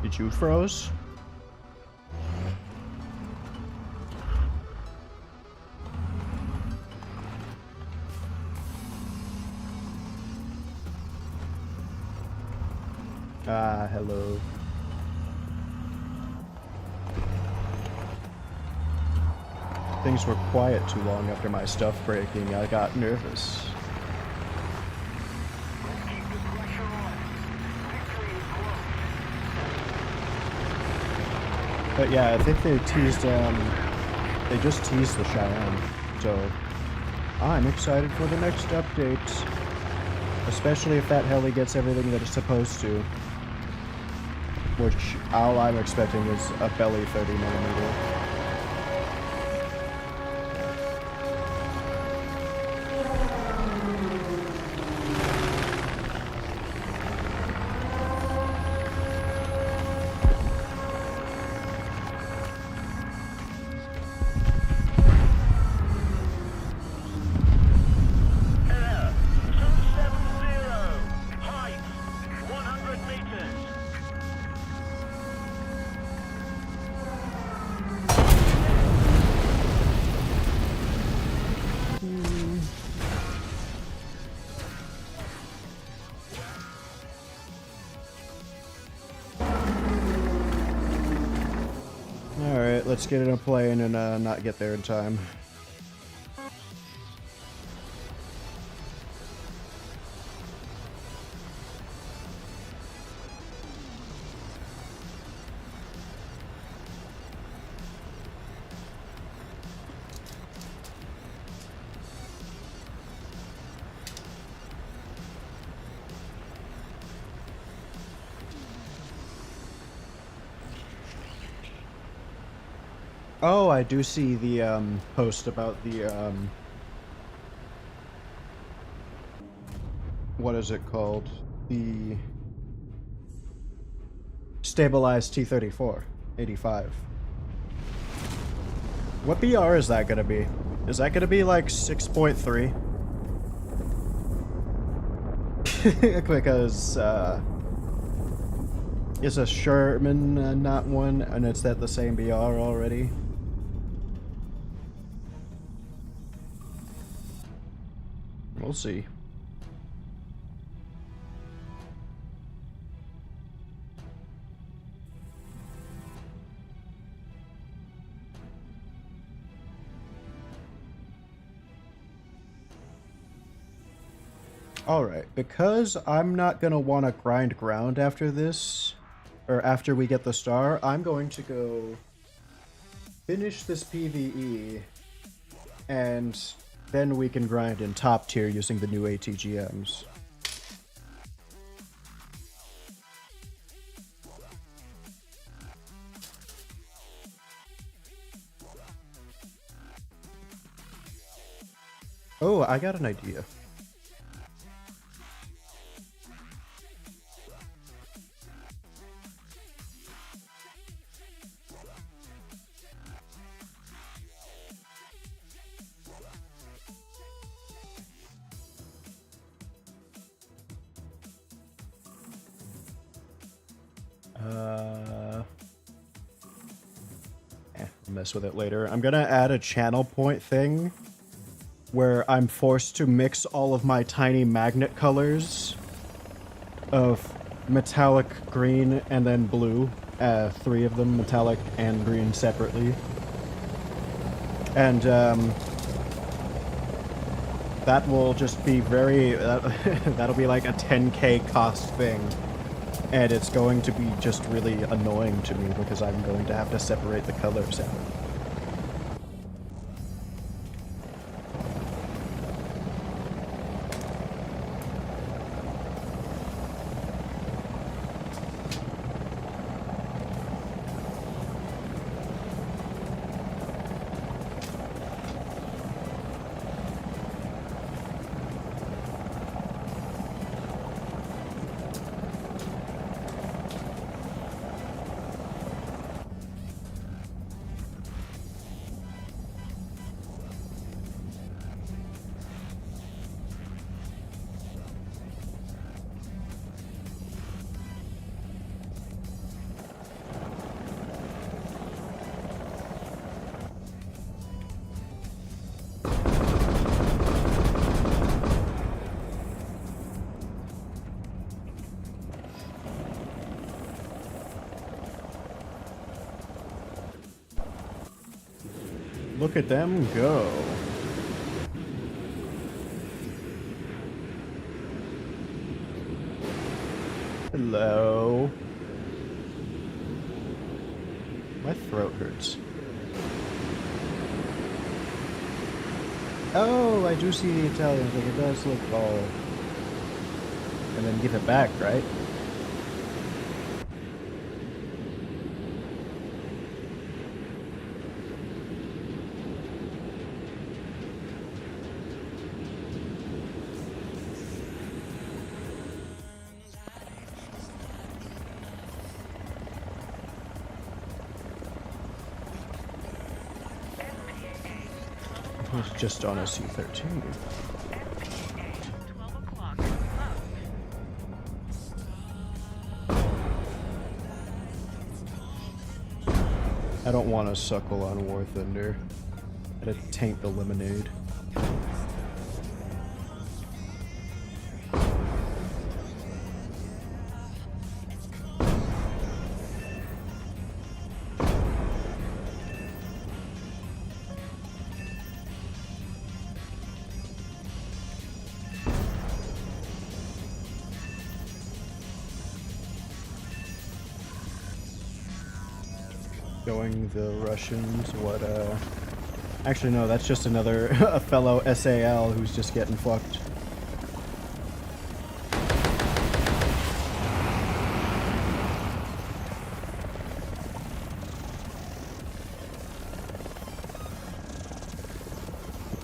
Speaker 1: Did you froze? Ah, hello. Things were quiet too long after my stuff breaking. I got nervous.
Speaker 2: Let's keep the pressure on. Victory is close.
Speaker 1: But yeah, I think they teased, they just teased the Cheyenne. So, I'm excited for the next update. Especially if that heli gets everything that it's supposed to. Which, all I'm expecting is a belly 30mm.
Speaker 2: Air 270. Height 100 meters.
Speaker 1: Alright, let's get in a plane and not get there in time. Oh, I do see the post about the what is it called? The stabilized T-34 85. What BR is that gonna be? Is that gonna be like 6.3? Because is a Sherman not one, and it's at the same BR already? We'll see. Alright, because I'm not gonna want to grind ground after this, or after we get the star, I'm going to go finish this PvE, and then we can grind in top tier using the new ATGMs. Oh, I got an idea. I'll mess with it later. I'm gonna add a channel point thing where I'm forced to mix all of my tiny magnet colors of metallic green and then blue. 3 of them, metallic and green separately. And that will just be very, that'll be like a 10k cost thing. And it's going to be just really annoying to me because I'm going to have to separate the colors out. Look at them go. Hello. My throat hurts. Oh, I do see the Italians, like it does look all... And then give it back, right? It's just on a C-13.
Speaker 4: 12 o'clock. Left.
Speaker 1: I don't want to suckle on Warthunder. That'd taint the lemonade. Going the Russians, what, Actually, no, that's just another a fellow SAL who's just getting fucked.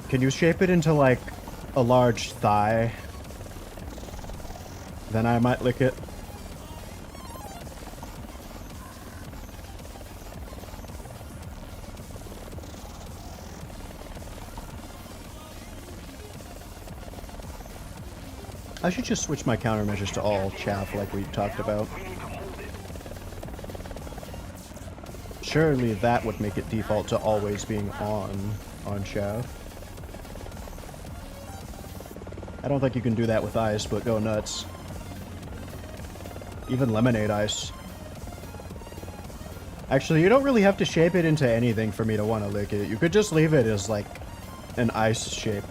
Speaker 1: Can you shape it into, like, a large thigh? Then I might lick it. I should just switch my countermeasures to all chaff like we talked about. Surely that would make it default to always being on chaff. I don't think you can do that with ice, but go nuts. Even lemonade ice. Actually, you don't really have to shape it into anything for me to want to lick it. You could just leave it as like an ice shape.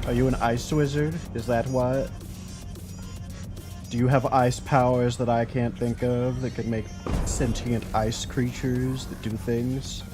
Speaker 1: Are you an ice wizard? Is that what? Do you have ice powers that I can't think of that could make sentient ice creatures that do things?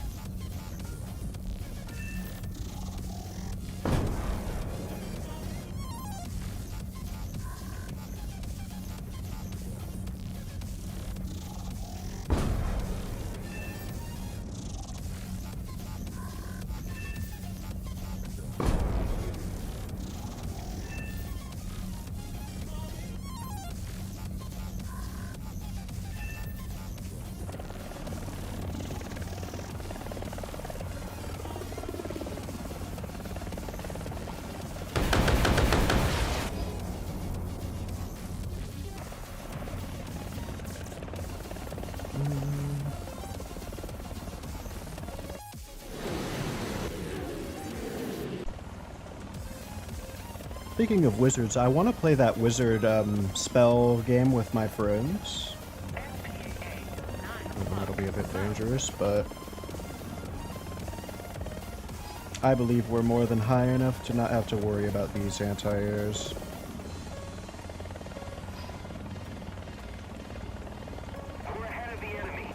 Speaker 1: Speaking of wizards, I want to play that wizard spell game with my friends. That'll be a bit dangerous, but I believe we're more than high enough to not have to worry about these anti-airs.
Speaker 2: We're ahead of the enemy.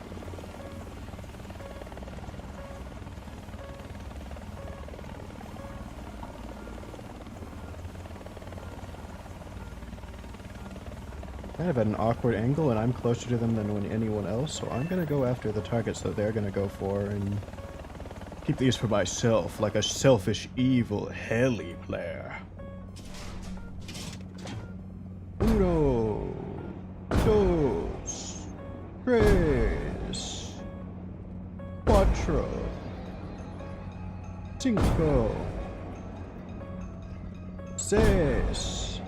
Speaker 1: I have an awkward angle and I'm closer to them than anyone else, so I'm gonna go after the targets that they're gonna go for and keep these for myself, like a selfish, evil, helly player. Uno, dos, tres, cuatro. Cinco. Seis.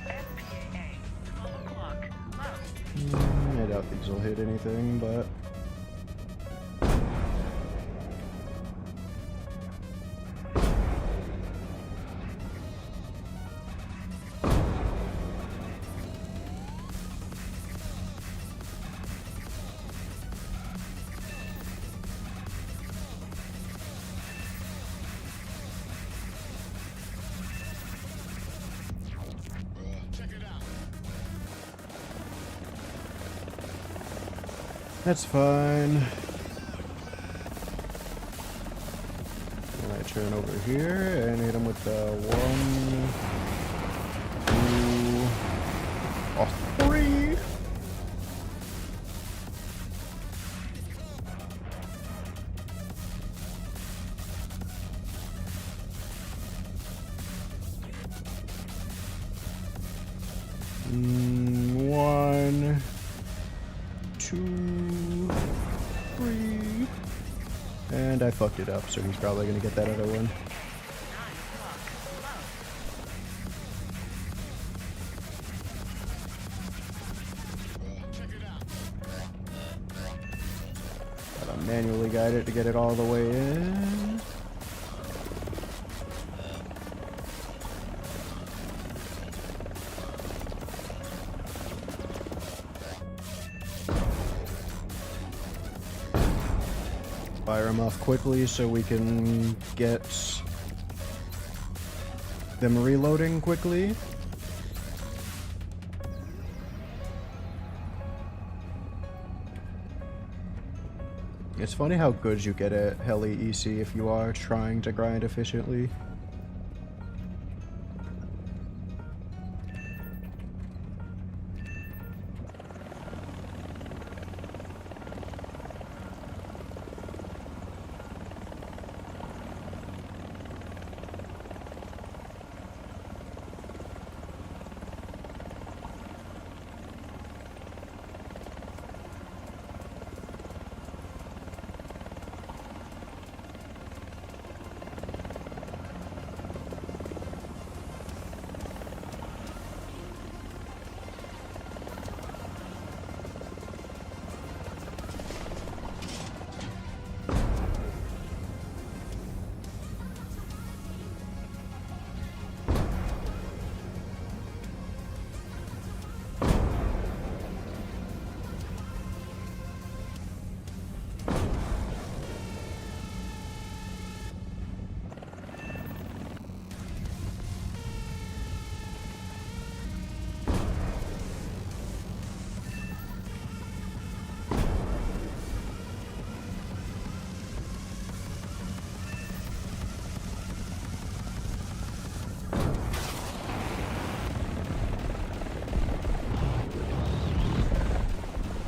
Speaker 4: FPAA, 12 o'clock, low.
Speaker 1: I doubt these will hit anything, but that's fine. And I turn over here and hit him with the 1, 2, 3. Mm, 1, 2, 3. And I fucked it up, so he's probably gonna get that other one.
Speaker 4: 9 o'clock, low.
Speaker 1: Gotta manually guide it to get it all the way in. Fire them off quickly so we can get them reloading quickly. It's funny how good you get at Heli EC if you are trying to grind efficiently.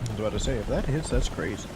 Speaker 1: I was about to say, if that hits, that's crazy.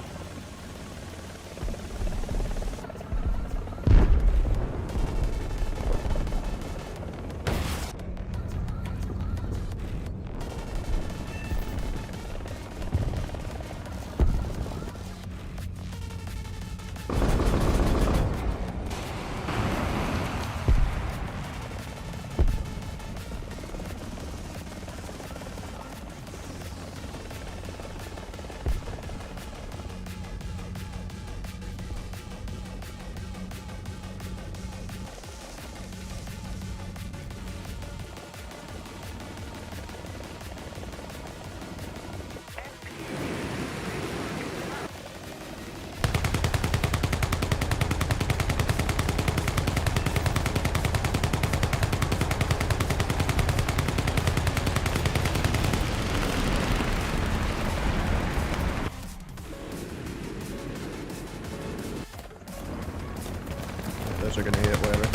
Speaker 1: Those are gonna hit, whatever.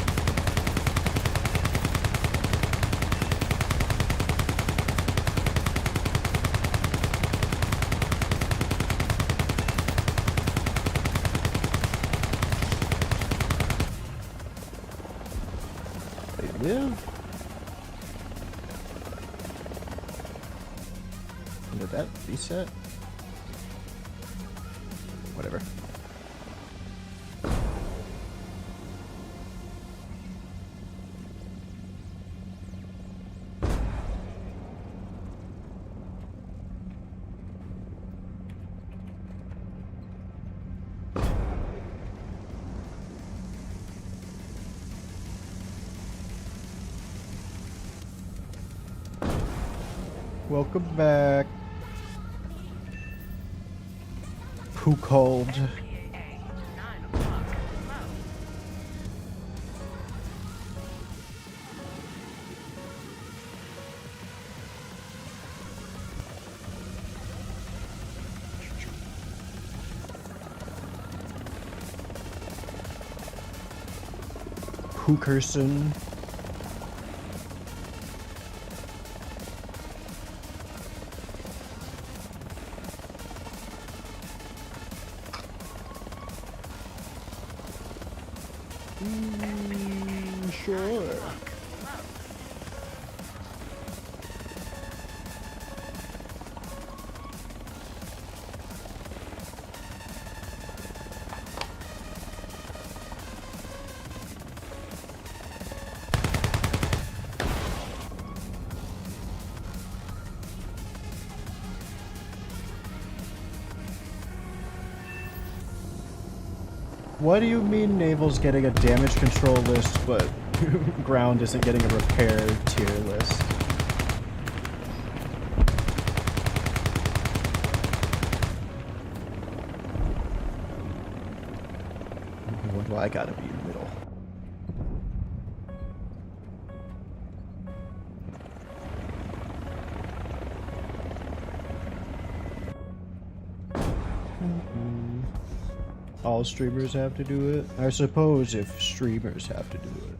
Speaker 1: Did that reset? Whatever. Welcome back. Who called?
Speaker 4: PAA, 9 o'clock. Low.
Speaker 1: Hookerson. Sure. What do you mean Naval's getting a damage control list, but ground isn't getting a repair tier list? What do I gotta be middle? All streamers have to do it? I suppose if streamers have to do it.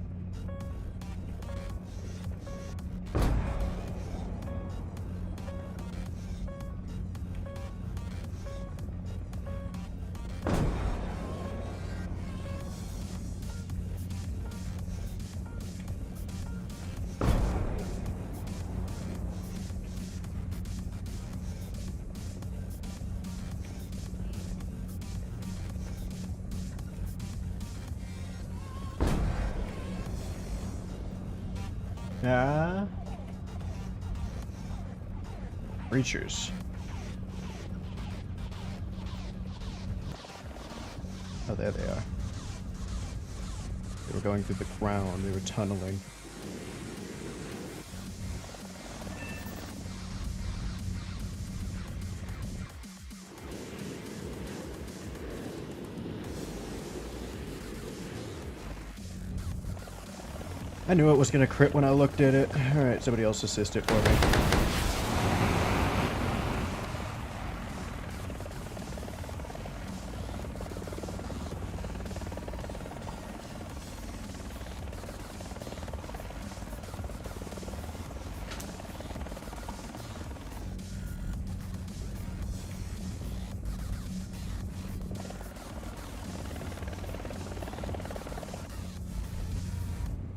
Speaker 1: Ah. Breachers. Oh, there they are. They were going through the ground. They were tunneling. I knew it was gonna crit when I looked at it. Alright, somebody else assist it for me.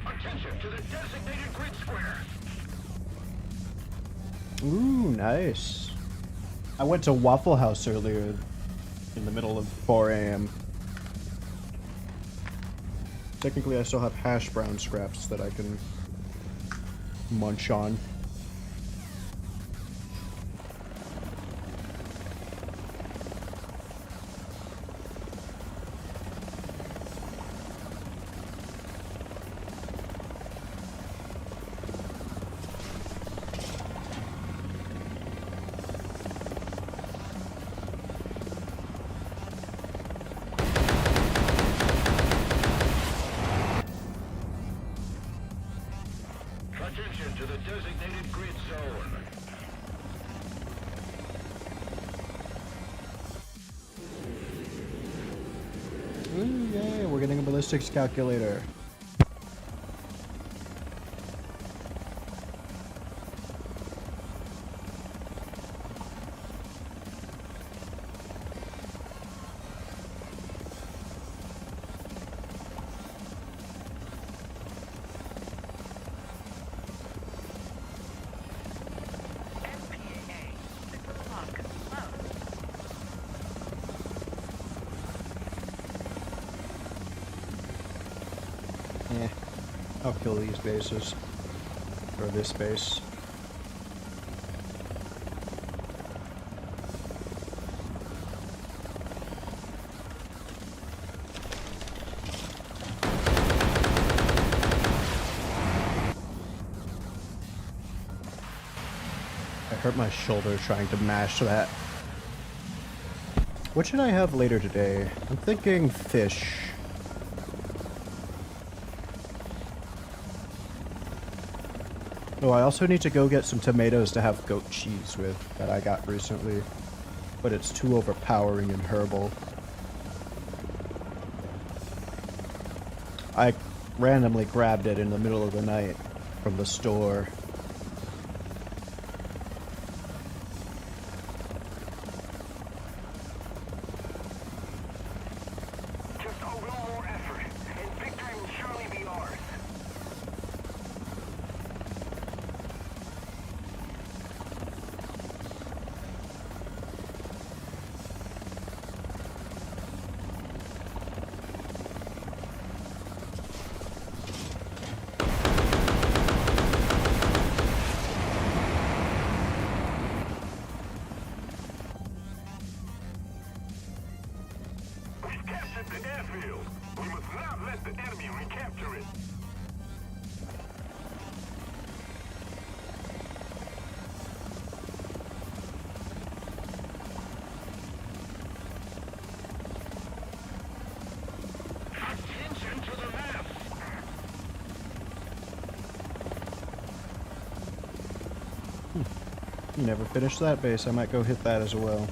Speaker 2: Attention to the designated grid square.
Speaker 1: Ooh, nice. I went to Waffle House earlier in the middle of 4 a.m. Technically, I still have hash brown scraps that I can munch on.
Speaker 2: Attention to the designated grid zone.
Speaker 1: Ooh, yay, we're getting a ballistics calculator.
Speaker 4: PAA, 6
Speaker 1: I'll kill these bases. Or this base. I hurt my shoulder trying to mash that. What should I have later today? I'm thinking fish. Oh, I also need to go get some tomatoes to have goat cheese with that I got recently. But it's too overpowering and herbal. I randomly grabbed it in the middle of the night from the store.
Speaker 2: Just a little more effort, and victory will surely be ours. We've captured the airfield. We must not let the enemy recapture it. Attention to the map.
Speaker 1: You never finished that base. I might go hit that as well.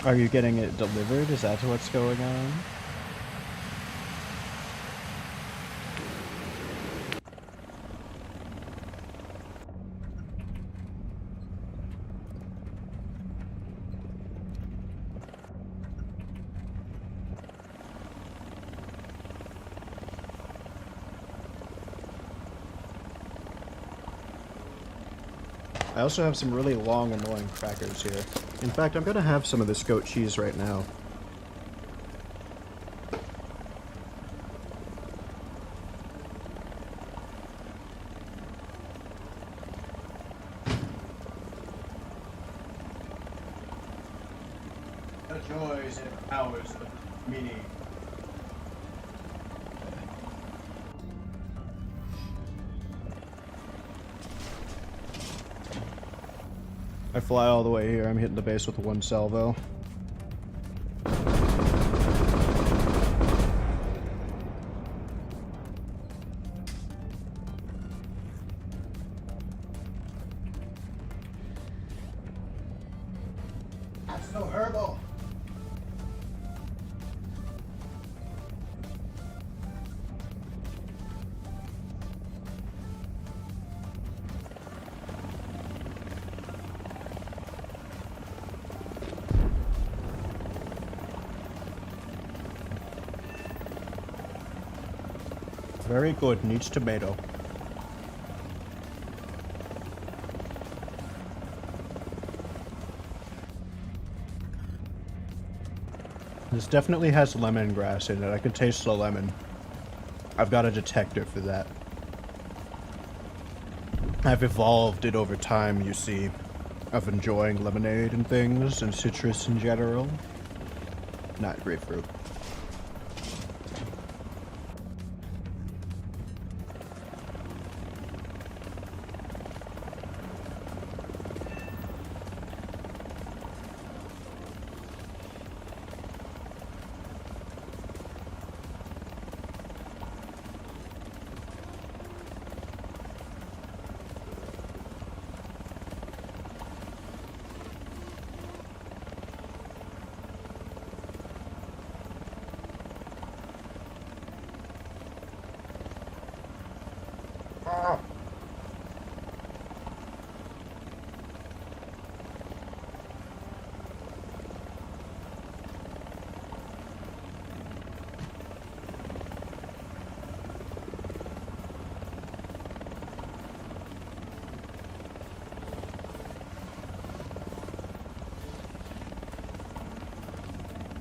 Speaker 1: Are you getting it delivered? Is that what's going on? I also have some really long, annoying crackers here. In fact, I'm gonna have some of this goat cheese right now. The joys and powers of mini. I fly all the way here. I'm hitting the base with one salvo. That's so herbal. Very good, needs tomato. This definitely has lemongrass in it. I can taste the lemon. I've got a detector for that. I've evolved it over time, you see, of enjoying lemonade and things, and citrus in general. Not grapefruit.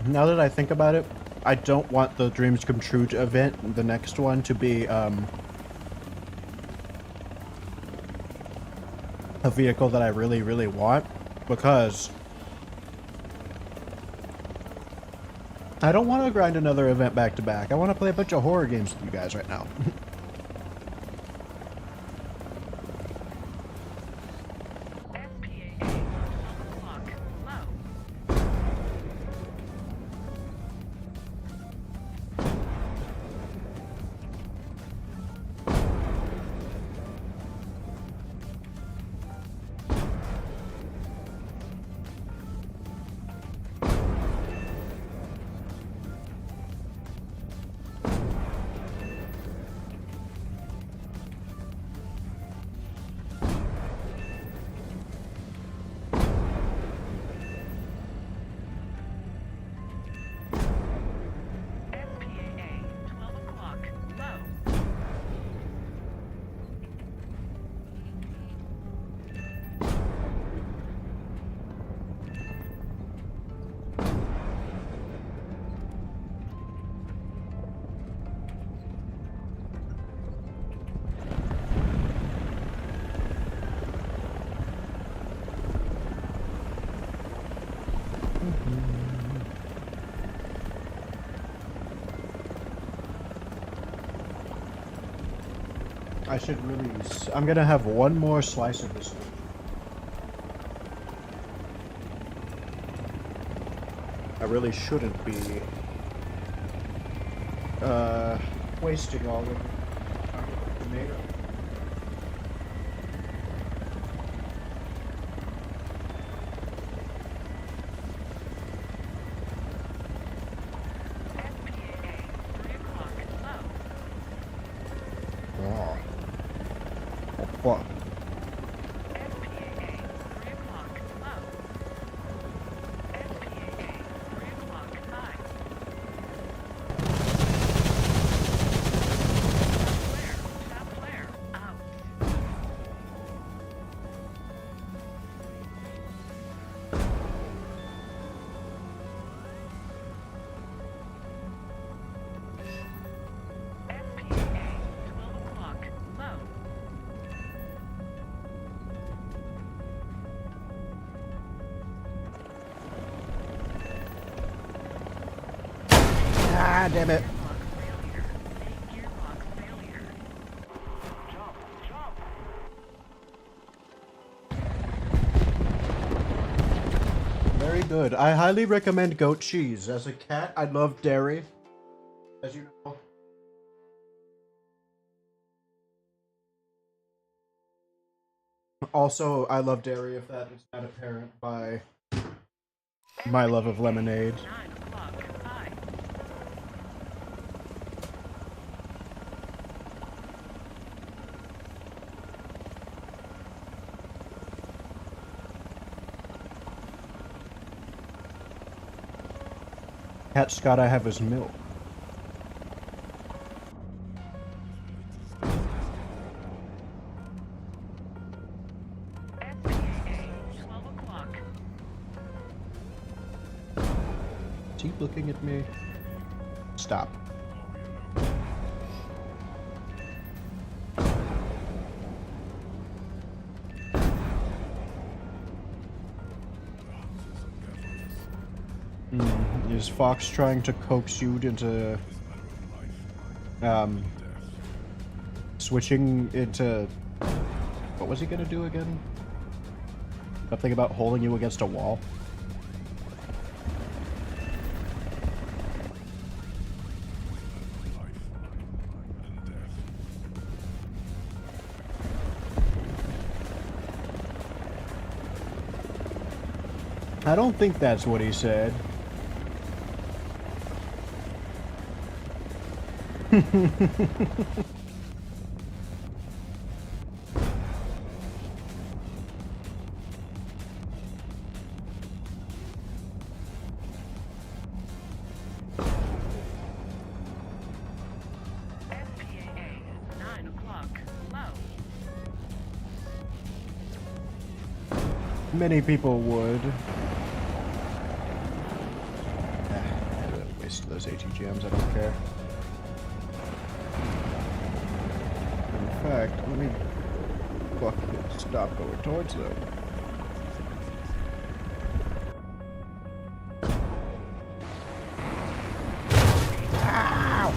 Speaker 1: Now that I think about it, I don't want the Dreams Come True event, the next one, to be a vehicle that I really, really want, because I don't want to grind another event back to back. I want to play a bunch of horror games with you guys right now.
Speaker 4: SPAA, 12 o'clock, low. SPAA, 12 o'clock, low.
Speaker 1: I should really... I'm gonna have one more slice of this. I really shouldn't be wasting all of the tomato.
Speaker 4: SPAA, 3 o'clock, low.
Speaker 1: Oh. Oh, fuck.
Speaker 4: SPAA, 3 o'clock, low. SPAA, 3 o'clock, high. Top flare, out. SPAA, 12 o'clock, low.
Speaker 1: Ah, damn it.
Speaker 4: Gearbox failure. Gearbox failure.
Speaker 2: Jump, jump.
Speaker 1: Very good. I highly recommend goat cheese. As a cat, I love dairy. As you know. Also, I love dairy, if that is not apparent by my love of lemonade.
Speaker 4: 9 o'clock, high.
Speaker 1: Cat's gotta have his milk.
Speaker 4: SPAA, 12 o'clock.
Speaker 1: Is he looking at me? Stop. Is Fox trying to coax you into switching into... What was he gonna do again? Something about holding you against a wall? I don't think that's what he said.
Speaker 4: o'clock. Low.
Speaker 1: Many people would. I wasted those AT gems, I don't care. In fact, let me fucking stop going towards them. Ow!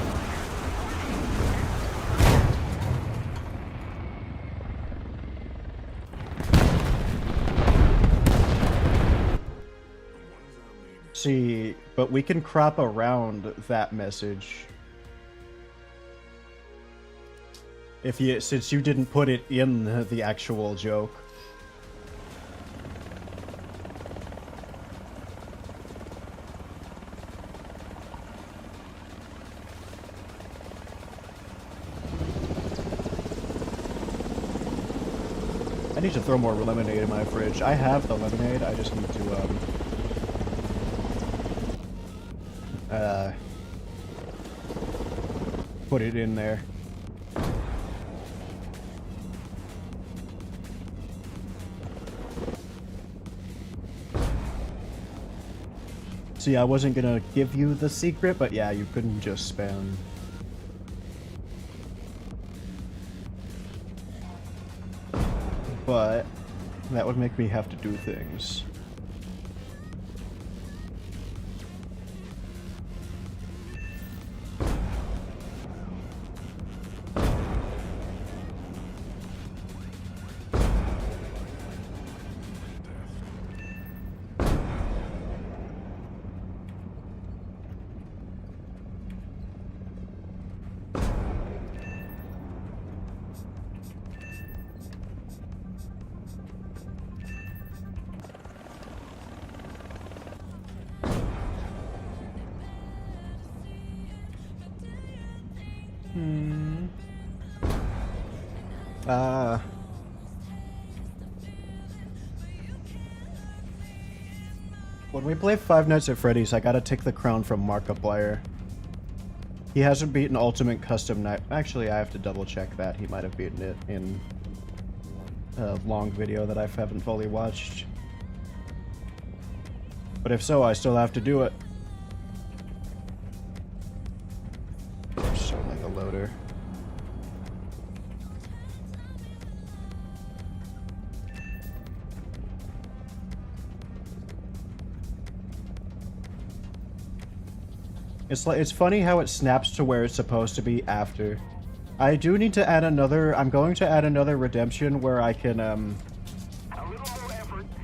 Speaker 1: See, but we can crop around that message. If you, since you didn't put it in the actual joke. I need to throw more lemonade in my fridge. I have the lemonade, I just need to, put it in there. See, I wasn't gonna give you the secret, but yeah, you couldn't just spam. But that would make me have to do things. When we play Five Nights at Freddy's, I gotta take the crown from Markiplier. He hasn't beaten Ultimate Custom Night. Actually, I have to double check that. He might have beaten it in a long video that I haven't fully watched. But if so, I still have to do it. So like a loader. It's funny how it snaps to where it's supposed to be after. I do need to add another. I'm going to add another redemption where I can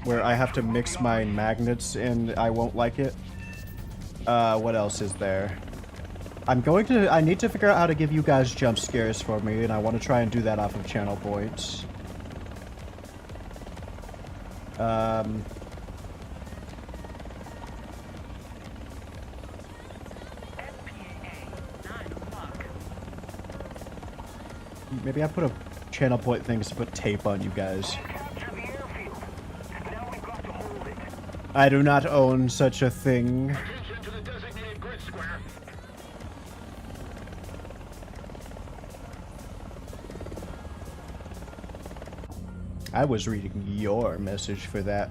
Speaker 1: where I have to mix my magnets and I won't like it. What else is there? I need to figure out how to give you guys jump scares for me, and I want to try and do that off of channel points. Maybe I put a channel point thing to put tape on you guys. I do not own such a thing. I was reading your message for that.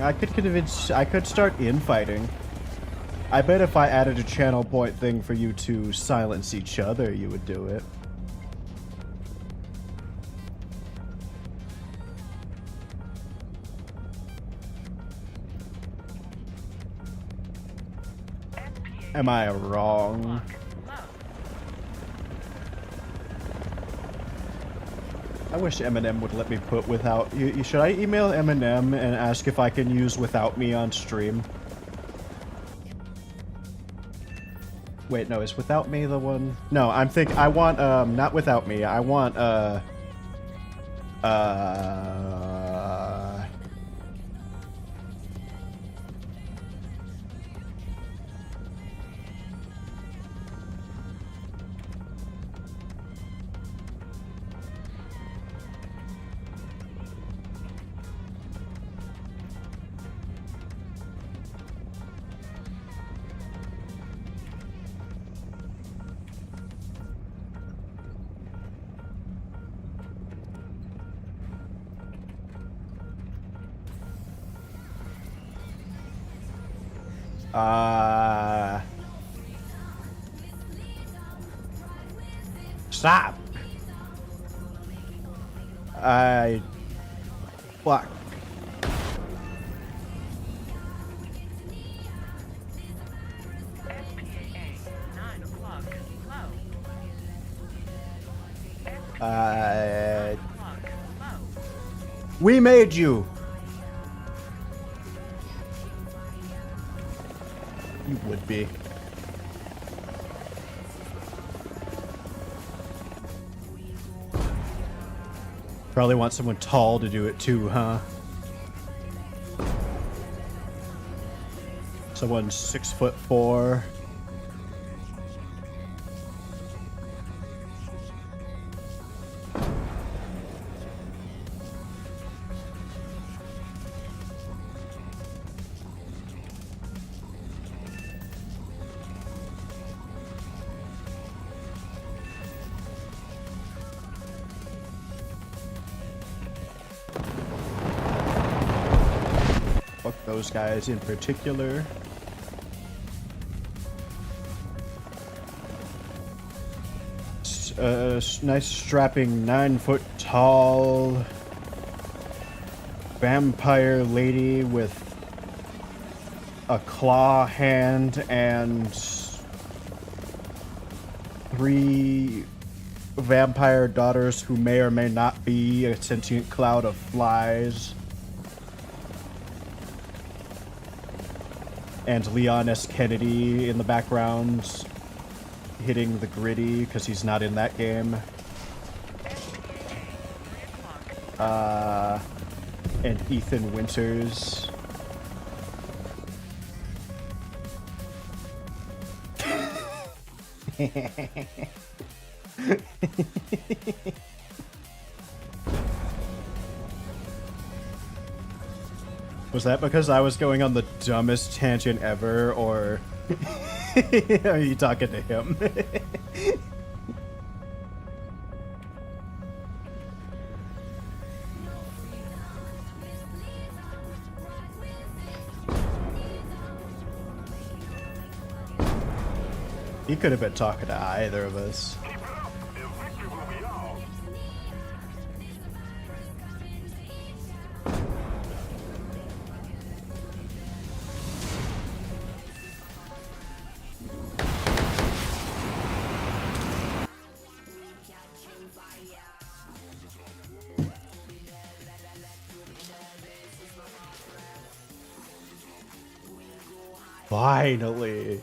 Speaker 1: I could start infighting. I bet if I added a channel point thing for you to silence each other, you would do it. Am I wrong? I wish Eminem would let me put without. Should I email Eminem and ask if I can use without me on stream? Wait, no, is without me the one? No, I want, not without me. I want, Stop. Fuck.
Speaker 4: SPAA, 9 o'clock. Low. SPAA, 9 o'clock. Low.
Speaker 1: We made you. You would be. Probably want someone tall to do it too, huh? Someone 6'4". Fuck those guys in particular. Nice strapping 9-foot tall vampire lady with a claw hand and 3 vampire daughters who may or may not be a sentient cloud of flies. And Leon S. Kennedy in the background hitting the gritty because he's not in that game. And Ethan Winters. Was that because I was going on the dumbest tangent ever, or are you talking to him? He could have been talking to either of us.
Speaker 2: Keep it up, and victory will be ours.
Speaker 1: Finally.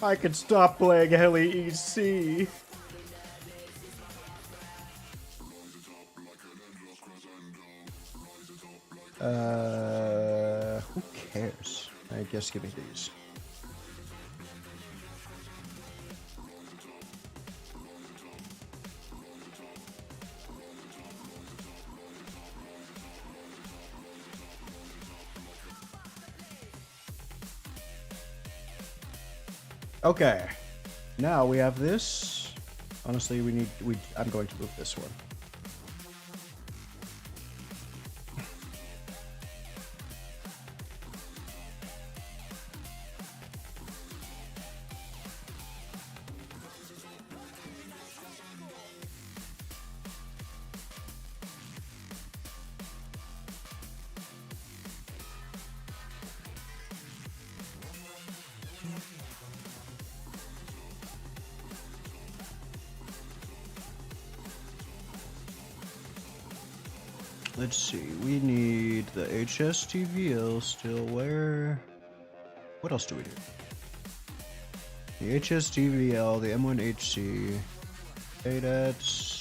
Speaker 1: I can stop playing Heli EC. Who cares? I guess give me these. Okay, now we have this. Honestly, I'm going to move this one. Let's see, we need the HSTVL still. Where? What else do we need? The HSTVL, the M1HC, ADATs.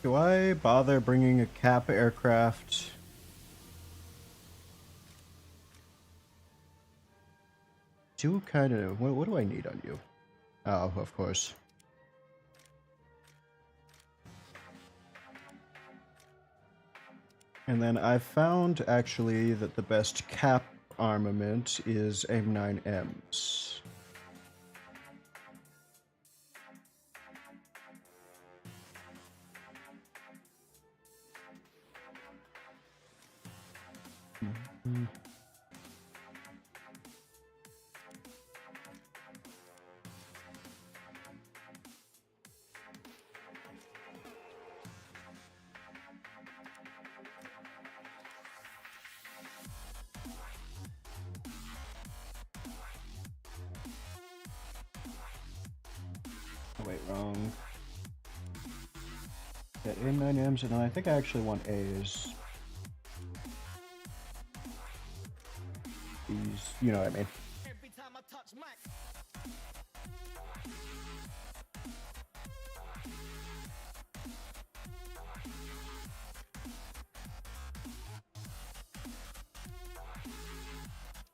Speaker 1: Do I bother bringing a cap aircraft? Do kind of. What do I need on you? Oh, of course. And then I found actually that the best cap armament is M9Ms. Mhm. Oh, wait, wrong. Yeah, M9Ms, and I think I actually want A's. These, you know what I mean.
Speaker 2: Every time I touch Mac.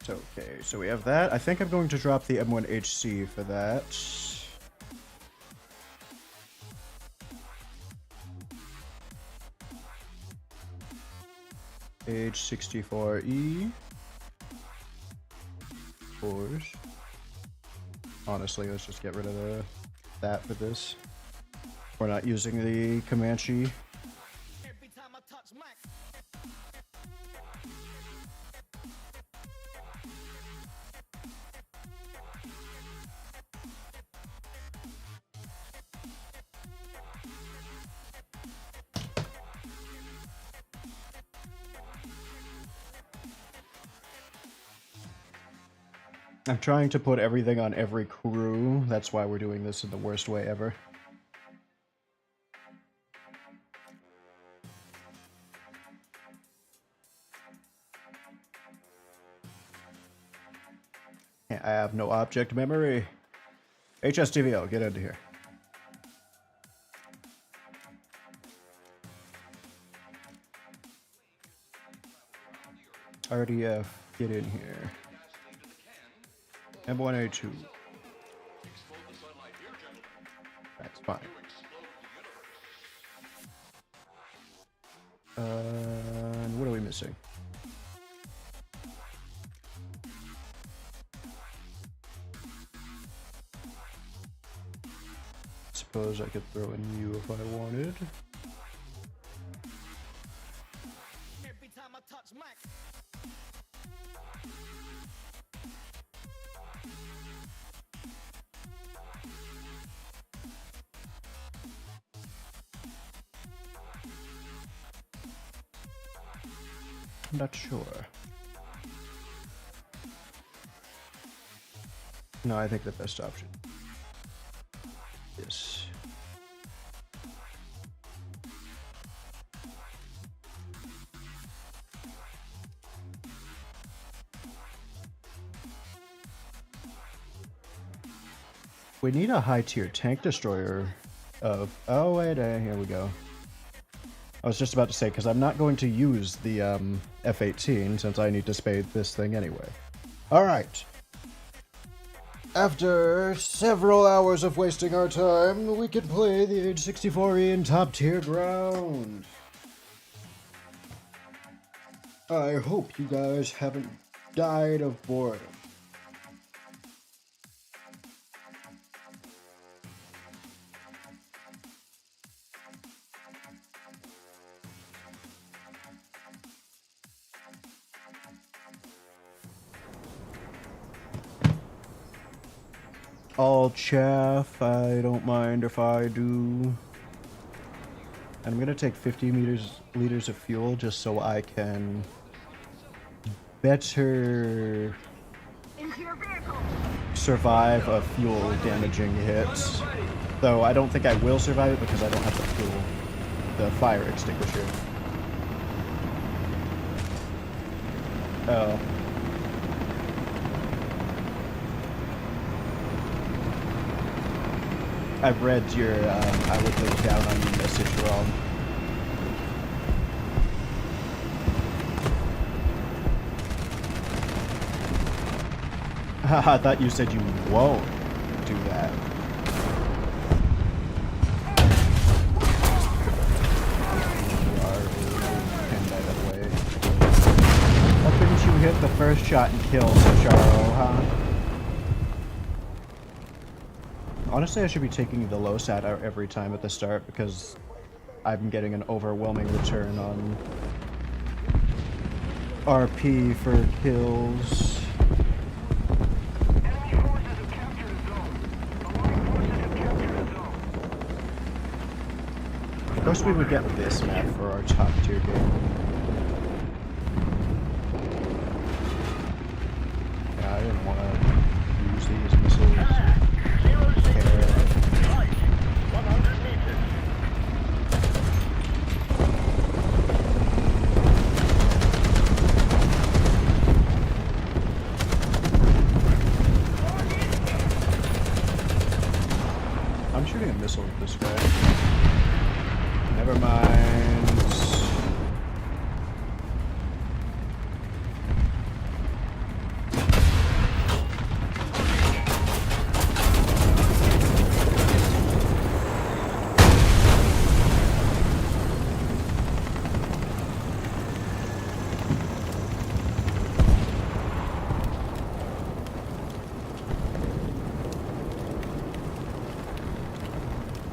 Speaker 1: Okay, so we have that. I think I'm going to drop the M1HC for that. Age 64E. Fours. Honestly, let's just get rid of that for this. We're not using the Comanche.
Speaker 2: Every time I touch Mac.
Speaker 1: I'm trying to put everything on every crew. That's why we're doing this in the worst way ever. I have no object memory. HSTVO, get into here. RDF, get in here. M1A2. That's fine. And what are we missing? Suppose I could throw in you if I wanted.
Speaker 2: Every time I touch Mac.
Speaker 1: I'm not sure. No, I think the best option. Yes. We need a high tier tank destroyer of... Oh, wait, here we go. I was just about to say, because I'm not going to use the F-18 since I need to spade this thing anyway. Alright. After several hours of wasting our time, we can play the Age 64E in top tier ground. I hope you guys haven't died of boredom. All chaff, I don't mind if I do. And I'm gonna take 50 liters of fuel just so I can better survive a fuel damaging hit. Though I don't think I will survive it because I don't have the fuel, the fire extinguisher. Oh. I've read your I would look down on you message wrong. I thought you said you won't do that. You are 10 by the first shot and kill Charo, huh? Honestly, I should be taking the low sat out every time at the start because I'm getting an overwhelming return on RP for kills.
Speaker 2: Enemy forces have captured a zone. Allied forces have captured a zone.
Speaker 1: Of course, we would get this map for our top tier game. Yeah, I didn't want to use these missiles.
Speaker 2: 060.
Speaker 1: Care.
Speaker 2: Right. 100 meters.
Speaker 1: I'm shooting a missile at this guy. Never mind.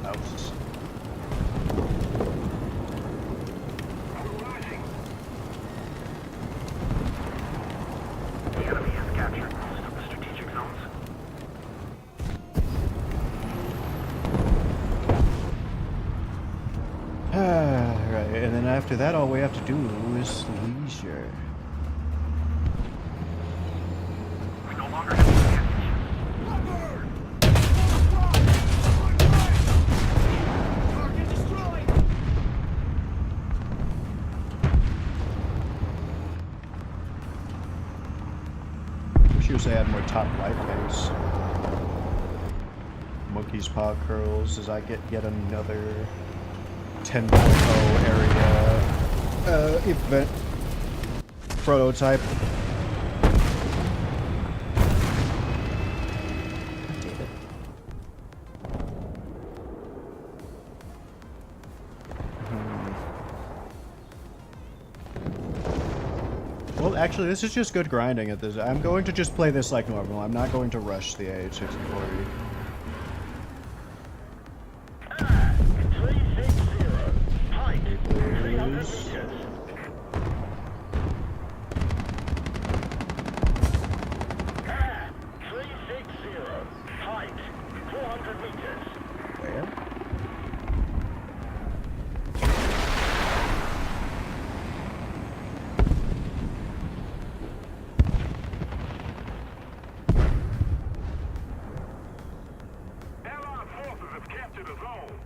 Speaker 1: Ouch.
Speaker 2: The enemy has captured most of the strategic zones.
Speaker 1: Right, and then after that, all we have to do is leisure.
Speaker 2: We no longer have the advantage.
Speaker 3: Target destroyed!
Speaker 1: Wish they had more top life base. Monkey's paw curls as I get yet another 10.0 area event prototype. Damn it. Well, actually, this is just good grinding at this. I'm going to just play this like normal. I'm not going to rush the AH-6040.
Speaker 2: 360. Height. 300 meters. Ah, 360. Height. 400 meters.
Speaker 1: Where?
Speaker 2: Allied forces have captured a zone.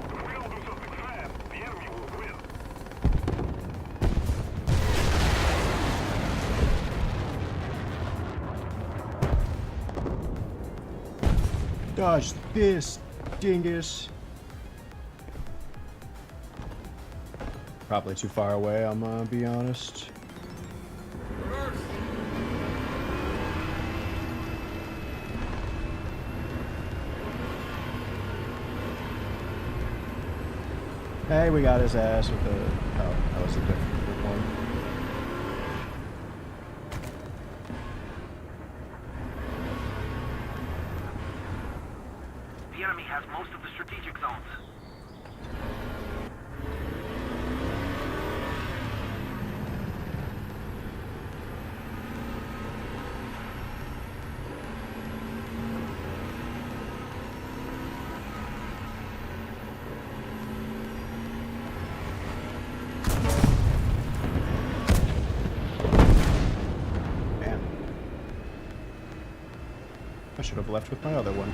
Speaker 2: If we don't do something fast, the enemy will win.
Speaker 1: Dodge this, dingus. Probably too far away, I'm gonna be honest.
Speaker 3: Reverse!
Speaker 1: Hey, we got his ass with the... Oh, that was a different one.
Speaker 2: The enemy has most of the strategic zones.
Speaker 1: Man. I should have left with my other one.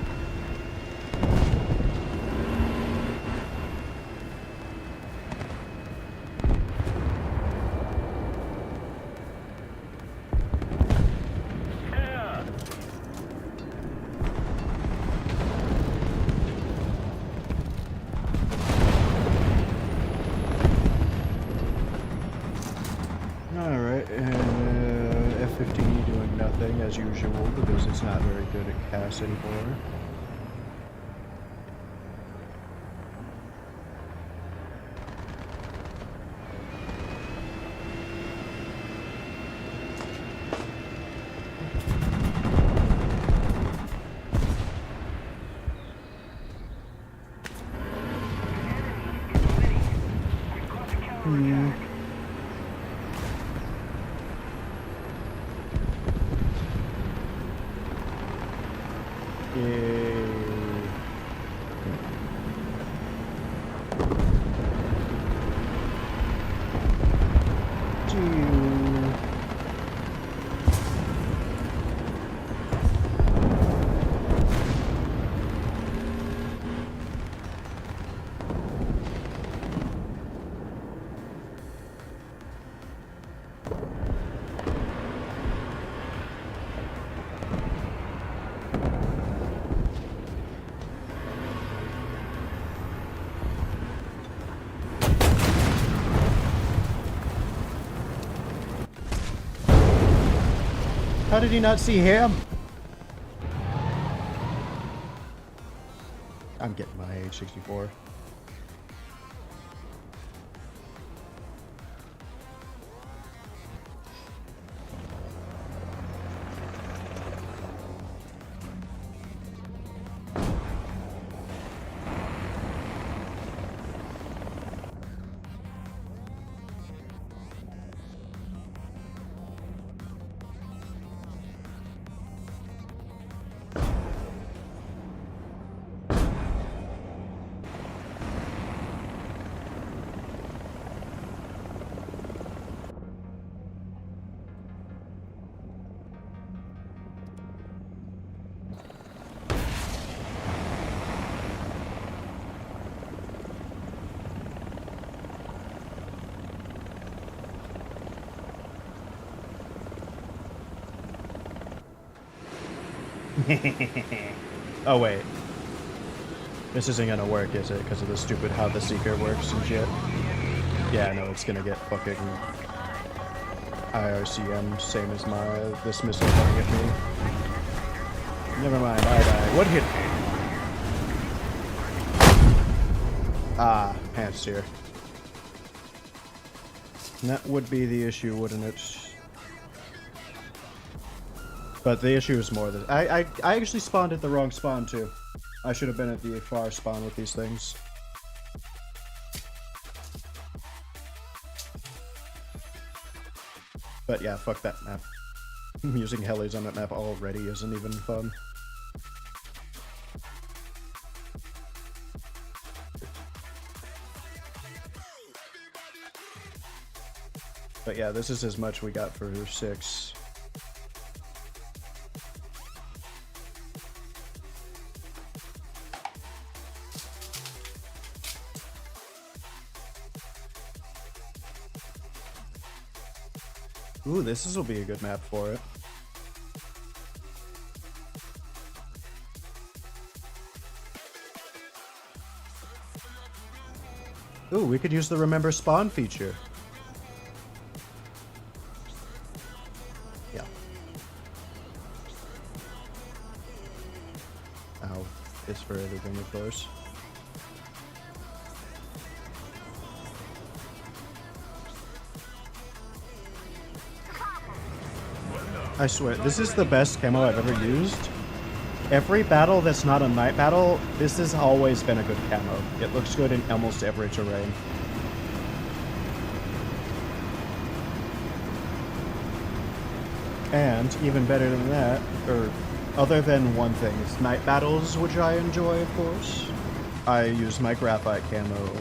Speaker 2: Yeah.
Speaker 1: as usual, because it's not very good at cast anymore. How did he not see him? I'm getting my H64. Oh wait. This isn't gonna work, is it? Because of the stupid how the seeker works and shit. Yeah, no, it's gonna get fucking IRCM, same as this missile coming at me. Never mind, I die. What hit me? Ah, pants here. That would be the issue, wouldn't it? But the issue is more that I actually spawned at the wrong spawn too. I should have been at the far spawn with these things. But yeah, fuck that map. Using helis on that map already isn't even fun. But yeah, this is as much we got for 6. Ooh, this will be a good map for it. Ooh, we could use the remember spawn feature. Yeah. Ow. It's for everything, of course. I swear, this is the best camo I've ever used. Every battle that's not a night battle, this has always been a good camo. It looks good in almost every terrain. And, even better than that, or other than one thing, it's night battles, which I enjoy, of course. I use my graphite camo.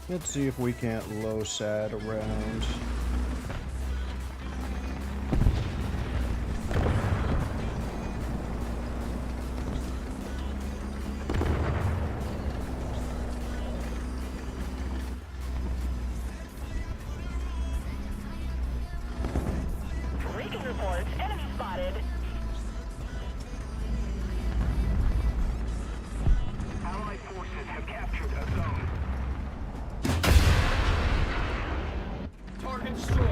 Speaker 1: Let's see if we can't low sad around.
Speaker 3: destroyed.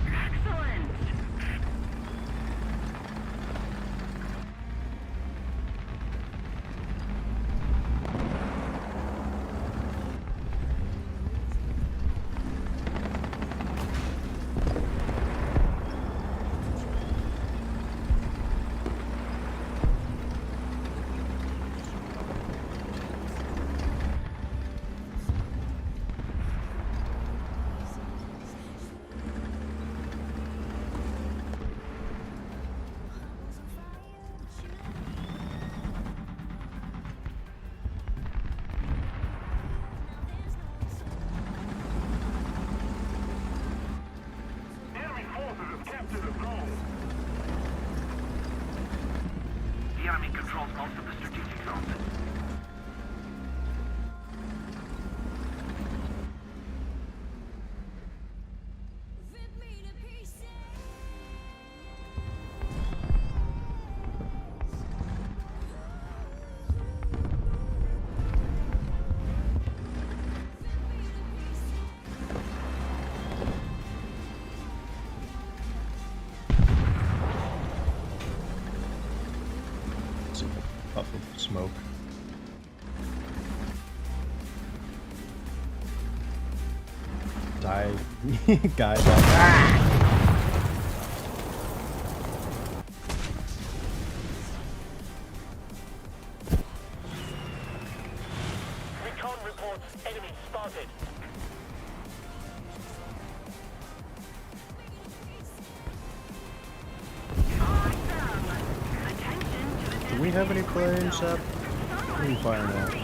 Speaker 2: Excellent! Enemy forces have captured a goal. The enemy controls most of the strategic zones.
Speaker 5: Rip me to pieces.
Speaker 1: It's a puff of smoke. Die, guy. Die.
Speaker 2: Recon reports enemy spotted.
Speaker 1: Do we have any planes up? Let me find out.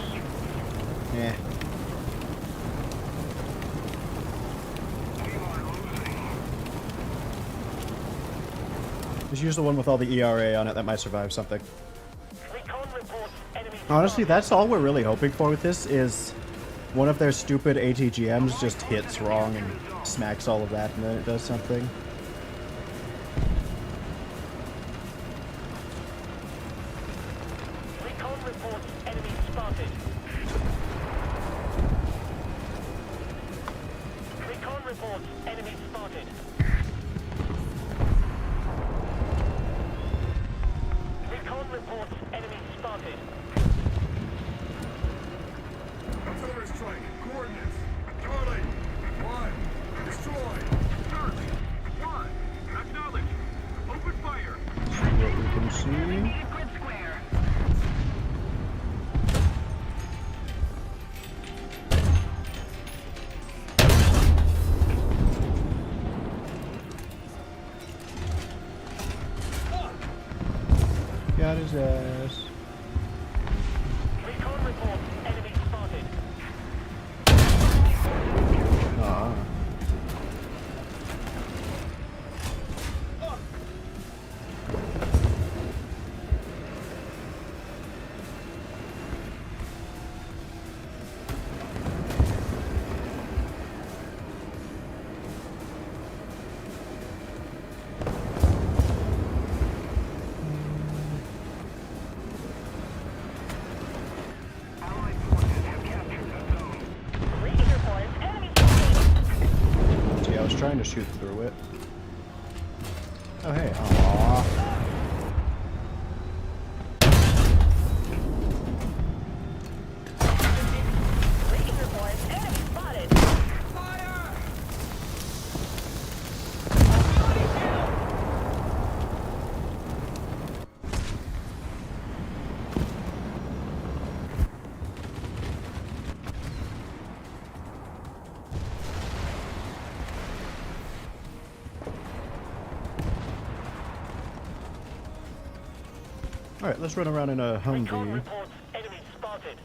Speaker 1: Yeah. Just use the one with all the ERA on it that might survive something.
Speaker 2: Recon reports enemy
Speaker 1: Honestly, that's all we're really hoping for with this is one of their stupid ATGMs just hits wrong and smacks all of that and then it does something.
Speaker 2: Recon reports enemy spotted. Recon reports enemy spotted. Recon reports enemy spotted.
Speaker 3: Artillery strike. Coordinates. Charlie. 1. Destroy.
Speaker 2: Charlie. 1. Acknowledge. Open fire.
Speaker 1: See what we can see.
Speaker 2: Immediate grid square.
Speaker 1: Got his ass.
Speaker 2: Recon reports enemy spotted.
Speaker 1: Aw.
Speaker 2: Allied forces have captured a zone.
Speaker 4: Reading reports, enemy spotted.
Speaker 1: See, I was trying to shoot through it. Oh, hey. Aww.
Speaker 4: Reading reports, enemy spotted.
Speaker 3: Fire!
Speaker 1: Alright, let's run around in a
Speaker 2: Recon
Speaker 1: Humvee.
Speaker 2: reports enemy spotted.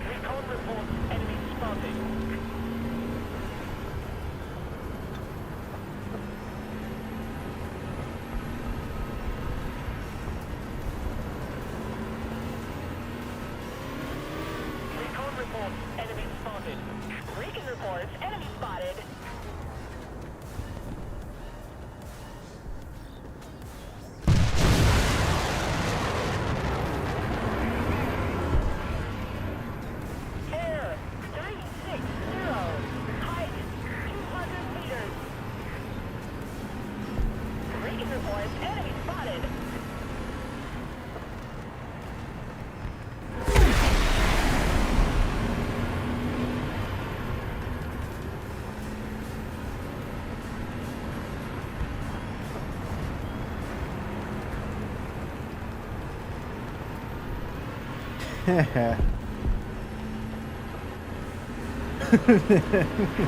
Speaker 2: Recon reports enemy spotted. Recon reports enemy spotted.
Speaker 4: Reading reports, enemy spotted. Reading reports, enemy spotted.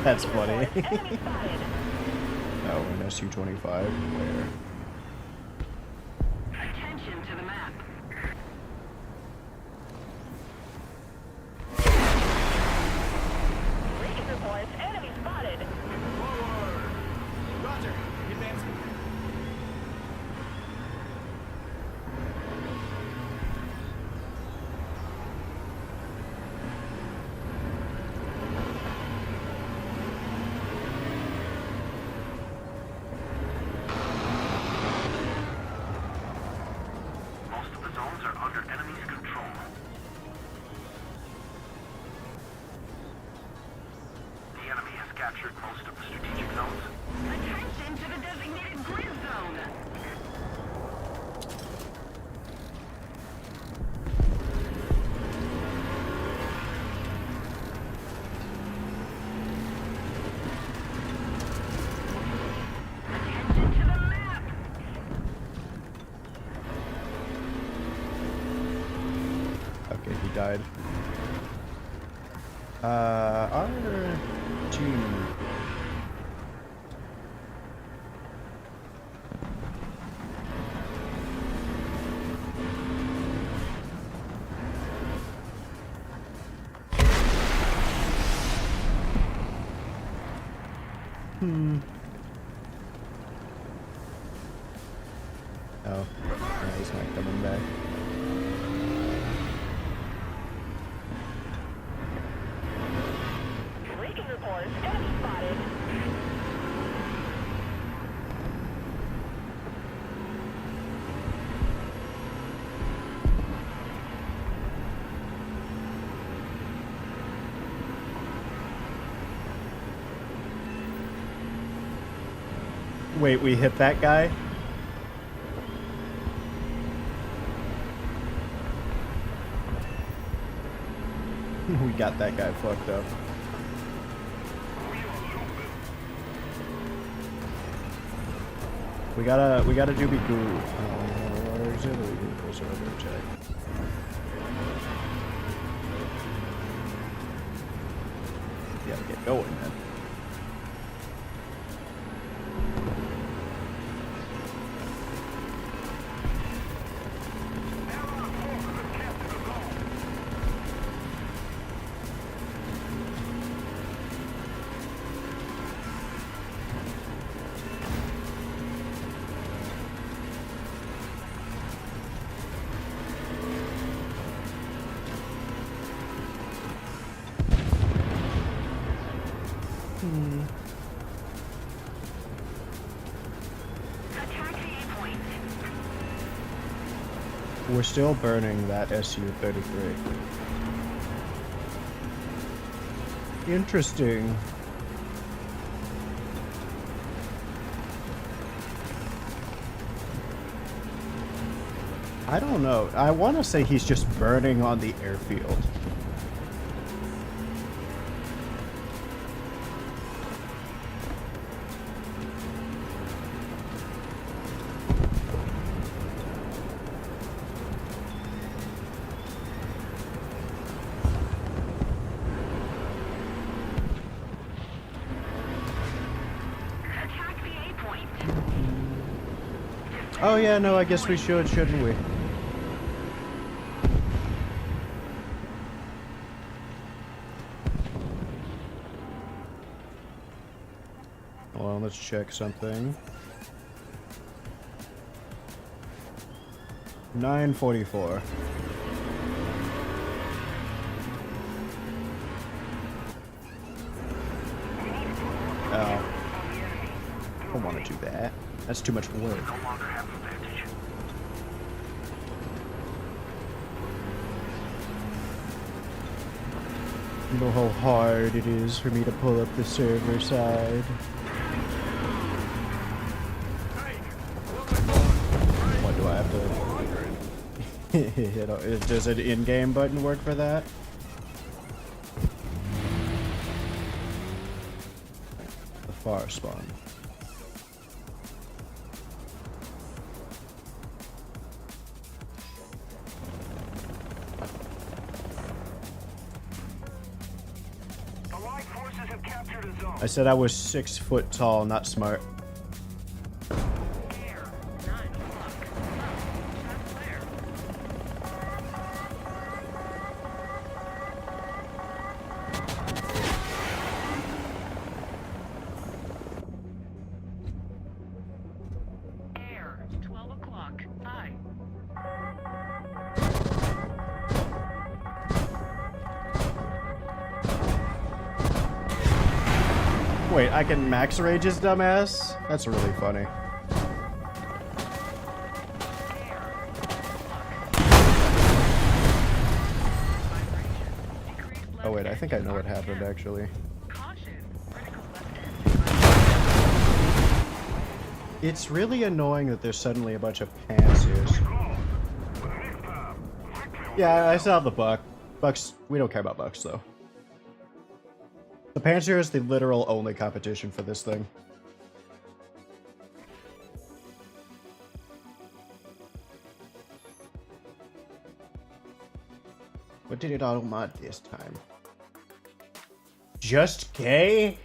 Speaker 1: That's funny.
Speaker 4: Enemy spotted.
Speaker 1: Oh, an SU-25. Where?
Speaker 2: Attention to the map.
Speaker 4: Reading reports, enemy spotted.
Speaker 3: Forward. Roger. Advancing.
Speaker 2: Most of the zones are under enemy's control. The enemy has captured most of the strategic zones. Attention to the designated grid zone. Attention to the map.
Speaker 1: Okay, he died. R2. Oh, yeah, he's not coming back.
Speaker 4: Reading reports, enemy spotted.
Speaker 1: Wait, we hit that guy? We got that guy fucked up. We gotta do be cool. Where's it? Where's our other check? We gotta get going, man.
Speaker 2: Attack the A point.
Speaker 1: We're still burning that SU-33. Interesting. I don't know. I want to say he's just burning on the airfield.
Speaker 2: Attack the A point.
Speaker 1: Oh yeah, no, I guess we should, shouldn't we? Hold on, let's check something. 9:44. Oh. I don't want to do that. That's too much work.
Speaker 2: No longer have advantage.
Speaker 1: You know how hard it is for me to pull up the server side.
Speaker 3: Hey, welcome
Speaker 1: You know, does an in-game button work for that? The far spawn.
Speaker 2: The Light forces have captured a zone.
Speaker 1: I said I was 6 foot tall, not smart.
Speaker 4: Air, 9 o'clock. That's clear. Air, 12 o'clock. Aye.
Speaker 1: Wait, I can max rage his dumbass? That's really funny. Oh wait, I think I know what happened actually. It's really annoying that there's suddenly a bunch of pansiers. Yeah, I still have the buck. Bucks, we don't care about bucks though. The pansier is the literal only competition for this thing. What did it auto mod this time? Just gay?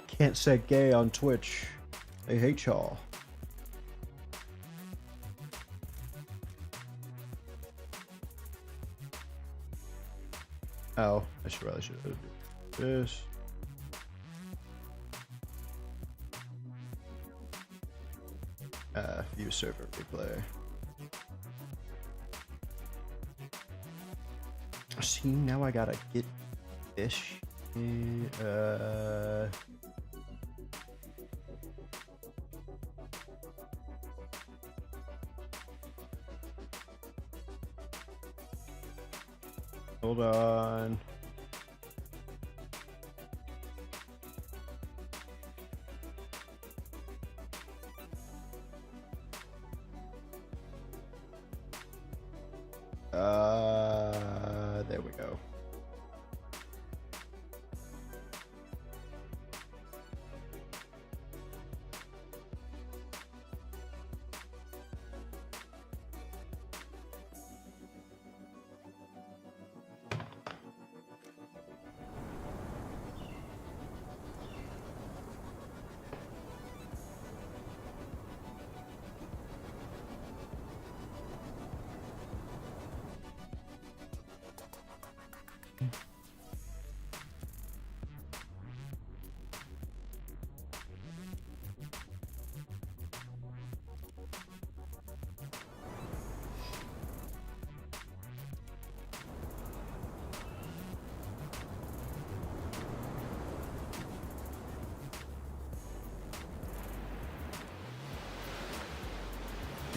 Speaker 1: Can't say gay on Twitch. They hate y'all. Oh, I should probably should do this. View server replay. See, now I gotta get fish. Hold on. There we go.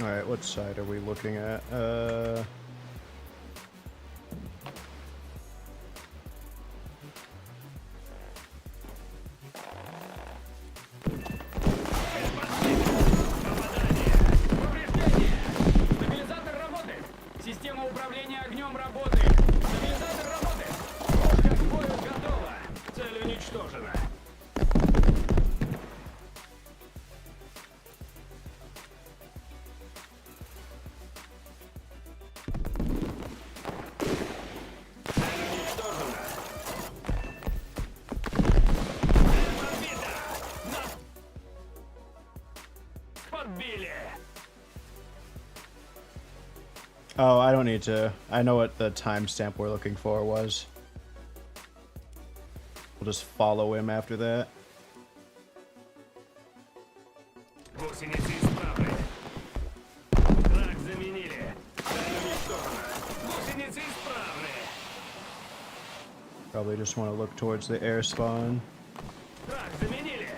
Speaker 1: Alright, what side are we looking at?
Speaker 3: Стабилизатор работает! Система управления огнем работает! Стабилизатор работает! Пушка к бою готова! Цель уничтожена!
Speaker 1: Oh, I don't need to. I know what the timestamp we're looking for was. We'll just follow him after that.
Speaker 3: Гусеницы исправны. Трак заменили. Цель уничтожена. Гусеницы исправны.
Speaker 1: Probably just want to look towards the air spawn.
Speaker 3: Трак заменили.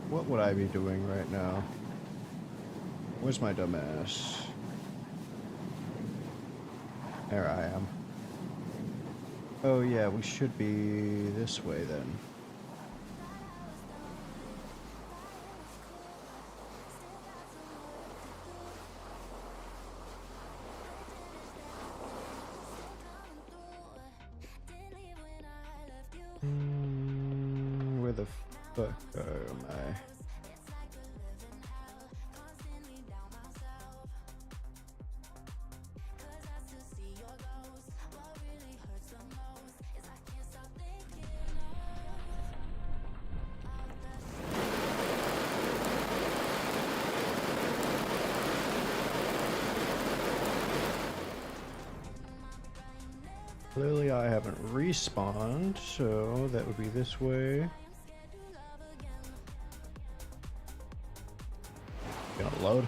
Speaker 1: What would I be doing right now? Where's my dumbass? There I am. Oh yeah, we should be this way then. Where the fuck am I? Clearly I haven't respawned, so that would be this way. Gonna load.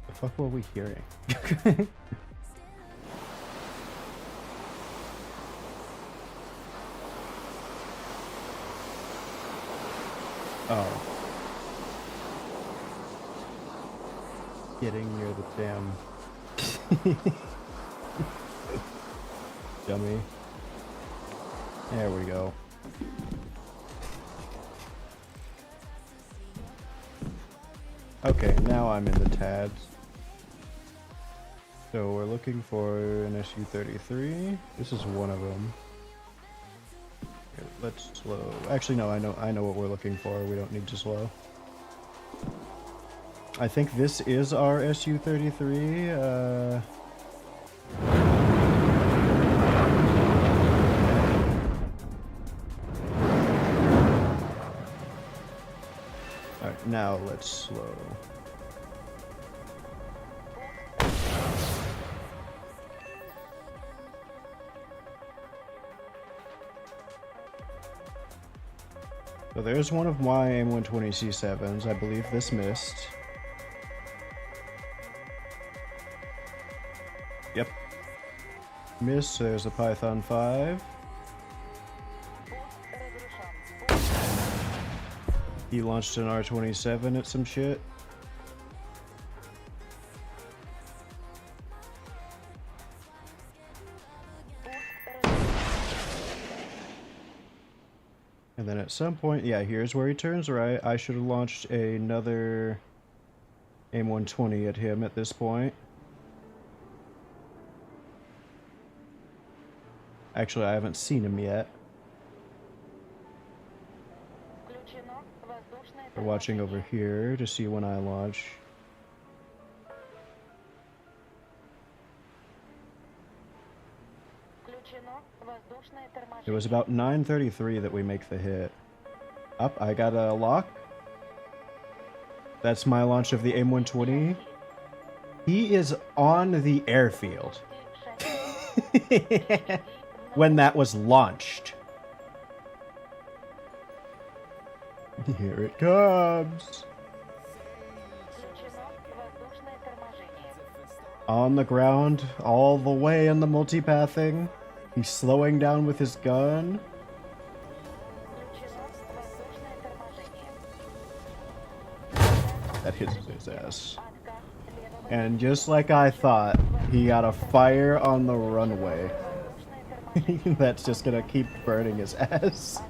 Speaker 1: The fuck were we hearing? Oh. Getting near the damn dummy. There we go. Okay, now I'm in the tabs. So we're looking for an SU-33. This is one of them. Okay, let's slow. Actually, no. I know what we're looking for. We don't need to slow. I think this is our SU-33. Alright, now let's slow. So there's one of my M120C7s. I believe this missed. Yep. Missed. There's a Python 5. He launched an R27 at some shit. And then at some point, yeah, here's where he turns right. I should have launched another M120 at him at this point. Actually, I haven't seen him yet. We're watching over here to see when I launch. It was about 9:33 that we make the hit. Up, I got a lock. That's my launch of the M120. He is on the airfield when that was launched. Here it comes. On the ground, all the way in the multipathing. He's slowing down with his gun. That hits his ass. And just like I thought, he got a fire on the runway. That's just gonna keep burning his ass.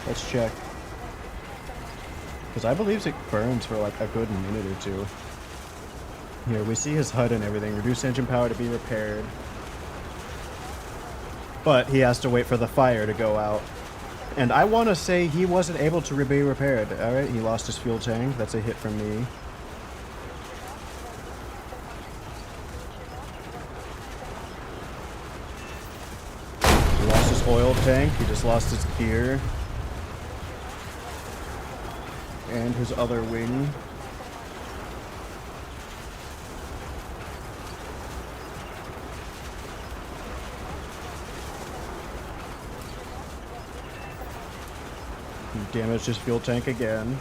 Speaker 1: Let's check. Because I believe it burns for like a good minute or two. Here, we see his HUD and everything. Reduce engine power to be repaired. But he has to wait for the fire to go out. And I want to say he wasn't able to be repaired. Alright, he lost his fuel tank. That's a hit from me. He lost his oil tank. He just lost his gear. And his other wing. damaged his fuel tank again.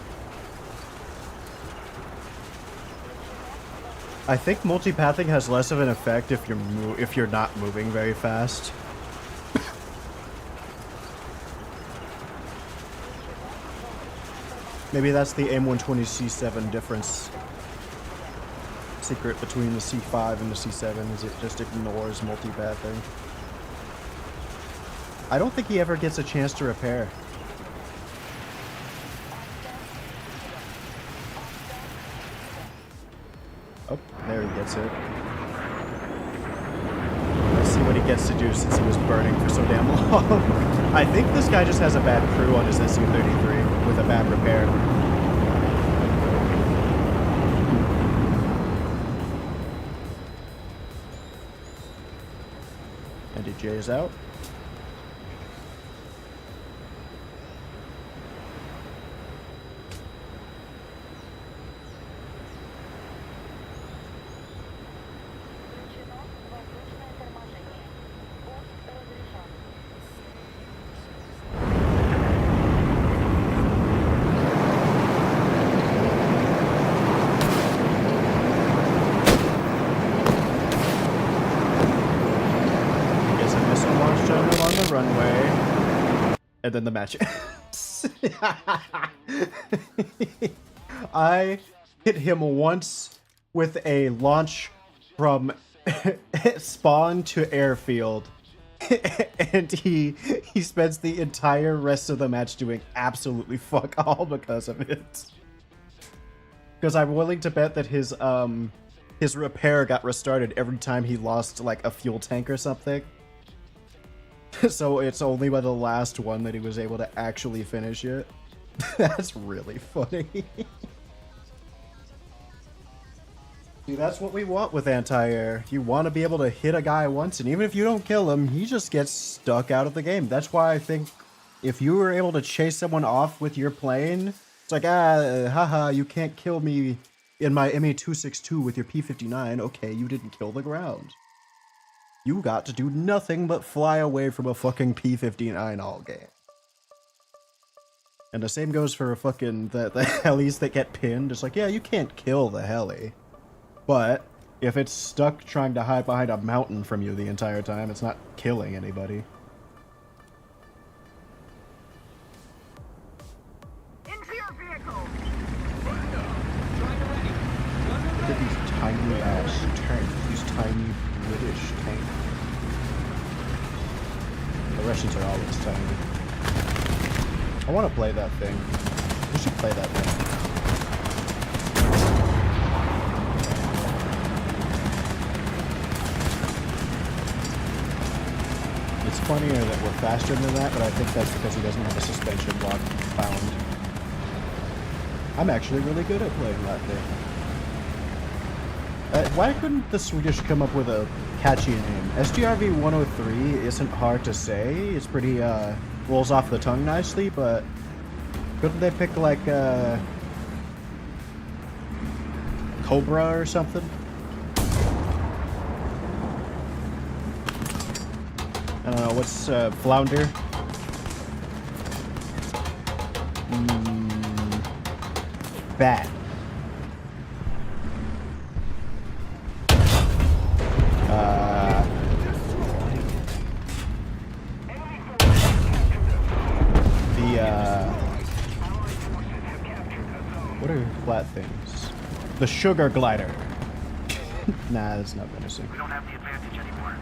Speaker 1: I think multipathing has less of an effect if you're not moving very fast. Maybe that's the M120 C7 difference. Secret between the C5 and the C7 is it just ignores multipathing. I don't think he ever gets a chance to repair. Oh, there he gets it. Let's see what he gets to do since he was burning for so damn long. I think this guy just has a bad crew on his SU-33 with a bad repair. And DJ is out.
Speaker 4: Включено воздушное торможение. Пуск разрешен.
Speaker 1: He gets a missile launch terminal on the runway. And then the match ends. I hit him once with a launch from spawn to airfield. And he spends the entire rest of the match doing absolutely fuck all because of it. Because I'm willing to bet that his repair got restarted every time he lost like a fuel tank or something. So it's only by the last one that he was able to actually finish it. That's really funny. See, that's what we want with anti-air. You want to be able to hit a guy once, and even if you don't kill him, he just gets stuck out of the game. That's why I think if you were able to chase someone off with your plane, it's like, haha, you can't kill me in my ME-262 with your P-59. Okay, you didn't kill the ground. You got to do nothing but fly away from a fucking P-59 all game. And the same goes for fucking the helis that get pinned. It's like, yeah, you can't kill the heli. But if it's stuck trying to hide behind a mountain from you the entire time, it's not killing anybody.
Speaker 2: Into your vehicle!
Speaker 1: Look at these tiny ass tanks. These tiny British tanks. The Russians are always tiny. I want to play that thing. We should play that thing. It's funnier that we're faster than that, but I think that's because he doesn't have a suspension block found. I'm actually really good at playing that thing. Why couldn't the Swedish come up with a catchy name? SGRV 103 isn't hard to say. It's pretty, rolls off the tongue nicely, but couldn't they pick like, Cobra or something? I don't know, what's, Flounder? Bat. What are flat things? The Sugar Glider. Nah, that's not menacing.
Speaker 2: We don't have the advantage anymore.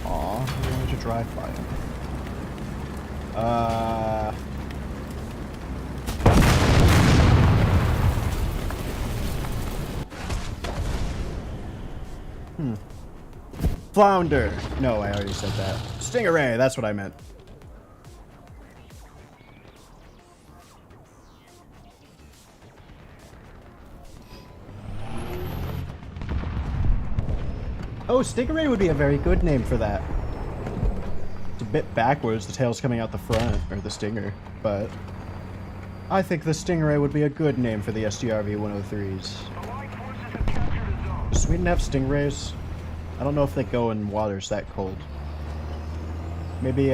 Speaker 1: Aw, we wanted to drive by him. Flounder! No, I already said that. Stingray, that's what I meant. Oh, Stingray would be a very good name for that. It's a bit backwards, the tail's coming out the front, or the stinger, but I think the Stingray would be a good name for the SGRV 103s.
Speaker 2: Allied forces have captured a zone.
Speaker 1: Does Sweden have Stingrays? I don't know if they go in waters that cold. Maybe,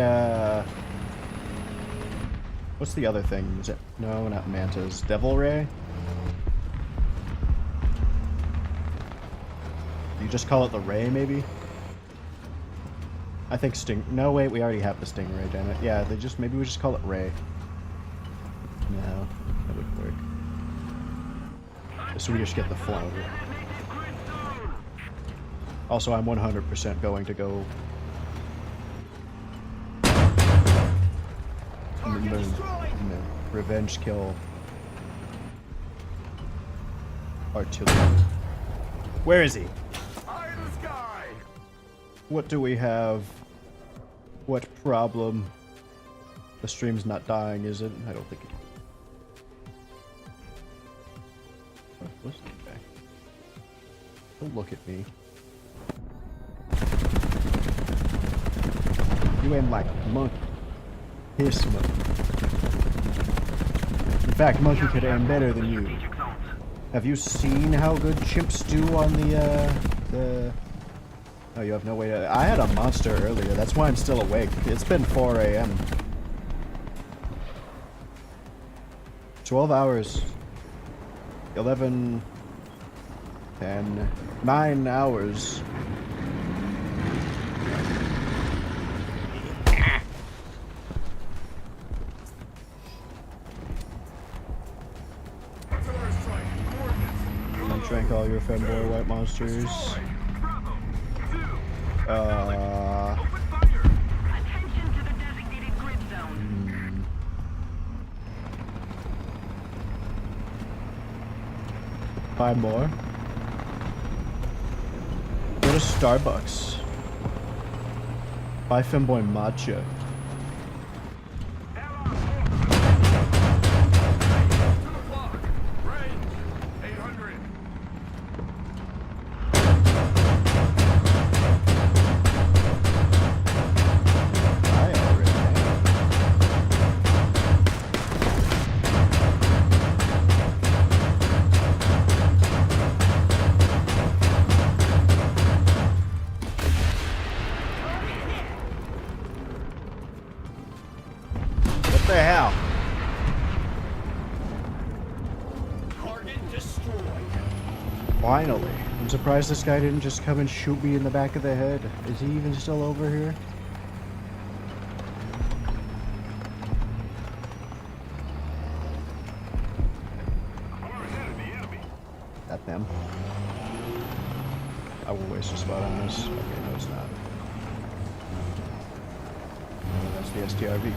Speaker 1: what's the other thing? Is it? No, not mantas. Devil Ray? You just call it the Ray, maybe? I think Sting... No, wait, we already have the Stingray, damn it. Yeah, maybe we just call it Ray. No, that would work. So we just get the flow. Also, I'm 100% going to go... Revenge kill... Artillery. Where is he?
Speaker 2: Eye in the sky!
Speaker 1: What do we have? What problem? The stream's not dying, is it? I don't think it... Oh, what's that guy? Don't look at me. You aim like monkey. Hiss monkey. In fact, monkey could aim better than you. Have you seen how good chimps do on the... Oh, you have no way to... I had a monster earlier. That's why I'm still awake. It's been 4 a.m. 12 hours. 11... 10... 9 hours. You drank all your femboy white monsters.
Speaker 2: Attention to the designated grid zone.
Speaker 1: 5 more. Go to Starbucks. Buy femboy matcha.
Speaker 2: Range 800.
Speaker 1: I already have. What the hell?
Speaker 3: Target destroyed.
Speaker 1: Finally. I'm surprised this guy didn't just come and shoot me in the back of the head. Is he even still over here? At them. I will waste a spot on this. Okay, no it's not. Oh, that's the STRV.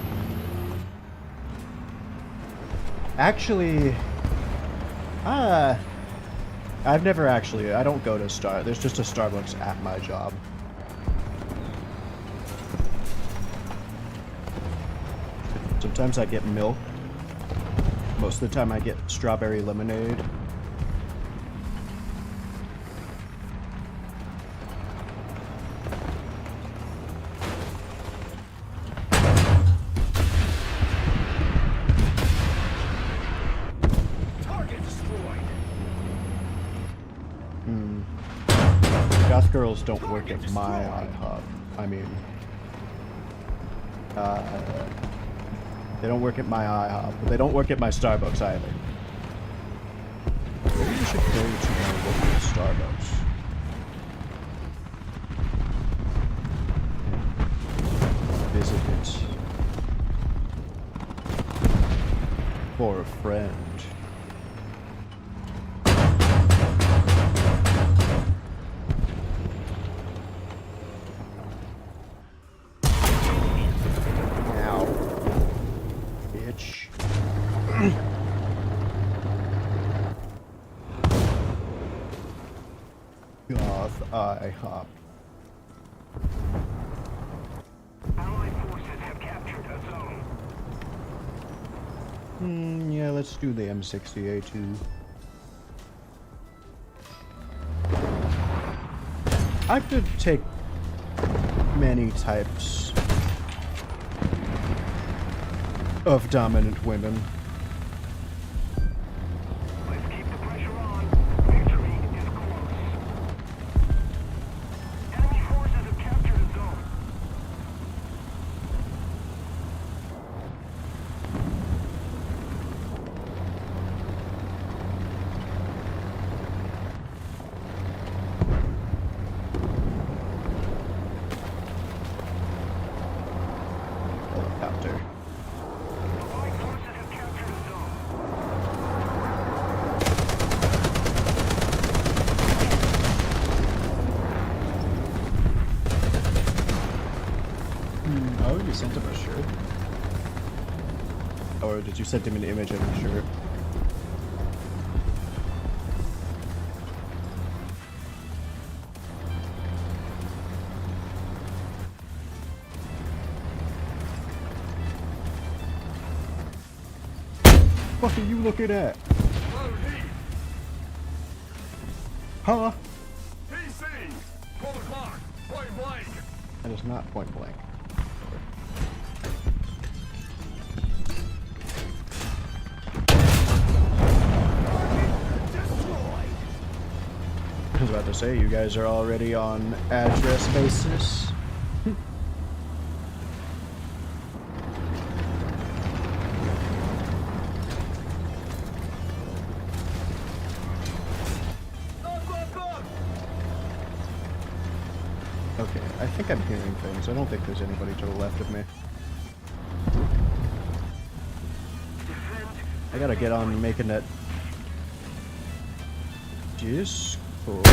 Speaker 1: Actually... I've never actually... I don't go to There's just a Starbucks at my job. Sometimes I get milk. Most of the time I get strawberry lemonade.
Speaker 3: Target destroyed.
Speaker 1: Goth girls don't work at my IHOP. I mean... they don't work at my IHOP, but they don't work at my Starbucks either. Maybe we should go to my local Starbucks. And visit it. For a friend. Ow. Bitch. Goth IHOP.
Speaker 2: Allied forces have captured a zone.
Speaker 1: Yeah, let's do the M60A2. I could take many types of dominant women.
Speaker 2: Let's keep the pressure on. Victory is close. Enemy forces have captured a zone.
Speaker 1: sector.
Speaker 2: Allied forces have captured a zone.
Speaker 1: Oh, you sent him a shirt? Or did you send him an image of a shirt? What are you looking at? Huh?
Speaker 2: PC! 12 o'clock! Point blank!
Speaker 1: That is not point blank. I was about to say, you guys are already on address basis. Okay, I think I'm hearing things. I don't think there's anybody to the left of me. I gotta get on making that Discord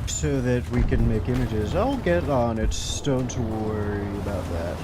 Speaker 1: so that we can make images. I'll get on it, don't worry about that.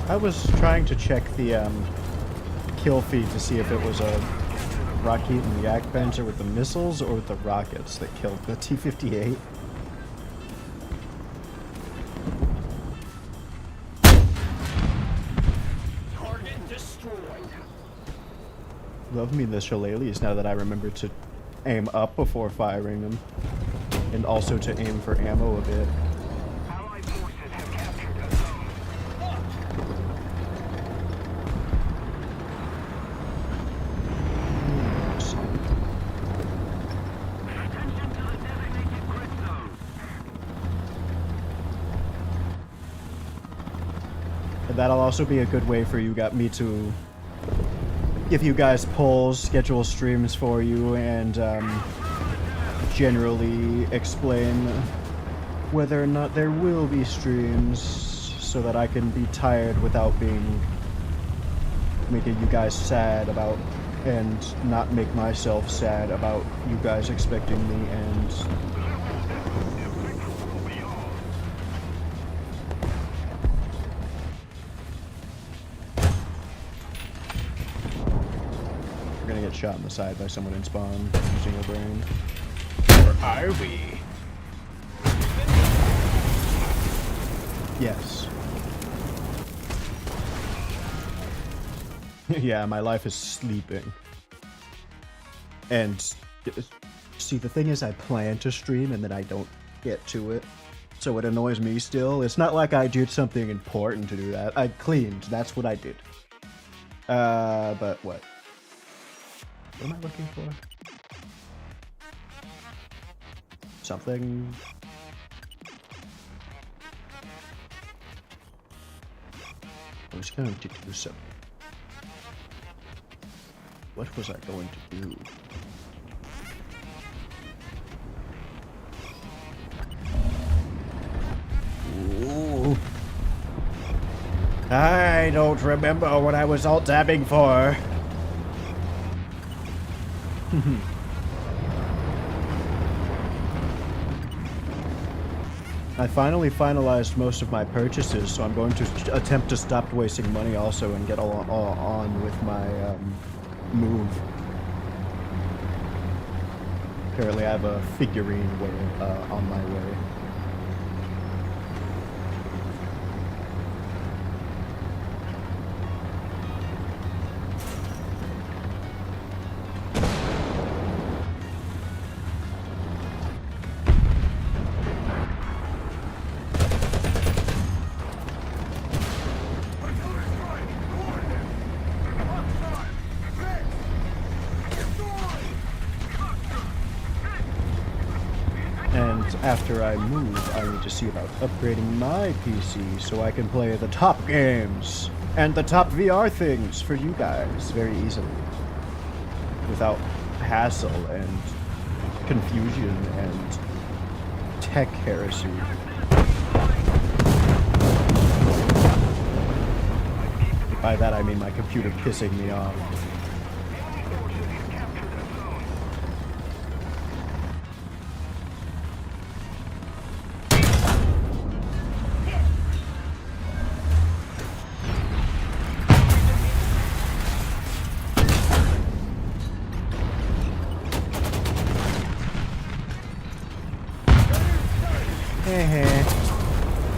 Speaker 1: I was trying to check the kill feed to see if it was a Rocket and Yak Bencher with the missiles or with the rockets that killed the T-58.
Speaker 2: Target destroyed.
Speaker 1: Love me the shillelaghs now that I remember to aim up before firing them. And also to aim for ammo a bit.
Speaker 2: Allied forces have captured a zone. Attention to the designated grid zone.
Speaker 1: And that'll also be a good way for me to give you guys polls, schedule streams for you, and generally explain whether or not there will be streams so that I can be tired without making you guys sad about, and not make myself sad about you guys expecting me and we're gonna get shot in the side by someone in spawn using a brain. Or are we? Yes. Yeah, my life is sleeping. And see, the thing is, I plan to stream and then I don't get to it. So it annoys me still. It's not like I did something important to do that. I cleaned. That's what I did. But what? What am I looking for? Something. I was going to do something. What was I going to do? Ooh. I don't remember what I was alt tabbing for. I finally finalized most of my purchases, so I'm going to attempt to stop wasting money also and get all on with my move. Apparently I have a figurine on my way. And after I move, I need to see about upgrading my PC so I can play the top games and the top VR things for you guys very easily. Without hassle and confusion and tech heresy. By that I mean my computer pissing me off.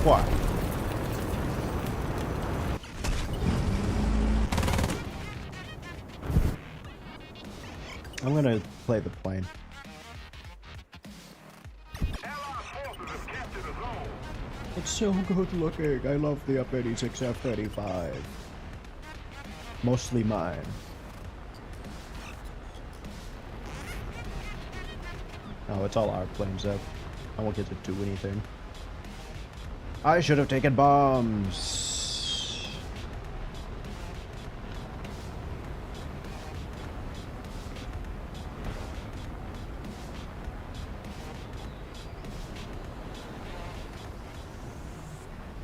Speaker 1: What? I'm gonna play the plane. It's so good looking. I love the Up-86 F-35. Mostly mine. Oh, it's all our planes up. I won't get to do anything. I should have taken bombs.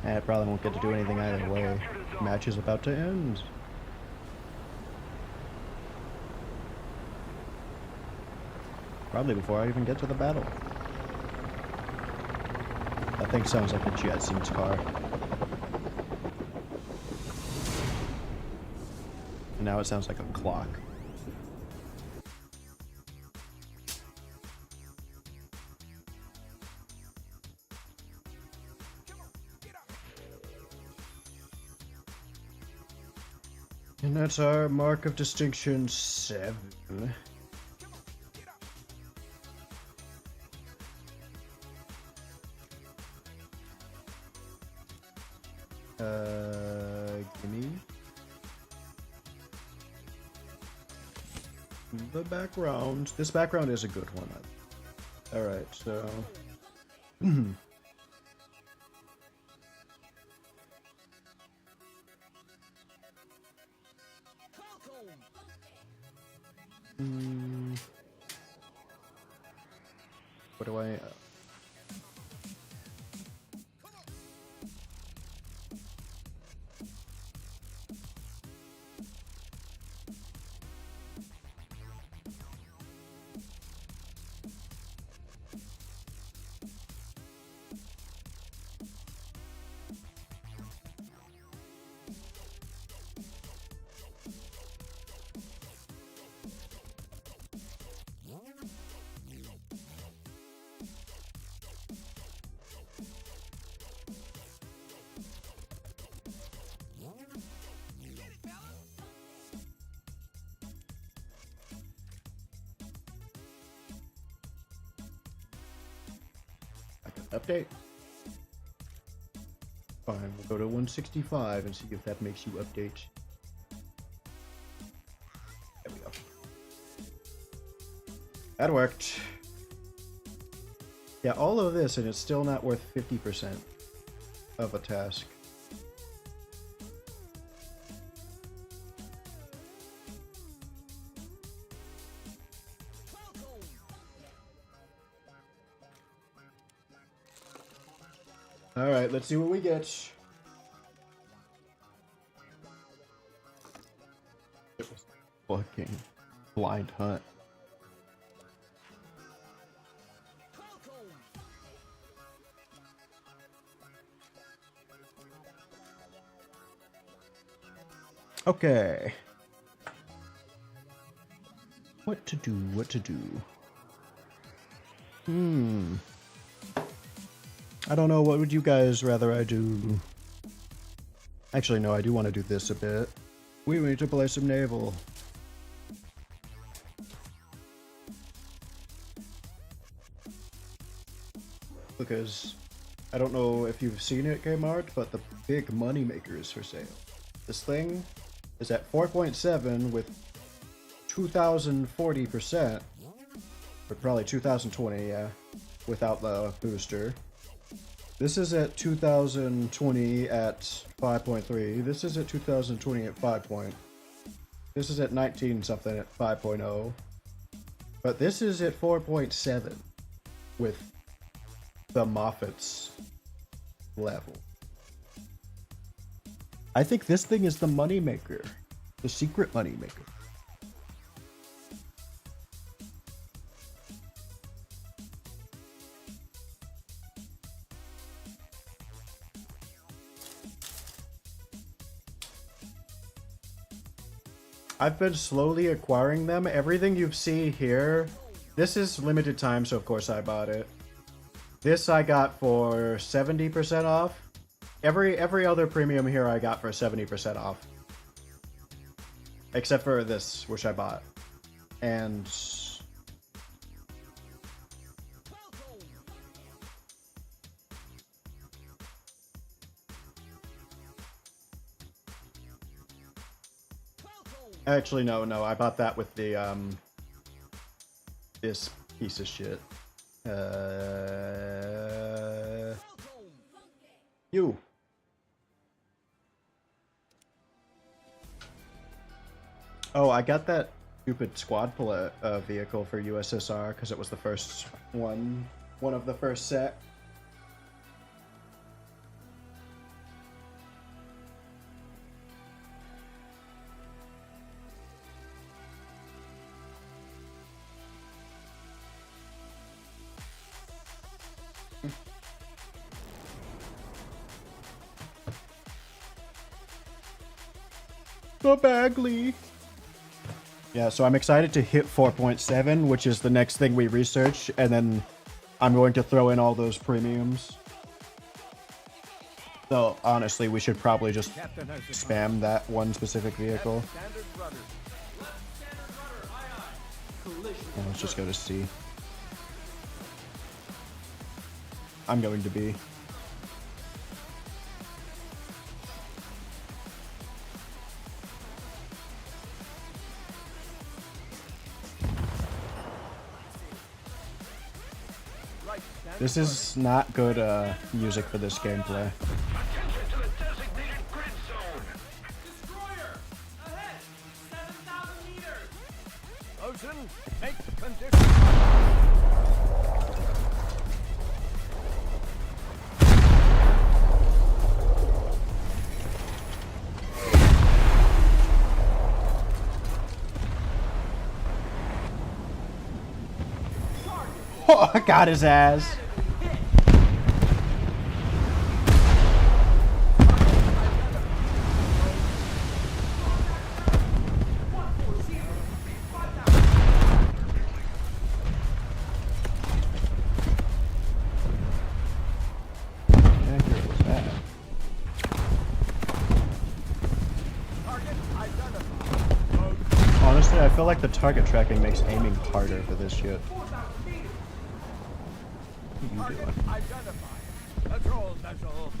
Speaker 1: I probably won't get to do anything either way. Match is about to end. Probably before I even get to the battle. That thing sounds like a Jetsons car. And now it sounds like a clock. And that's our mark of distinction 7. Gimme the background. This background is a good one. Alright, so... What do I... Update. Fine, we'll go to 165 and see if that makes you update. There we go. That worked. Yeah, all of this and it's still not worth 50% of a task. Alright, let's see what we get. It was fucking blind hunt. Okay. What to do, what to do. I don't know, what would you guys rather I do? Actually, no, I do want to do this a bit. We need to play some naval. Because I don't know if you've seen it, Kmart, but the big money maker is for sale. This thing is at 4.7 with 2040%, but probably 2020, yeah, without the booster. This is at 2020 at 5.3. This is at 2020 at 5. This is at 19 something at 5.0. But this is at 4.7 with the Moffat's level. I think this thing is the moneymaker. The secret moneymaker. I've been slowly acquiring them. Everything you've seen here, this is limited time, so of course I bought it. This I got for 70% off. Every other premium here I got for 70% off. Except for this, which I bought. And actually no, I bought that with the this piece of shit. You. Oh, I got that stupid squad vehicle for USSR because it was the first one of the first set. The Bagley. Yeah, so I'm excited to hit 4.7, which is the next thing we research, and then I'm going to throw in all those premiums. So honestly, we should probably just spam that one specific vehicle. Yeah, let's just go to C. I'm going to B. This is not good music for this gameplay.
Speaker 2: Attention to the designated grid zone.
Speaker 3: Destroyer! Ahead! 7,000 meters!
Speaker 2: Ocean, make condition.
Speaker 1: Oh, I got his ass. Honestly, I feel like the target tracking makes aiming harder for this shit. What are you doing?
Speaker 2: Identified. Patrol vessel.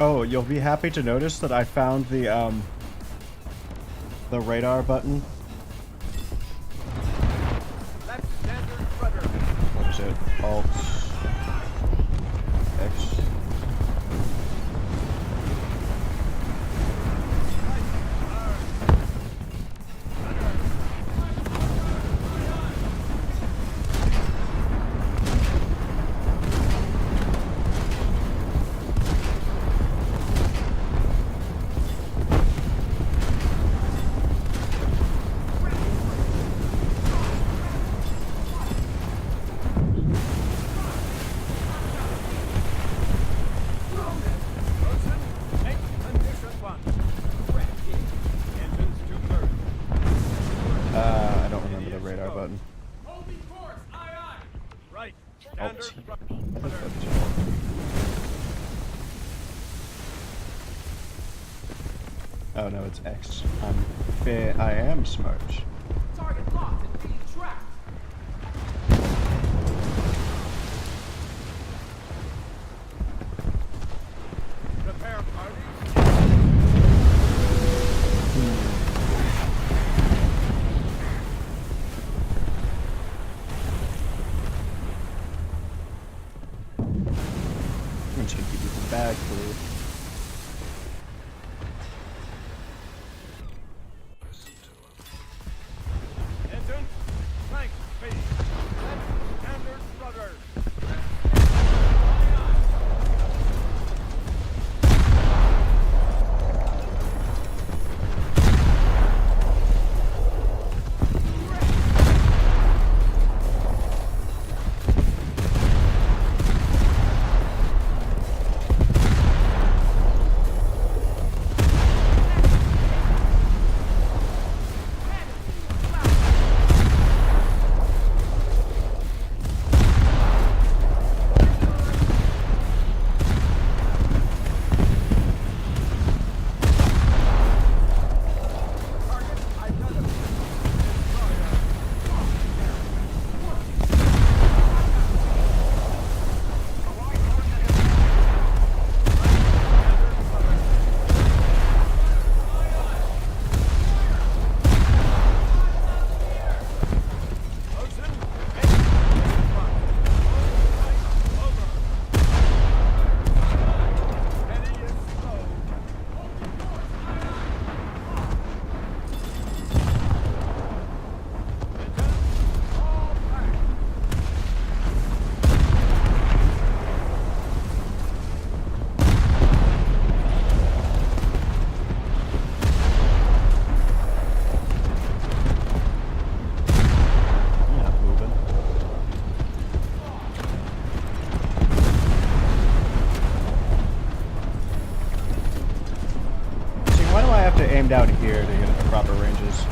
Speaker 1: Oh, you'll be happy to notice that I found the radar button.
Speaker 2: That's standard rudder.
Speaker 1: What is it? Alt X.
Speaker 2: Make condition 1. Engines to third.
Speaker 1: I don't remember the radar button.
Speaker 3: Holding course, aye aye.
Speaker 2: Right.
Speaker 1: Alt.
Speaker 2: Standard
Speaker 1: I think
Speaker 2: rudder.
Speaker 1: that's Alt. Oh no, it's X. I am smart.
Speaker 3: Target locked and being tracked.
Speaker 2: Prepare party.
Speaker 1: I'm just gonna give you the bag for
Speaker 2: Engine. Crank speed. That's standard rudder. Target identified. Destroyer. Ocean. Ready is slow. Engine. All back.
Speaker 1: not moving. See, why do I have to aim down here to get the proper ranges?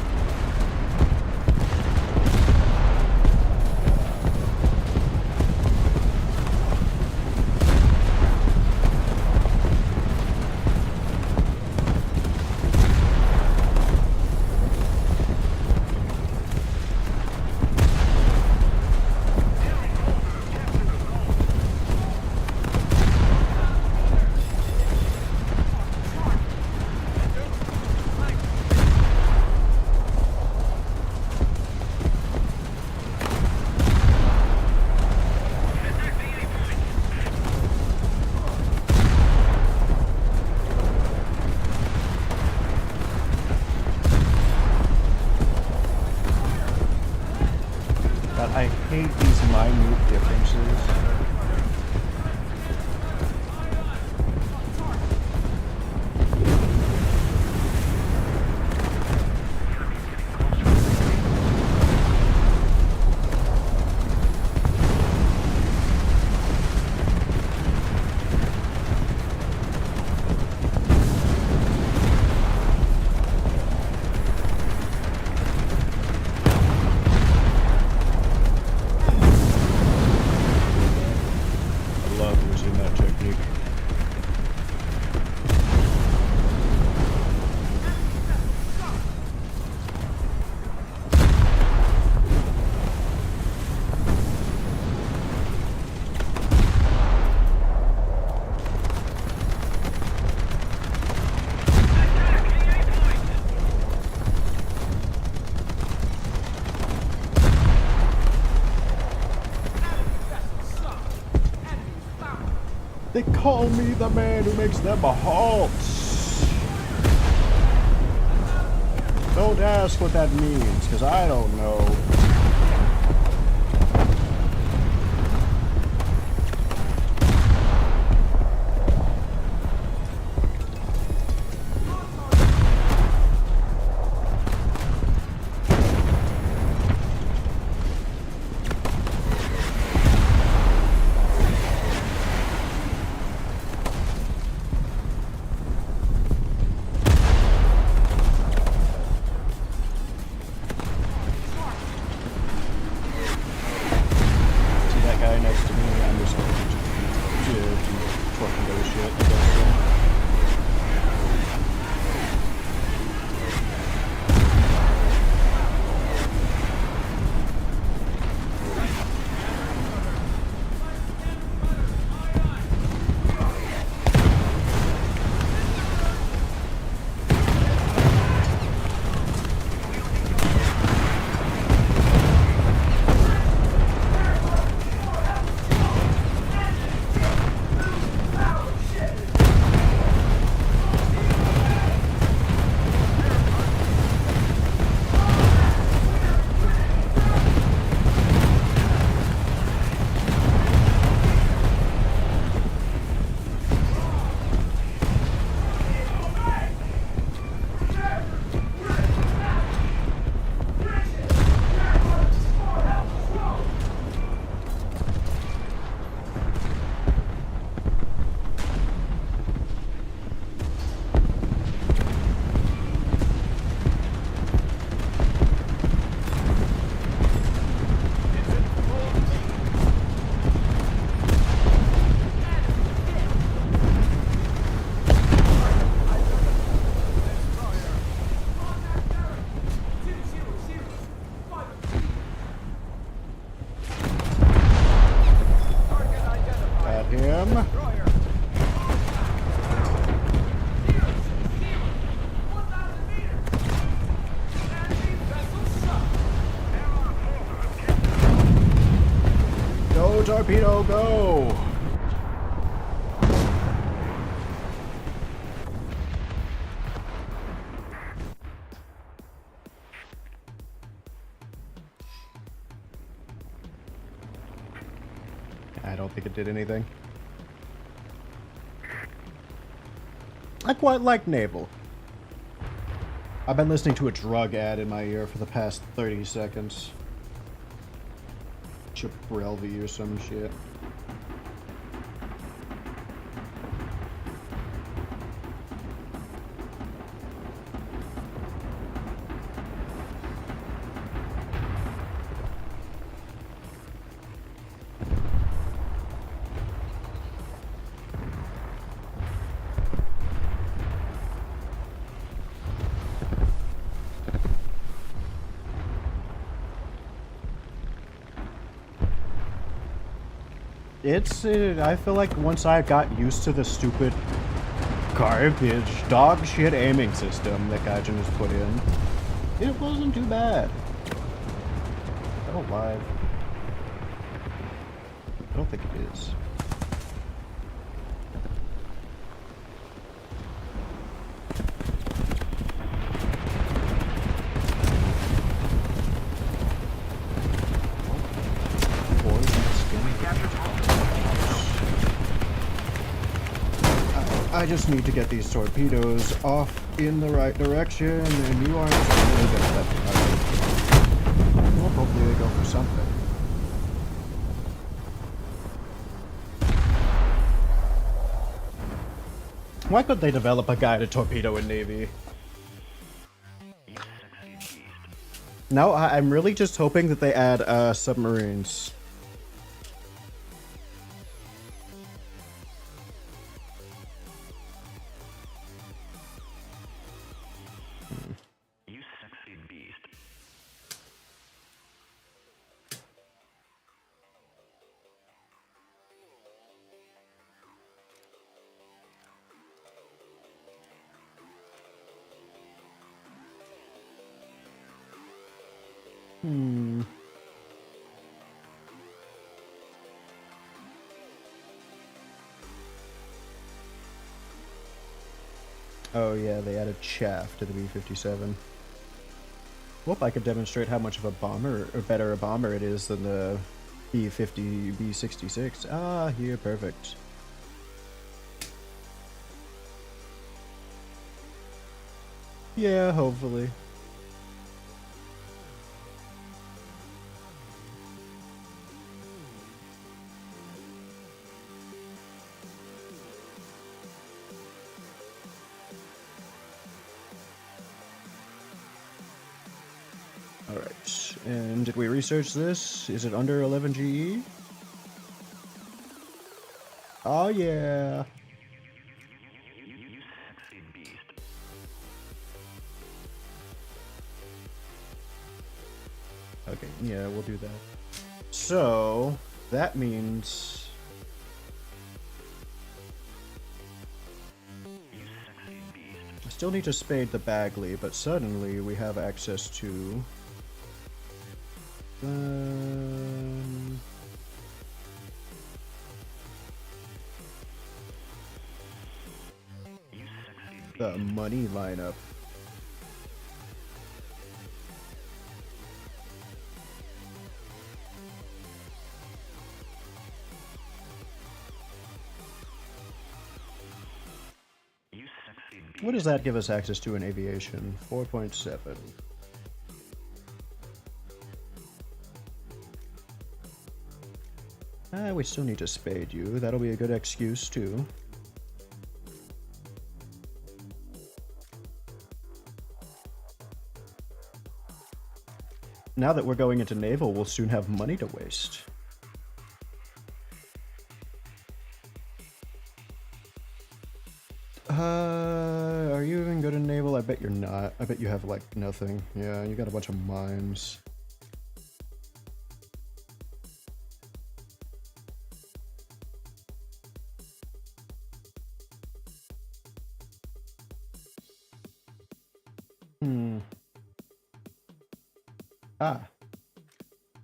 Speaker 1: They call me the man who makes them a halt. Don't ask what that means, because I don't know. Torpedo, go! I don't think it did anything. I quite like naval. I've been listening to a drug ad in my ear for the past 30 seconds. Chiprelvi or some shit. I feel like once I got used to the stupid garbage dog shit aiming system that Gaijin has put in, it wasn't too bad. I don't lie. I don't think it is. I just need to get these torpedoes off in the right direction, and you aren't really good at that. Well, hopefully they go for something. Why could they develop a guided torpedo in Navy? Now I'm really just hoping that they add submarines.
Speaker 2: You sexy beast.
Speaker 1: Oh yeah, they added chaff to the B-57. Whoop, I could demonstrate how much of a bomber, or better a bomber it is than the B-50, B-66. Ah, here, perfect. Yeah, hopefully. Alright, and did we research this? Is it under 11 GE? Oh yeah! Okay, yeah, we'll do that. So, that means... I still need to spade the Bagley, but suddenly we have access to... the money lineup. What does that give us access to in aviation? 4.7. We still need to spade you. That'll be a good excuse too. Now that we're going into naval, we'll soon have money to waste. Are you even good in naval? I bet you're not. I bet you have like nothing. Yeah, you got a bunch of mimes. Ah.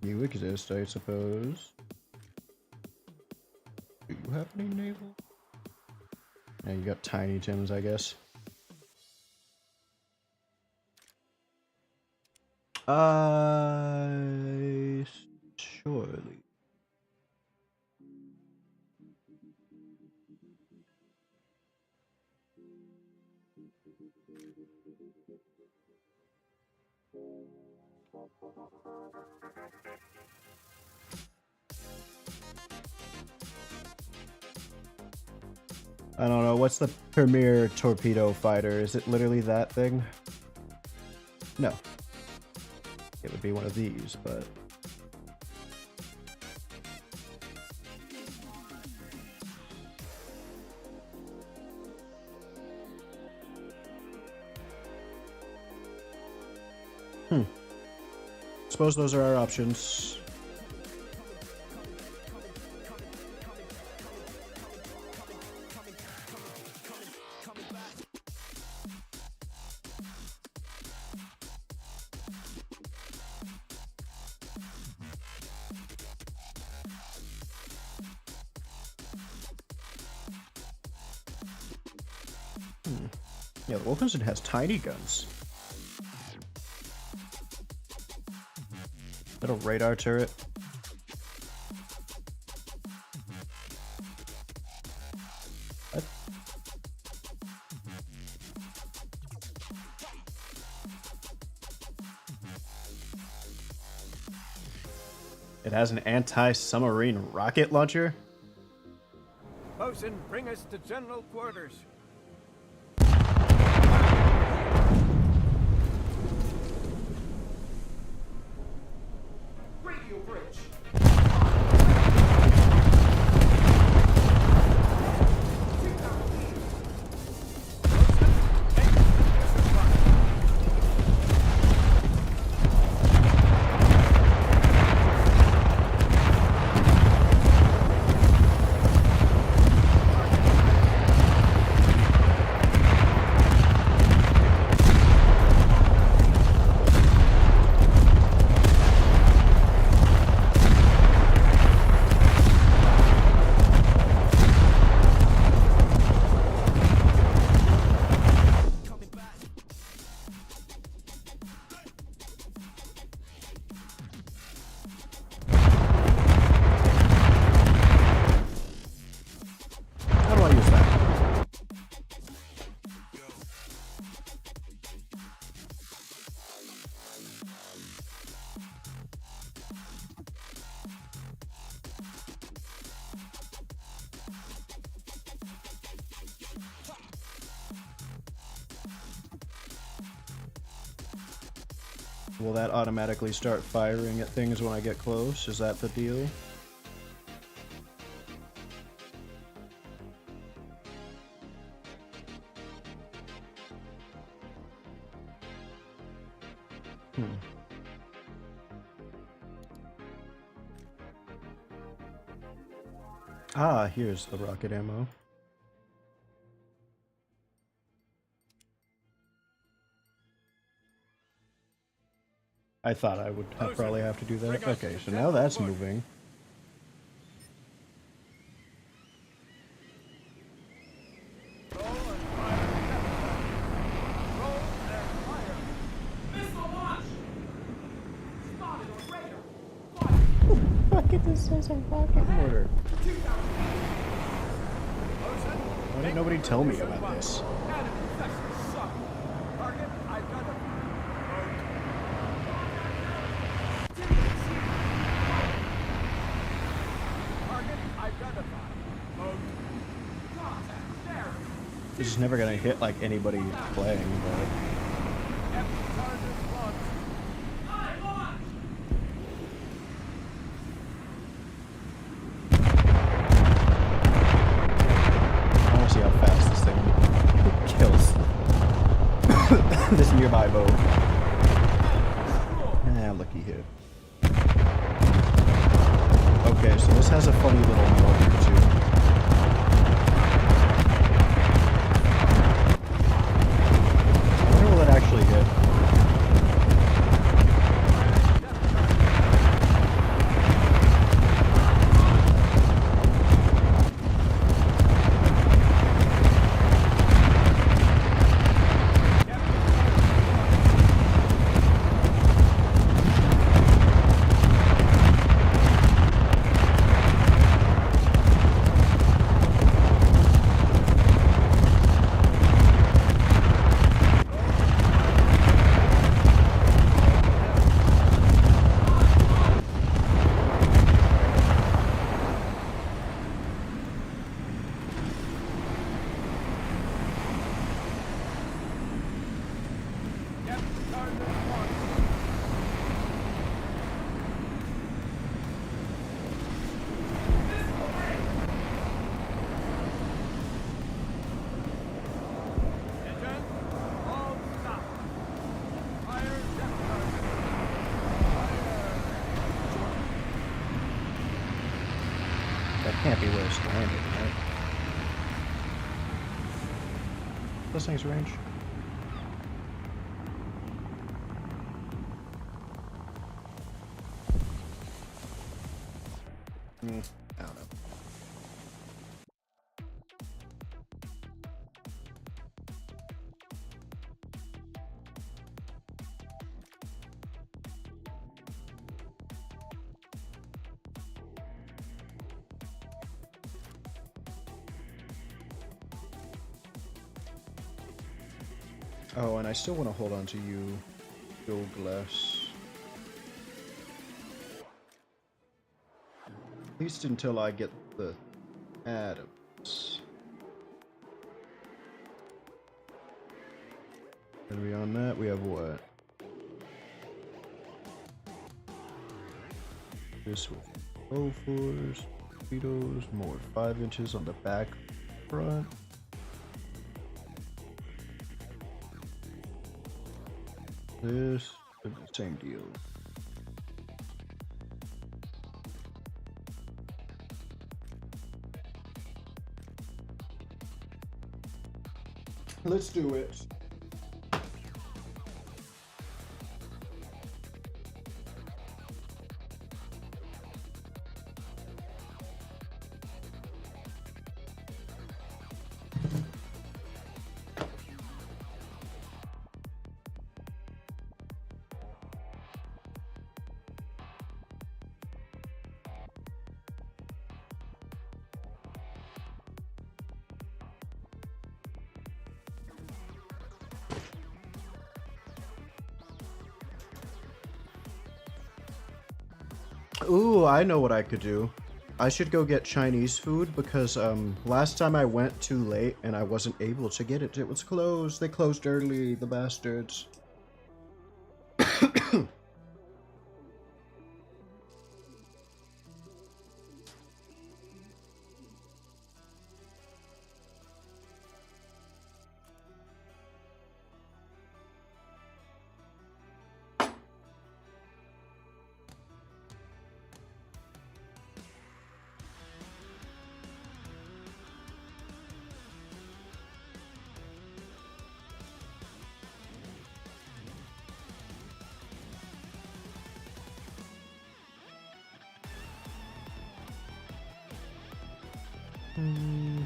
Speaker 1: You exist, I suppose. Do you have any naval? Yeah, you got Tiny Tims, I guess. Surely. I don't know, what's the premier torpedo fighter? Is it literally that thing? No. It would be one of these, but... Suppose those are our options. Yeah, the Wilkinson has tiny guns. Little radar turret. What? It has an anti-submarine rocket launcher?
Speaker 6: Bosun, bring us to general quarters.
Speaker 3: Radio bridge.
Speaker 1: Will that automatically start firing at things when I get close? Is that the deal? Ah, here's the rocket ammo. I thought I would probably have to do that. Okay, so now that's moving.
Speaker 6: Roll and fire. Roll and fire.
Speaker 3: Missile launch! Spotted on radar!
Speaker 1: Fuck it, this says a rocket mortar.
Speaker 6: Motion.
Speaker 1: Why didn't nobody tell me about this?
Speaker 6: Enemy vessel sunk. Target identified. Target identified. Mode.
Speaker 3: Contact there!
Speaker 1: This is never gonna hit like anybody playing, but
Speaker 6: Empty target launched.
Speaker 3: I launch!
Speaker 1: I wanna see how fast this thing kills this nearby boat. Ah, looky here. Okay, so this has a funny little motor too. I wonder will it actually hit.
Speaker 6: Empty target launched. Engine, all stop. Fire depth target. Fire.
Speaker 1: That can't be where it's landing, right? This thing's range. I don't know. Oh, and I still want to hold on to you, Bill Glass. At least until I get the atoms. And beyond that, we have what? This with O4s, torpedoes, more 5 inches on the back front. This, same deal. Let's do it. Ooh, I know what I could do. I should go get Chinese food because last time I went too late and I wasn't able to get it. It was closed. They closed early, the bastards. Hmm.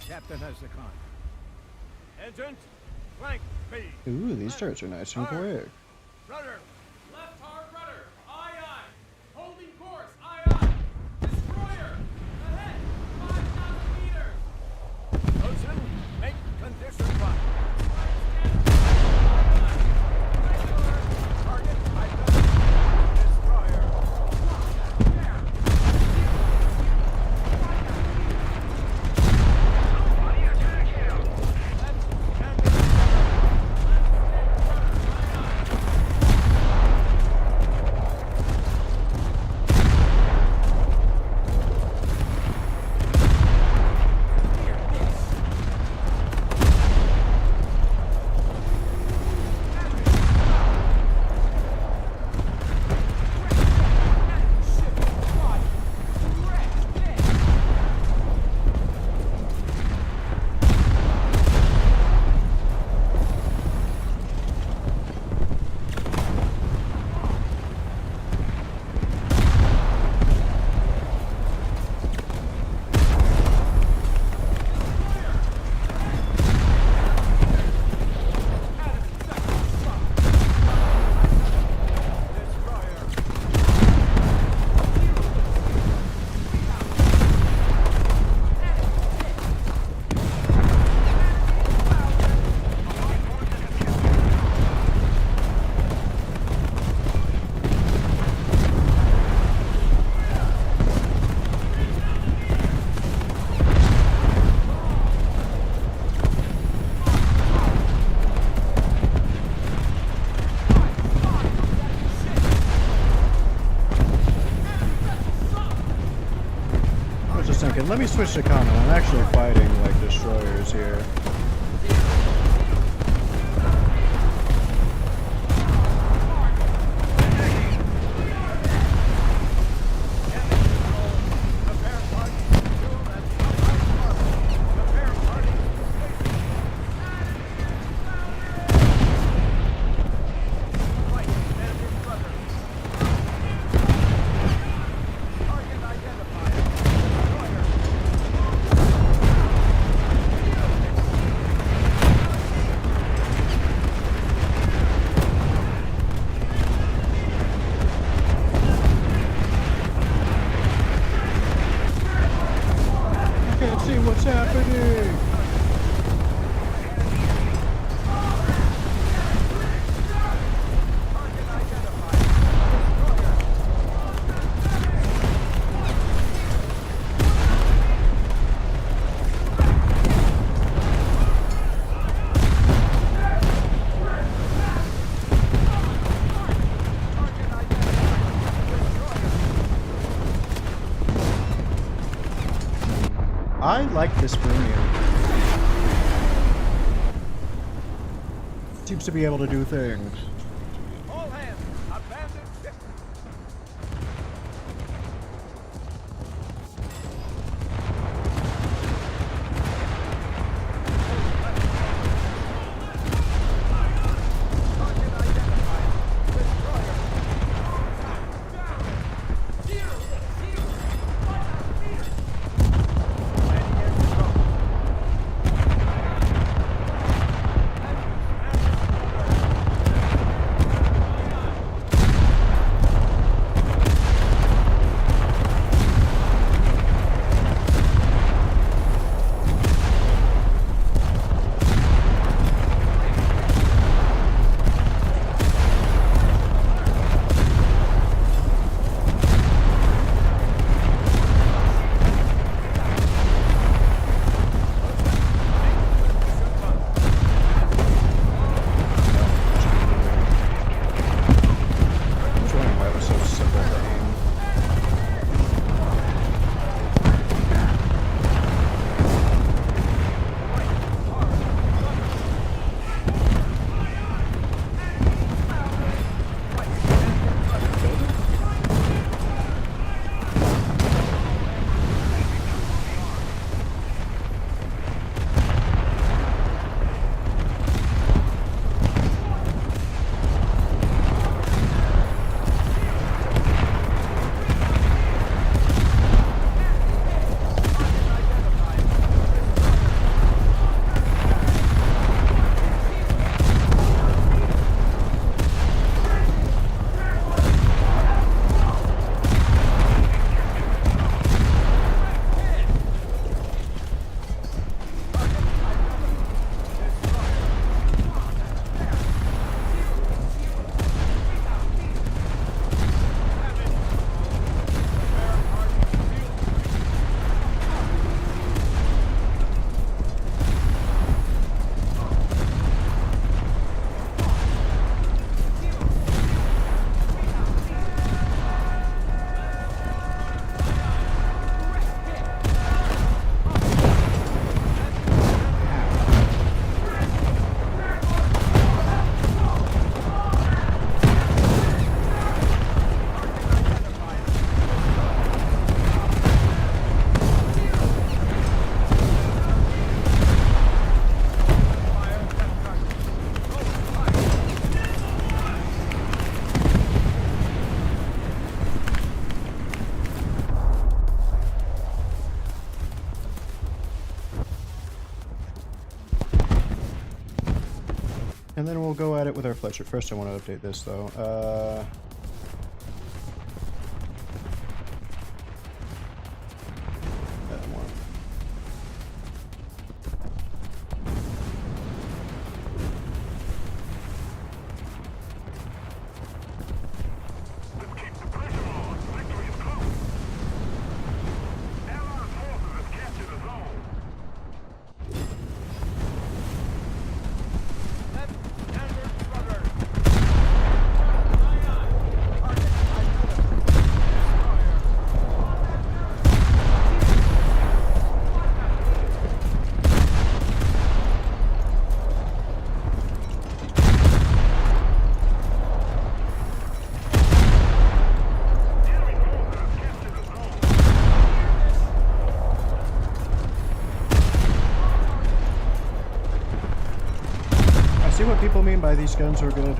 Speaker 6: Captain has the con. Engines, flank speed.
Speaker 1: Ooh, these turrets are nice and quick.
Speaker 6: Rudder,
Speaker 3: Left hard rudder. Aye, aye. Holding course. Aye, aye. Destroyer. Ahead. 5,000 meters.
Speaker 6: bosun, make condition fire. Target identified. Destroyer.
Speaker 1: Let me switch to common. I'm actually fighting like destroyers here. What's happening? I like this premium. Seems to be able to do things.
Speaker 6: All hands, abandon ship. Target identified. Destroyer. Landing air control. Engines and destroyer.
Speaker 1: And then we'll go at it with our Fletcher. First I want to update this though. That one.
Speaker 2: Let's keep the pressure on. Victory is close. Allied forces have captured the zone.
Speaker 6: Standard rudder.
Speaker 1: I see what people mean by these guns are good.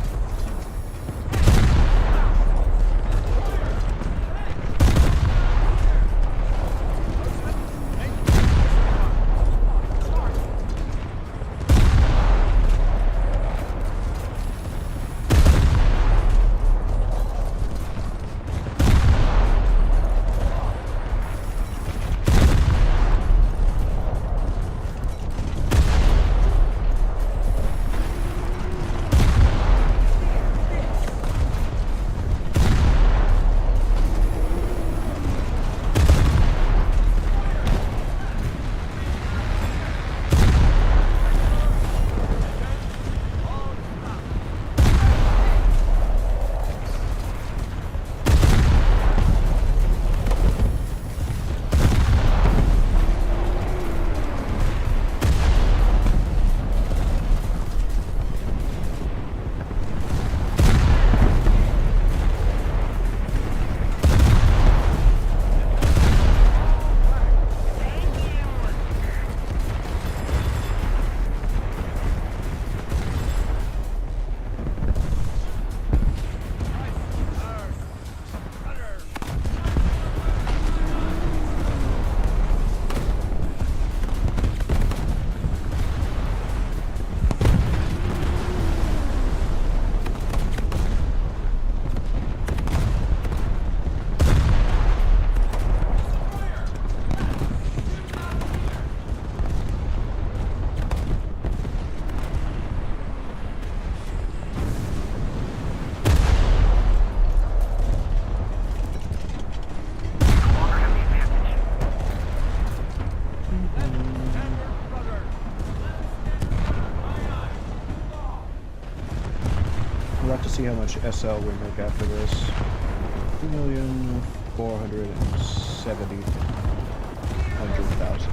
Speaker 1: We'll have to see how much SL we make after this. 2,470,000.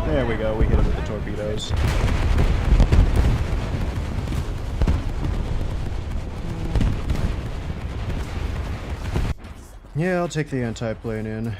Speaker 1: There we go, we hit him with the torpedoes. Yeah, I'll take the anti-plane in.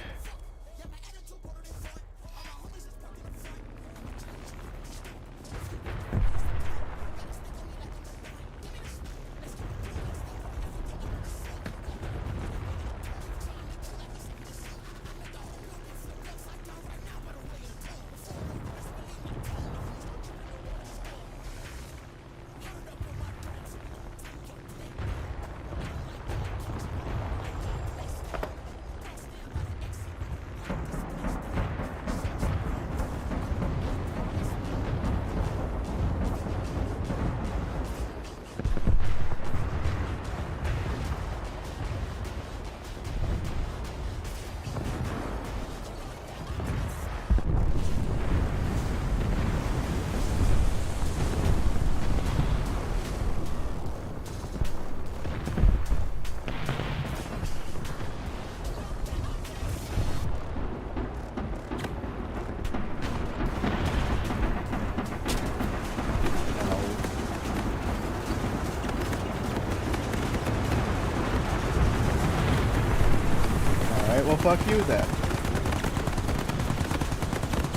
Speaker 1: Well, fuck you then.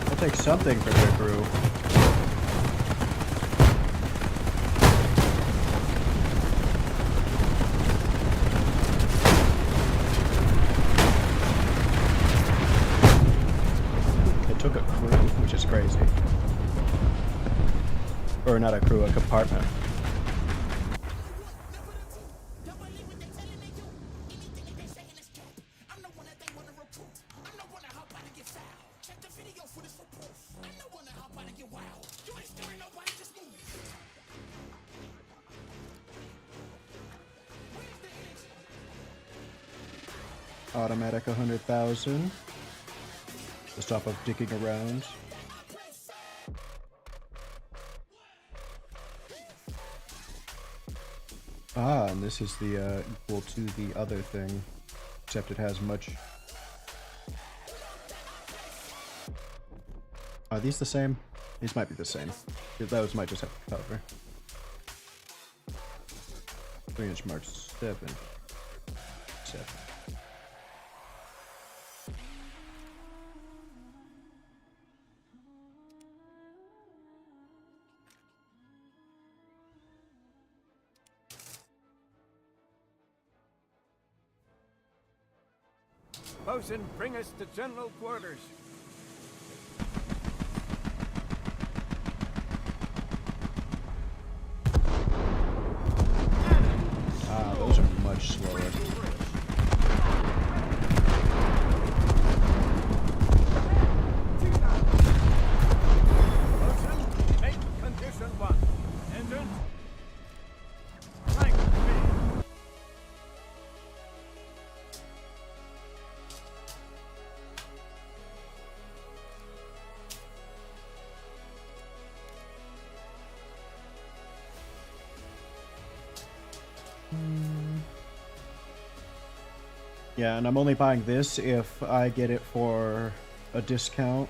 Speaker 1: I'll take something from your crew. It took a crew, which is crazy. Or not a crew, a compartment. Automatic 100,000. To stop of dicking around. Ah, and this is the equal to the other thing, except it has much. Are these the same? These might be the same. Those might just have cover. 3-inch mark 7. 7.
Speaker 6: Bosun, bring us to general quarters.
Speaker 1: Ah, those are much slower.
Speaker 6: Bosun, make condition 1. Engine. Flank me.
Speaker 1: Yeah, and I'm only buying this if I get it for a discount.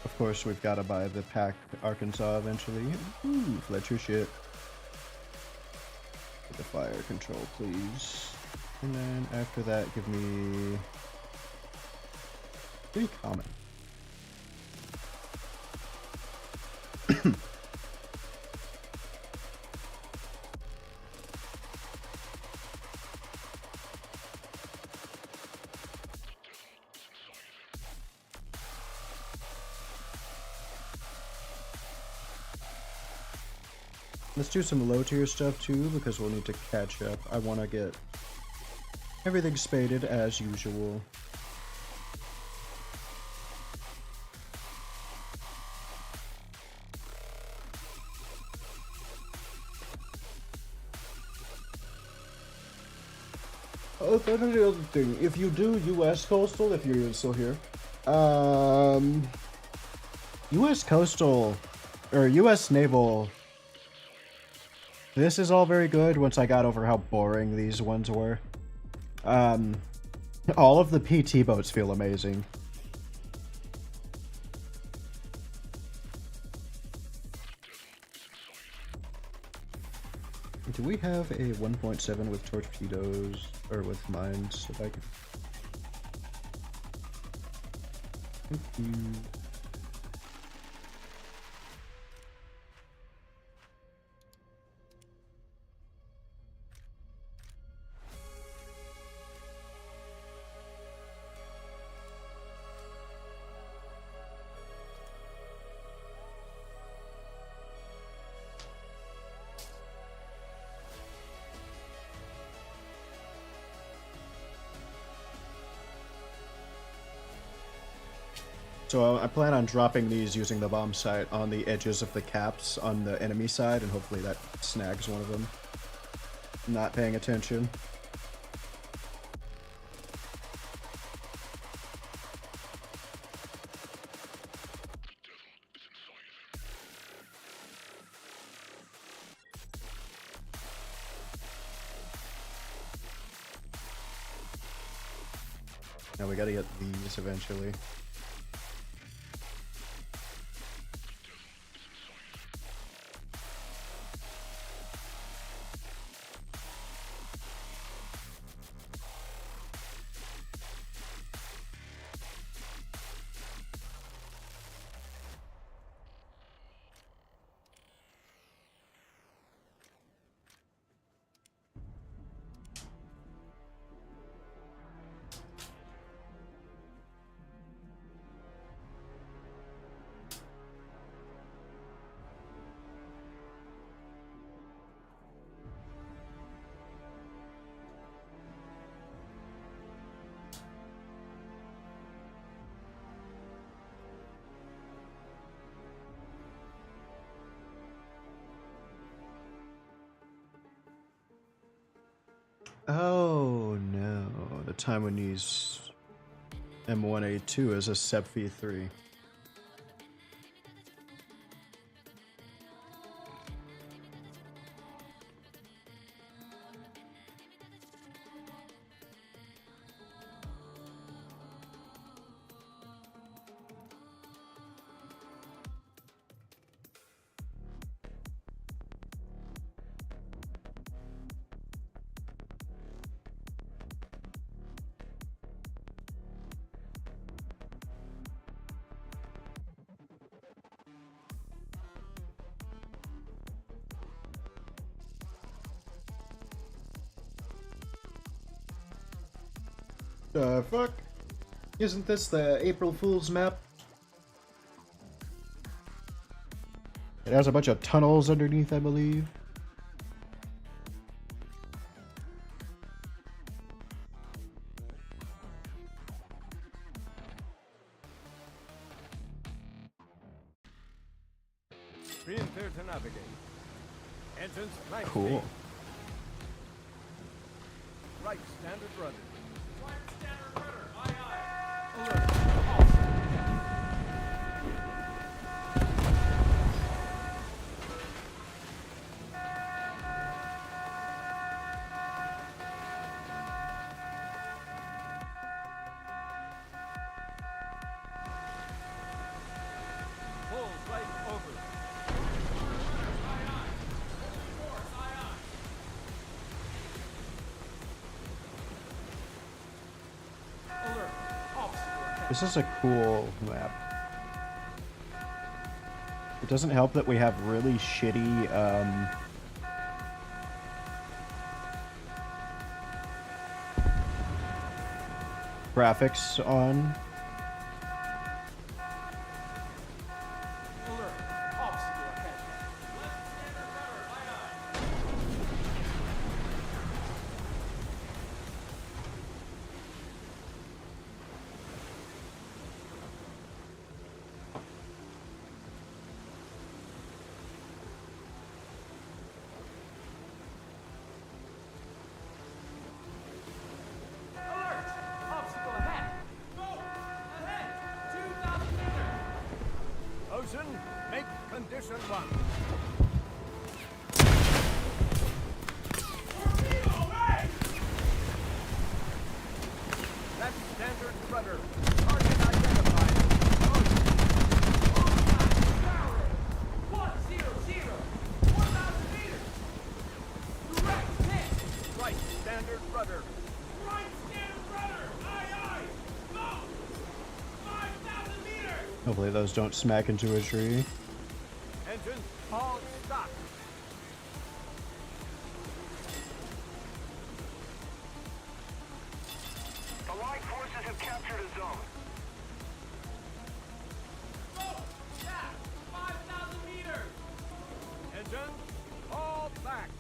Speaker 1: Of course, we've got to buy the pack Arkansas eventually. Ooh, Fletcher shit. Get the fire control, please. And then after that, give me 3 common. Let's do some low tier stuff too, because we'll need to catch up. I want to get everything spaded as usual. Oh, that's the other thing. If you do U.S. Coastal, if you're still here, U.S. Coastal, or U.S. Naval, this is all very good once I got over how boring these ones were. All of the PT boats feel amazing. Do we have a 1.7 with torpedoes, or with mines, if I could? Thank you. So I plan on dropping these using the bomb sight on the edges of the caps on the enemy side, and hopefully that snags one of them. Not paying attention. Now we gotta get these eventually. Oh no, the Taiwanese M1A2 is a SEP V3. Fuck? Isn't this the April Fool's map? It has a bunch of tunnels underneath, I believe.
Speaker 6: Free and clear to navigate. Engines flank
Speaker 1: Cool.
Speaker 6: speed. Right standard rudder. Full right over.
Speaker 1: This is a cool map. It doesn't help that we have really shitty, graphics on.
Speaker 6: Ocean, make condition 1. That's standard rudder. Target identified. Ocean.
Speaker 3: 100, 1,000 meters. Direct hit.
Speaker 6: Right standard rudder.
Speaker 3: Right standard rudder. Aye, aye. Go. 5,000 meters.
Speaker 1: Hopefully those don't smack into a tree.
Speaker 6: Engine, all stop.
Speaker 2: The Allied forces have captured a zone.
Speaker 3: Go. Back. 5,000 meters.
Speaker 6: Engine, all back.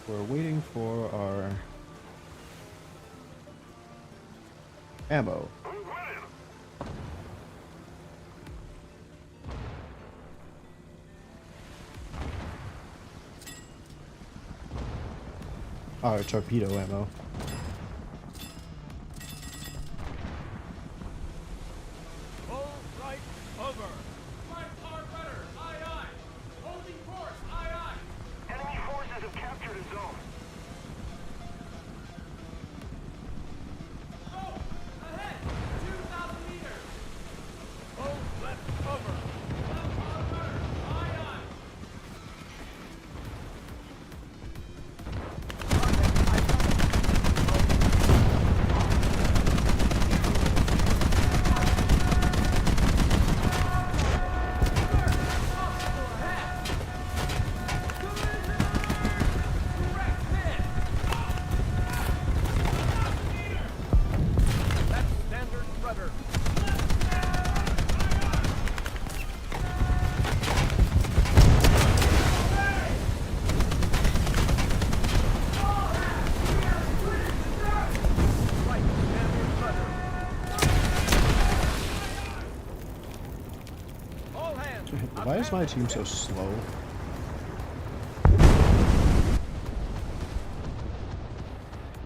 Speaker 1: We're waiting for our ammo. Our torpedo ammo.
Speaker 6: Full right over.
Speaker 3: Right hard rudder. Aye, aye. Holding course. Aye, aye.
Speaker 2: Enemy forces have captured a zone.
Speaker 3: Go. Ahead. 2,000 meters.
Speaker 6: Full left over.
Speaker 3: Left hard rudder. Aye, aye.
Speaker 1: Why is my team so slow?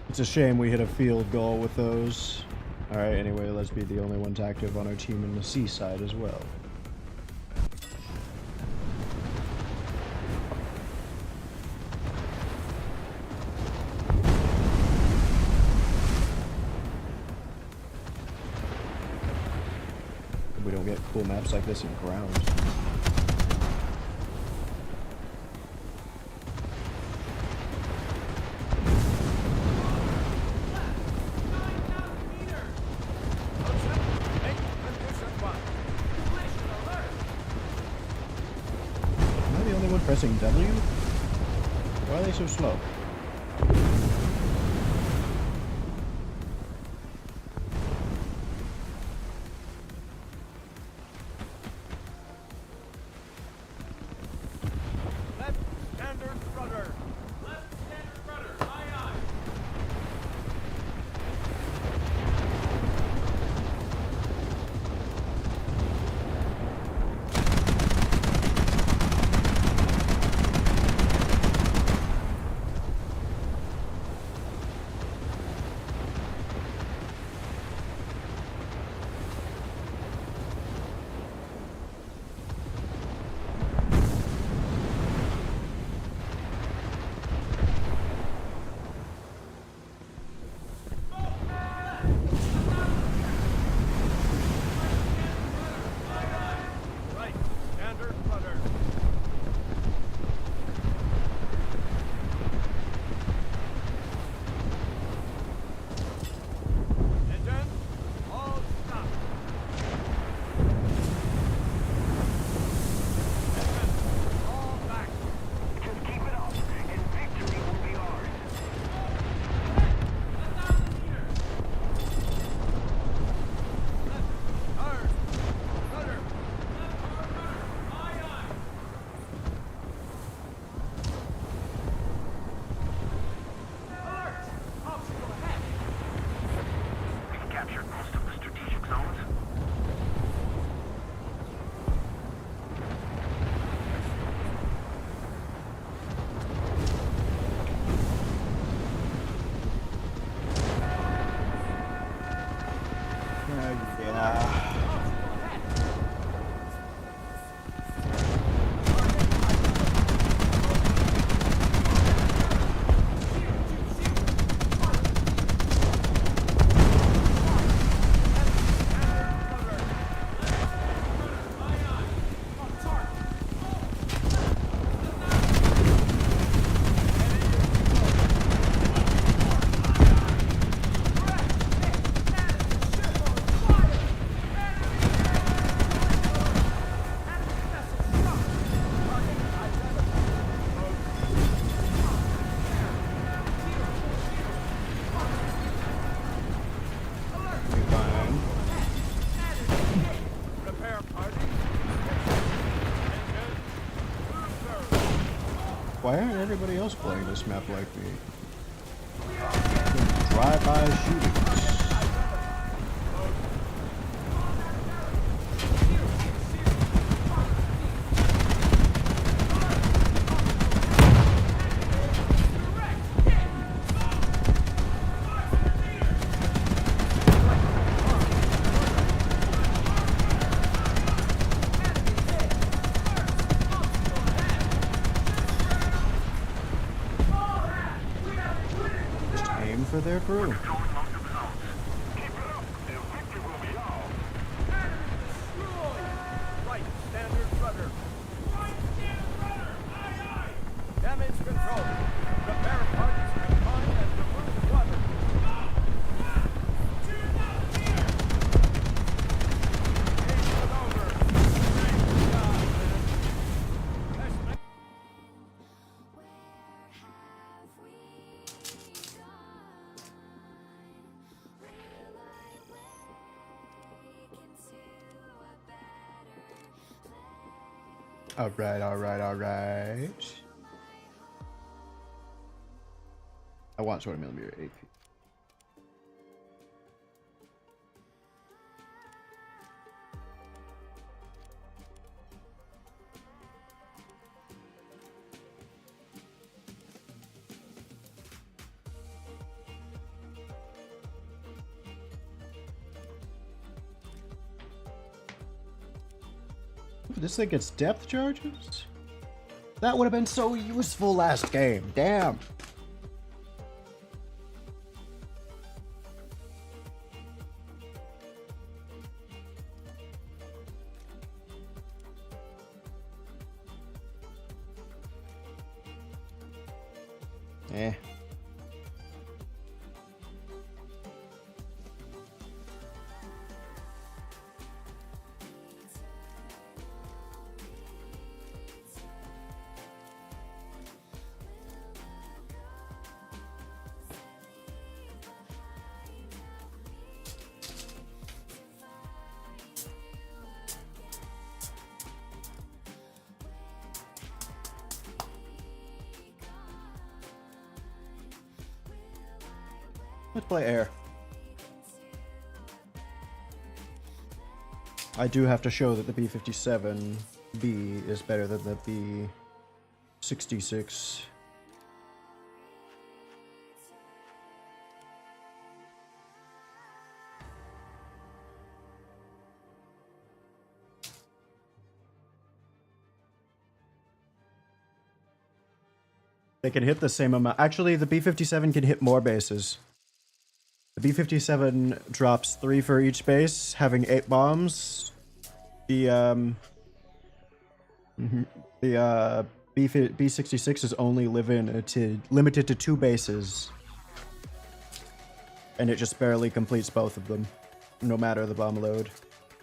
Speaker 1: It's a shame we hit a field goal with those. Alright, anyway, let's be the only ones active on our team in the seaside as well. We don't get cool maps like this in ground. Am I the only one pressing W? Why are they so slow?
Speaker 6: Left standard rudder.
Speaker 3: Left standard rudder, aye aye.
Speaker 6: Right standard rudder. Engine, all stop. Engine, all back.
Speaker 2: Just keep it up, and victory will be ours.
Speaker 6: Left, hard, rudder.
Speaker 2: We've captured most of the strategic zones.
Speaker 1: Yeah. Fine.
Speaker 6: Repair party. Engine, booster.
Speaker 1: Why aren't everybody else playing this map like me? Drive-by shootings. Just aim for their crew.
Speaker 2: Controlling most of the zones. Keep it up, and victory will be ours.
Speaker 6: Right standard rudder. Damage control. Repair parties confined and remove rudder. Game is over. Great job, man. Let's make
Speaker 1: Alright, alright, alright. I want 20mm AP. This thing gets depth charges? That would have been so useful last game. Damn. Eh. Let's play air. I do have to show that the B57B is better than the B66. They can hit the same amount. Actually, the B57 can hit more bases. The B57 drops 3 for each base, having 8 bombs. The B66 is only limited to 2 bases. And it just barely completes both of them, no matter the bomb load.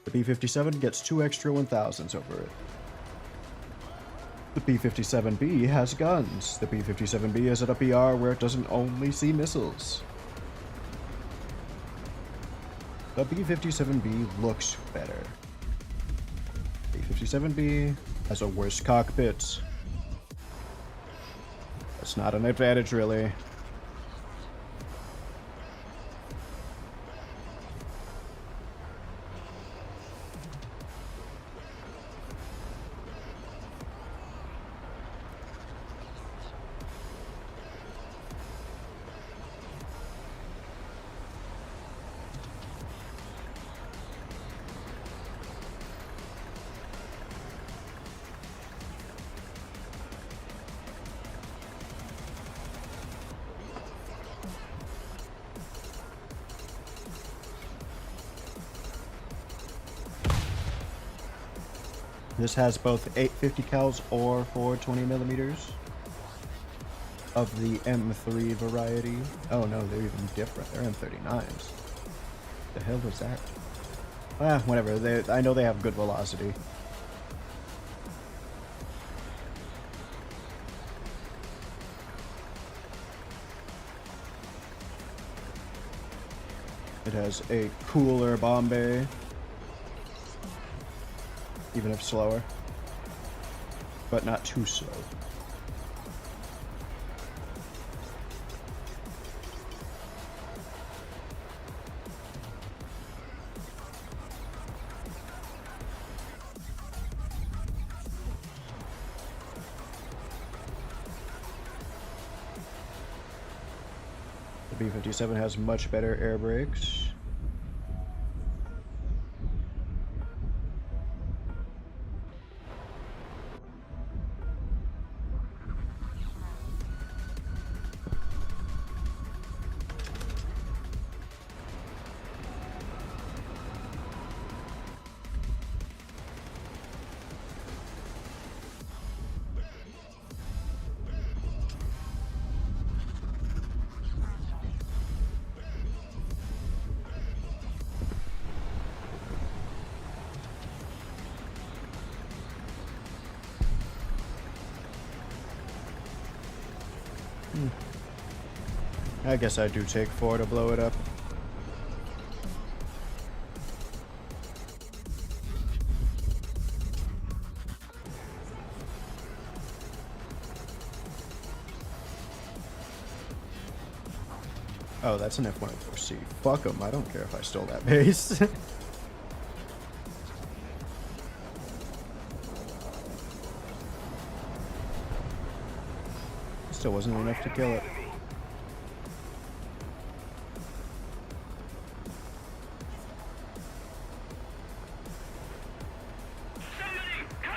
Speaker 1: The B57 gets 2 extra 1000s over it. The B57B has guns. The B57B is at a BR where it doesn't only see missiles. The B57B looks better. B57B has a worse cockpit. That's not an advantage, really. This has both 850 cals or 420 millimeters of the M3 variety. Oh no, they're even different. They're M39s. The hell was that? Ah, whatever. I know they have good velocity. It has a cooler bomb bay. Even if slower, but not too slow. The B57 has much better air brakes. I guess I do take 4 to blow it up. Oh, that's an F-104C. Fuck them, I don't care if I stole that base. Still wasn't enough to kill it.
Speaker 2: Somebody,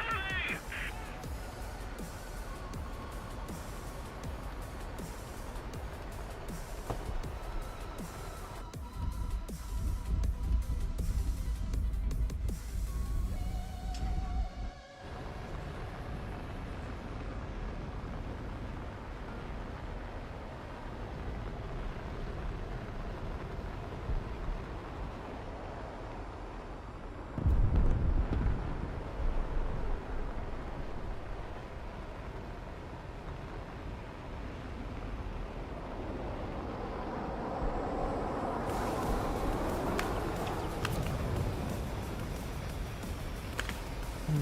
Speaker 1: Well,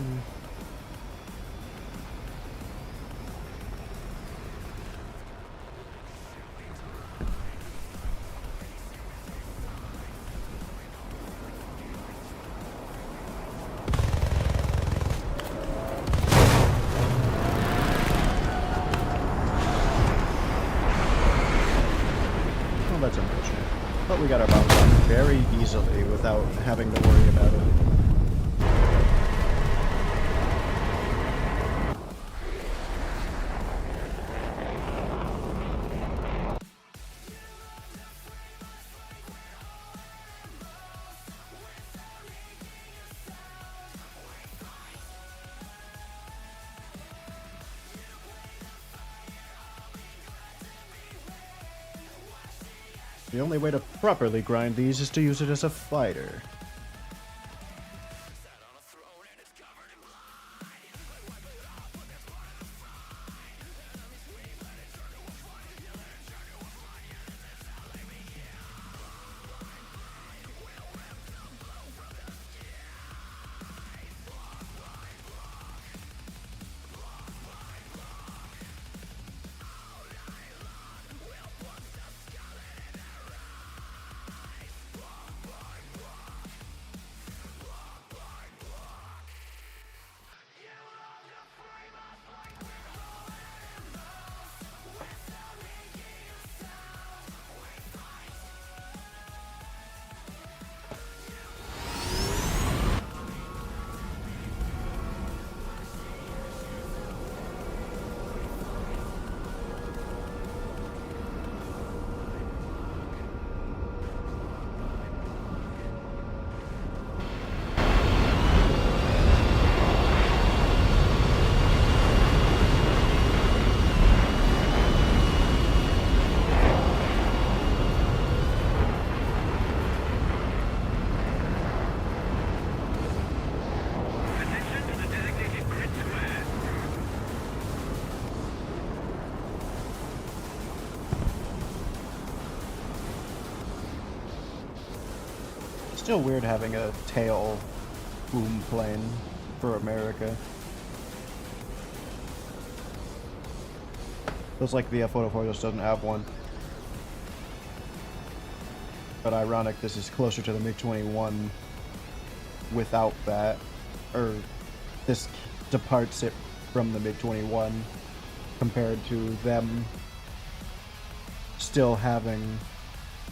Speaker 1: that's unfortunate. But we got our bounce on very easily without having to worry about it. The only way to properly grind these is to use it as a fighter.
Speaker 2: Attention to the designated grid square.
Speaker 1: Still weird having a tail boom plane for America. Feels like the F-104 just doesn't have one. But ironic, this is closer to the MiG-21 without that. Or, this departs it from the MiG-21 compared to them still having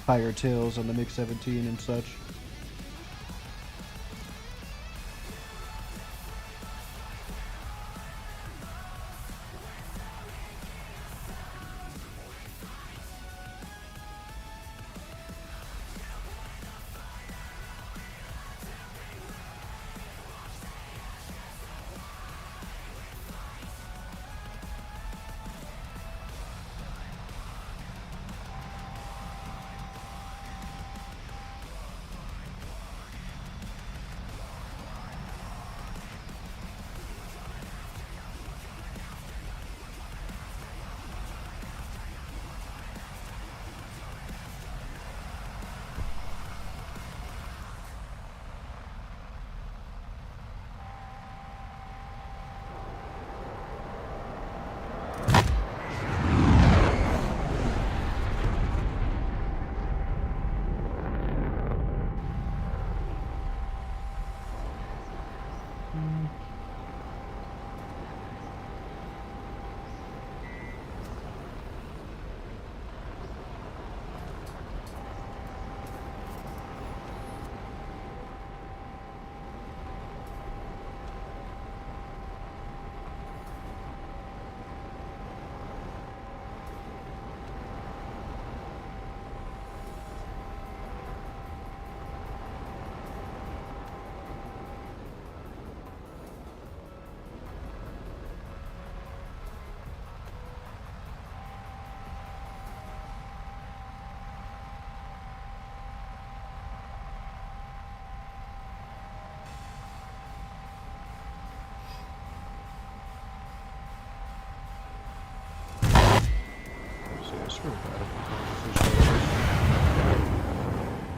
Speaker 1: higher tails on the MiG-17 and such.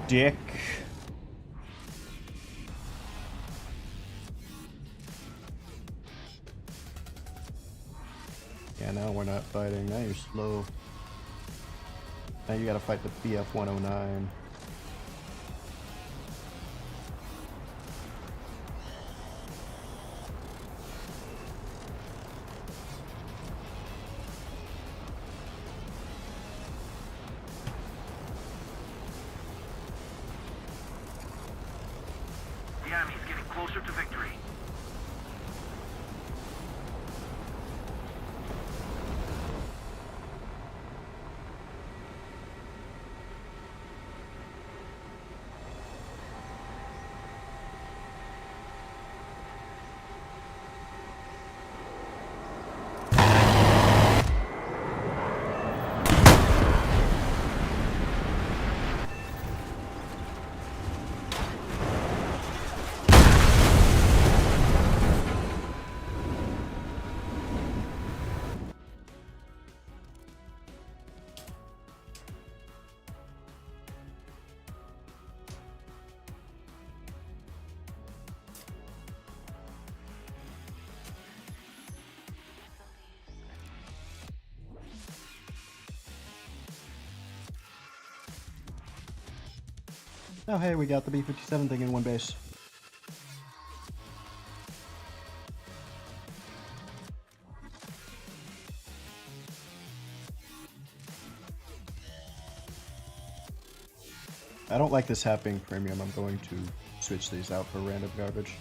Speaker 1: Dick. Yeah, now we're not fighting. Now you're slow. Now you gotta fight the BF-109.
Speaker 2: The enemy's getting closer to victory.
Speaker 1: Oh hey, we got the B-57 thing in one base. I don't like this half being premium. I'm going to switch these out for random garbage.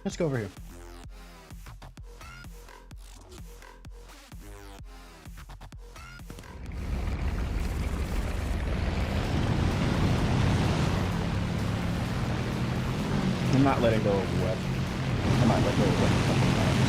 Speaker 1: Let's go over here. I'm not letting go of wet. I might let go of wet a couple times.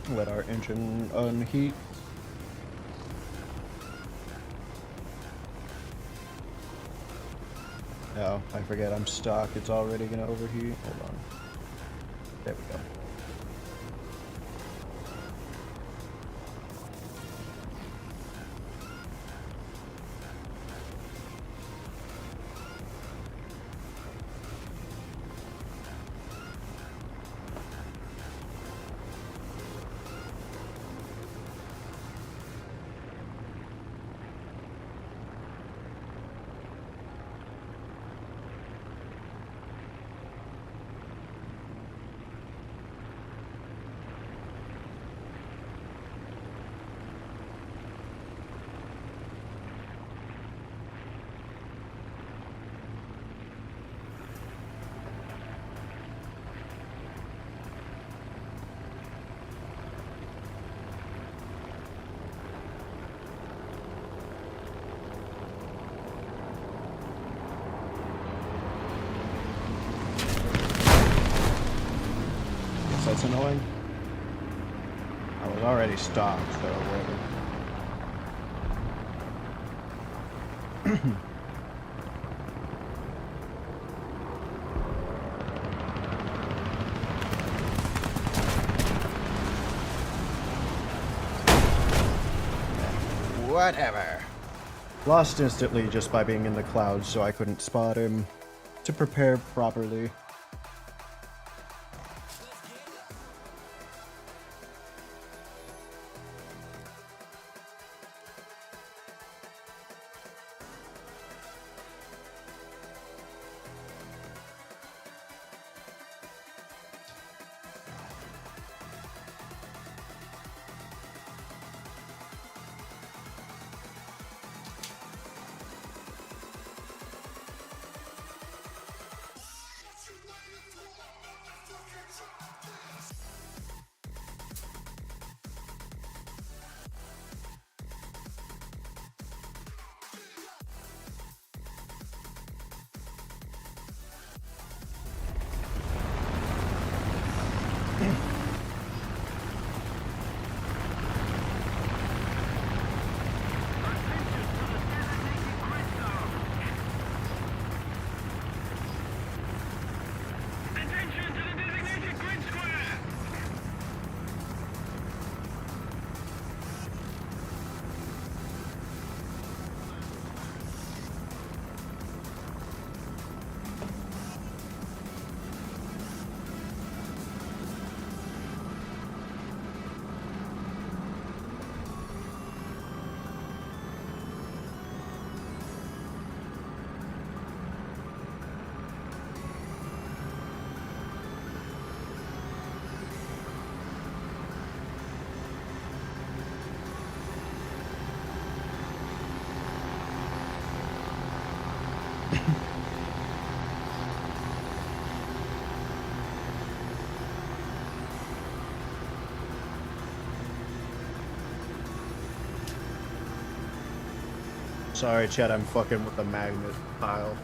Speaker 1: Let our engine unheat. Oh, I forget I'm stuck. It's already gonna overheat. Hold on. There we go. That's annoying. I was already stopped, so whatever. Whatever. Lost instantly just by being in the clouds, so I couldn't spot him to prepare properly. Sorry, Chad, I'm fucking with the magnet pile.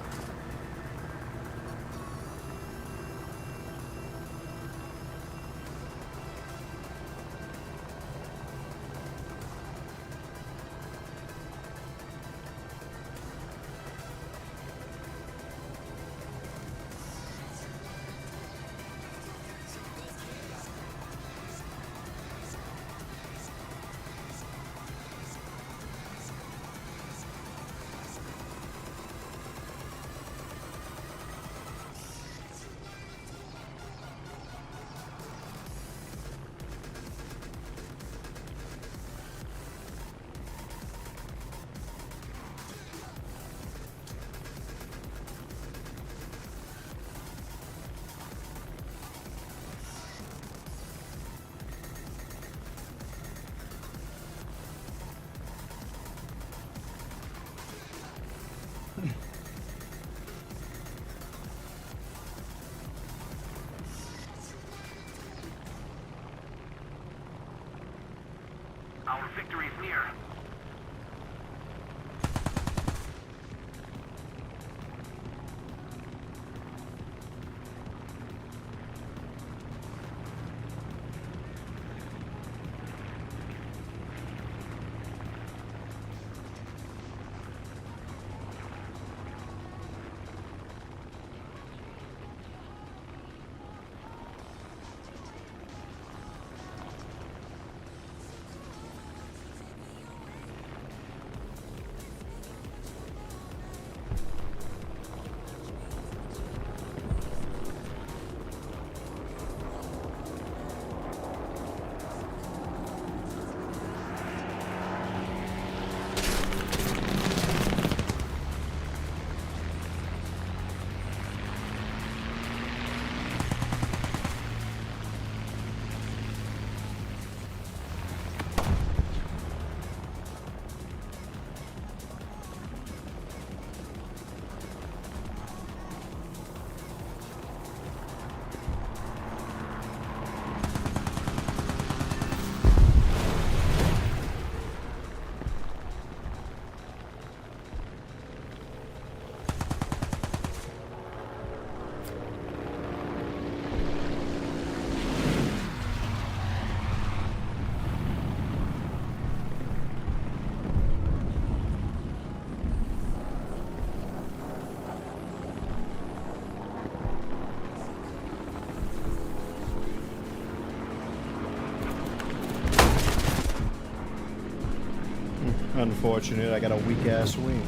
Speaker 2: Our victory is near.
Speaker 1: Unfortunate, I got a weak ass wing.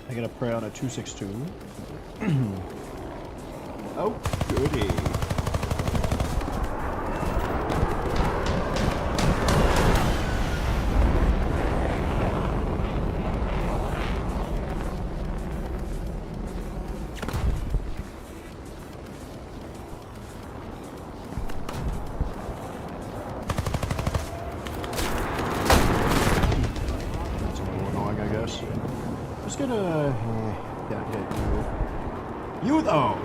Speaker 1: I gotta pray on a 262. Oh, goody. just gonna get you. You though.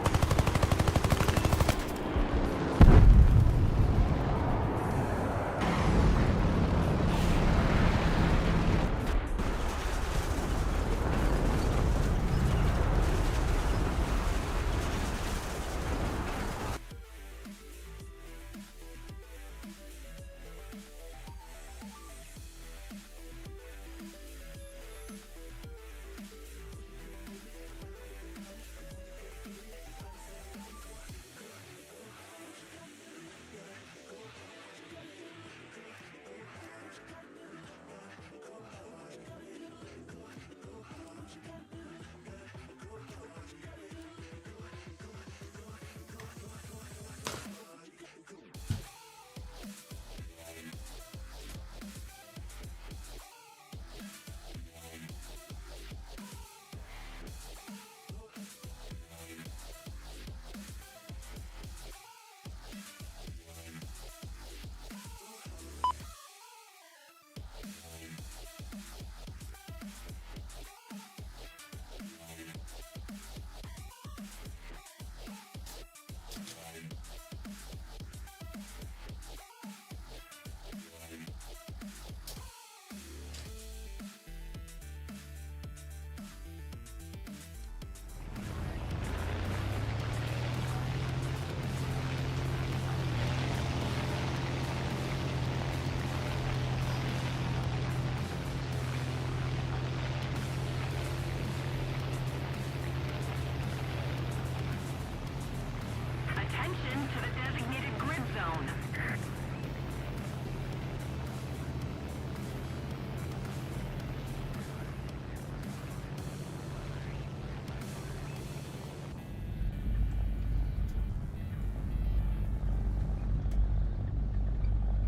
Speaker 4: Attention to the designated grid zone.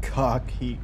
Speaker 1: Cock heat.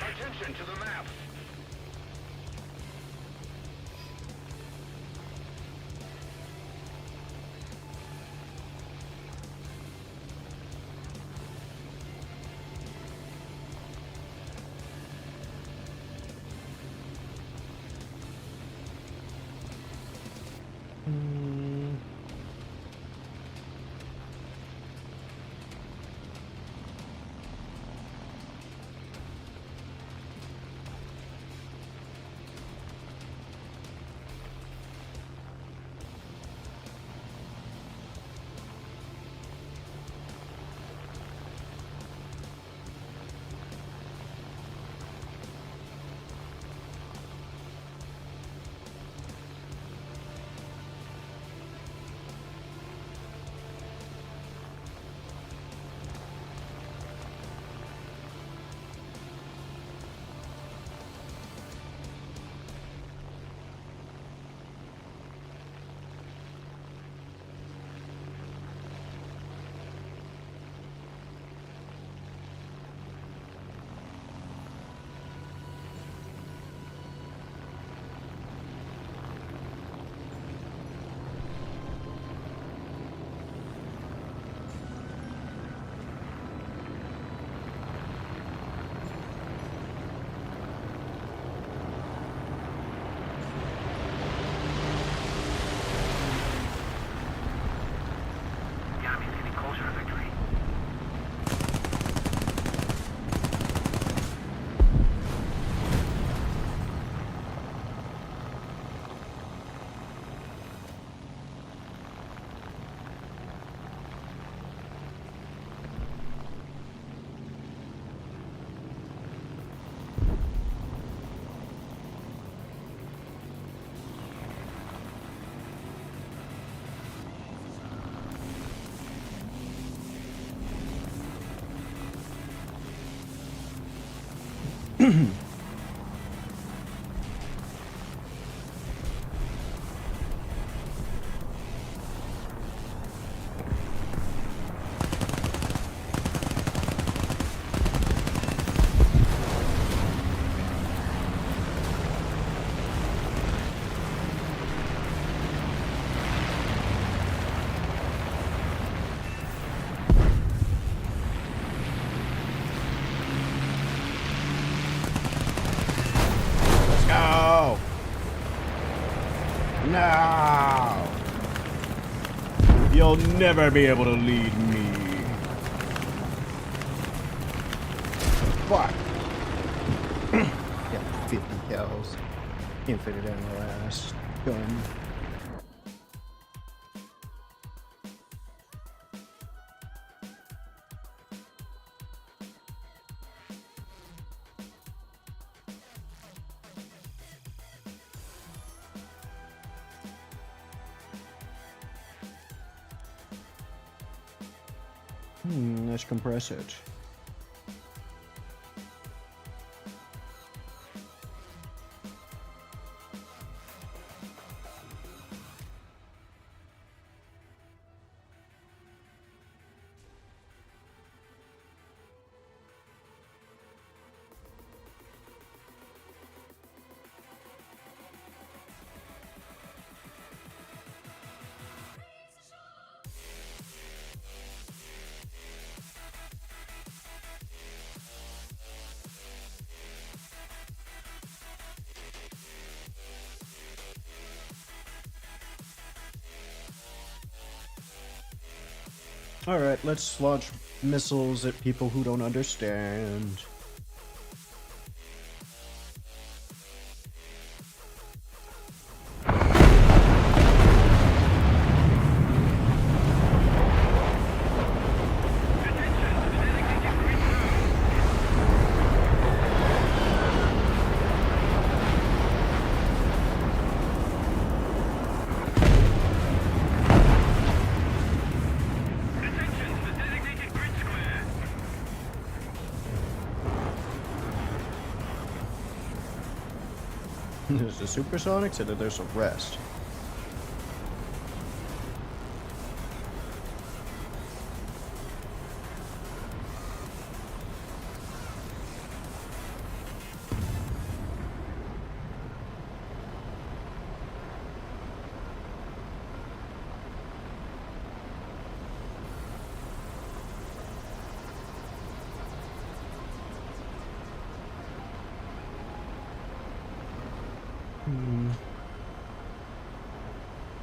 Speaker 2: Attention to the map.
Speaker 1: Let's go! No! You'll never be able to lead me. Fuck! Got 50 cows. Can't fit it in the last gun. Let's compress it. Alright, let's launch missiles at people who don't understand. There's the supersonics and then there's the rest.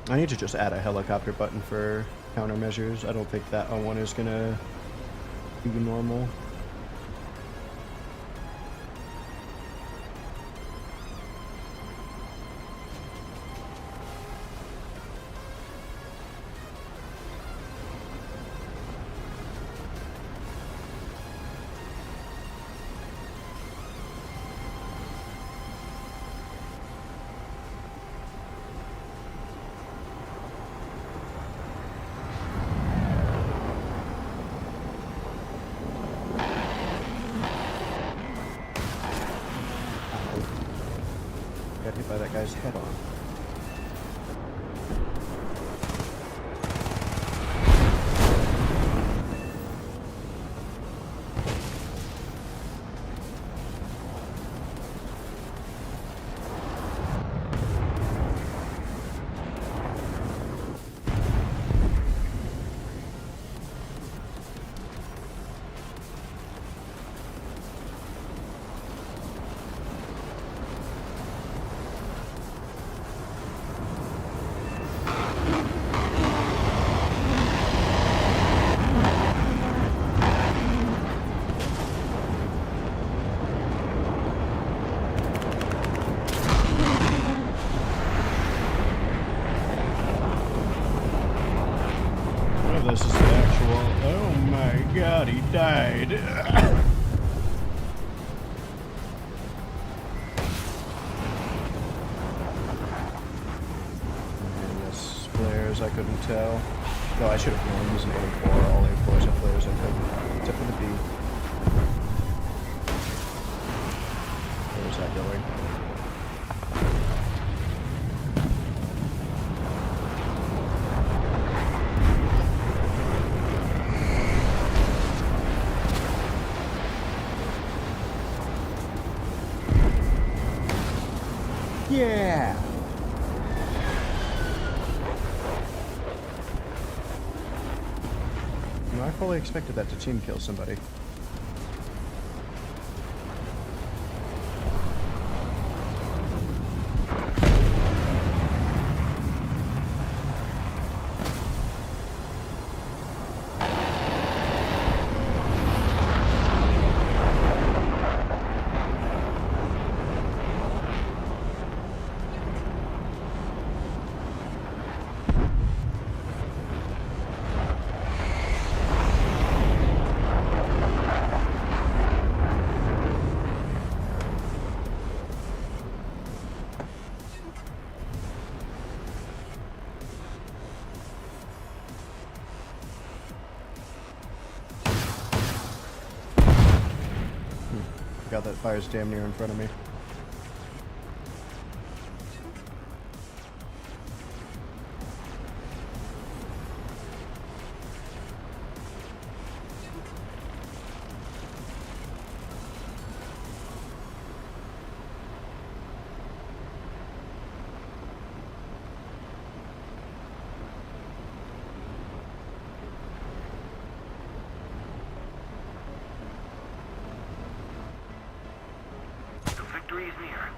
Speaker 1: I need to just add a helicopter button for countermeasures. I don't think that one is gonna be normal. Got hit by that guy's head on. This is the actual. Oh my god, he died. And this flares, I couldn't tell. No, I should have known. He's an A4. All A4s have flares, I couldn't. Except for the B. Where's that going? Yeah! No, I fully expected that to team kill somebody. God, that fire's damn near in front of me.
Speaker 2: Victory is near.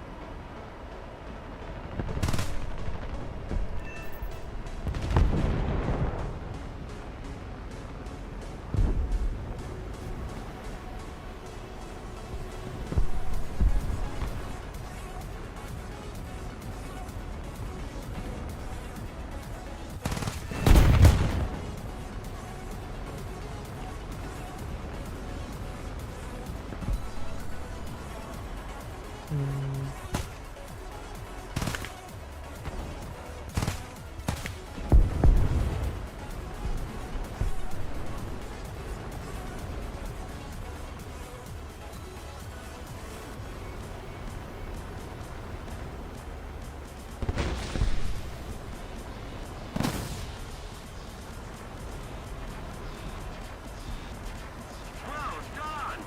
Speaker 2: Well done!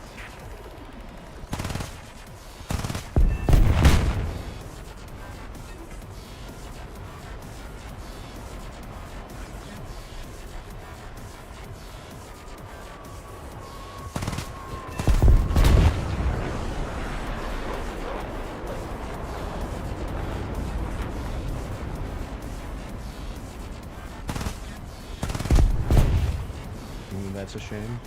Speaker 1: That's a shame.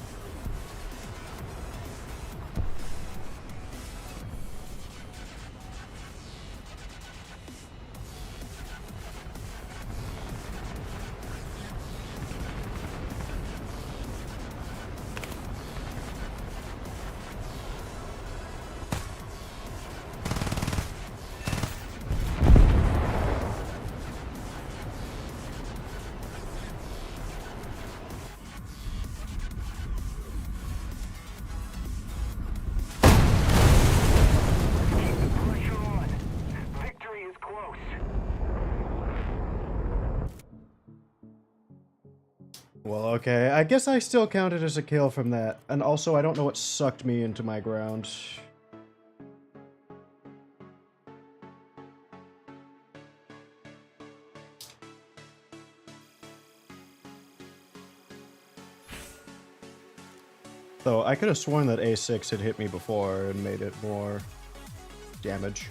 Speaker 2: Pressure on. Victory is close.
Speaker 1: Well, okay. I guess I still count it as a kill from that. And also, I don't know what sucked me into my ground. So, I could have sworn that A6 had hit me before and made it more damage.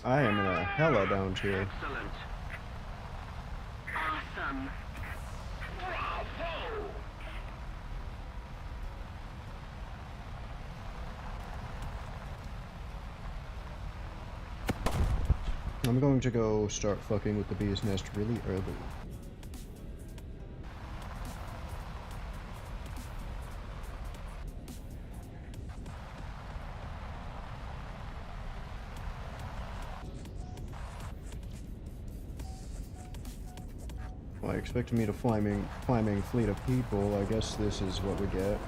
Speaker 1: I am in a hella down tier.
Speaker 2: Excellent. Awesome. Bravo!
Speaker 1: I'm going to go start fucking with the bee's nest really early. Well, I expected me to climbing fleet of people. I guess this is what we get.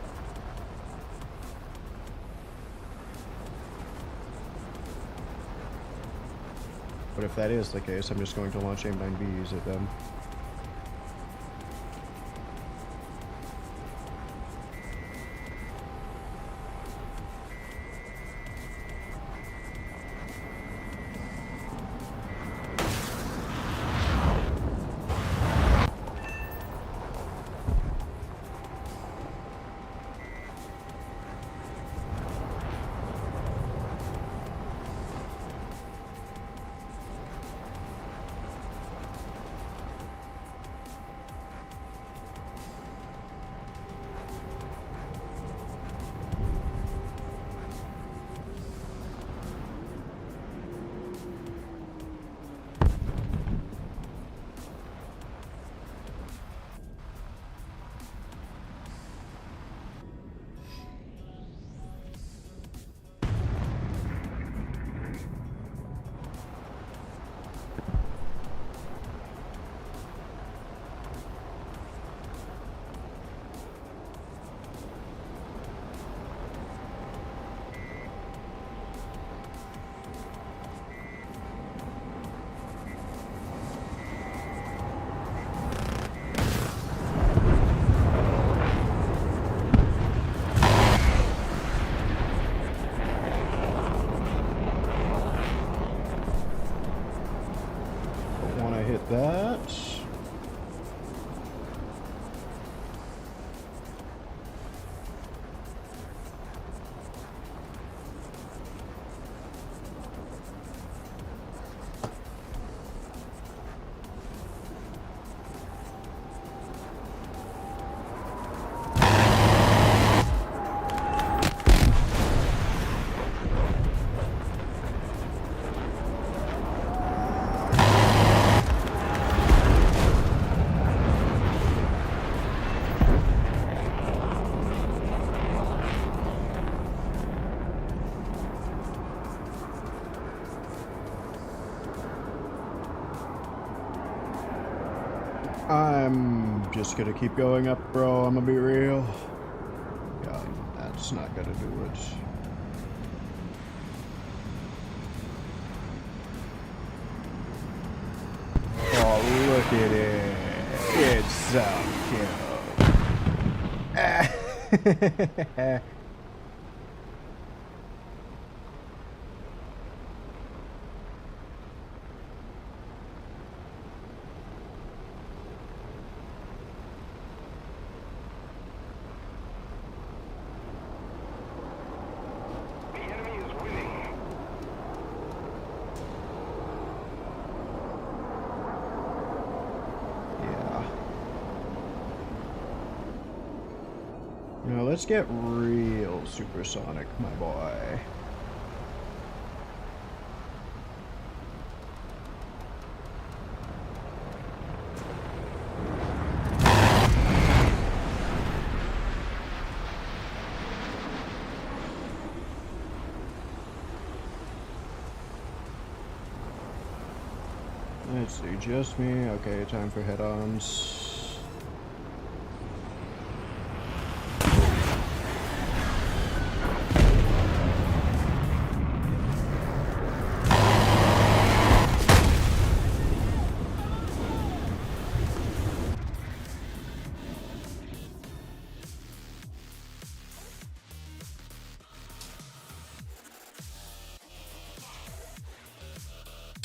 Speaker 1: But if that is the case, I'm just going to launch aim-9Bs at them. That. I'm just gonna keep going up, bro. I'm gonna be real. Yeah, that's not gonna do it. Oh, look at it. It's so cute.
Speaker 2: The enemy is winning.
Speaker 1: Yeah. Now let's get real supersonic, my boy. Let's see, just me. Okay, time for head-ons.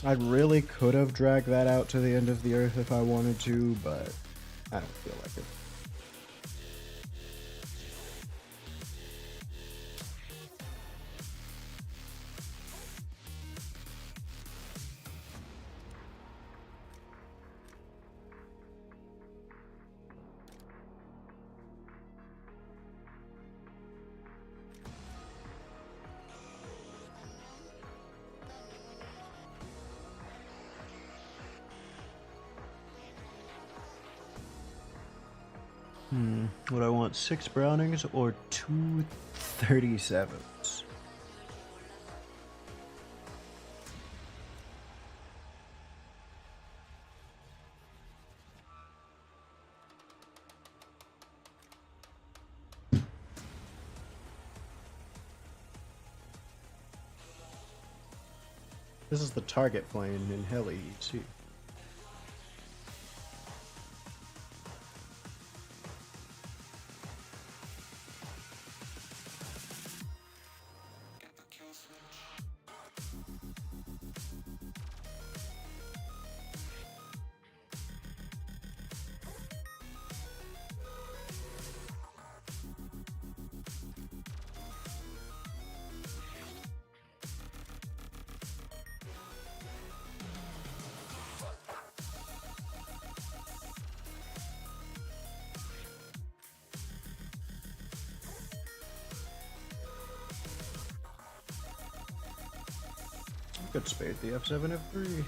Speaker 1: I really could have dragged that out to the end of the earth if I wanted to, but I don't feel like it. Would I want 6 Brownings or 2 37s? This is the target plane in heli, you see. Good spade, the F7, F3.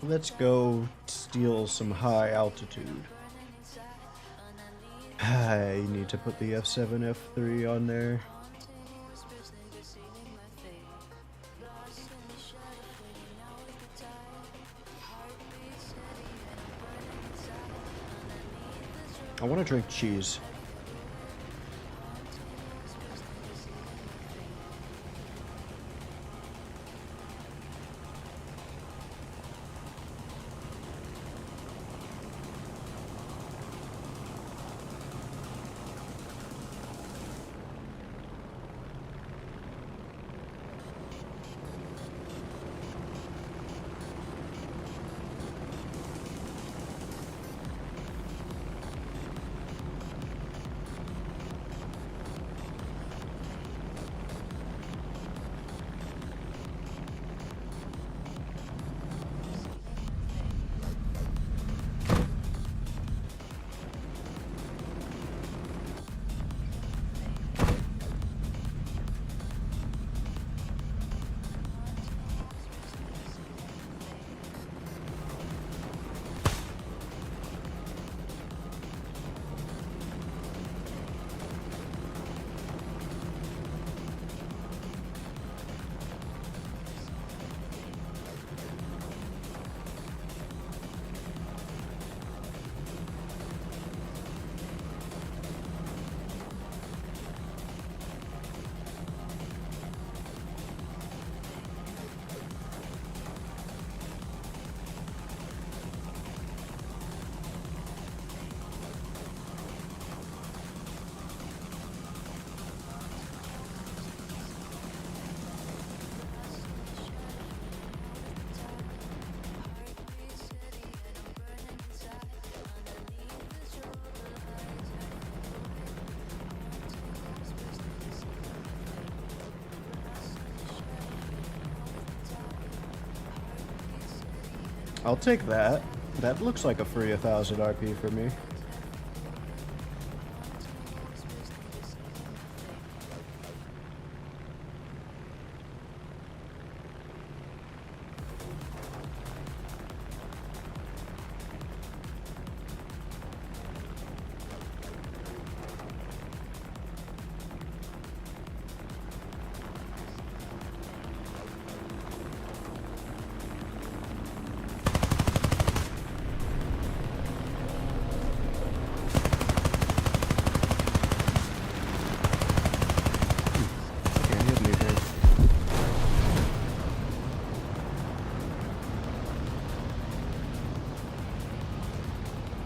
Speaker 1: Let's go steal some high altitude. I need to put the F7, F3 on there. I want to drink cheese. I'll take that. That looks like a free 1,000 RP for me.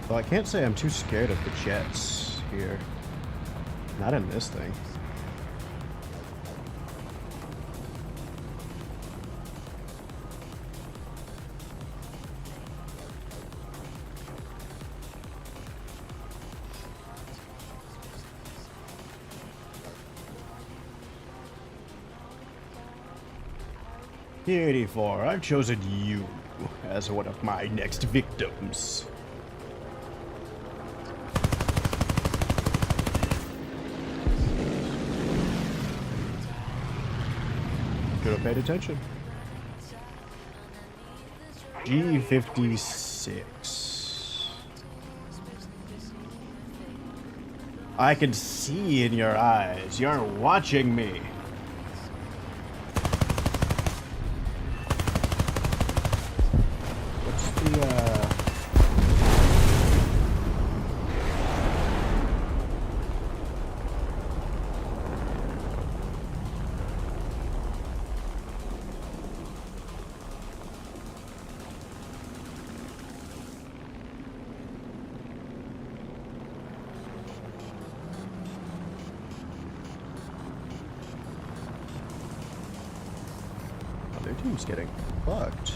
Speaker 1: Well, I can't say I'm too scared of the jets here. Not in this thing. P-84, I've chosen you as one of my next victims. Should have paid attention. G56. I can see in your eyes. You're watching me. What's the, their team's getting fucked.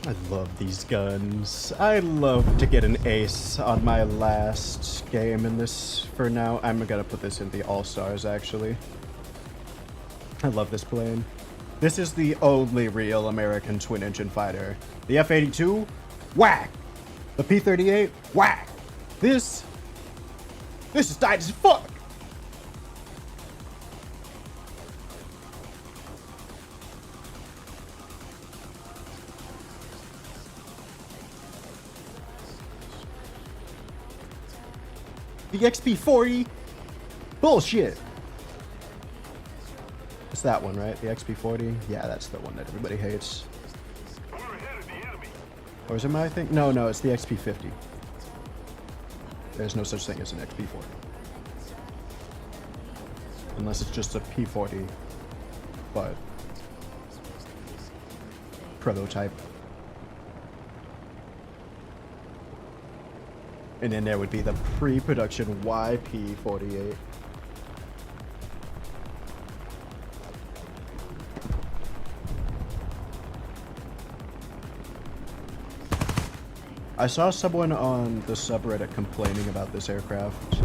Speaker 1: I love these guns. I love to get an ace on my last game in this for now. I'm gonna put this in the All-Stars, actually. I love this plane. This is the only real American twin-engine fighter. The F-82, whack! The P-38, whack! This is tight as fuck! The XP40? Bullshit! It's that one, right? The XP40? Yeah, that's the one that everybody hates.
Speaker 2: We're ahead of the enemy.
Speaker 1: Or is it my thing? No, it's the XP50. There's no such thing as an XP40. Unless it's just a P40, but prototype. And then there would be the pre-production YP48. I saw someone on the subreddit complaining about this aircraft.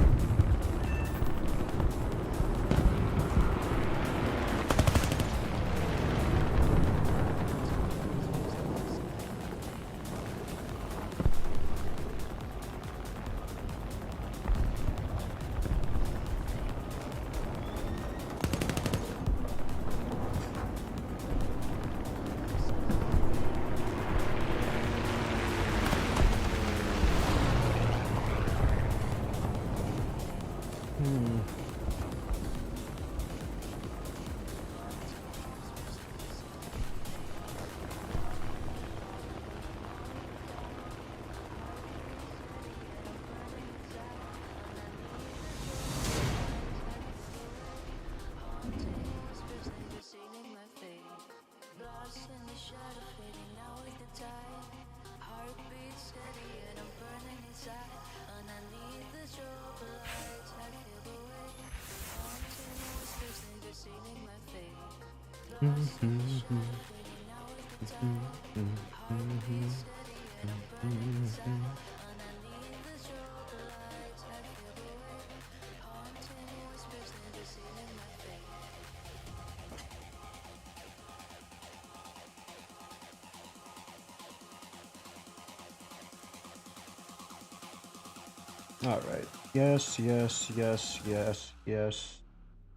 Speaker 1: All right. Yes, yes, yes, yes, yes,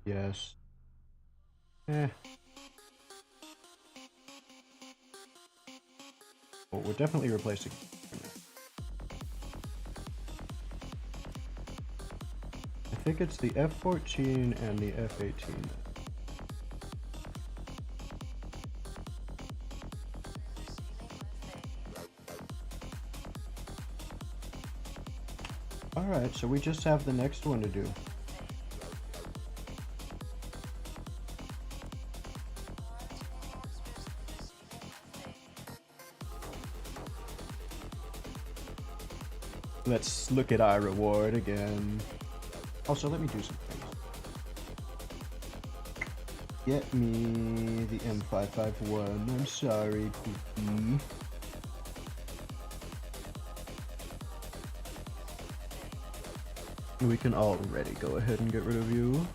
Speaker 1: yes. Eh. Well, we're definitely replacing. I think it's the F-14 and the F-18. Alright, so we just have the next one to do. Let's look at our reward again. Also, let me do some things. Get me the M551. I'm sorry, Cookie. We can already go ahead and get rid of you.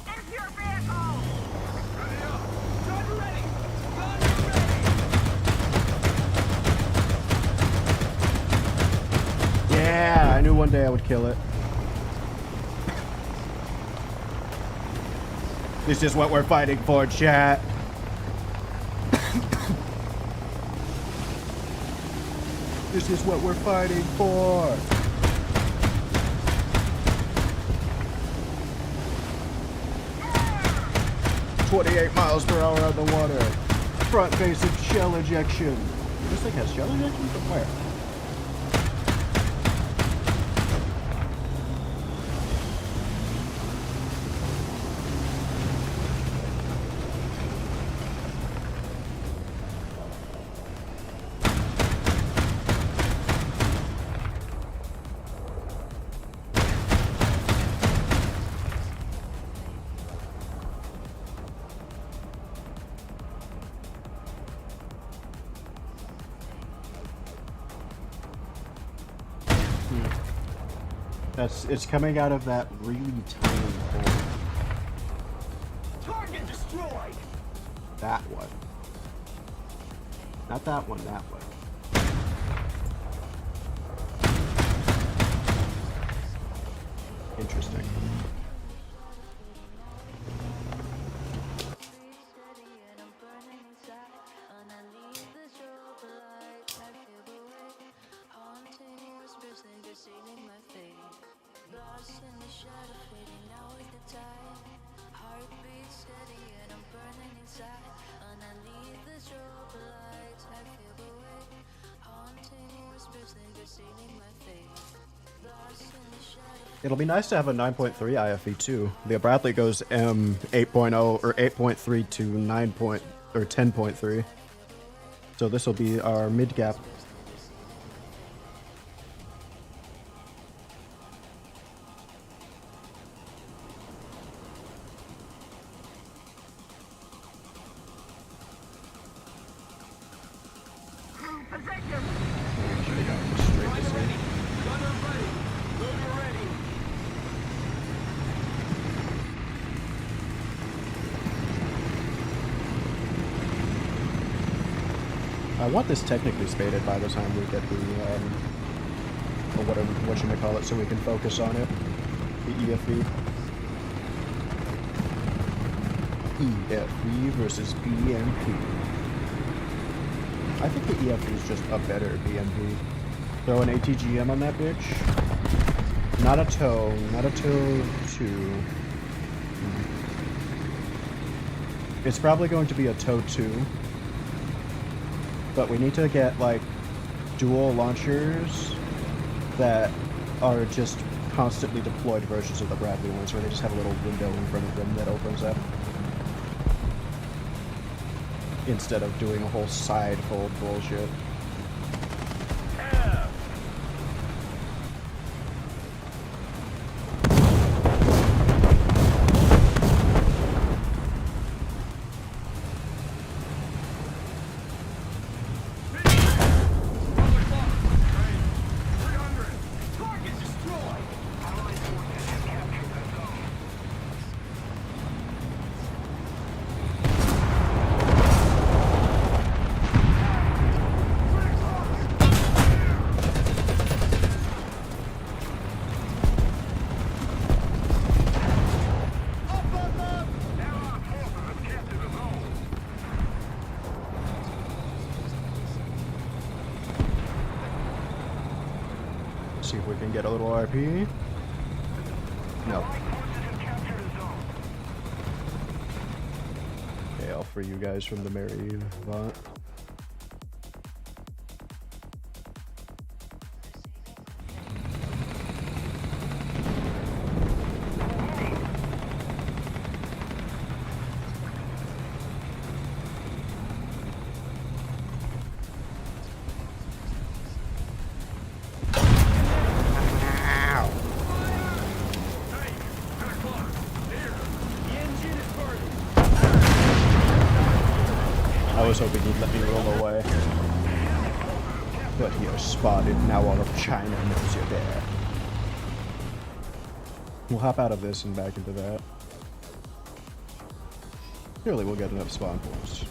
Speaker 2: Into your vehicle!
Speaker 3: Ready up! Gun ready! Gun ready!
Speaker 1: Yeah, I knew one day I would kill it. This is what we're fighting for, chat. This is what we're fighting for.
Speaker 2: Fire!
Speaker 1: 28 miles per hour on the water. Front face of shell ejection. This thing has shell ejection from where? It's coming out of that really tiny hole.
Speaker 3: Target destroyed!
Speaker 1: That one. Not that one, that one. Interesting. It'll be nice to have a 9.3 IFE too. The Bradley goes M 8.0 or 8.3 to 9. Or 10.3. So this will be our mid gap.
Speaker 2: Crew position!
Speaker 3: Gun ready! Gunner ready! Loader ready!
Speaker 1: I want this technically spaded by the time we get the or what call it, so we can focus on it. The EFE. EFE versus BMP. I think the EFE is just a better BMP. Throw an ATGM on that bitch. Not a tow, not a tow 2. It's probably going to be a tow 2. But we need to get like dual launchers that are just constantly deployed versions of the Bradley ones, where they just have a little window in front of them that opens up. Instead of doing a whole side fold bullshit.
Speaker 3: Target destroyed!
Speaker 2: Allied forces have captured the zone.
Speaker 1: See if we can get a little RP. No. Okay, I'll free you guys from the Mary bot. I was hoping he'd let me roll away. But you're spotted. Now all of China knows you're there. We'll hop out of this and back into that. Surely we'll get enough spawn points.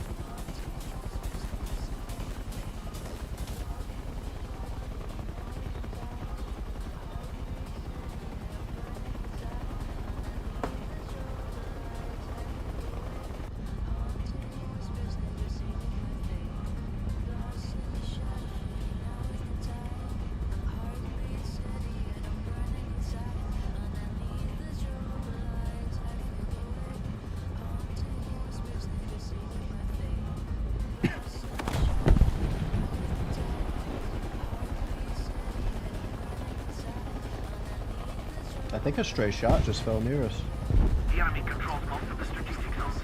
Speaker 1: I think a stray shot just fell near us.
Speaker 2: The enemy controls most of the strategic zones.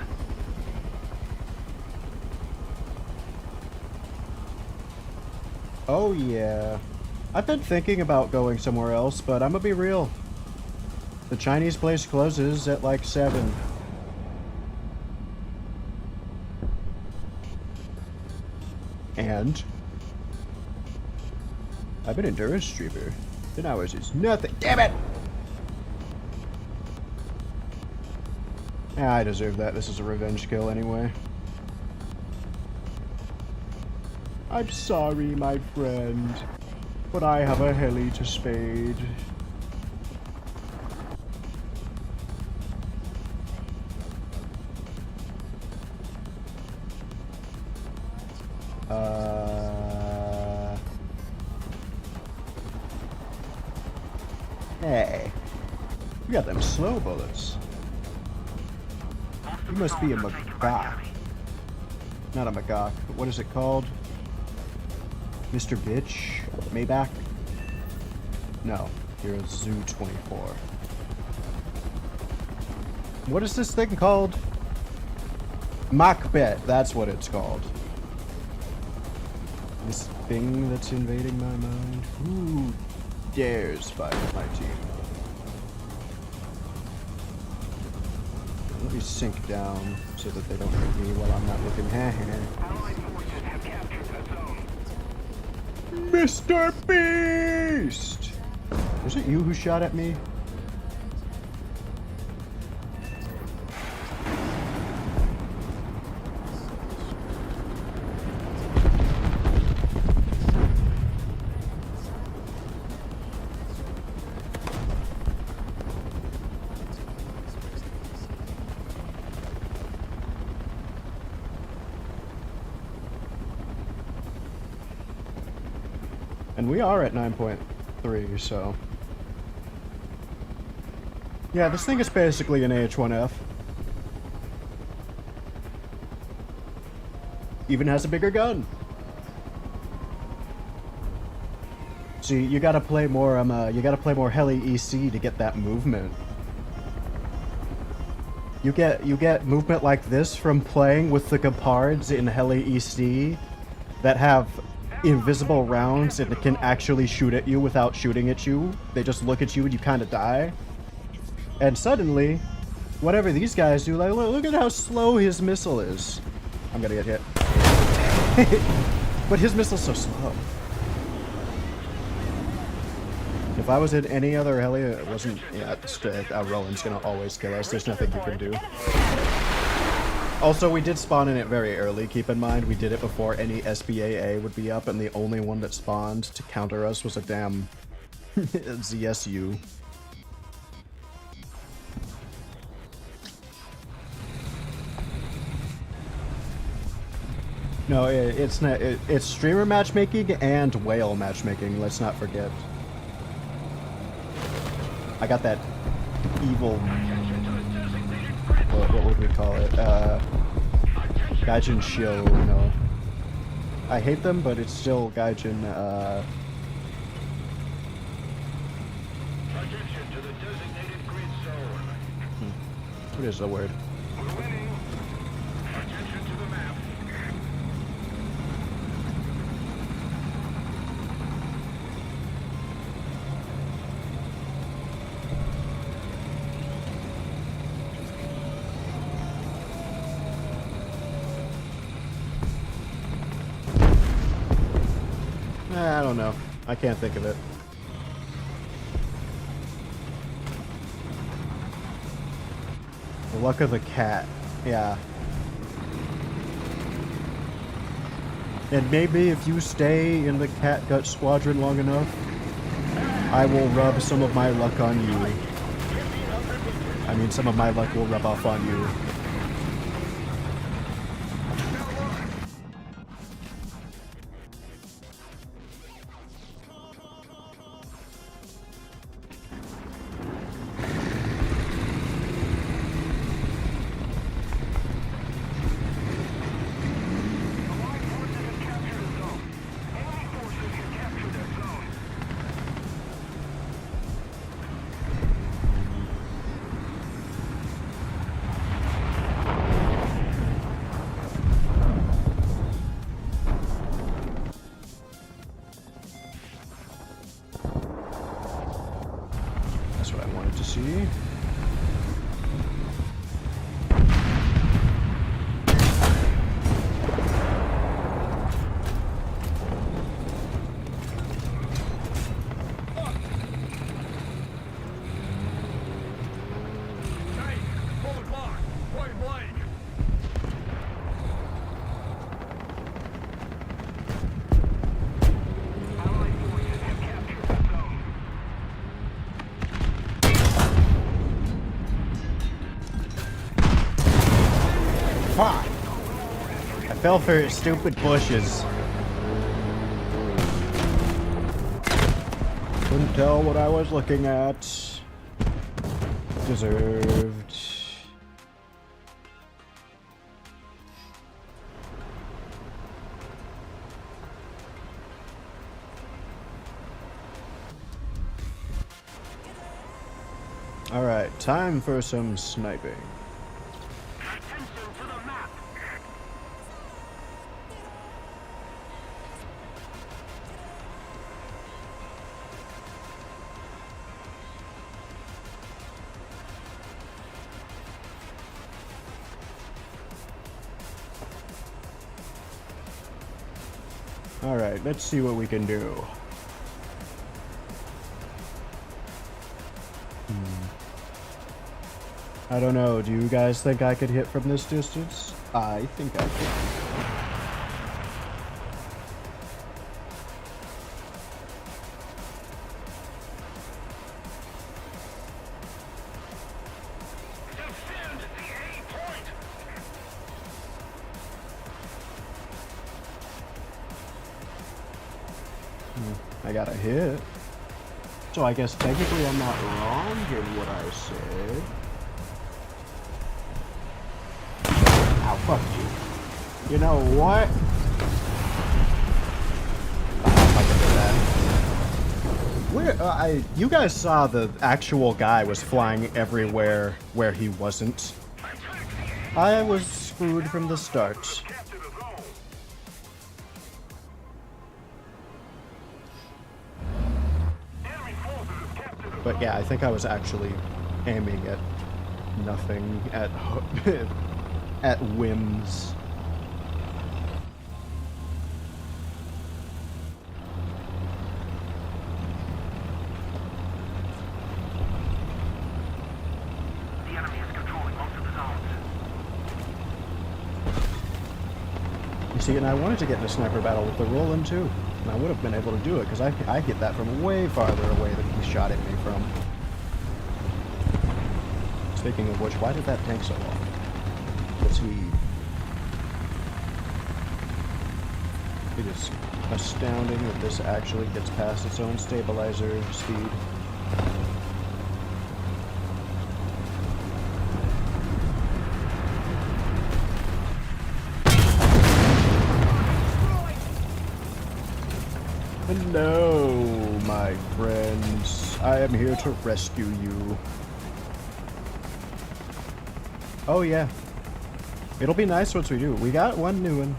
Speaker 1: Oh yeah. I've been thinking about going somewhere else, but I'm gonna be real. The Chinese place closes at like 7. And I'm an endurance streamer. 10 hours is nothing. Damn it! Yeah, I deserve that. This is a revenge kill anyway. I'm sorry, my friend, but I have a heli to spade. Hey, you got them slow bullets. You must be a Magok. Not a Magok, but what is it called? Mr. Bitch? Maybach? No, you're a Zoo 24. What is this thing called? Macbeth, that's what it's called. This thing that's invading my mind. Who dares fight my team? Let me sink down so that they don't hit me while I'm not looking.
Speaker 2: Allied forces have captured the zone.
Speaker 1: Mr. Beast! Was it you who shot at me? And we are at 9.3, so... yeah, this thing is basically an AH-1F. Even has a bigger gun. See, you gotta play more, heli EC to get that movement. You get movement like this from playing with the Gepards in heli EC that have invisible rounds and can actually shoot at you without shooting at you. They just look at you and you kind of die. And suddenly, whatever these guys do, like, look at how slow his missile is. I'm gonna get hit. But his missile's so slow. If I was in any other heli, it wasn't... yeah, Roland's gonna always kill us. There's nothing you can do. Also, we did spawn in it very early, keep in mind. We did it before any SBAA would be up, and the only one that spawned to counter us was a damn ZSU. No, it's not. It's streamer matchmaking and whale matchmaking, let's not forget. I got that evil. What would we call it? Gaijin Shio. No. I hate them, but it's still Gaijin.
Speaker 2: Attention to the designated grid zone.
Speaker 1: What is the word?
Speaker 2: We're winning. Attention to the map.
Speaker 1: I don't know. I can't think of it. The luck of the cat. Yeah. And maybe if you stay in the Catgut squadron long enough, I will rub some of my luck on you. I mean, some of my luck will rub off on you. That's what I wanted to see.
Speaker 6: Hey, pull the clock. Point blank.
Speaker 2: Allied forces have captured the zone.
Speaker 1: Fuck! I fell for stupid bushes. Couldn't tell what I was looking at. Deserved. Alright, time for some sniping.
Speaker 2: Attention to the map.
Speaker 1: Alright, let's see what we can do. I don't know, do you guys think I could hit from this distance? I think I could.
Speaker 2: Defend the A point.
Speaker 1: I got a hit. So I guess technically I'm not wrong in what I said. Ow, fuck you. You know what? I can do that. Where, you guys saw the actual guy was flying everywhere where he wasn't. I was screwed from the start.
Speaker 2: Capture the zone. Enemy forces have captured the
Speaker 1: But yeah, I think I was actually aiming at nothing, at at whims.
Speaker 2: The enemy is controlling most of the zones.
Speaker 1: You see, and I wanted to get in a sniper battle with the Roland too, and I would have been able to do it because I hit that from way farther away than he shot at me from. Speaking of which, why did that take so long? Was he? It is astounding that this actually gets past its own stabilizer speed. No, my friends. I am here to rescue you. Oh yeah. It'll be nice once we do. We got one new one.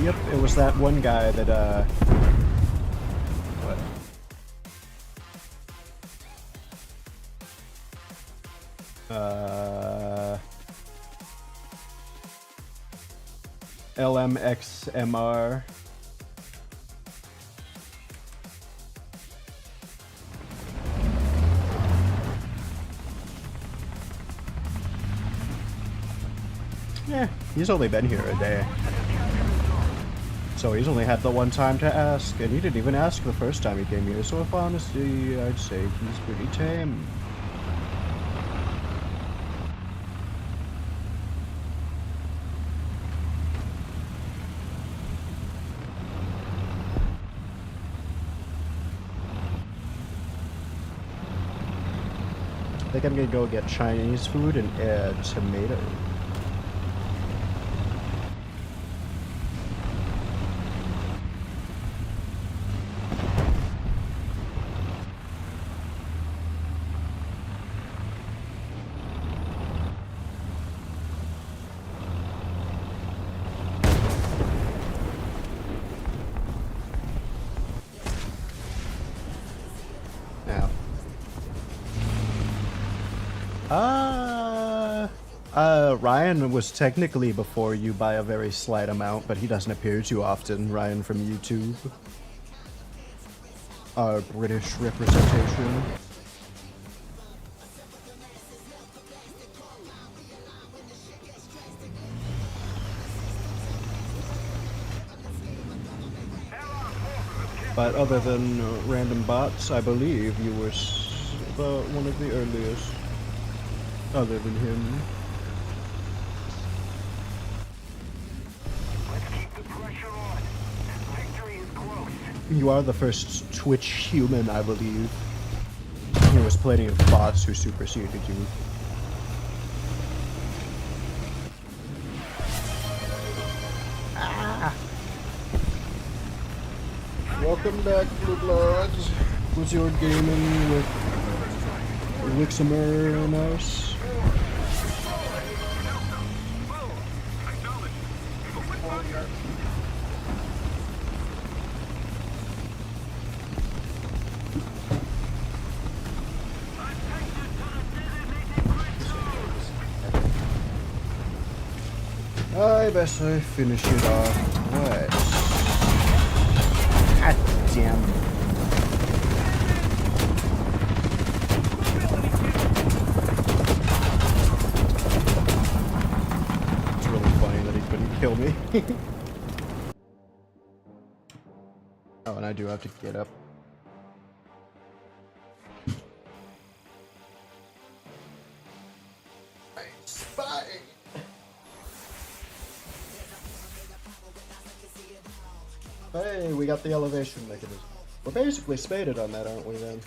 Speaker 1: Yep, it was that one guy that, what? LMXMR. Yeah, he's only been here a day. So he's only had the one time to ask, and he didn't even ask the first time he came here, so if honestly, I'd say he's pretty tame. I think I'm gonna go get Chinese food and add tomato. Now. Ryan was technically before you by a very slight amount, but he doesn't appear too often. Ryan from YouTube. Our British representation. But other than random bots, I believe you were one of the earliest. Other than him.
Speaker 2: Let's keep the pressure on. Victory is close.
Speaker 1: You are the first Twitch human, I believe. There was plenty of bots who superseded you. Ah. Welcome back, Blue Bloods. Was your gaming with Wixamer and us? I better finish it off. Right. God damn. It's really funny that he couldn't kill me. Oh, and I do have to get up. Bye. Hey, we got the elevation mechanism. We're basically spaded on that, aren't we, then?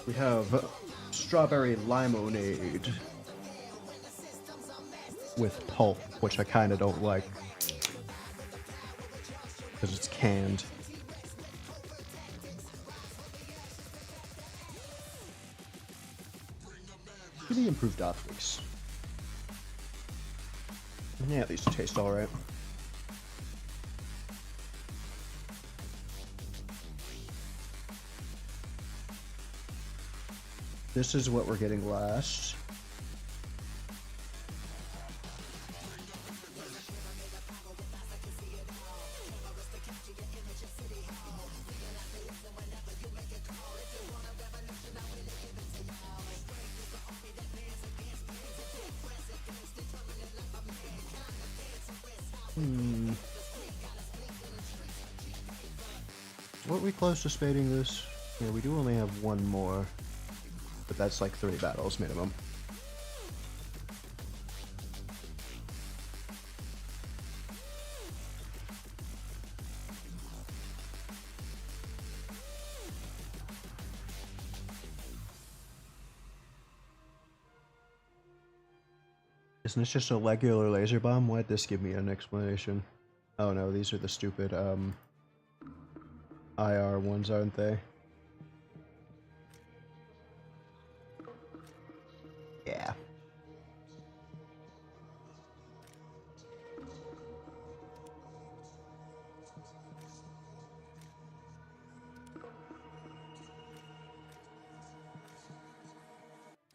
Speaker 1: We have strawberry limonade with pulp, which I kind of don't like because it's canned. Pretty improved optics. Yeah, at least it tastes alright. This is what we're getting last. Weren't we close to spading this? Yeah, we do only have one more, but that's like 3 battles minimum. Isn't this just a regular laser bomb? Why'd this give me an explanation? Oh no, these are the stupid IR ones, aren't they? Yeah.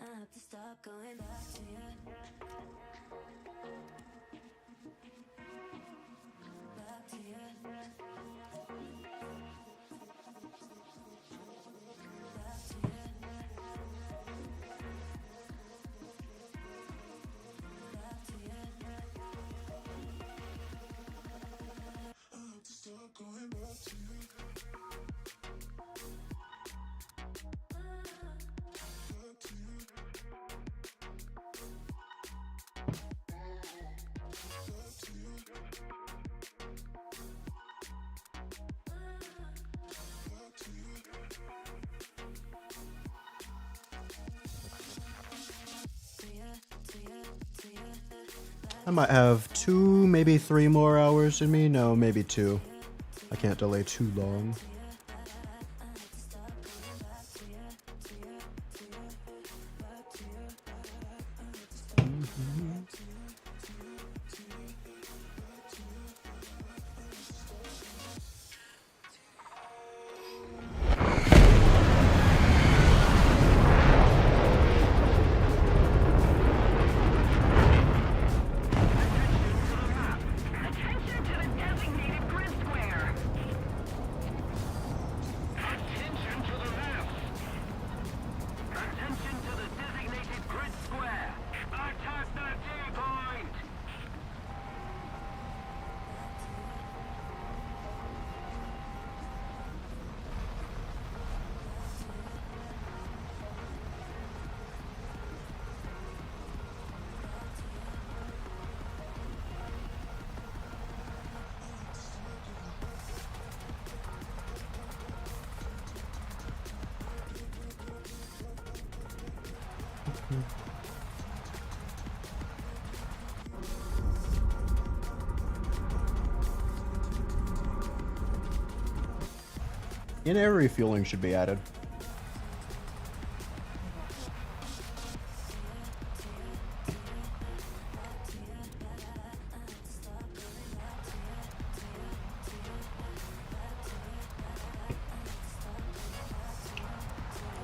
Speaker 5: I have to stop going back to you. Back to you. Back to you. Back to you. I have to stop going back to you. Back to you.
Speaker 1: I might have 2, maybe 3 more hours in me. No, maybe 2. I can't delay too long.
Speaker 2: Attention to the designated grid square. Attention to the map. Attention to the designated grid square. Attack the D-point.
Speaker 1: In-air refueling should be added.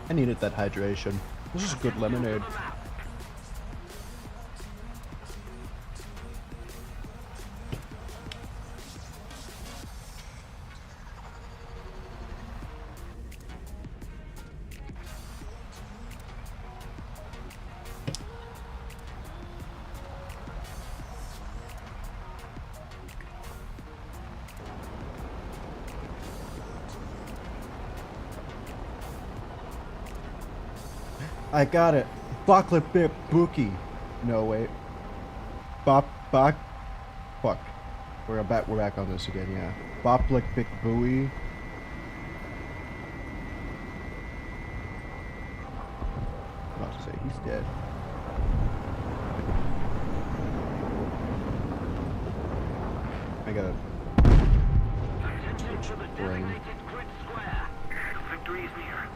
Speaker 1: I needed that hydration. This is good lemonade. I got it. Boklet bit bookie. No wait. Bop. Fuck. We're back on this again. Yeah. Boplik big buoy. I'm about to say he's dead. I gotta.
Speaker 2: Attention to the
Speaker 1: Brain.
Speaker 2: designated grid square. Victory is near.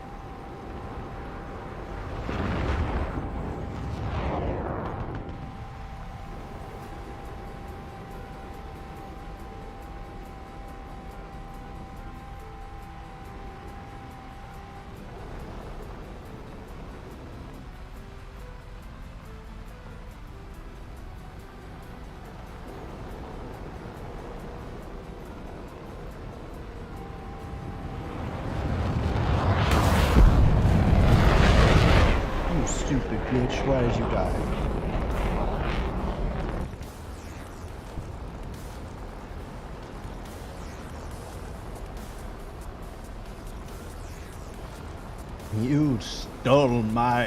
Speaker 1: You stole my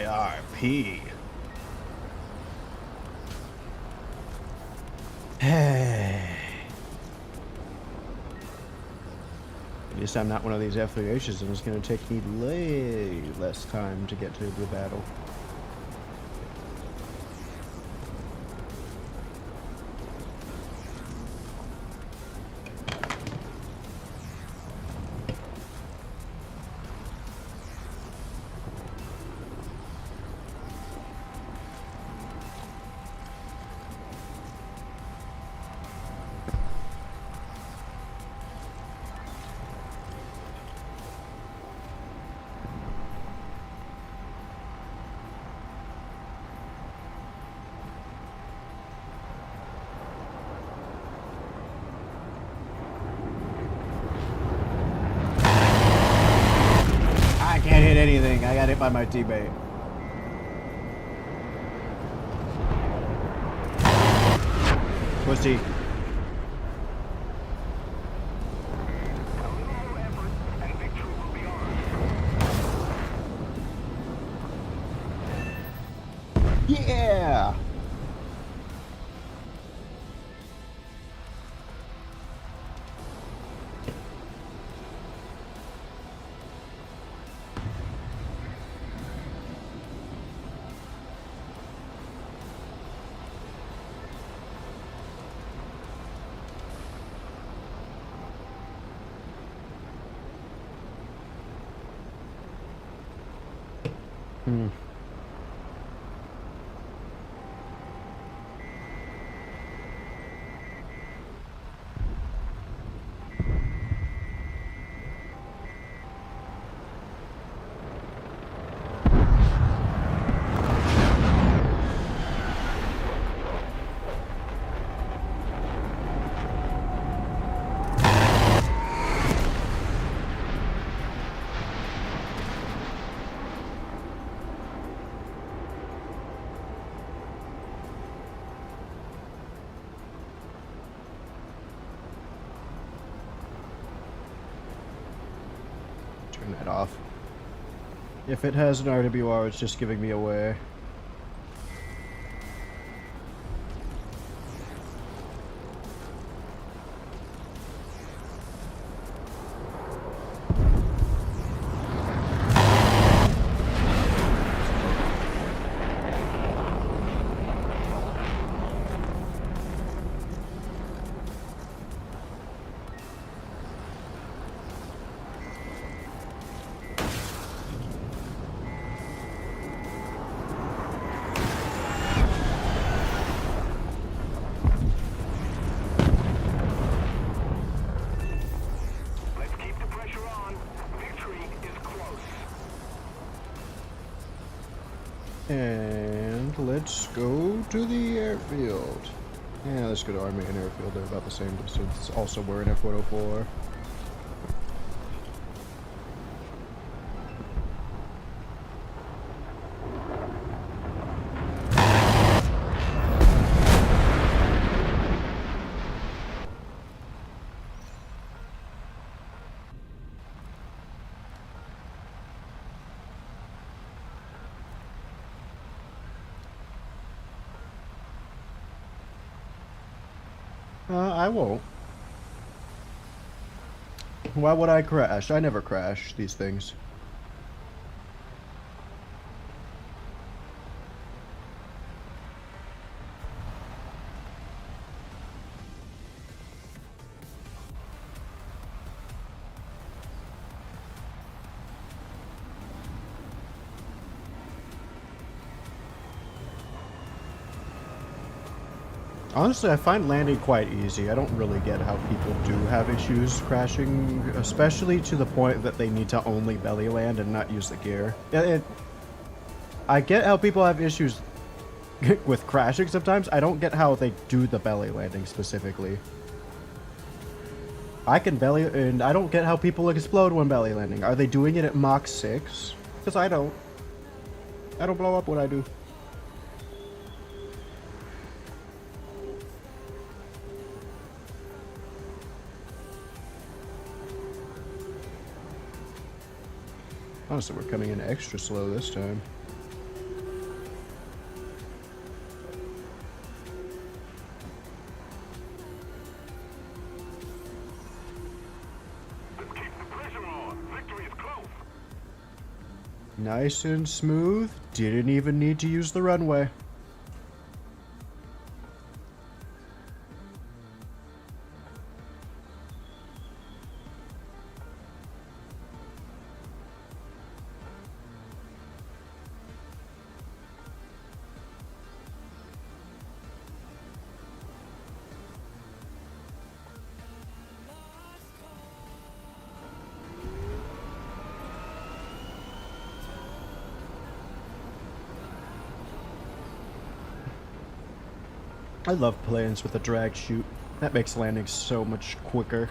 Speaker 1: RP. Hey. At least I'm not one of these affiliations, and it's going to take me way less time to get to the battle. I can't hit anything. I got hit by my teammate. Pussy.
Speaker 2: A little more effort, and victory will be ours.
Speaker 1: Yeah. Turn that off. If it has an RWR, it's just giving me away.
Speaker 2: Let's keep the pressure on. Victory is close.
Speaker 1: And let's go to the airfield. Yeah, let's go to our main airfield. They're about the same distance. Also, we're in F-104. I won't. Why would I crash? I never crash these things. Honestly, I find landing quite easy. I don't really get how people do have issues crashing, especially to the point that they need to only belly land and not use the gear. I get how people have issues with crashing sometimes. I don't get how they do the belly landing specifically. I can belly, and I don't get how people explode when belly landing. Are they doing it at Mach 6? Because I don't. I don't blow up when I do. Honestly, we're coming in extra slow this time.
Speaker 2: Let's keep the pressure on. Victory is close.
Speaker 1: Nice and smooth. Didn't even need to use the runway. I love planes with a drag chute. That makes landing so much quicker.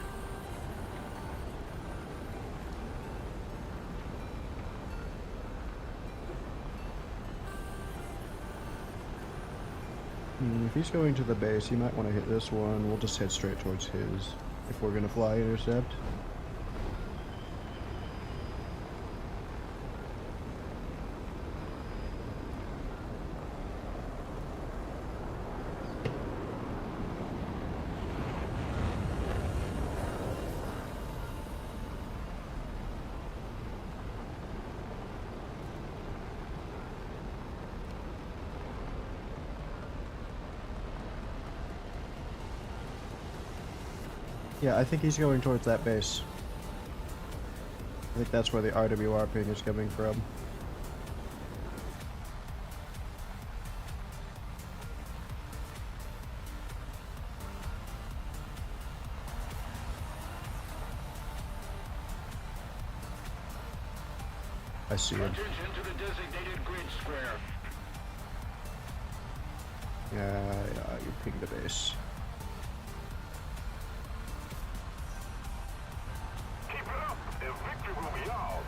Speaker 1: If he's going to the base, he might want to hit this one. We'll just head straight towards his if we're going to fly intercept. Yeah, I think he's going towards that base. I think that's where the RWR ping is coming from. I see him.
Speaker 2: Attention to the designated grid square.
Speaker 1: Yeah, you pinged the base.
Speaker 2: Keep it up, and victory will be ours.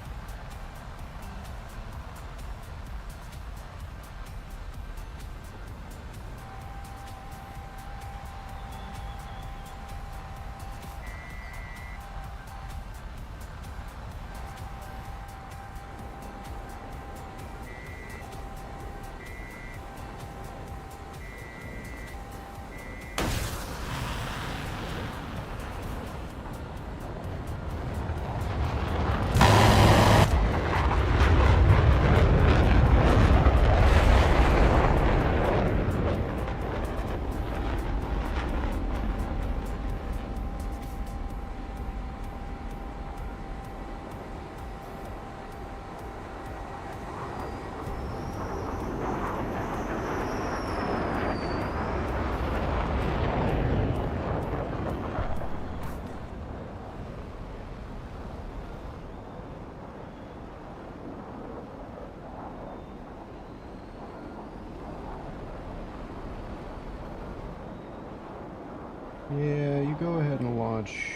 Speaker 1: Yeah, you go ahead and launch.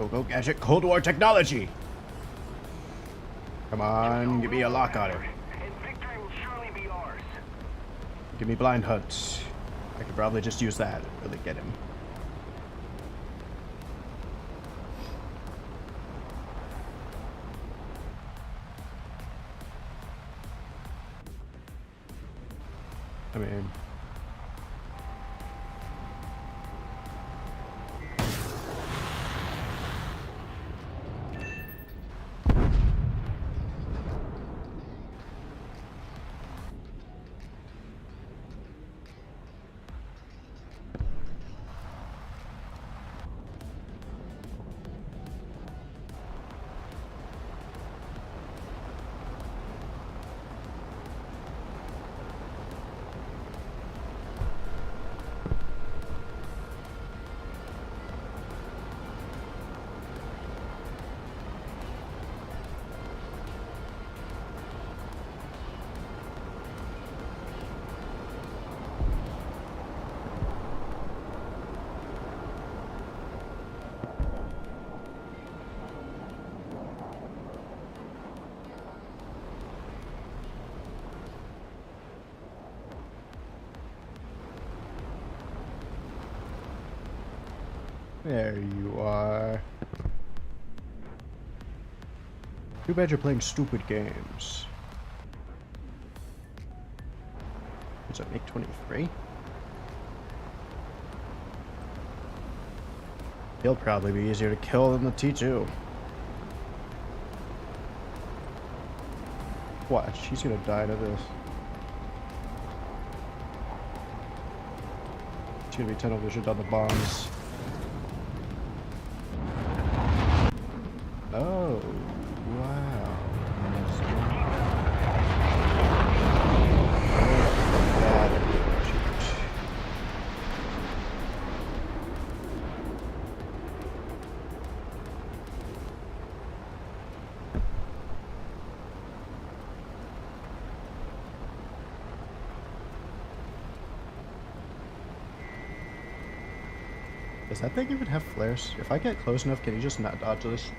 Speaker 1: Go gadget, Cold War technology. Come on, give me a lock on it.
Speaker 2: And victory will surely be ours.
Speaker 1: Give me blind hunt. I could probably just use that and really get him. I mean, There you are. Too bad you're playing stupid games. Is it make 23? He'll probably be easier to kill than the T2. Watch, he's gonna die to this. It's gonna be tunnel vision on the bombs. Oh, wow. Does that thing even have flares? If I get close enough, can he just not dodge this?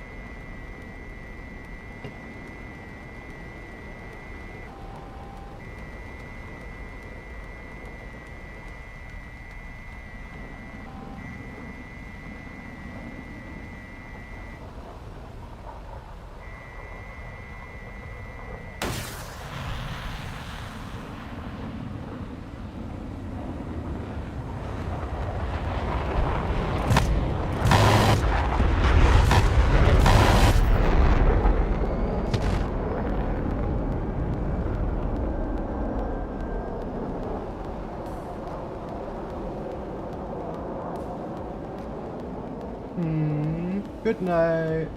Speaker 1: Good night.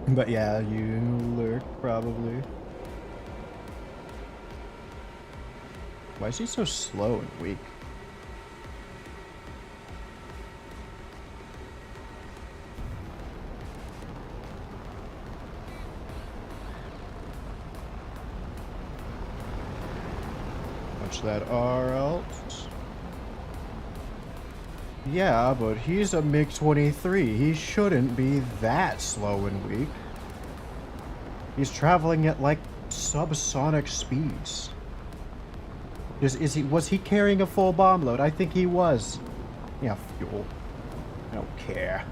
Speaker 1: But yeah, you lurk probably. Why is he so slow and weak? Watch that R alt. Yeah, but he's a MiG-23. He shouldn't be that slow and weak. He's traveling at like subsonic speeds. Was he carrying a full bomb load? I think he was. Yeah, fuel. I don't care.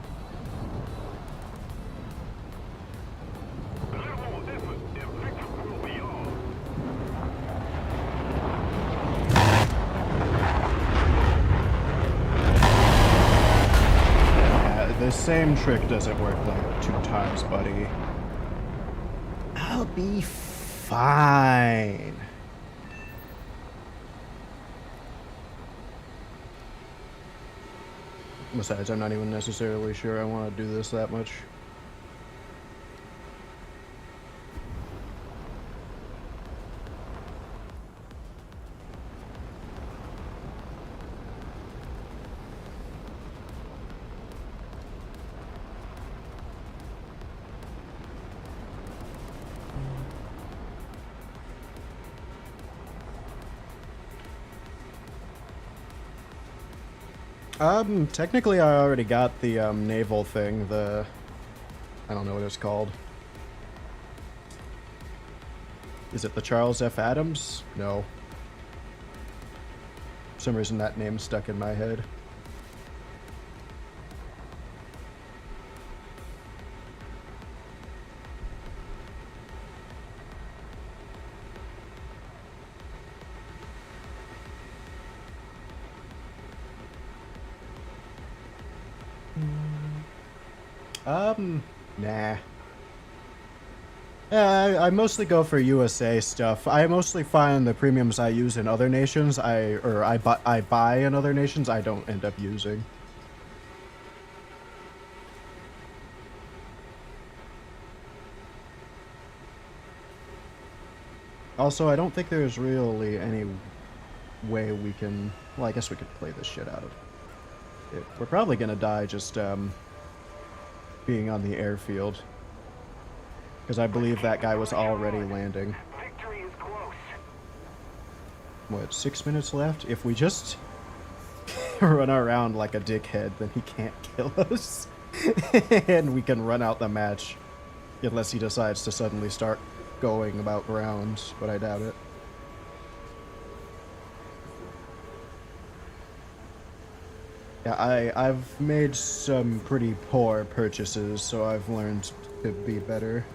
Speaker 1: The same trick doesn't work like 2 times, buddy. I'll be fine. Besides, I'm not even necessarily sure I want to do this that much. Technically I already got the, naval thing, I don't know what it's called. Is it the Charles F. Adams? No. For some reason that name stuck in my head. Nah. I mostly go for USA stuff. I mostly find the premiums I use in other nations, I buy in other nations, I don't end up using. Also, I don't think there's really any way we can... Well, I guess we could play this shit out of it. We're probably gonna die just, being on the airfield. Because I believe that guy was already landing.
Speaker 2: Victory is close.
Speaker 1: What, 6 minutes left? If we just run around like a dickhead, then he can't kill us. And we can run out the match. Unless he decides to suddenly start going about grounds, but I doubt it. Yeah, I've made some pretty poor purchases, so I've learned to be better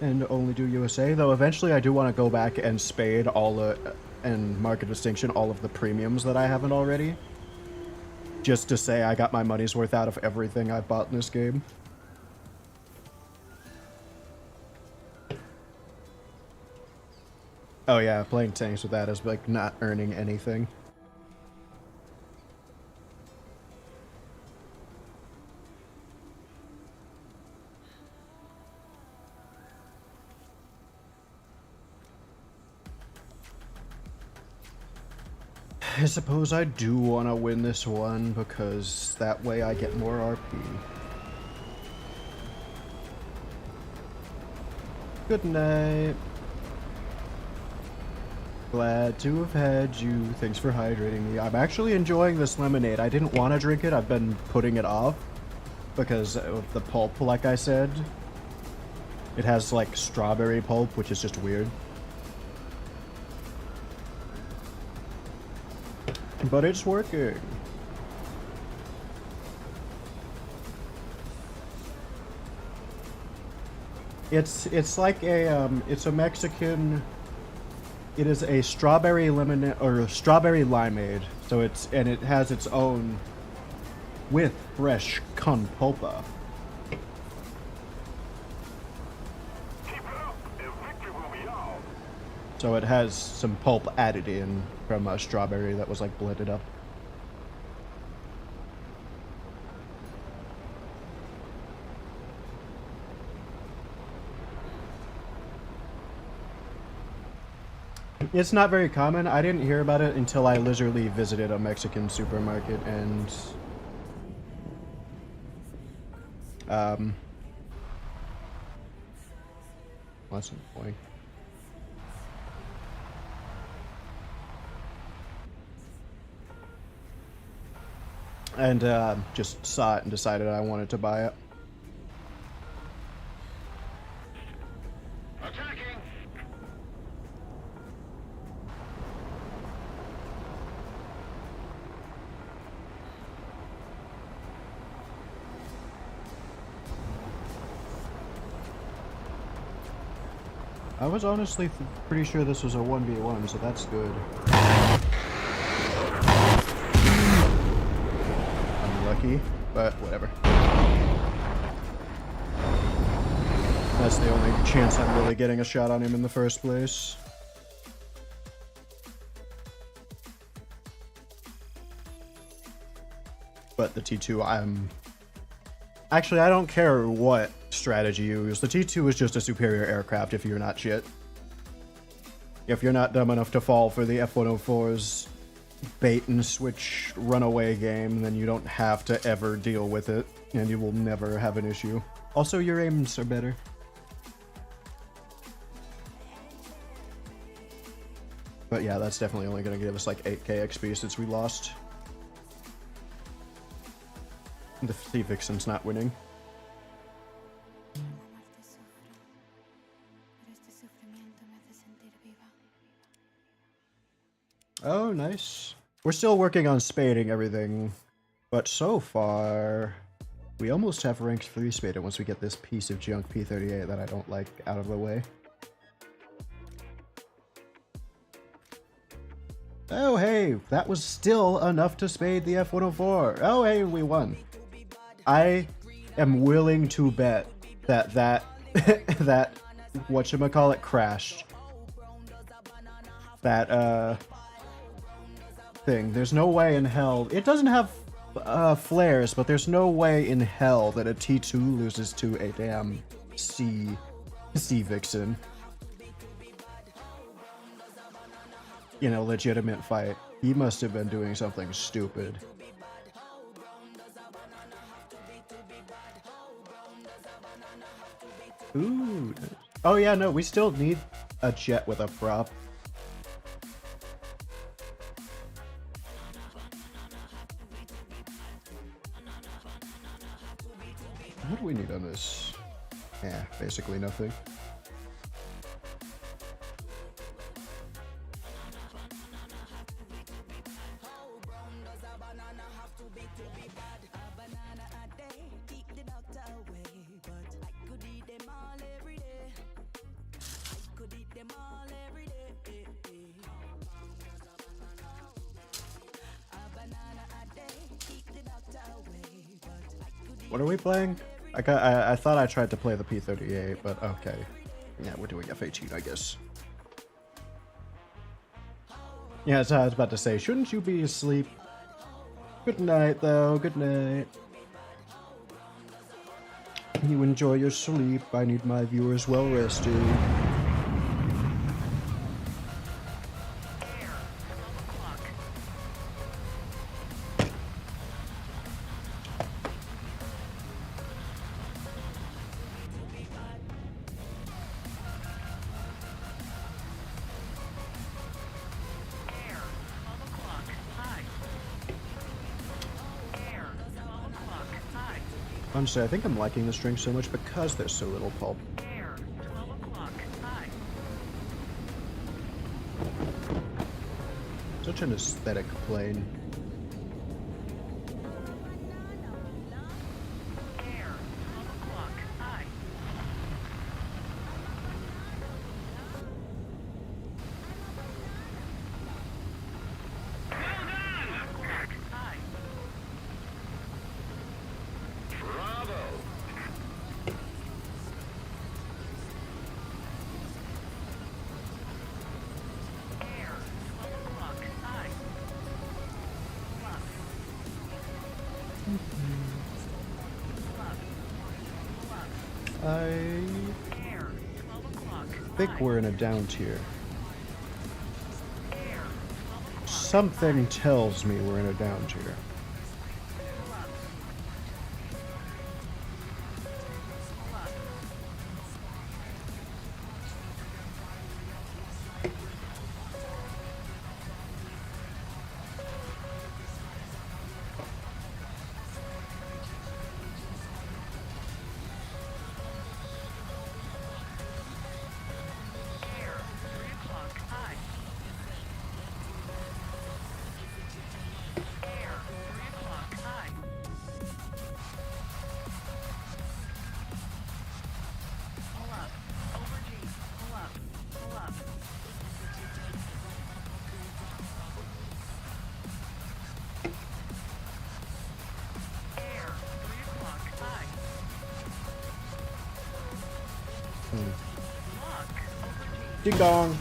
Speaker 1: and only do USA. Though eventually I do want to go back and spade and market distinction all of the premiums that I haven't already, just to say I got my money's worth out of everything I've bought in this game. Oh yeah, playing tanks with that is like not earning anything. I suppose I do want to win this one because that way I get more RP. Good night. Glad to have had you. Thanks for hydrating me. I'm actually enjoying this lemonade. I didn't want to drink it. I've been putting it off because of the pulp, like I said. It has like strawberry pulp, which is just weird. But it's working. It's like a it's a Mexican. It is a strawberry lemonade or strawberry limeade. So it has its own with fresh con pulpa.
Speaker 2: Keep it up, and victory will be ours.
Speaker 1: So it has some pulp added in from a strawberry that was like blended up. It's not very common. I didn't hear about it until I literally visited a Mexican supermarket and what's the point? And just saw it and decided I wanted to buy it.
Speaker 2: Attacking!
Speaker 1: I was honestly pretty sure this was a 1v1, so that's good. Unlucky, but whatever. That's the only chance I'm really getting a shot on him in the first place. But the T2, actually, I don't care what strategy you use. The T2 is just a superior aircraft if you're not shit. If you're not dumb enough to fall for the F-104's bait and switch runaway game, then you don't have to ever deal with it, and you will never have an issue. Also, your aims are better. But yeah, that's definitely only going to give us like 8k XP since we lost. The Sea Vixen's not winning. Oh, nice. We're still working on spading everything, but so far, we almost have rank 3 spaded once we get this piece of junk P38 that I don't like out of the way. Oh, hey, that was still enough to spade the F-104. Oh, hey, we won. I am willing to bet that that whatchamacallit crashed. That, thing. There's no way in hell. It doesn't have flares, but there's no way in hell that a T2 loses to a damn Sea Vixen. In a legitimate fight. He must have been doing something stupid. Ooh. Oh yeah, no, we still need a jet with a prop. What do we need on this? Yeah, basically nothing. What are we playing? I thought I tried to play the P38, but okay. Yeah, we're doing F18, I guess. Yeah, so I was about to say, shouldn't you be asleep? Good night, though. Good night. You enjoy your sleep. I need my viewers well rested. Honestly, I think I'm liking this drink so much because there's so little pulp. Such an aesthetic plane. I think we're in a down tier. Something tells me we're in a down tier. Ding dong.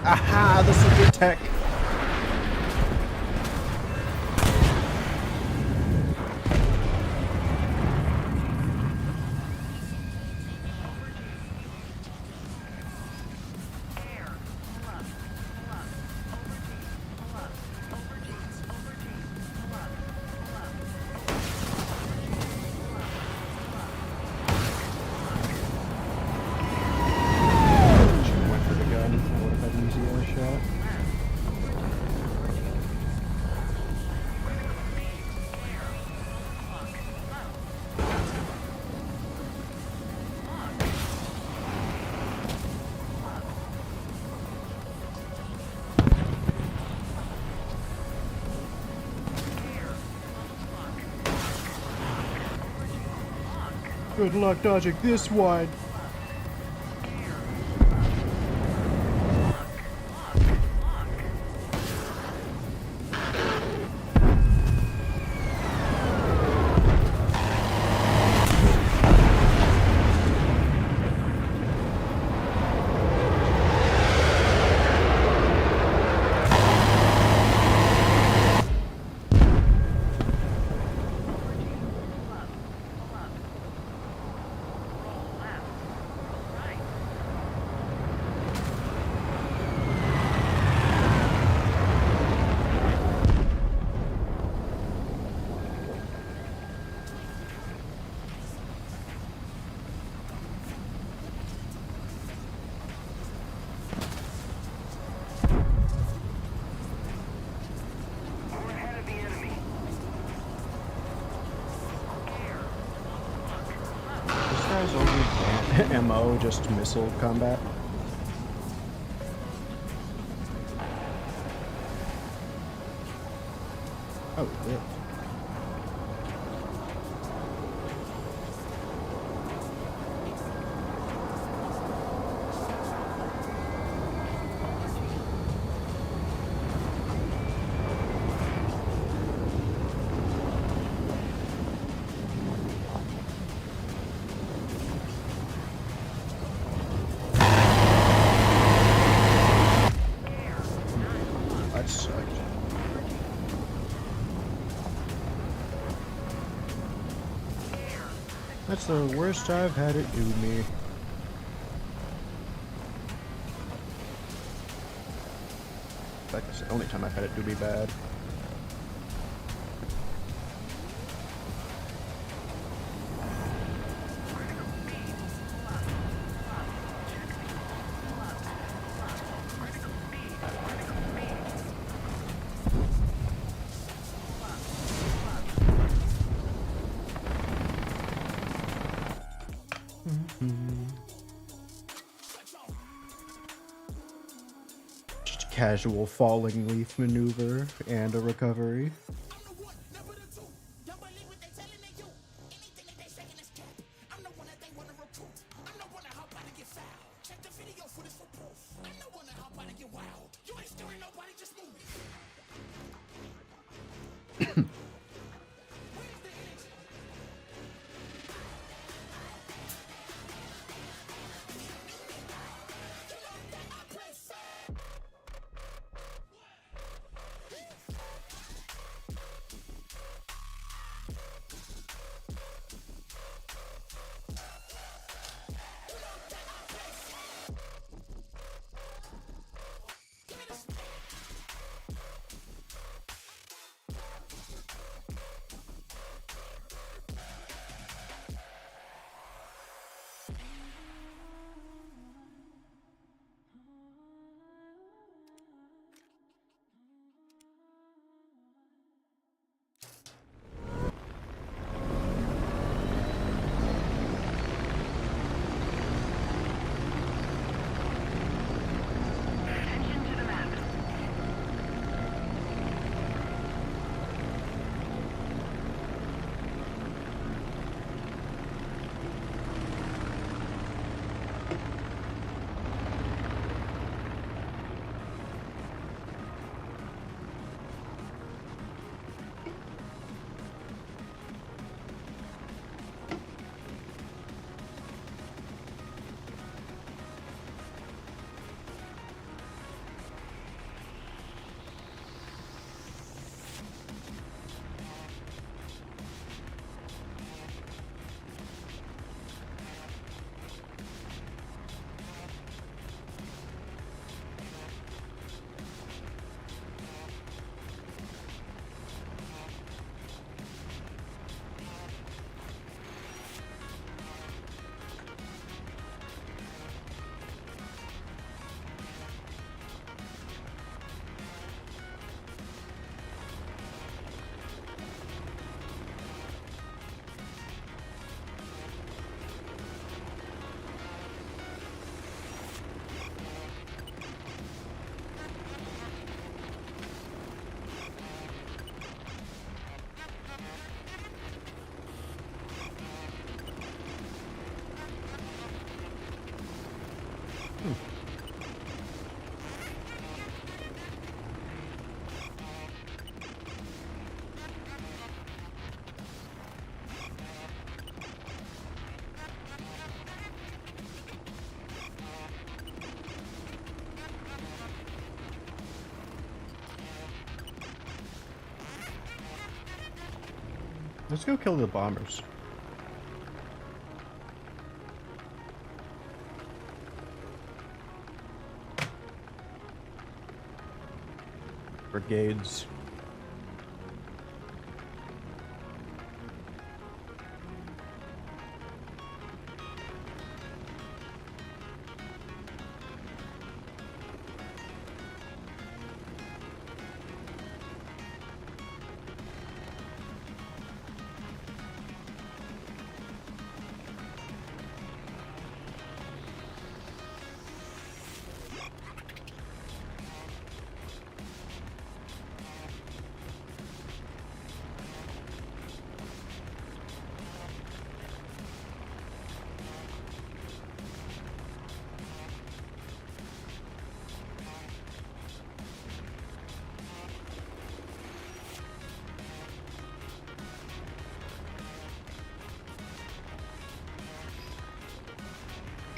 Speaker 1: Aha, the super tech. Good luck dodging this one. guys only ban MO just missile combat? Oh, yeah. That sucked. That's the worst I've had it do me. In fact, that's the only time I've had it do me bad. Just a casual falling leaf maneuver and a recovery. Let's go kill the bombers. Brigades.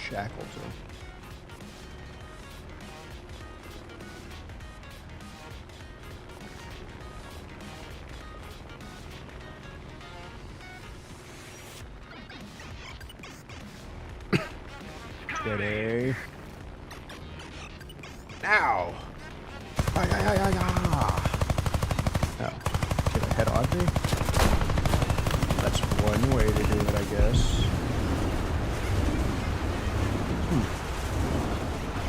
Speaker 1: Shackleton. Steady. Now. Oh, get ahead on me. That's one way to do it, I guess.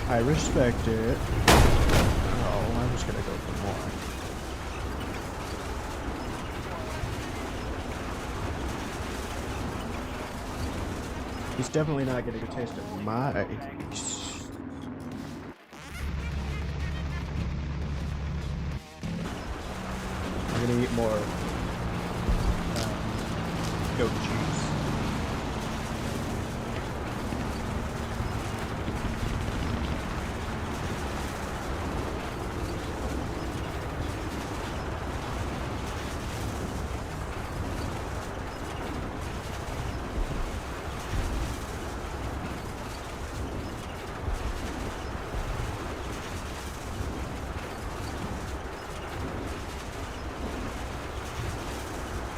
Speaker 1: I respect it. Oh, I was gonna go for more. He's definitely not getting a taste of my ice. I'm gonna eat more goat cheese.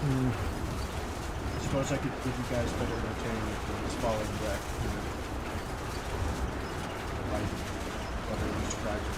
Speaker 1: I suppose I could give you guys better entertainment than this falling wreck. Like, whether it's tragic.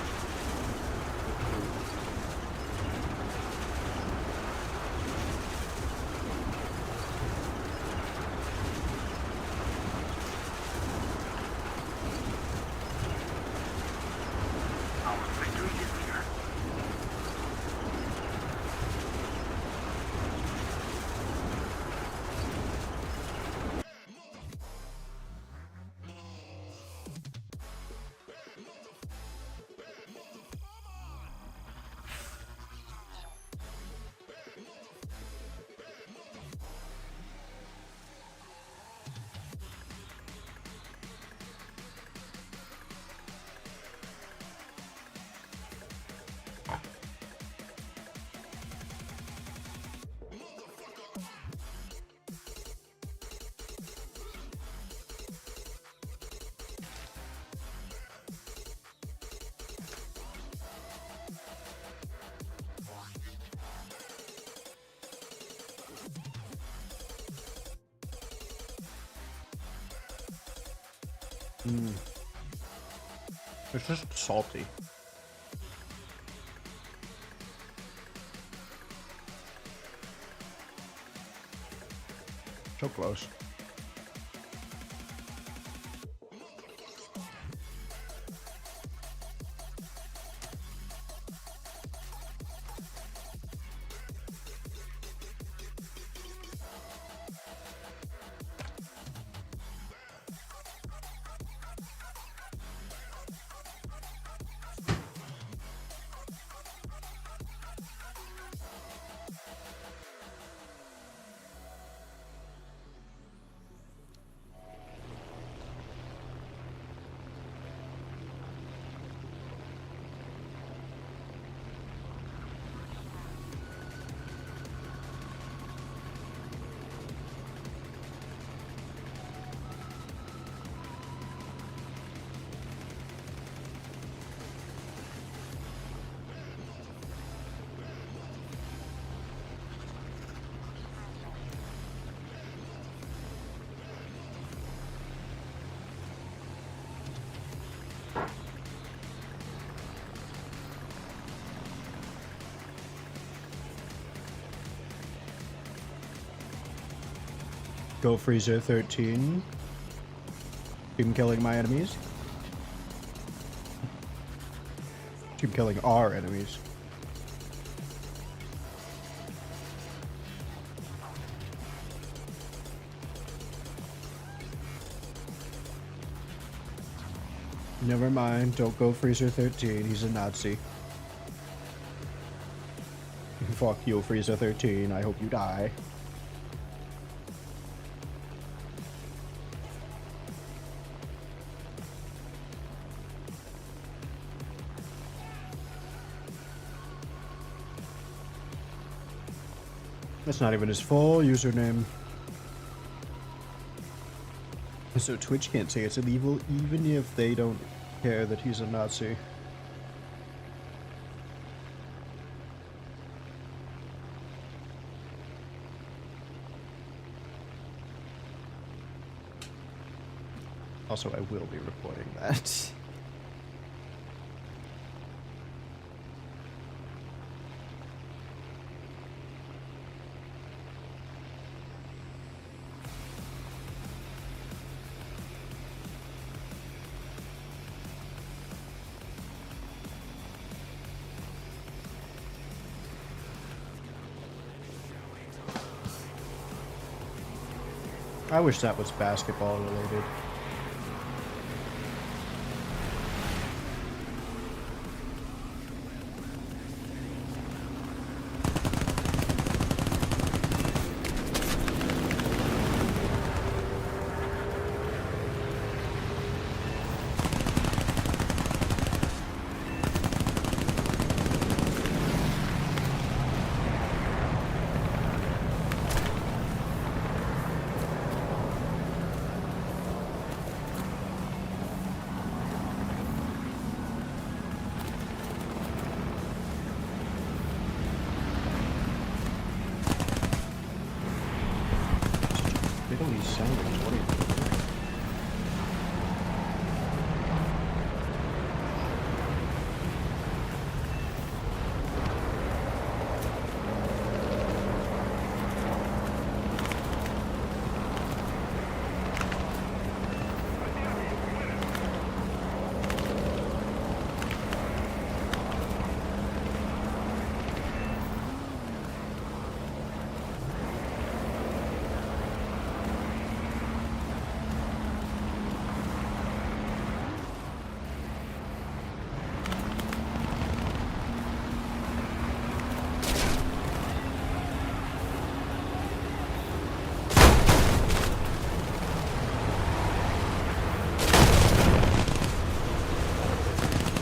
Speaker 1: It's just salty. So close. Go Freezer 13. Team killing my enemies. Team killing our enemies. Never mind, don't go Freezer 13, he's a Nazi. Fuck you, Freezer 13, I hope you die. That's not even his full username. So Twitch can't say it's illegal even if they don't care that he's a Nazi. Also, I will be reporting that. I wish that was basketball related. They don't even sound like 20.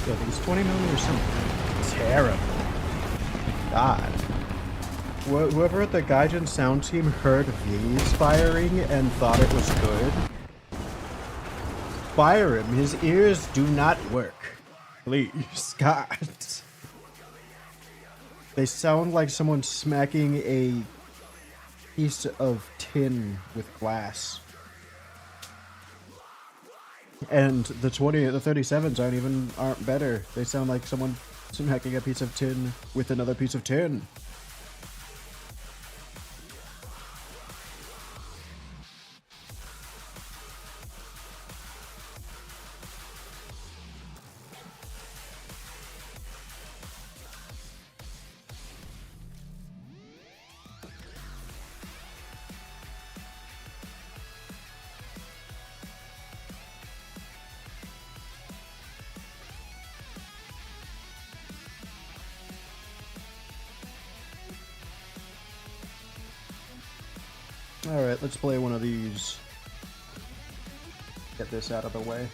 Speaker 1: I think it's 20 millimeters or something. Terrible. God. Whoever at the Gaijin sound team heard these firing and thought it was good, fire him. His ears do not work. Please, God. They sound like someone smacking a piece of tin with glass. And the 37s aren't better. They sound like someone smacking a piece of tin with another piece of tin. Alright, let's play one of these. Get this out of the way.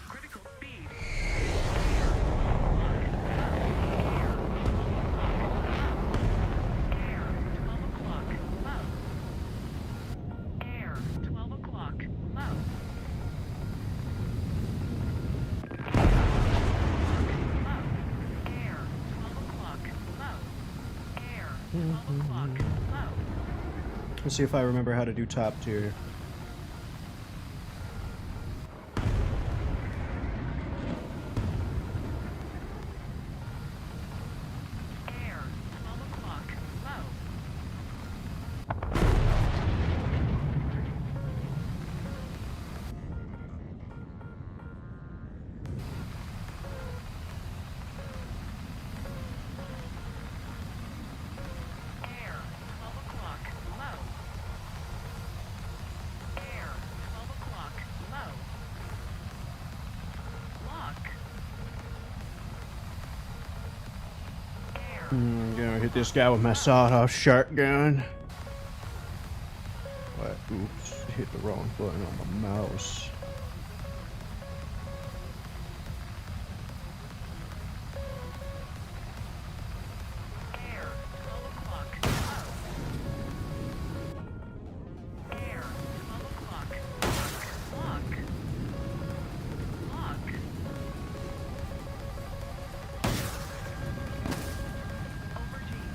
Speaker 2: Critical speed.
Speaker 4: Air, 12 o'clock, low. Air, 12 o'clock, low. Air, 12 o'clock, low.
Speaker 1: Let's see if I remember how to do top tier.
Speaker 4: Air, 12 o'clock, low.
Speaker 1: Gonna hit this guy with my sawed-off shotgun. What? Oops, hit the wrong button on my mouse.
Speaker 4: Air, 12 o'clock. Air, 12 o'clock. Lock. Lock. Aubergine.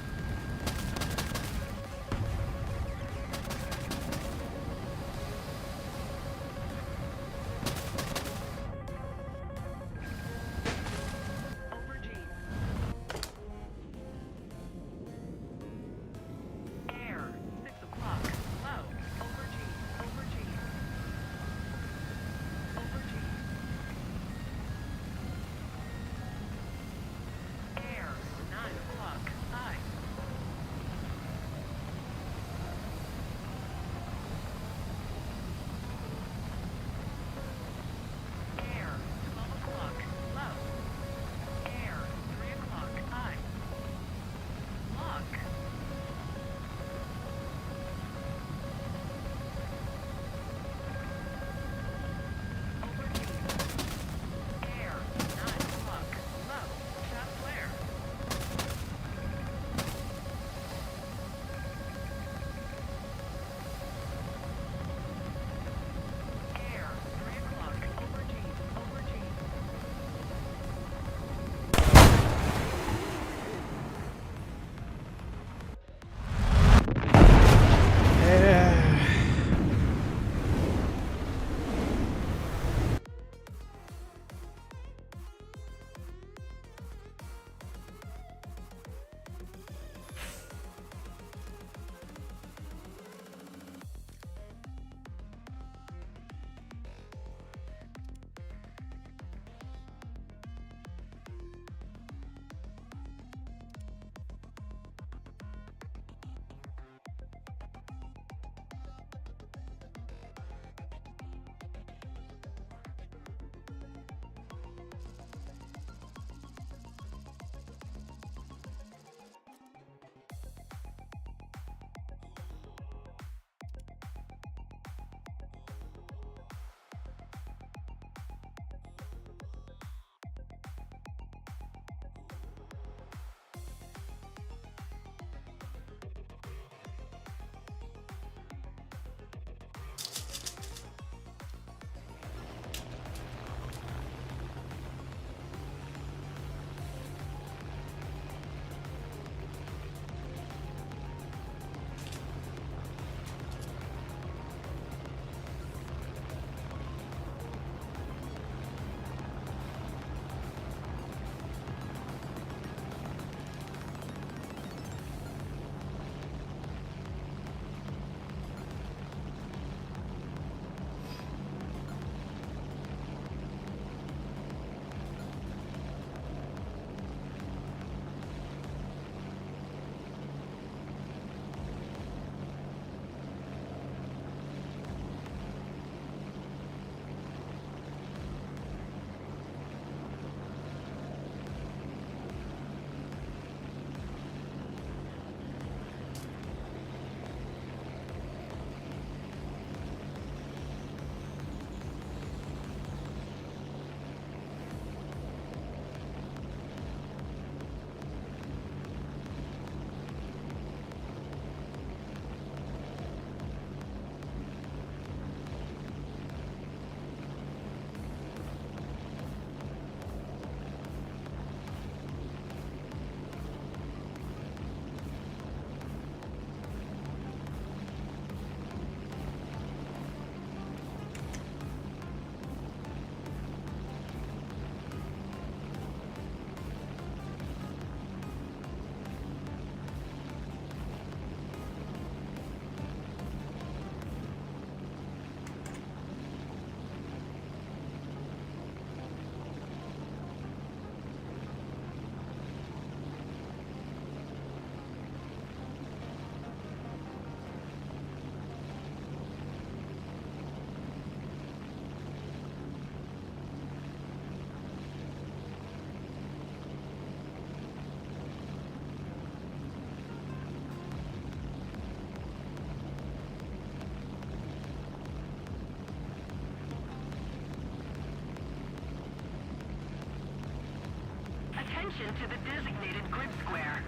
Speaker 4: attention to the designated grid square.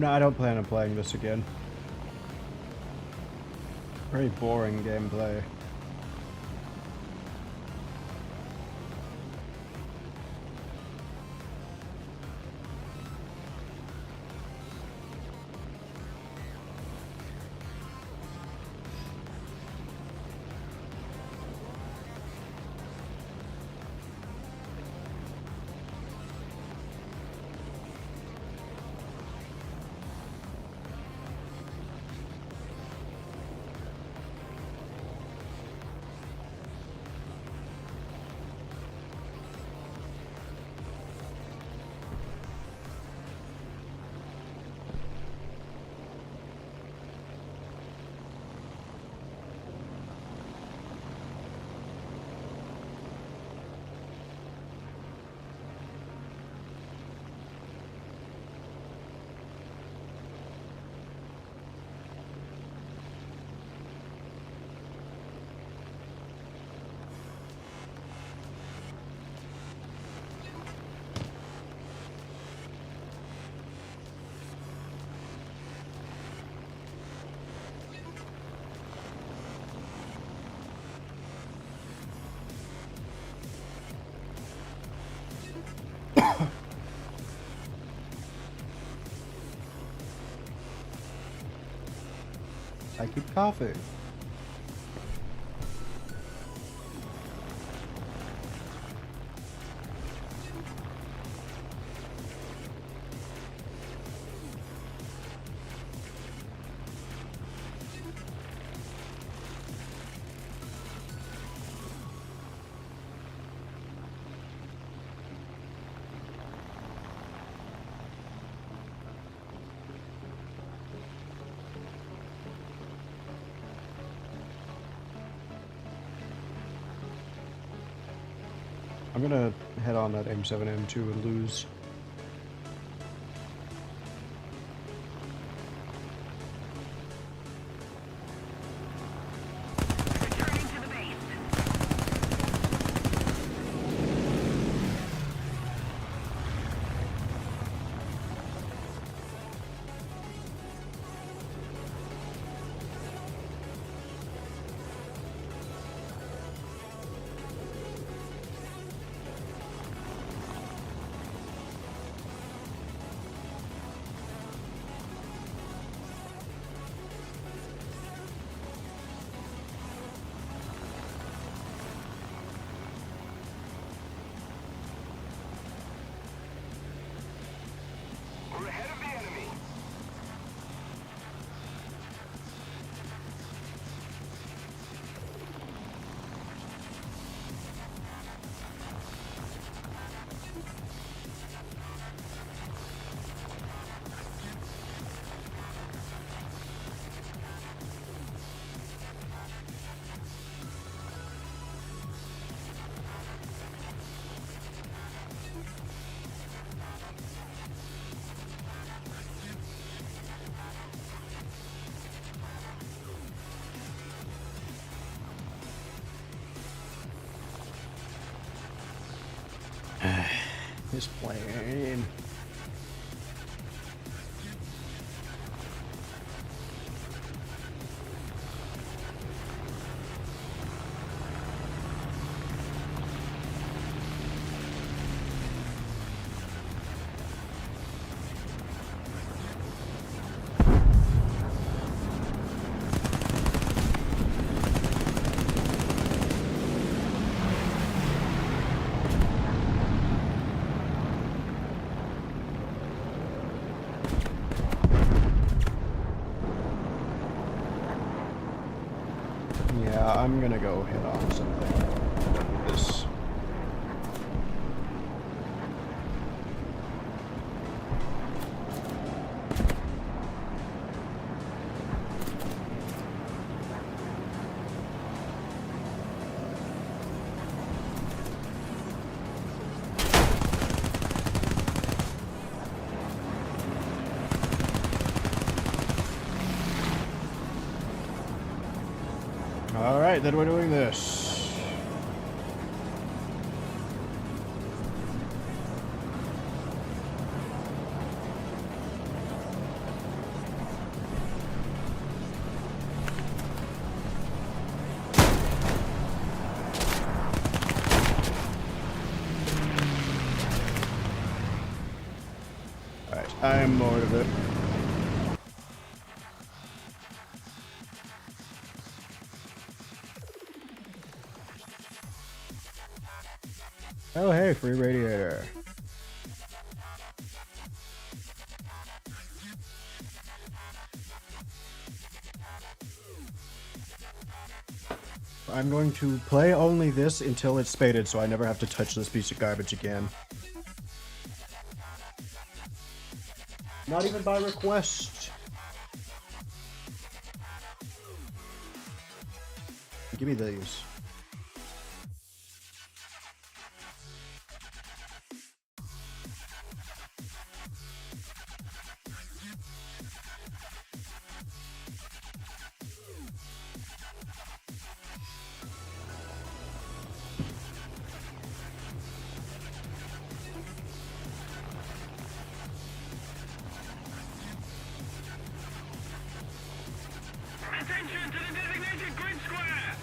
Speaker 1: I don't plan on playing this again. Very boring gameplay. I keep coughing. I'm gonna head on that M7M2 and lose.
Speaker 4: Returning to the base.
Speaker 2: We're ahead of the enemy.
Speaker 1: This plane. Alright, then we're doing this. Alright, I'm bored of it. Oh hey, free radiator. I'm going to play only this until it's spaded so I never have to touch this piece of garbage again. Not even by request. Give me these.
Speaker 2: Attention to the designated grid square!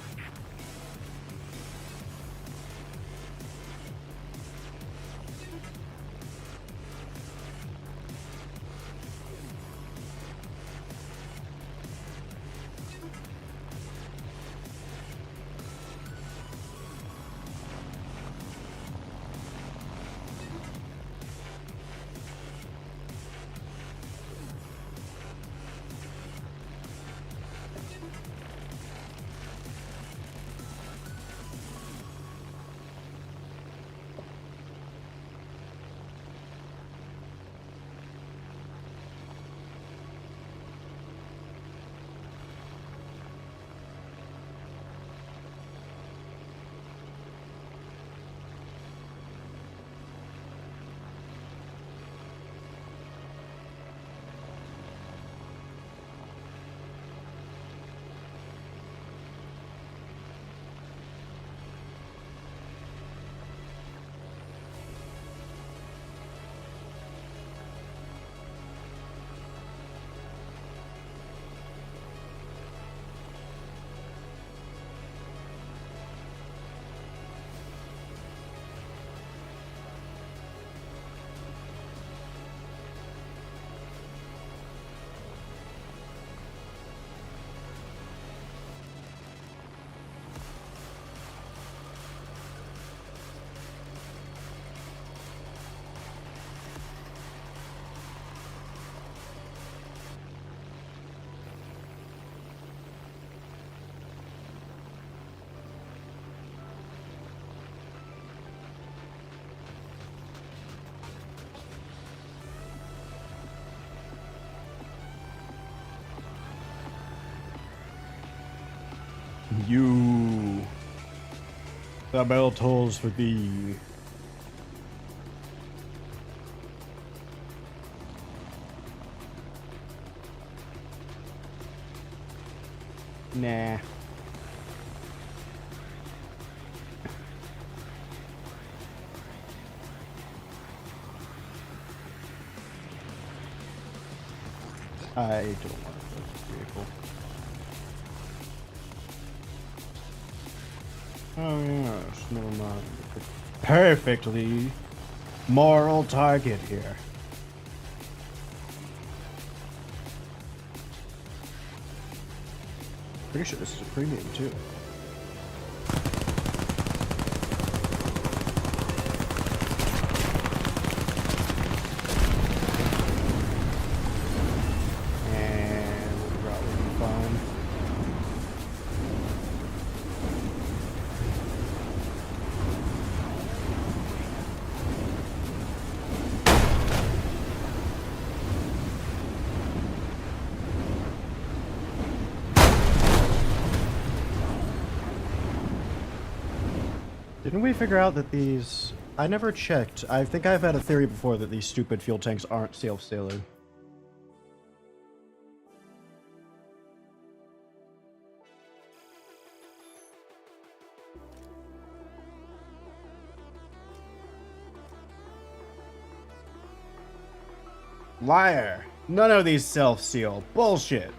Speaker 1: You. The bell tolls for thee. Nah. I don't want this vehicle. Oh yes, never mind. Perfectly moral target here. Pretty sure this is a premium too. And we'll probably be fine. Didn't we figure out that these... I never checked. I think I've had a theory before that these stupid fuel tanks aren't self-sailing. Liar. None of these self-seal. Bullshit.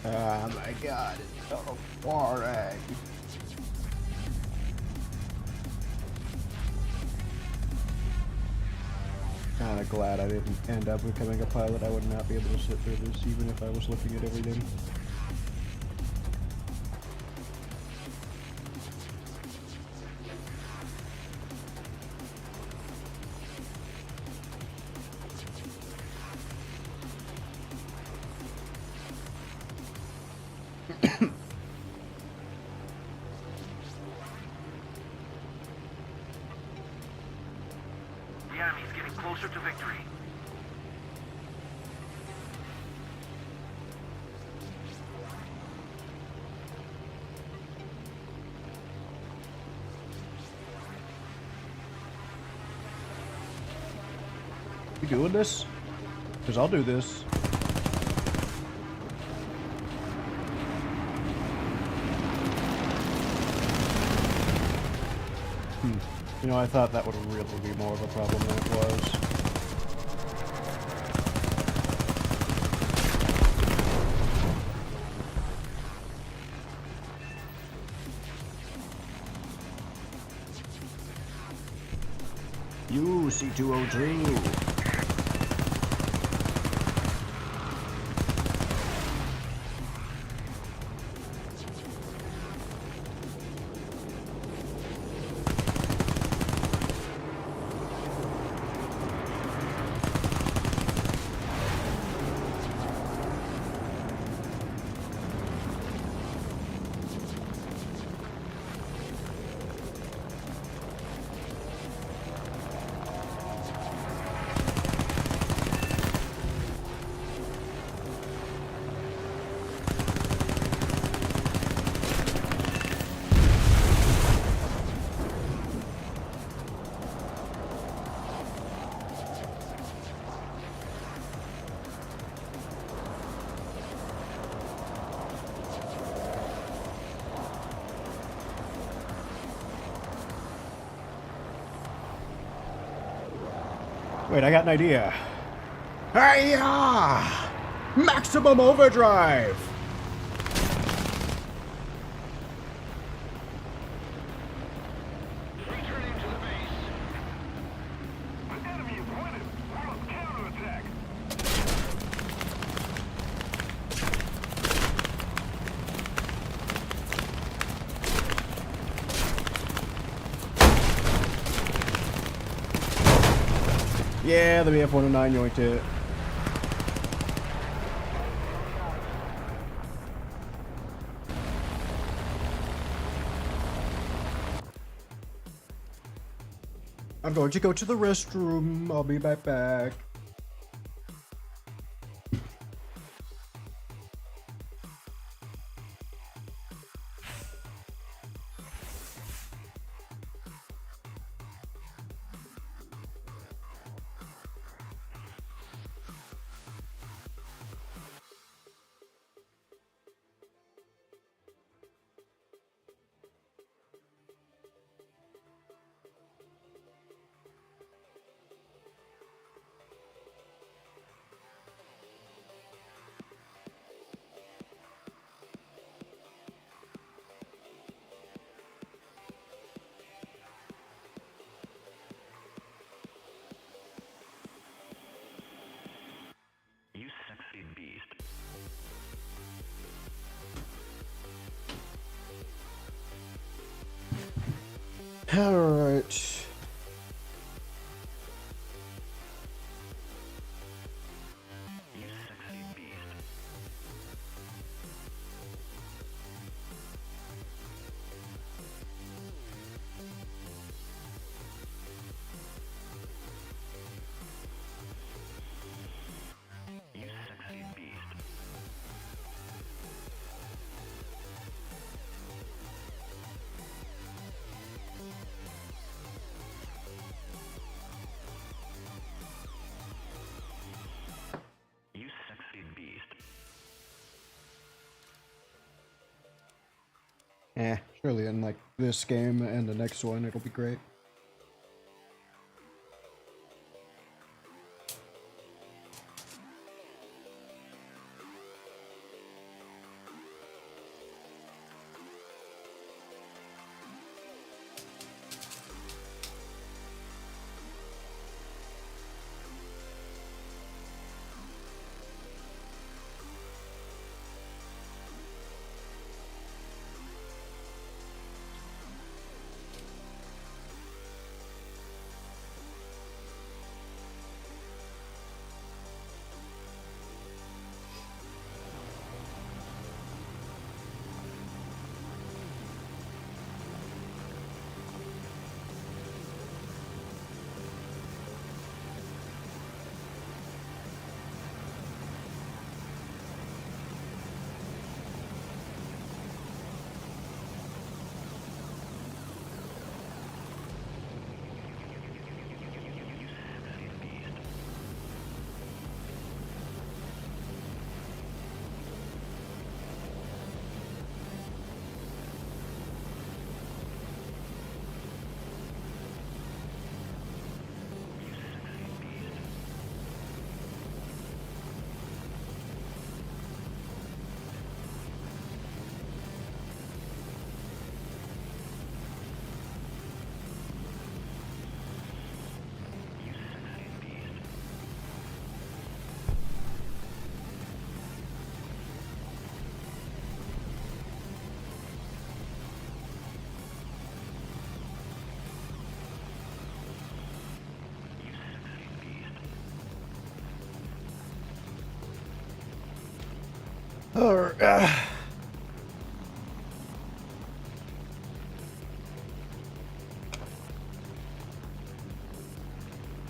Speaker 1: Oh my god, it's so boring. Kinda glad I didn't end up becoming a pilot. I would not be able to sit through this even if I was looking at everything.
Speaker 2: The enemy's getting closer to victory.
Speaker 1: You doing this? Because I'll do this. You know, I thought that would really be more of a problem than it was. You, C202. Wait, I got an idea. Hiya! Maximum overdrive!
Speaker 2: Returning to the base. Enemy appointed. We're on counterattack.
Speaker 1: Yeah, the BF-109 yoinked it. I'm going to go to the restroom. I'll be right back.
Speaker 2: You sexy beast.
Speaker 1: Alright.
Speaker 2: You sexy beast. You sexy beast. You sexy beast.
Speaker 1: Surely in like this game and the next one, it'll be great.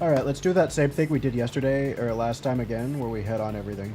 Speaker 1: Alright, let's do that same thing we did yesterday, or last time again, where we head on everything.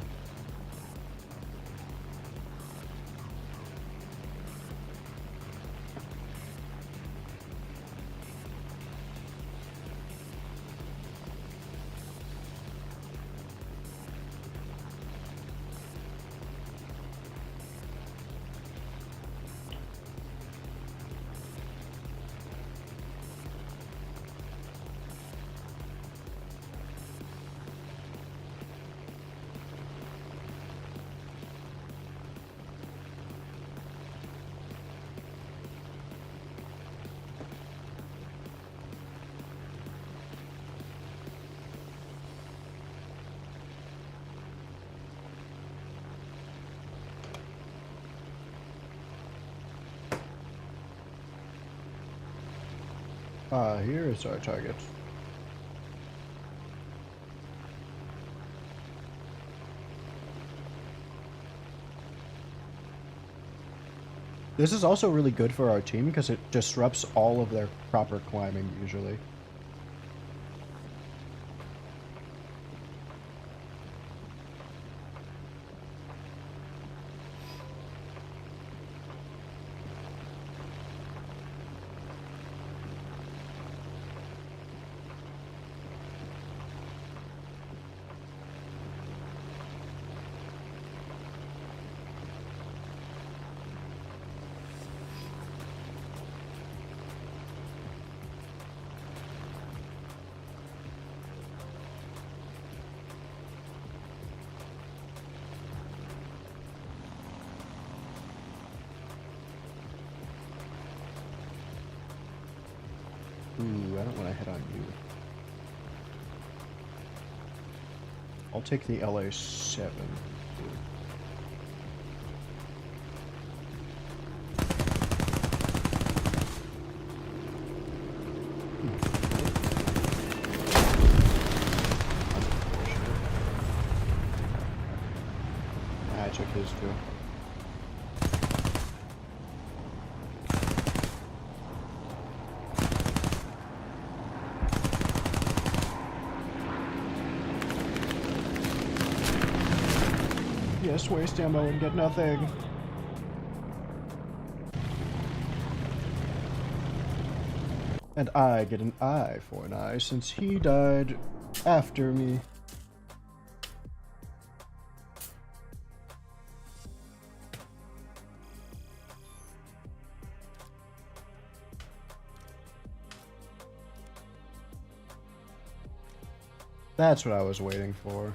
Speaker 1: Here is our target. This is also really good for our team because it disrupts all of their proper climbing usually. Ooh, I don't want to hit on you. I'll take the LA-7. I took his too. Yes, waste ammo and get nothing. And I get an eye for an eye since he died after me. That's what I was waiting for.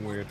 Speaker 1: Weird.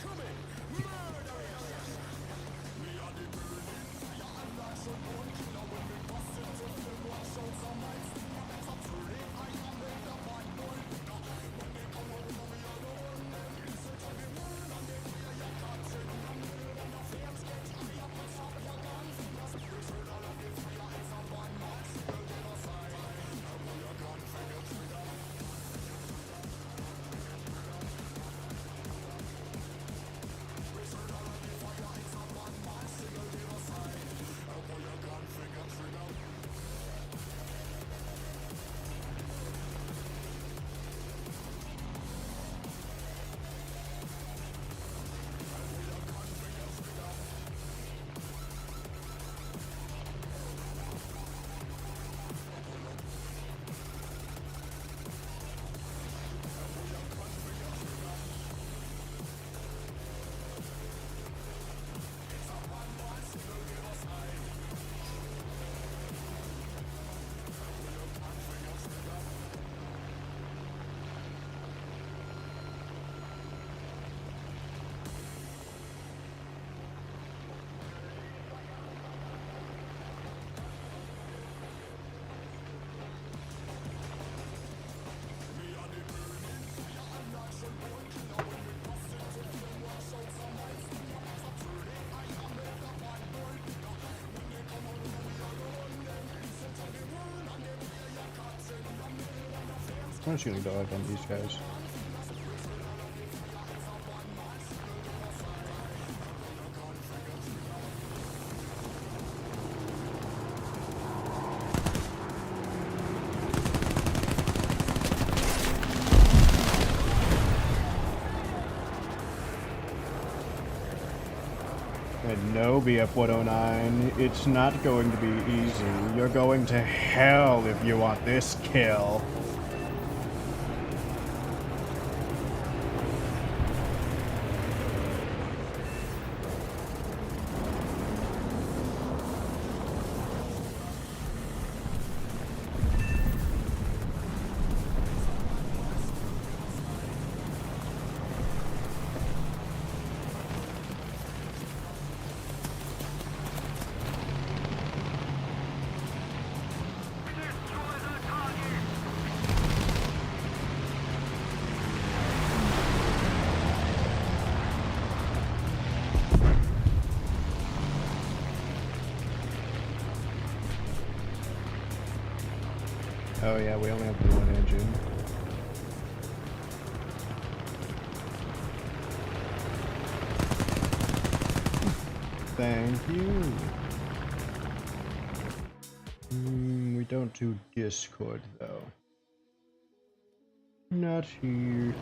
Speaker 1: I'm just gonna dodge on these guys. And no, BF-109, it's not going to be easy. You're going to hell if you want this kill. Oh yeah, we only have the one engine. Thank you. We don't do Discord though. Not here.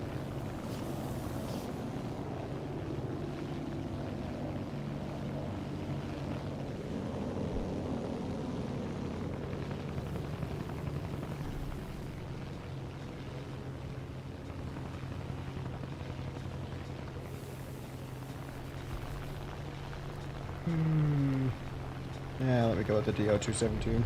Speaker 1: Yeah, let me go with the DO-217.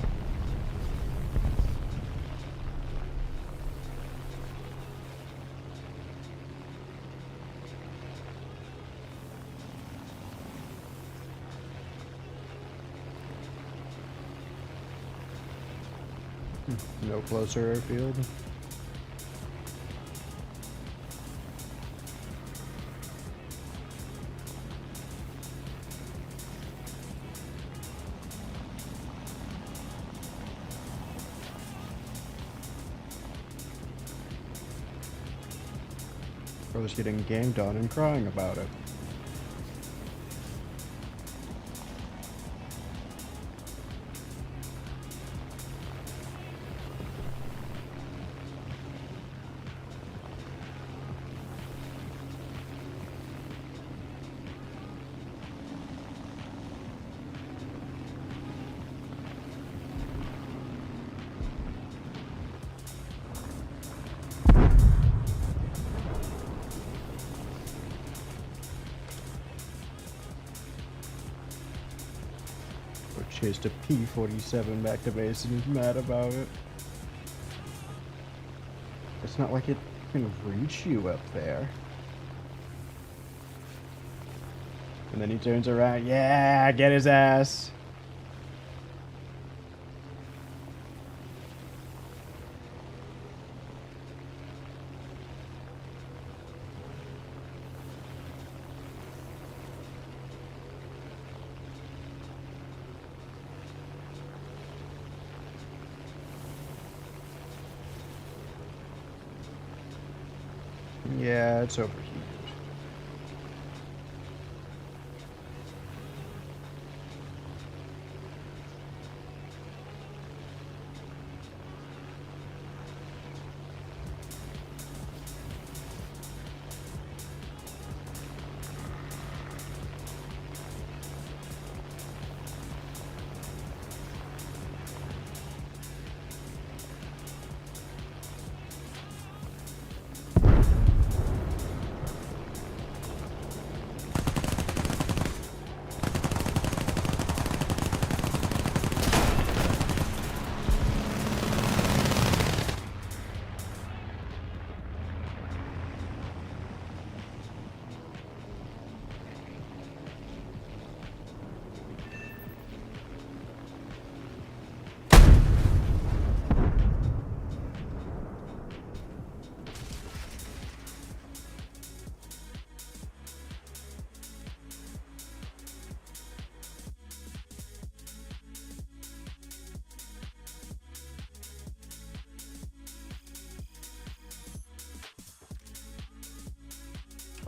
Speaker 1: No closer airfield. Bro's getting ganged on and crying about it. Chased a P-47 back to base and he's mad about it. It's not like it can reach you up there. And then he turns around. Yeah, get his ass. Yeah, it's overheated.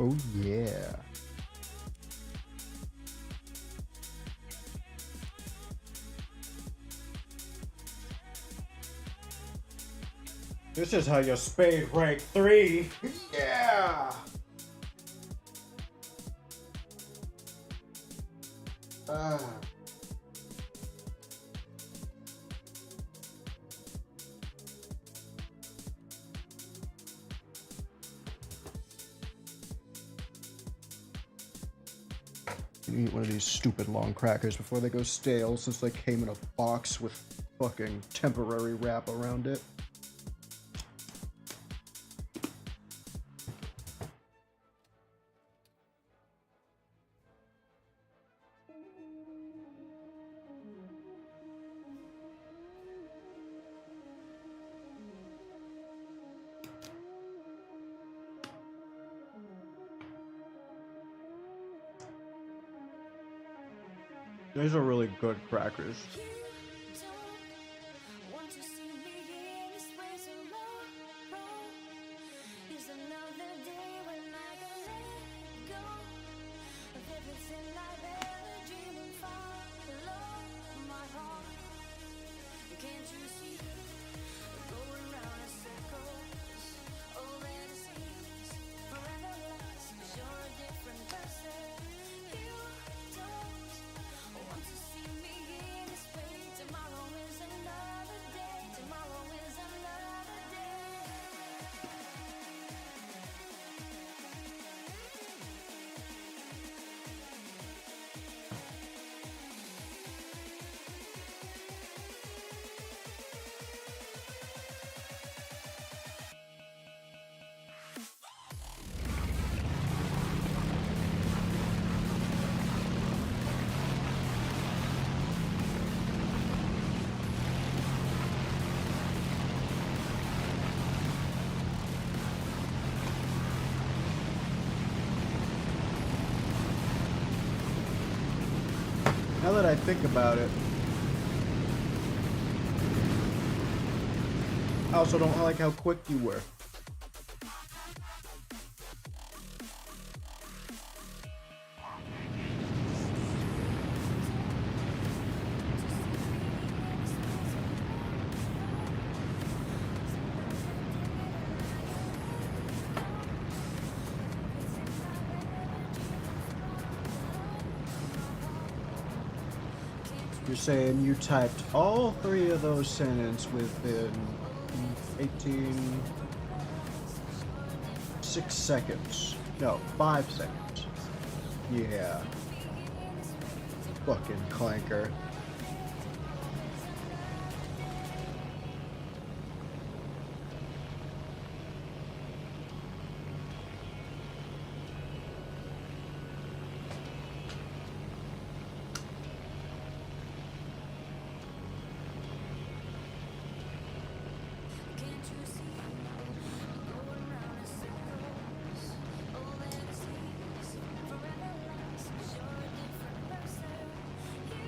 Speaker 1: Oh yeah. This is how you spade rank 3. Yeah. Eat one of these stupid long crackers before they go stale, since they came in a box with fucking temporary wrap around it. These are really good crackers.
Speaker 5: Want to see me in this way tomorrow? Is another day when I can let go of everything I've ever dreamed and follow my heart. Can't you see? Going round in circles, all that it seems forever lasts, 'cause you're a different person. You don't want to see me in this way. Tomorrow is another day. Tomorrow is another day.
Speaker 1: Now that I think about it, I also don't like how quick you were. You're saying you typed all 3 of those sentences within 6 seconds. No, 5 seconds. Yeah. Fucking clanker.
Speaker 5: Can't you see? Going round in circles, all that it seems forever lasts, 'cause you're a different person. You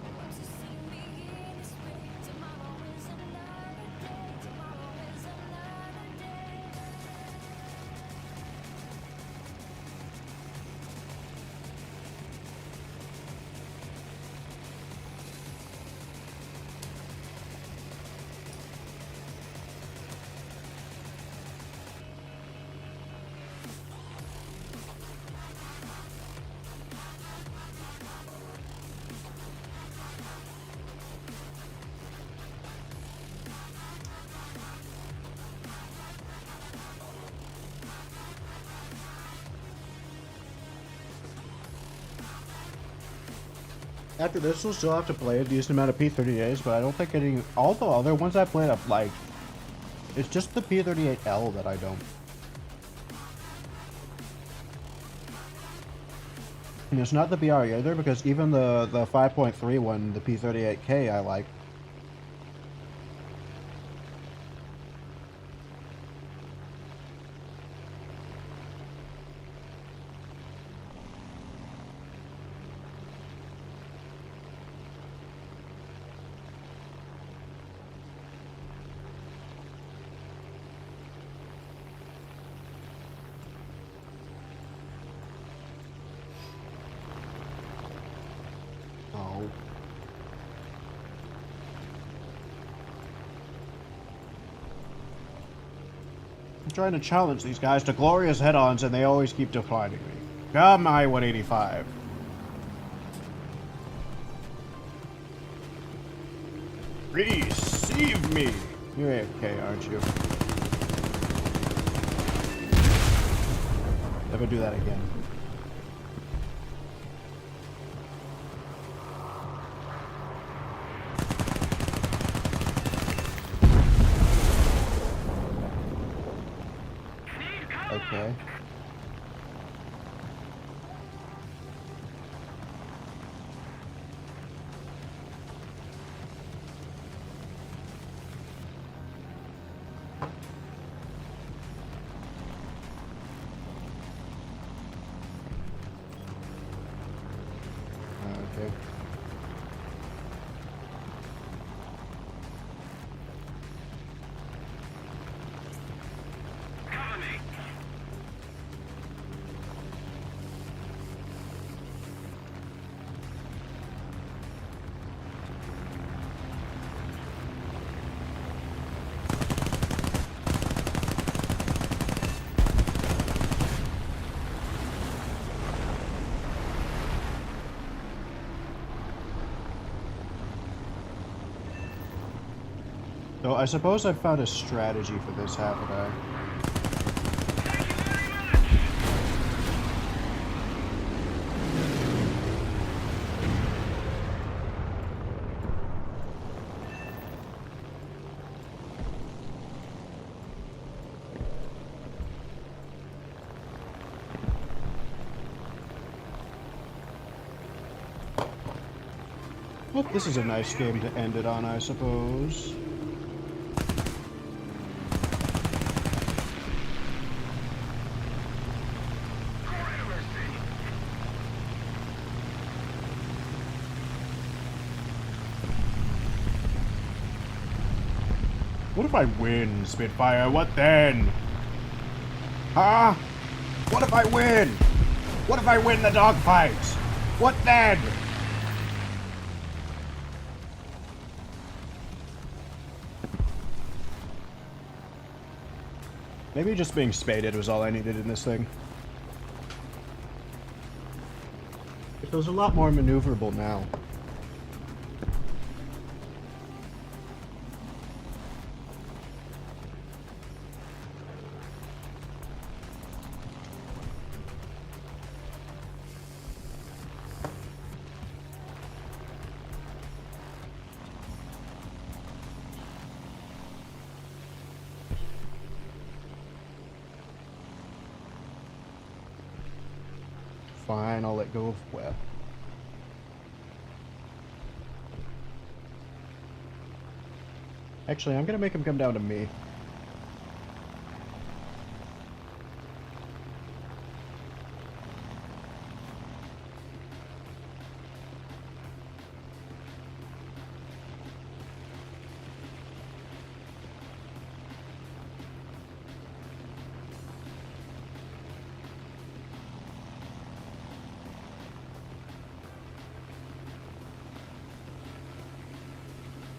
Speaker 5: don't want to see me in this way. Tomorrow is another day. Tomorrow is another day.
Speaker 1: After this, we'll still have to play a decent amount of P38s, but I don't think any. All the other ones I played I've liked. It's just the P38L that I don't. And it's not the BR either, because even the 5.3 one, the P38K, I like. I'm trying to challenge these guys to glorious head-ons, and they always keep declining me. Come, I-185. Receive me! You're AFK, aren't you? Never do that again. Okay. Okay.
Speaker 2: Cover me.
Speaker 1: So I suppose I've found a strategy for this, haven't I? Well, this is a nice game to end it on, I suppose. What if I win, Spitfire? What then? Huh? What if I win? What if I win the dogfight? What then? Maybe just being spaded was all I needed in this thing. It was a lot more maneuverable now. Fine, I'll let go of web. Actually, I'm gonna make him come down to me.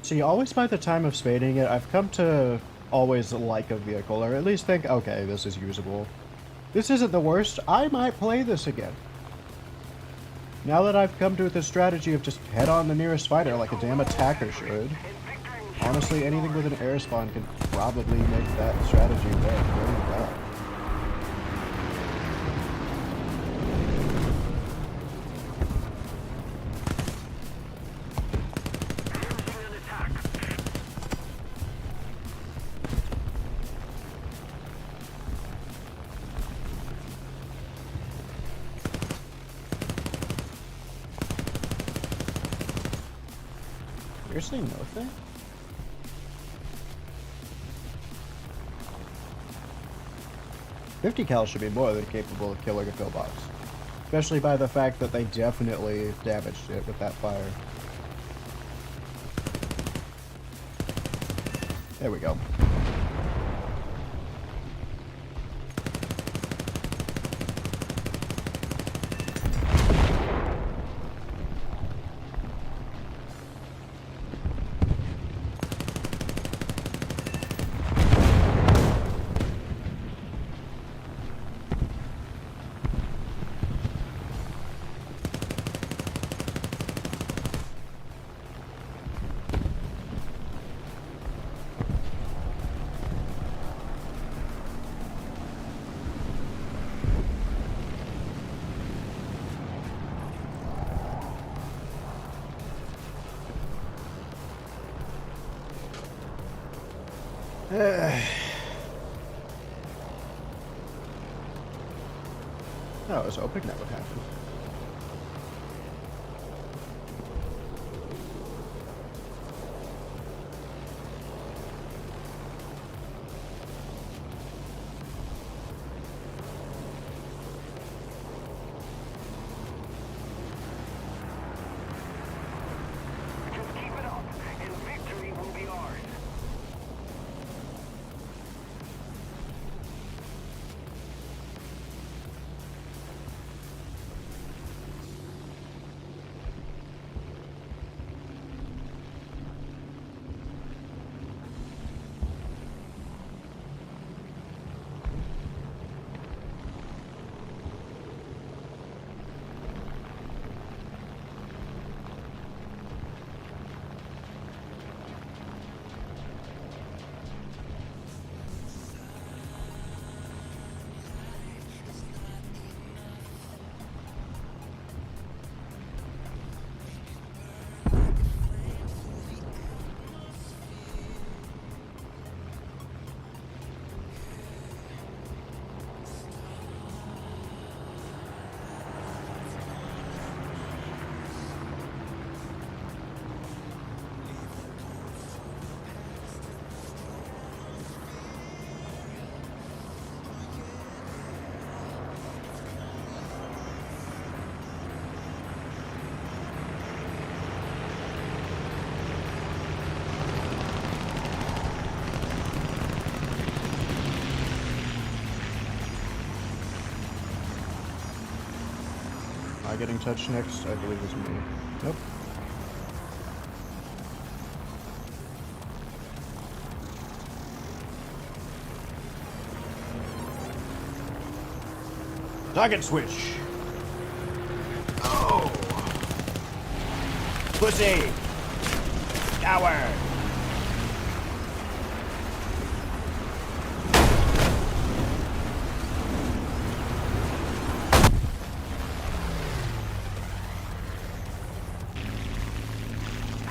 Speaker 1: See, always by the time of spading it, I've come to always like a vehicle, or at least think, okay, this is usable. This isn't the worst, I might play this again. Now that I've come to the strategy of just head on the nearest fighter like a damn attacker should, honestly, anything with an air spawn can probably make that strategy work very well. Seriously, nothing? .50 cal should be more than capable of killing a pillbox, especially by the fact that they definitely damaged it with that fire. There we go. I was hoping that would happen.
Speaker 2: Just keep it up, and victory will be ours.
Speaker 1: Am I getting touched next? I believe it's me. Nope. Target switch. Oh. Pussy. Coward.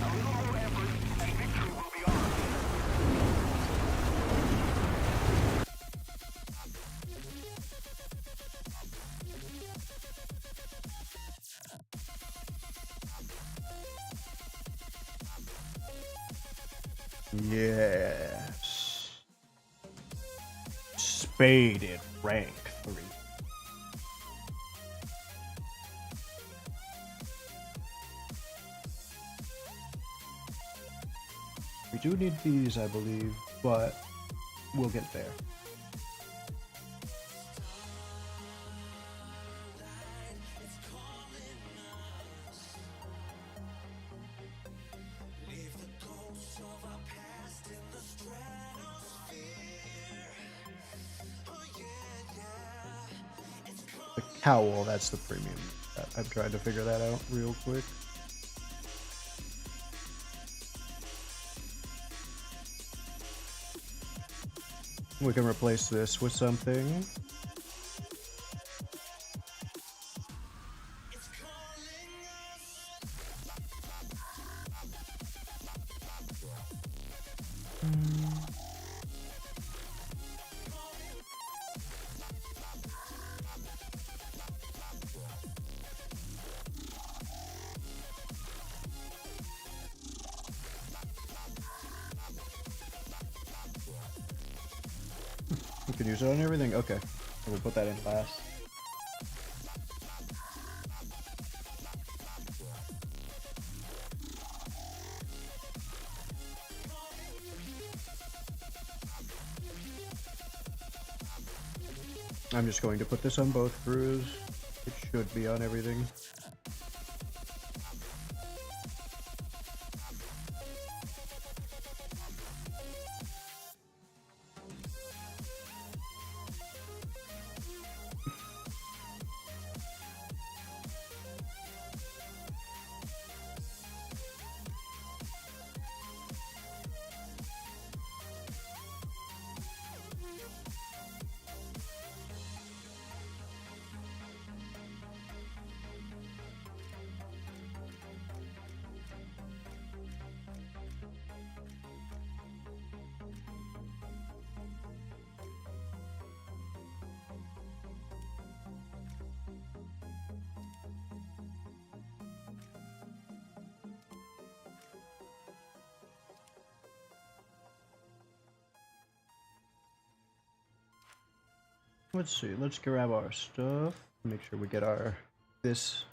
Speaker 2: A little more effort, and victory will be ours.
Speaker 1: Yes. Spaded rank 3. We do need these, I believe, but we'll get there. The cowl, that's the premium. I'm trying to figure that out real quick. We can replace this with something. You can use it on everything? Okay. We'll put that in last. I'm just going to put this on both crews. It should be on everything. Let's see. Let's grab our stuff. Make sure we get our this.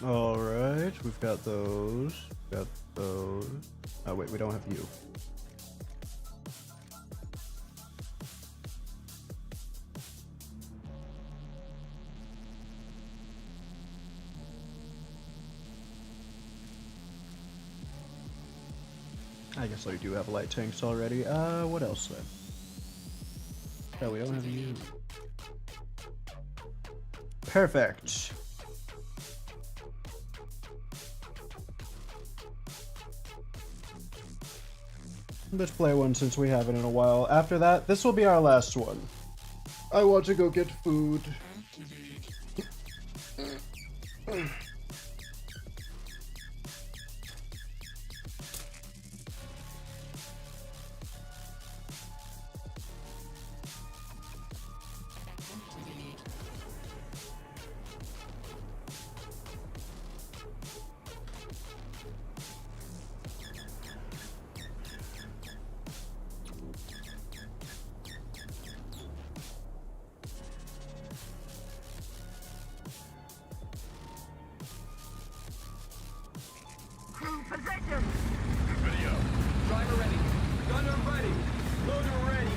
Speaker 1: All right, we've got those. Got those. Oh wait, we don't have you. I guess I do have light tanks already. What else then? Oh, we don't have you. Perfect. Let's play one since we haven't in a while. After that, this will be our last one. I want to go get food.
Speaker 2: Position!
Speaker 3: Driver ready. Gunner ready. Loader ready.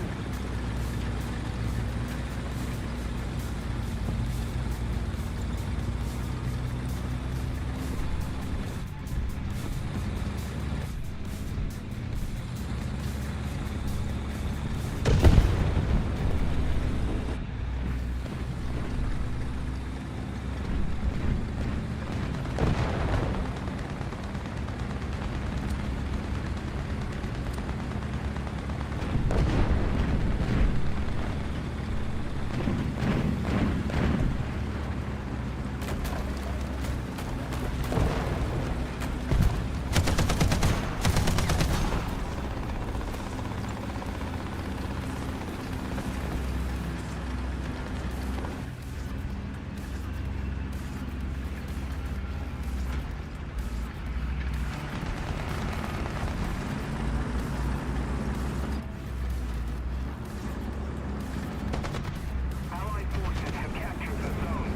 Speaker 2: Allied forces have captured the zone.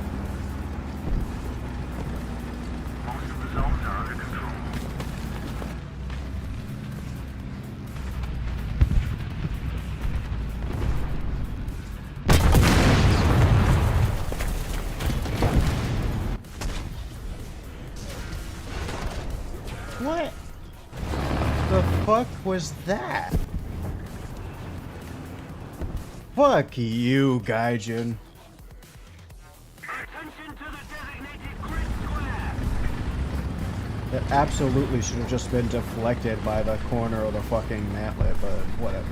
Speaker 2: Most of the zones are under control.
Speaker 1: What the fuck was that? Fuck you, Gaijin.
Speaker 2: Attention to the designated grid square!
Speaker 1: It absolutely should have just been deflected by the corner of the fucking mantlet, but whatever.